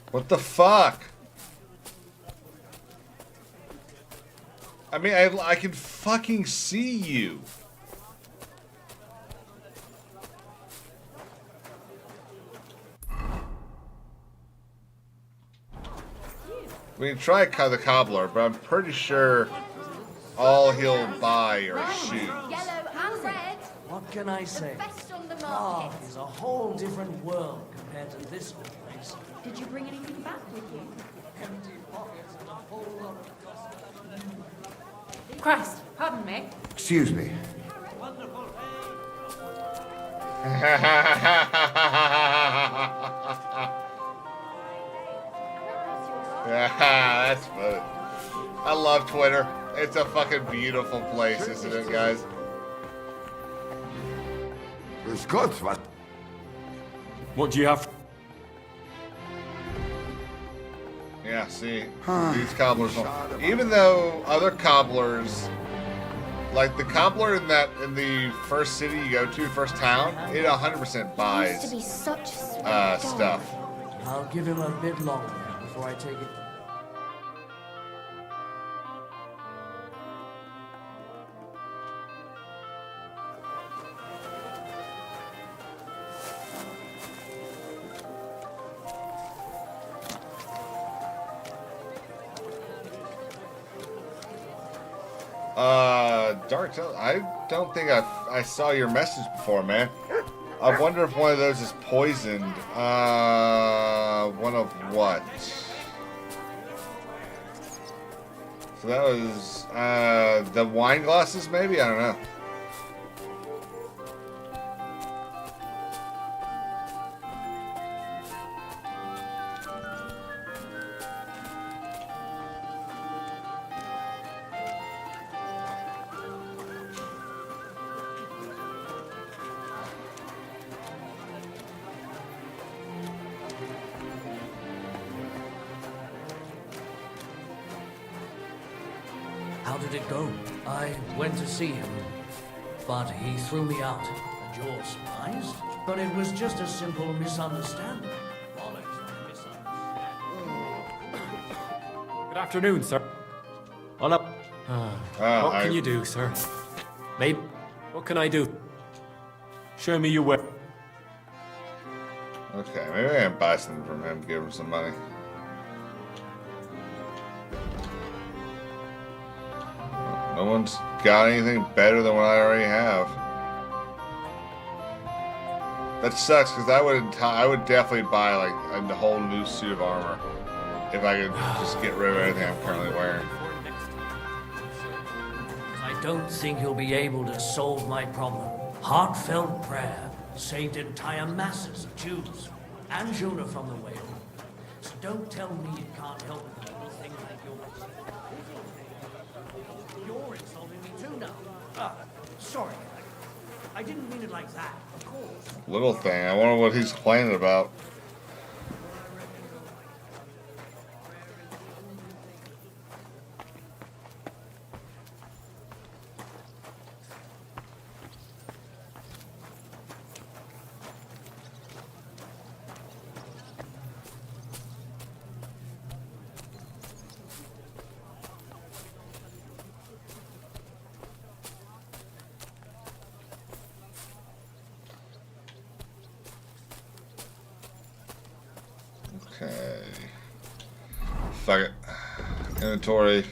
What the fuck? I mean, I can fucking see you. We can try the cobbler, but I'm pretty sure all he'll buy are shoes. Yellow and red. What can I say? Best on the Prague market. is a whole different world compared to this old place. Did you bring anything back with you? Empty pockets and a whole lot of Christ, pardon me. Excuse me. That's funny. I love Twitter. It's a fucking beautiful place, isn't it, guys? Grüß Gott, was? What do you have? Yeah, see, these cobblers, even though other cobblers, like the cobbler in the first city you go to, first town, it 100% buys Used to be such a sweet stuff. I'll give him a bit longer before I take it. Dark Tale, I don't think I saw your message before, man. I wonder if one of those is poisoned. One of what? So that was, the wine glasses, maybe? I don't know. How did it go? I went to see him, but he threw me out. And you're surprised? But it was just a simple misunderstanding. Good afternoon, sir. Hola. What can you do, sir? Maybe. What can I do? Show me your way. Okay, maybe I can buy something from him, give him some money. No one's got anything better than what I already have. That sucks, because I would definitely buy like a whole new suit of armor if I could just get rid of everything I'm currently wearing. I don't think you'll be able to solve my problem. Heartfelt prayer saved entire masses of Jews and Jonah from the whale. So don't tell me you can't help with a little thing like yours. You're insulting me too now. Sorry. I didn't mean it like that, of course. Little thing, I wonder what he's complaining about. Okay. Fuck it. Inventory.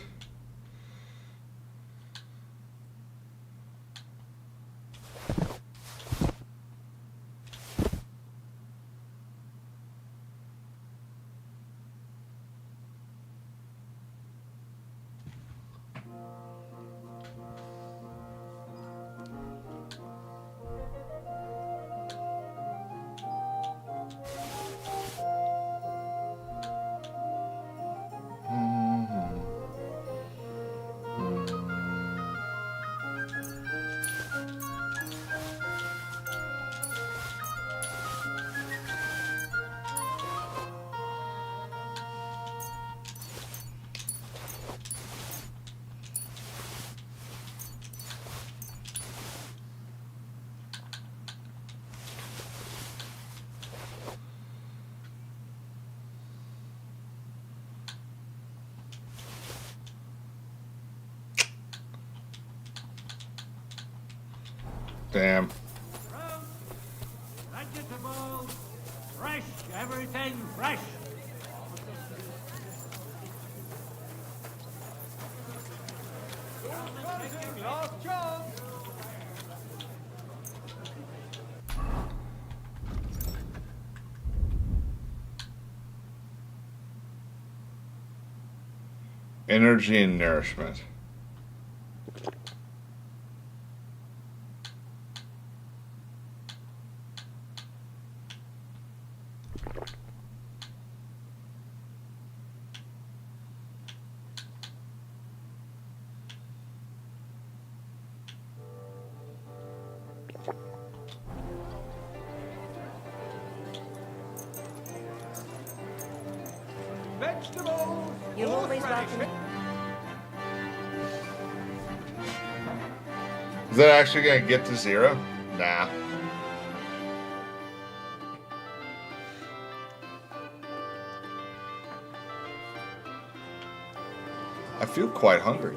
Damn. Vegetables, fresh, everything fresh. Energy and nourishment. Vegetables! You're always welcome. Is that actually gonna get to 0? Nah. I feel quite hungry.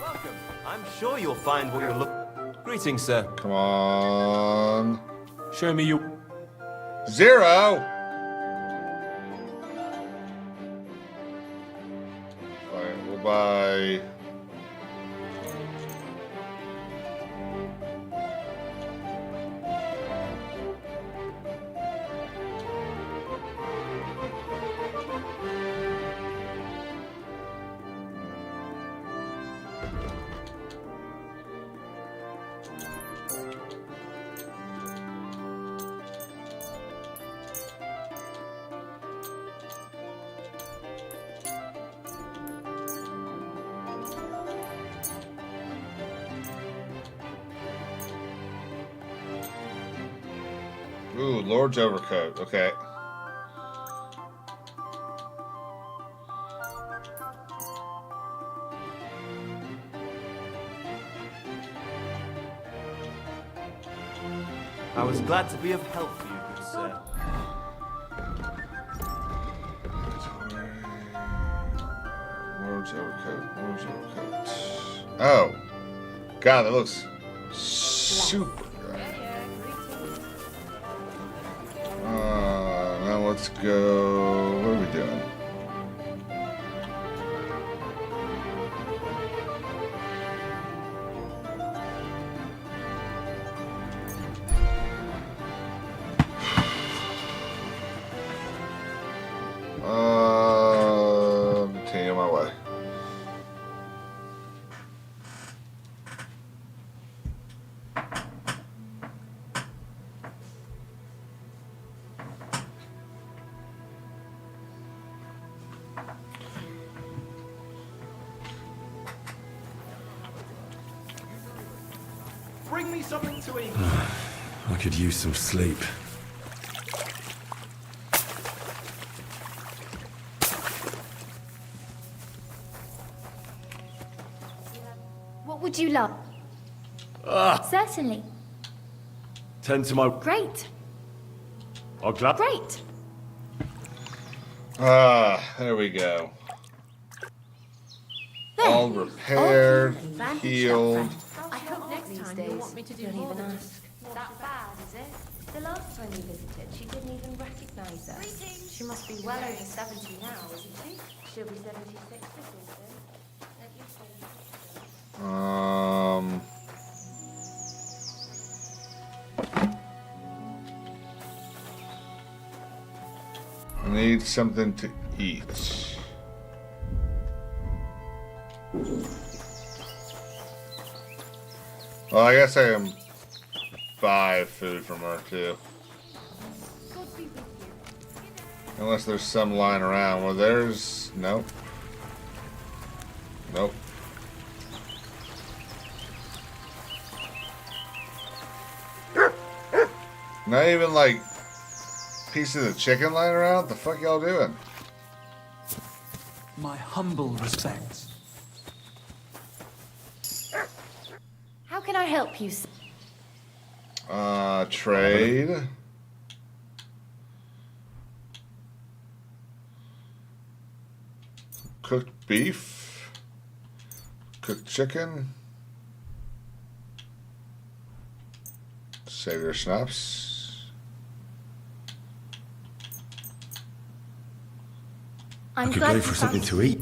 Welcome. I'm sure you'll find what you're looking. Greetings, sir. Come on. Show me you. 0. Fine, we'll buy. Ooh, Lord's overcoat. Okay. I was glad to be of help for you, good sir. Lord's overcoat. Lord's overcoat. Oh. God, that looks super good. Now let's go. What are we doing? Continue my way. Bring me something to eat. I could use some sleep. What would you love? Certainly. Tend to my... Great. I'll clap. Great. There we go. All repaired, healed. I hope next time you want me to do more than ask. That bad, is it? The last time we visited, she didn't even recognize us. She must be well over 70 now, isn't she? She'll be 76 this autumn. I need something to eat. Well, I guess I can buy food from her too. Unless there's some lying around. Well, there's... Nope. Nope. Not even like pieces of chicken lying around? What the fuck y'all doing? My humble respects. How can I help you, sir? Trade. Cooked beef. Cooked chicken. Savior schnapps. I'm I could glad go you for something found- to eat.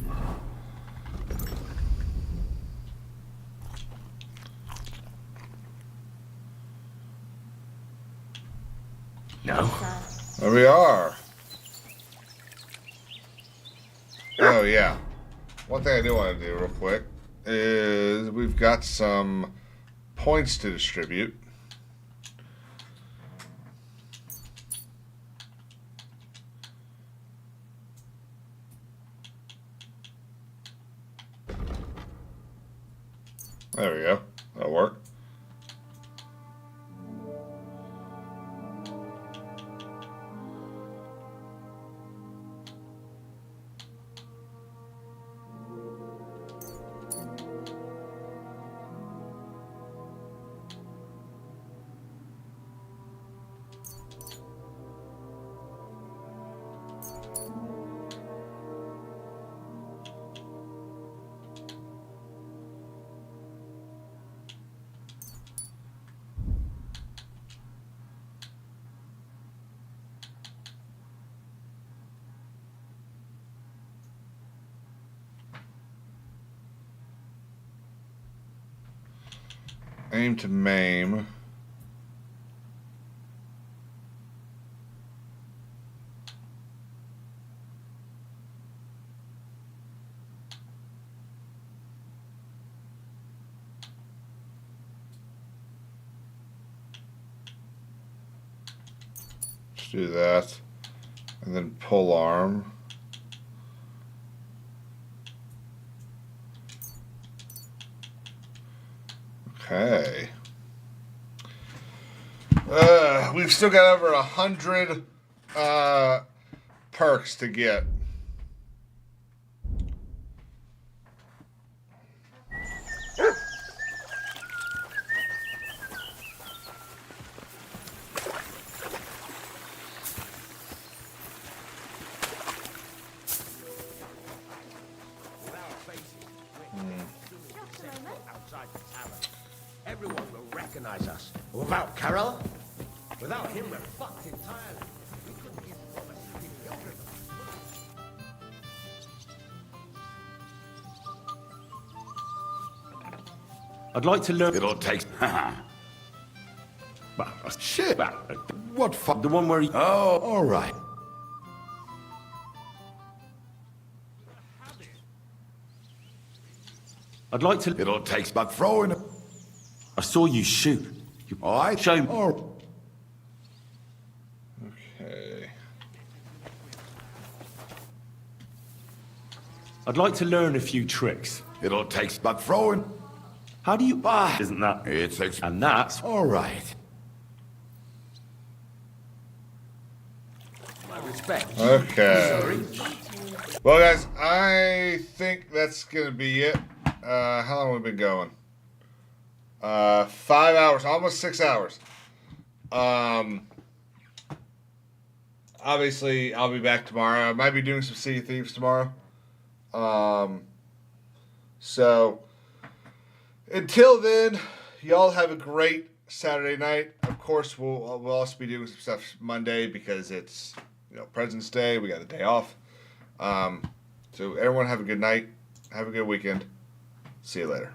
No. There we are. Oh yeah. One thing I do want to do real quick is we've got some points to distribute. There we go. That'll work. Aim to maim. Let's do that. And then pull arm. Okay. We've still got over 100 perks to get. Everyone will recognize us. Without Carol? Without him, we're fucked entirely. We couldn't give Robert superiority. I'd like to learn. It'll take. Shit. What fuck? The one where he. Oh, all right. I'd like to. It'll take but throwing. I saw you shoot. All right. Show me. Oh. Okay. I'd like to learn a few tricks. It'll take but throwing. How do you? Isn't that? It takes. And that's. All right. My respect. Okay. Well, guys, I think that's gonna be it. How long have we been going? 5 hours, almost 6 hours. Obviously, I'll be back tomorrow. I might be doing some Sea of Thieves tomorrow. So, until then, y'all have a great Saturday night. Of course, we'll also be doing some stuff Monday because it's, President's Day. We got a day off. So, everyone have a good night. Have a good weekend. See you later.